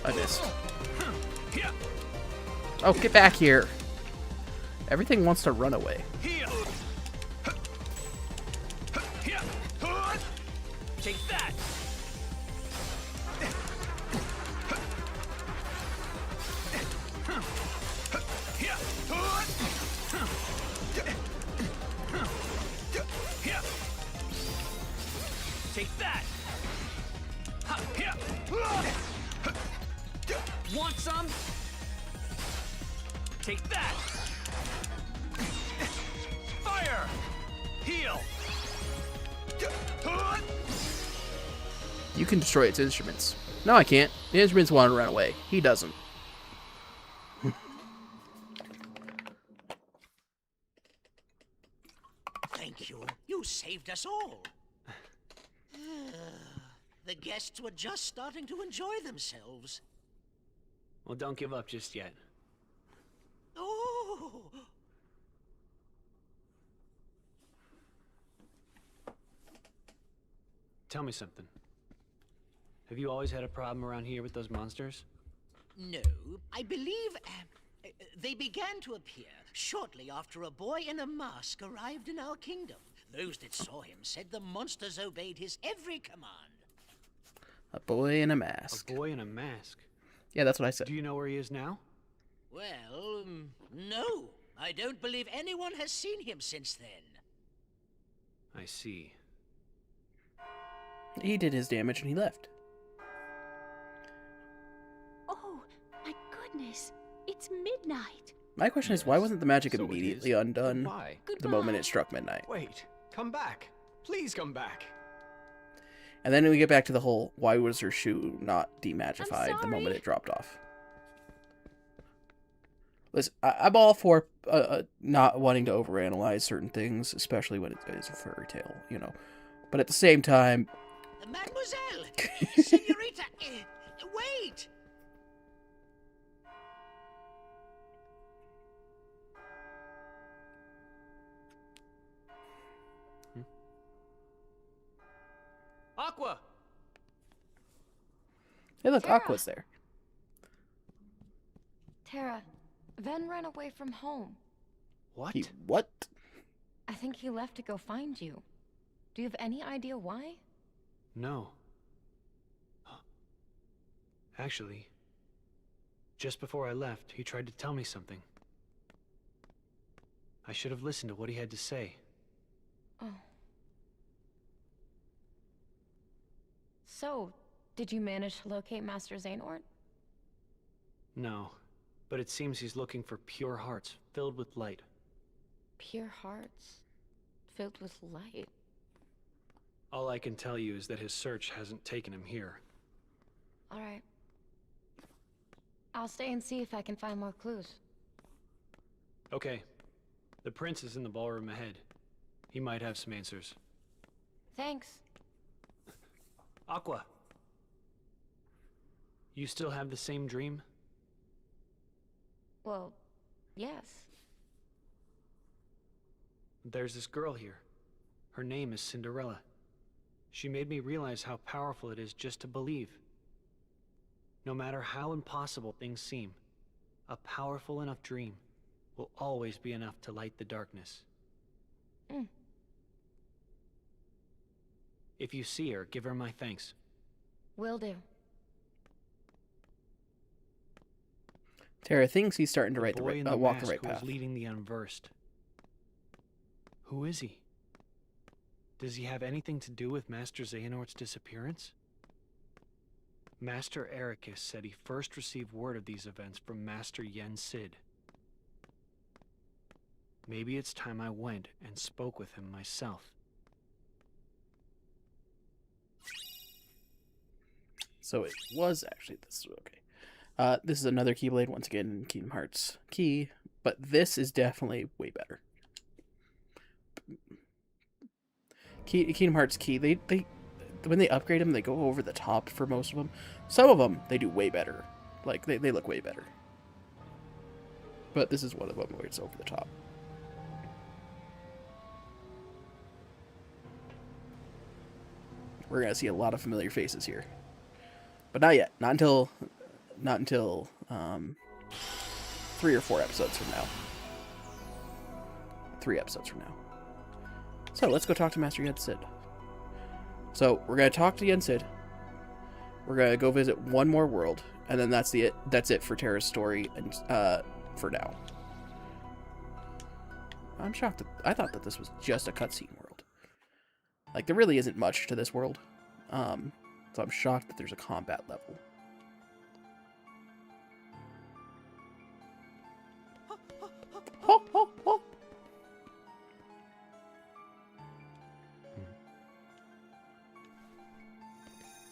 I missed. Oh, get back here. Everything wants to run away. Take that. Take that. Want some? Take that. Fire. Heal. You can destroy its instruments. No, I can't. The instruments want to run away. He doesn't. Thank you. You saved us all. The guests were just starting to enjoy themselves. Well, don't give up just yet. Oh! Tell me something. Have you always had a problem around here with those monsters? No, I believe they began to appear shortly after a boy in a mask arrived in our kingdom. Those that saw him said the monsters obeyed his every command. A boy in a mask. A boy in a mask? Yeah, that's what I said. Do you know where he is now? Well, no. I don't believe anyone has seen him since then. I see. He did his damage and he left. Oh, my goodness. It's midnight. My question is, why wasn't the magic So it immediately is. undone Why? the moment it struck midnight? Wait, come back. Please come back. And then we get back to the whole, why was her shoe not demagified the moment sorry. it dropped off? Listen, I'm all for not wanting to overanalyze certain things, especially when it is a fairy tale, you know. But at the same time... Mademoiselle! Senorita! Wait! Aqua! Hey, look, Terra. Aqua's there. Terra, Ven ran away from home. What? What? I think he left to go find you. Do you have any idea why? No. Actually, Just before I left, he tried to tell me something. I should have listened to what he had to say. Oh. So, did you manage to locate Master Xehanort? No, but it seems he's looking for pure hearts filled with light. Pure hearts filled with light. All I can tell you is that his search hasn't taken him here. All right. I'll stay and see if I can find more clues. Okay. The prince is in the ballroom ahead. He might have some answers. Thanks. Aqua. You still have the same dream? Well, yes. There's this girl here. Her name is Cinderella. She made me realize how powerful it is just to believe. No matter how impossible things seem, a powerful enough dream will always be enough to light the darkness. Mm. If you see her, give her my thanks. Will do. Terra thinks he's starting to Boy in walk the mask right who is path. leading the unversed. Who is he? Does he have anything to do with Master Xehanort's disappearance? Master Ericus said he first received word of these events from Master Yen Sid. Maybe it's time I went and spoke with him myself. So it was actually this. Okay. This is another keyblade, once again, in Kingdom Hearts key, but this is definitely way better. Kingdom Hearts key, they when they upgrade them, they go over the top for most of them. Some of them, they do way better. Like, they look way better. But this is one of them where it's over the top. We're going to see a lot of familiar faces here. But not yet. Not until 3 or 4 episodes from now. 3 episodes from now. So let's go talk to Master Yen Sid. So we're gonna talk to Yen Sid. We're gonna go visit one more world, and then that's it for Terra's story, and for now. I'm shocked. I thought that this was just a cutscene world. Like, there really isn't much to this world. So I'm shocked that there's a combat level. Ho, ho, ho.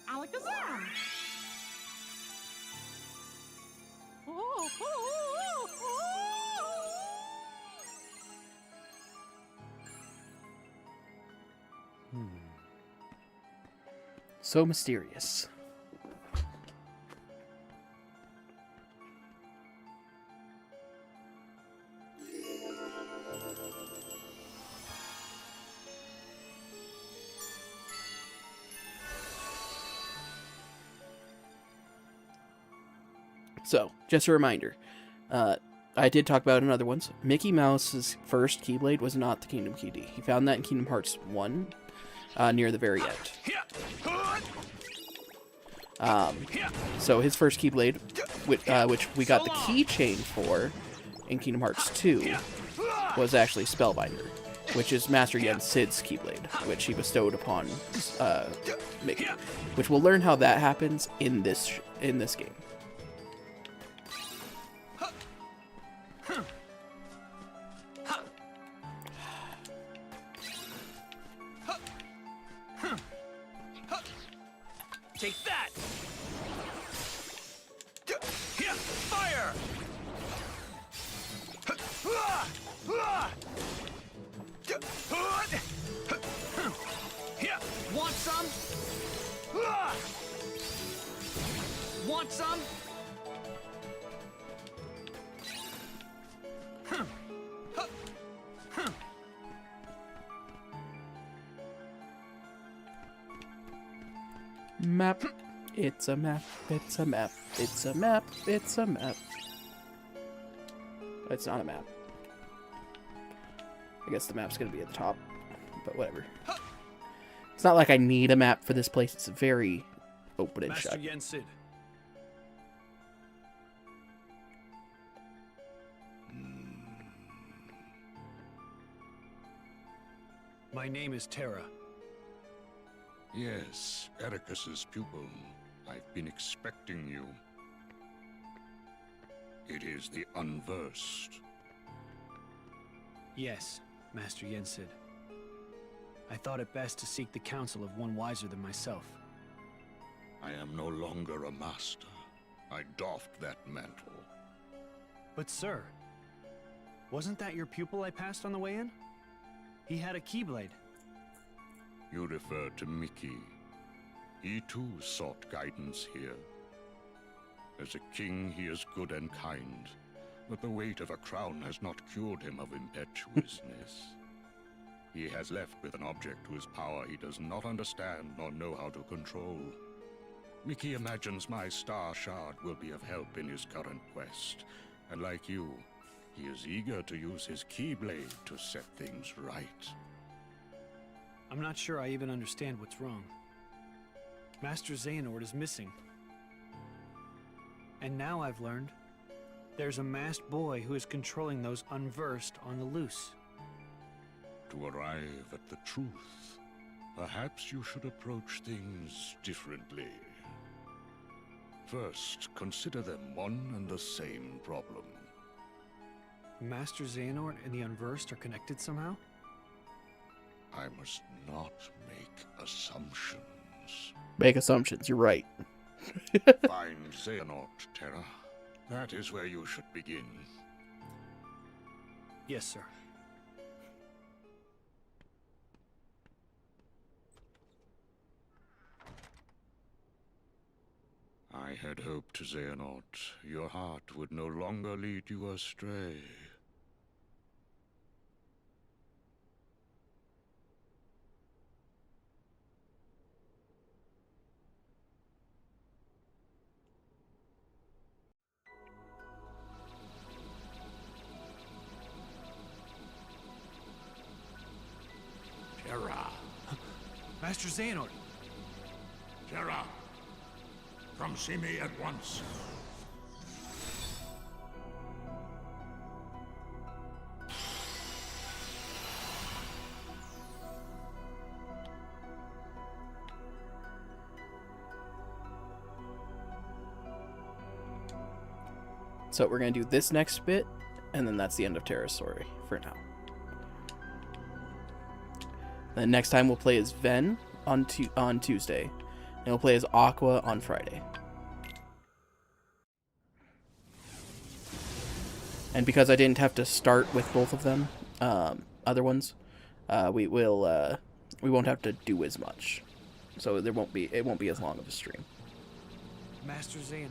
Alakazam! Oh, oh, oh, oh. So mysterious. So, just a reminder, I did talk about it in other ones. Mickey Mouse's first Keyblade was not the Kingdom Key D. He found that in Kingdom Hearts 1, near the very end. So his first Keyblade, which we got the keychain for in Kingdom Hearts 2, was actually Spellbinder, which is Master Yen Sid's Keyblade, which he bestowed upon Mickey. Which we'll learn how that happens in this game. Take that! Fire! Want some? Want some? Map. It's a map. It's a map. It's a map. It's a map. It's not a map. I guess the map's gonna be at the top, but whatever. It's not like I need a map for this place. It's very open and Master shut. Yen Sid. My name is Terra. Yes, Ericus's pupil. I've been expecting you. It is the Unversed. Yes, Master Yensid. I thought it best to seek the counsel of one wiser than myself. I am no longer a master. I doffed that mantle. But sir, wasn't that your pupil I passed on the way in? He had a keyblade. You refer to Mickey. He too sought guidance here. As a king, he is good and kind, but the weight of a crown has not cured him of impetuousness. He has left with an object whose power he does not understand nor know how to control. Mickey imagines my star shard will be of help in his current quest, and like you, he is eager to use his keyblade to set things right. I'm not sure I even understand what's wrong. Master Xehanort is missing. And now I've learned there's a masked boy who is controlling those unversed on the loose. To arrive at the truth, perhaps you should approach things differently. First, consider them one and the same problem. Master Xehanort and the Unversed are connected somehow? I must not make assumptions. Make assumptions, you're right. Find Xehanort, Terra. That is where you should begin. Yes, sir. I had hoped, Xehanort, your heart would no longer lead you astray. Terra. Master Xehanort! Terra! Come see me at once. So we're going to do this next bit, and then that's the end of Terra's story for now. Then next time we'll play as Ven on Tuesday, and we'll play as Aqua on Friday. And because I didn't have to start with both of them, other ones, we won't have to do as much, so it won't be as long of a stream. Master Xehanort.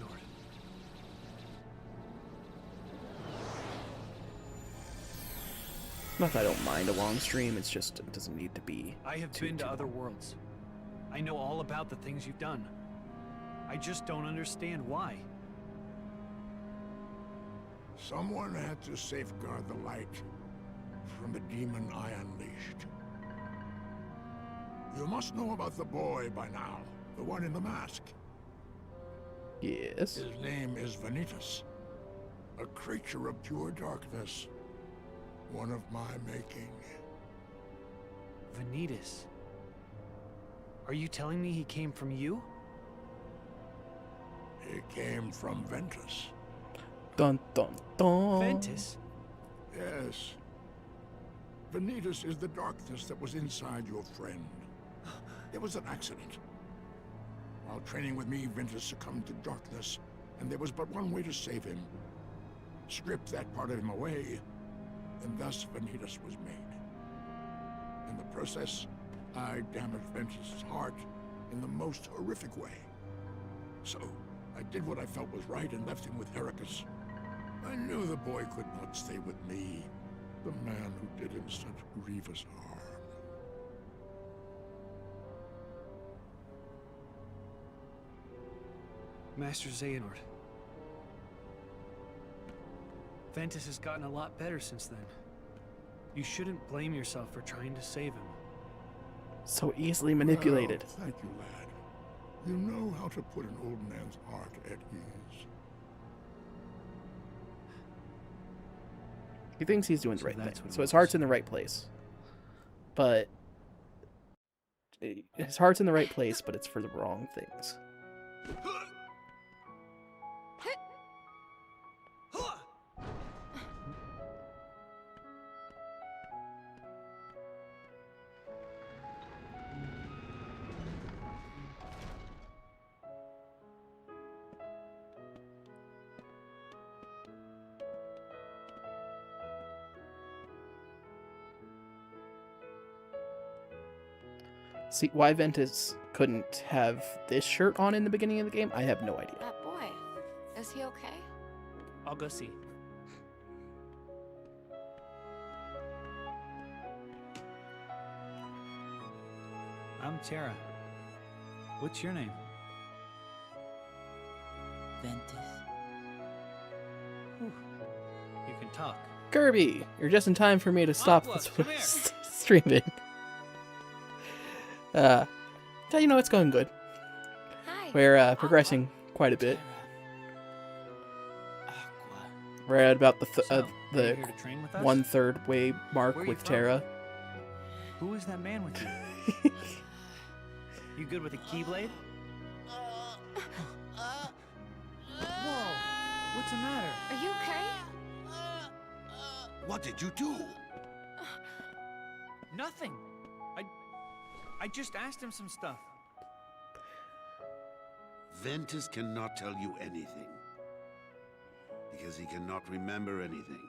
Not that I don't mind a long stream, it's just it doesn't need to be. I have been to other worlds. I know all about the things you've done. I just don't understand why. Someone had to safeguard the light from the demon I unleashed. You must know about the boy by now, the one in the mask. Yes. His name is Ventus, a creature of pure darkness. One of my making. Ventus. Are you telling me he came from you? He came from Ventus. Dun dun dun. Ventus? Yes. Ventus is the darkness that was inside your friend. It was an accident. While training with me, Ventus succumbed to darkness, and there was but one way to save him. Strip that part of him away, and thus Ventus was made. In the process, I damaged Ventus' heart in the most horrific way. So, I did what I felt was right and left him with Ericus. I knew the boy could not stay with me, the man who did him such grievous harm. Master Xehanort. Ventus has gotten a lot better since then. You shouldn't blame yourself for trying to save him. So easily manipulated. Well, thank you, lad. You know how to put an old man's heart at ease. He thinks he's doing the right thing, so his heart's in the right place. But his heart's in the right place, but it's for the wrong things. See, why Ventus couldn't have this shirt on in the beginning of the game, I have no idea. That boy, is he okay? I'll go see. I'm Terra. What's your name? Ventus. You can talk. Kirby, you're just in time for me to stop Aqua, this come here. streaming. You know, it's going good. Hi. We're progressing quite a bit. We're at about the So, are you here to train with us? 1/3 way mark Where are you with from? Terra. Who is that man with you? You good with a keyblade? Whoa! What's the matter? Are you okay? What did you do? Nothing. I just asked him some stuff. Ventus cannot tell you anything. Because he cannot remember anything.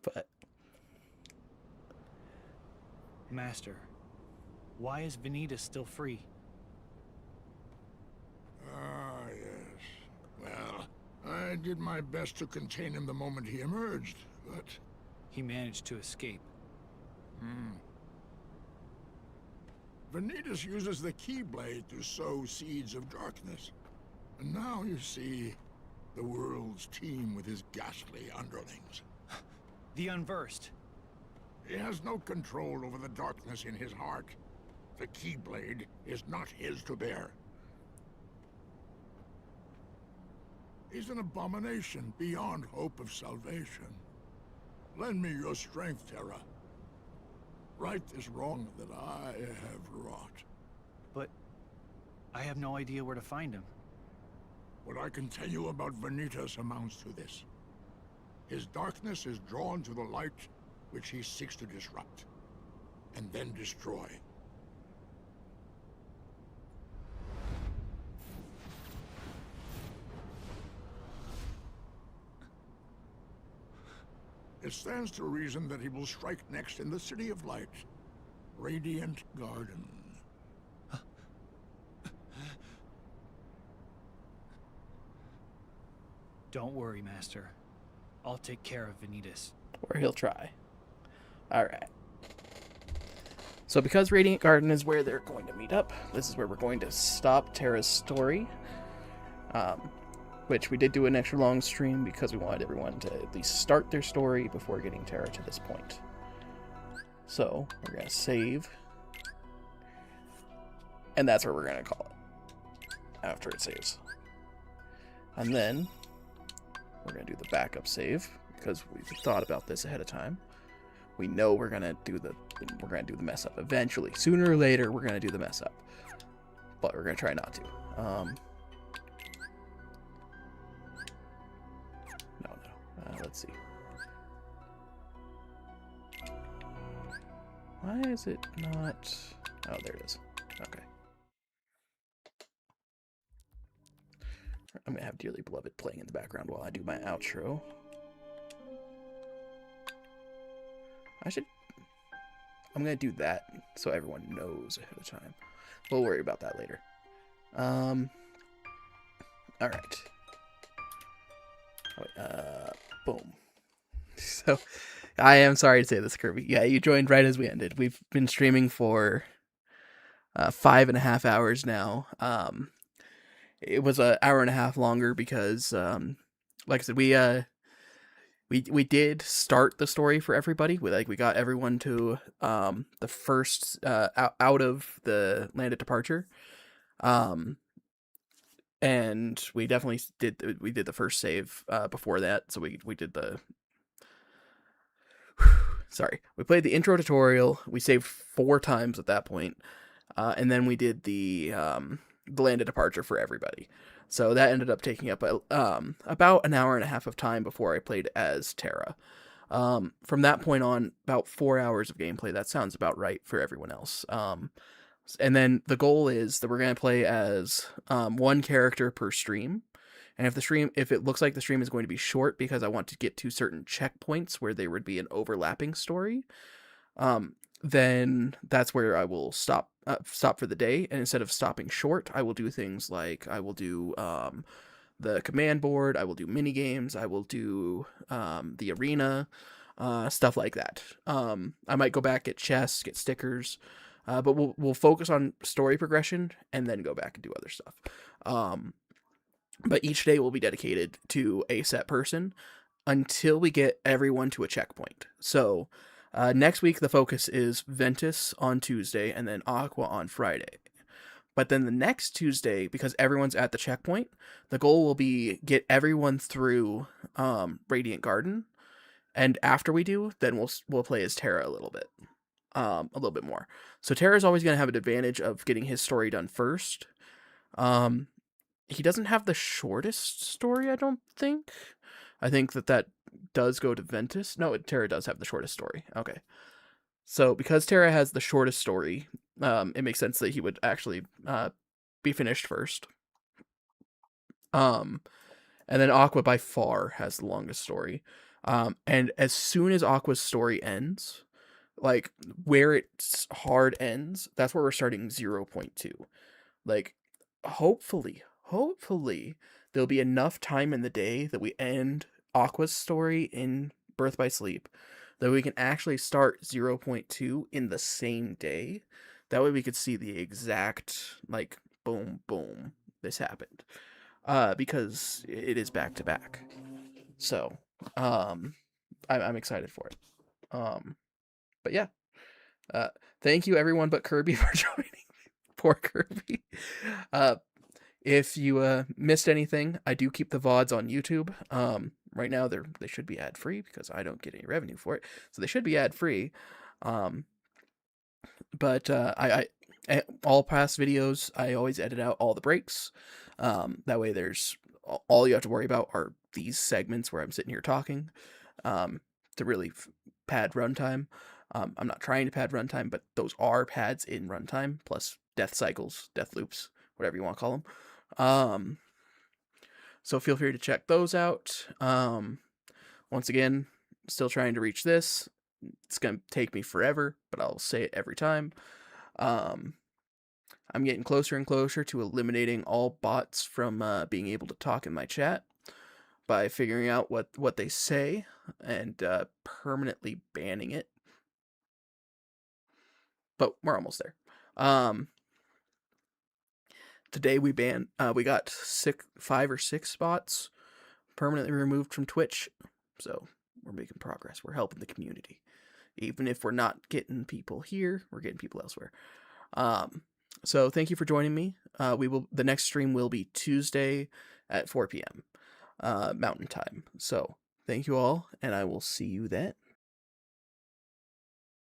But Master, why is Ventus still free? Ah, yes. Well, I did my best to contain him the moment he emerged, but... He managed to escape. Ventus uses the keyblade to sow seeds of darkness. And now you see the world's teem with his ghastly underlings. The unversed. He has no control over the darkness in his heart. The keyblade is not his to bear. He's an abomination beyond hope of salvation. Lend me your strength, Terra. Right this wrong that I have wrought. But I have no idea where to find him. What I can tell you about Ventus amounts to this. His darkness is drawn to the light which he seeks to disrupt, and then destroy. It stands to reason that he will strike next in the City of Light, Radiant Garden. Don't worry, Master. I'll take care of Ventus. or he'll try. Alright. So because Radiant Garden is where they're going to meet up, this is where we're going to stop Terra's story. Which we did do an extra long stream because we wanted everyone to at least start their story before getting Terra to this point. So, we're going to save. And that's where we're going to call it. After it saves. And then, we're going to do the backup save. Because we thought about this ahead of time. We know we're going to do the mess up eventually. Sooner or later, we're going to do the mess up. But we're going to try not to. Let's see. Why is it not... Oh, there it is. Okay. I'm going to have Dearly Beloved playing in the background while I do my outro. I'm going to do that so everyone knows ahead of time. We'll worry about that later. Alright. Boom. So, I am sorry to say this, Kirby. Yeah, you joined right as we ended. We've been streaming for 5.5 hours now. It was an hour and a half longer because, like I said, we did start the story for everybody. We got everyone to the first out of the land of departure. And we definitely did the first save before that, so we did the We played the intro tutorial. We saved 4 times at that point, and then we did the land of departure for everybody. So that ended up taking up about an hour and a half of time before I played as Terra. From that point on, about 4 hours of gameplay. That sounds about right for everyone else. And then the goal is that we're going to play as 1 character per stream. And if it looks like the stream is going to be short because I want to get to certain checkpoints where there would be an overlapping story, then that's where I will stop for the day. And instead of stopping short, I will do things like I will do the command board, I will do mini games, I will do the arena, stuff like that. I might go back, get chests, get stickers, but we'll focus on story progression and then go back and do other stuff. But each day will be dedicated to a set person until we get everyone to a checkpoint. So next week, the focus is Ventus on Tuesday and then Aqua on Friday. But then the next Tuesday, because everyone's at the checkpoint, the goal will be get everyone through Radiant Garden. And after we do, then we'll play as Terra a little bit more. So Terra's always going to have an advantage of getting his story done first. He doesn't have the shortest story, I don't think. I think that does go to Ventus. No, Terra does have the shortest story. Okay. So because Terra has the shortest story, it makes sense that he would actually be finished first. And then Aqua by far has the longest story. And as soon as Aqua's story ends, like where its hard ends, that's where we're starting 0.2. Like, hopefully there'll be enough time in the day that we end Aqua's story in Birth by Sleep that we can actually start 0.2 in the same day. That way we could see the exact, like, boom, boom, this happened. Because it is back to back. So, I'm excited for it. But yeah. Thank you everyone but Kirby for joining. Poor Kirby. If you missed anything, I do keep the VODs on YouTube. Right now they should be ad free because I don't get any revenue for it, so they should be ad free. But I all past videos I always edit out all the breaks. That way there's all you have to worry about are these segments where I'm sitting here talking to really pad runtime. I'm not trying to pad runtime, but those are pads in runtime, plus death cycles, death loops, whatever you want to call them. So feel free to check those out. Once again, still trying to reach this. It's going to take me forever, but I'll say it every time. I'm getting closer and closer to eliminating all bots from being able to talk in my chat by figuring out what they say and permanently banning it. But we're almost there. Today we got 5 or 6 bots permanently removed from Twitch. So we're making progress. We're helping the community. Even if we're not getting people here, we're getting people elsewhere. So thank you for joining me. The next stream will be Tuesday at 4 p.m. Mountain Time. So thank you all, and I will see you then.